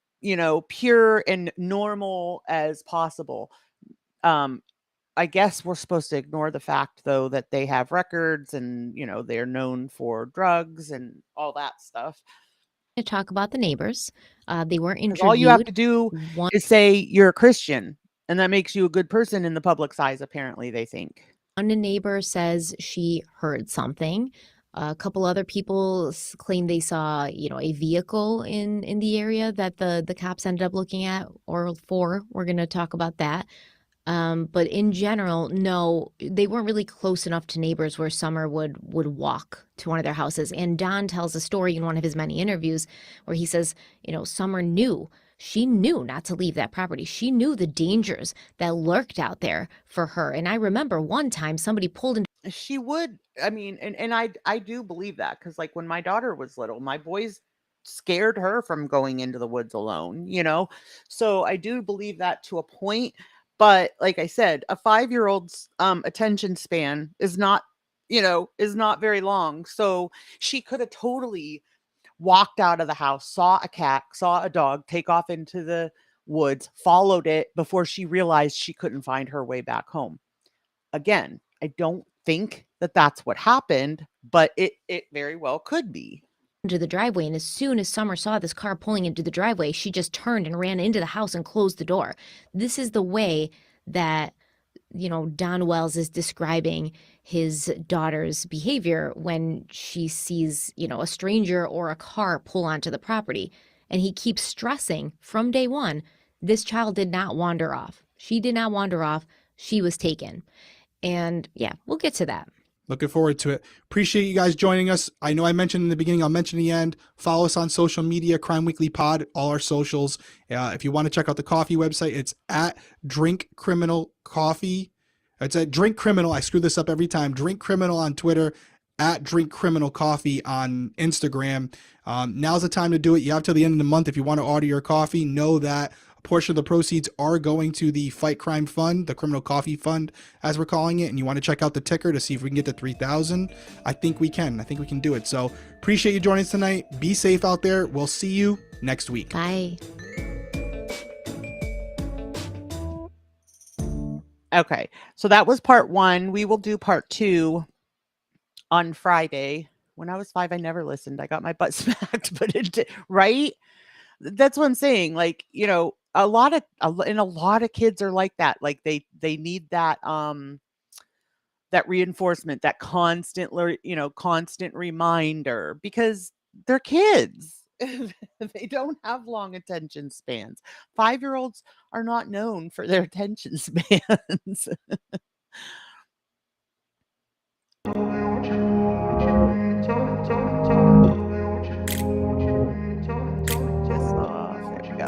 C: pure and normal as possible. I guess we're supposed to ignore the fact, though, that they have records and, they're known for drugs and all that stuff.
O: To talk about the neighbors. They were
C: 'Cause
O: interviewed.
C: all you have to do is say you're a Christian, and that makes you a good person in the public's eyes, apparently, they think.
O: One neighbor says she heard something. A couple other people claim they saw, a vehicle in the area that the cops ended up looking at or for. We're going to talk about that. But in general, no, they weren't really close enough to neighbors where Summer would walk to one of their houses. And Don tells a story in one of his many interviews where he says, Summer knew. She knew not to leave that property. She knew the dangers that lurked out there for her. And I remember one time somebody pulled into.
C: She would, I mean, and I do believe that, because, like, when my daughter was little, my boys scared her from going into the woods alone, So I do believe that to a point. But like I said, a 5-year-old's attention span is not very long. So she could have totally walked out of the house, saw a cat, saw a dog, take off into the woods, followed it before she realized she couldn't find her way back home. Again, I don't think that that's what happened, but it very well could be.
O: Into the driveway, and as soon as Summer saw this car pulling into the driveway, she just turned and ran into the house and closed the door. This is the way that Don Wells is describing his daughter's behavior when she sees a stranger or a car pull onto the property. And he keeps stressing from day one, this child did not wander off. She did not wander off. She was taken. And yeah, we'll get to that.
P: Looking forward to it. Appreciate you guys joining us. I know I mentioned in the beginning, I'll mention in the end. Follow us on social media, Crime Weekly Pod, all our socials. If you want to check out the coffee website, it's at Drink Criminal Coffee. It's at Drink Criminal. I screw this up every time. Drink Criminal on Twitter, at Drink Criminal Coffee on Instagram. Now's the time to do it. You have till the end of the month. If you want to order your coffee, know that a portion of the proceeds are going to the Fight Crime Fund, the Criminal Coffee Fund, as we're calling it. And you want to check out the ticker to see if we can get to 3,000. I think we can. I think we can do it. So appreciate you joining us tonight. Be safe out there. We'll see you next week.
O: Bye.
C: Okay, so that was part 1. We will do part 2 on Friday. When I was 5, I never listened. I got my butt smacked, but right? That's what I'm saying. Like, you know, a lot of kids are like that. Like they need that that reinforcement, that constant reminder, because they're kids. They don't have long attention spans. 5-year-olds are not known for their attention spans. There we go.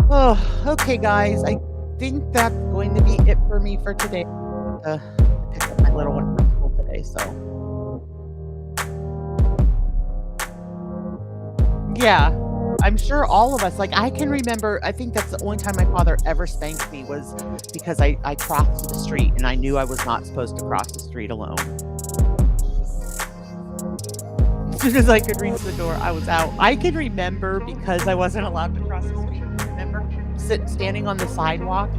C: Oh, okay, guys. I think that's going to be it for me for today. I picked up my little one from school today, so. Yeah, I'm sure all of us, like, I can remember, I think that's the only time my father ever spanked me was because I crossed the street and I knew I was not supposed to cross the street alone. As soon as I could reach the door, I was out. I can remember, because I wasn't allowed to cross the street, I remember standing on the sidewalk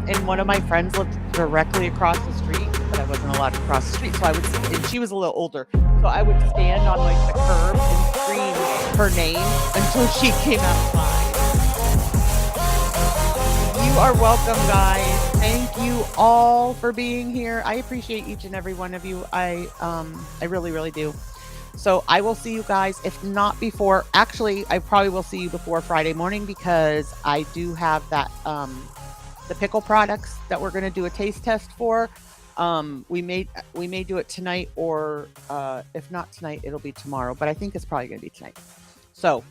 C: and one of my friends lived directly across the street, but I wasn't allowed to cross the street. So I would, and she was a little older, so I would stand on like the curb and scream her name until she came outside. You are welcome, guys. Thank you all for being here. I appreciate each and every one of you. I really, really do. So I will see you guys, if not before, actually, I probably will see you before Friday morning, because I do have that, the pickle products that we're going to do a taste test for. We may do it tonight, or if not tonight, it'll be tomorrow, but I think it's probably going to be tonight. So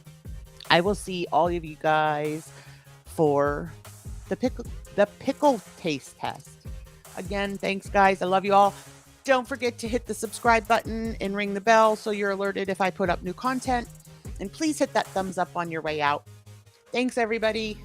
C: I will see all of you guys for the pickle taste test. Again, thanks guys. I love you all. Don't forget to hit the subscribe button and ring the bell so you're alerted if I put up new content. And please hit that thumbs up on your way out. Thanks, everybody.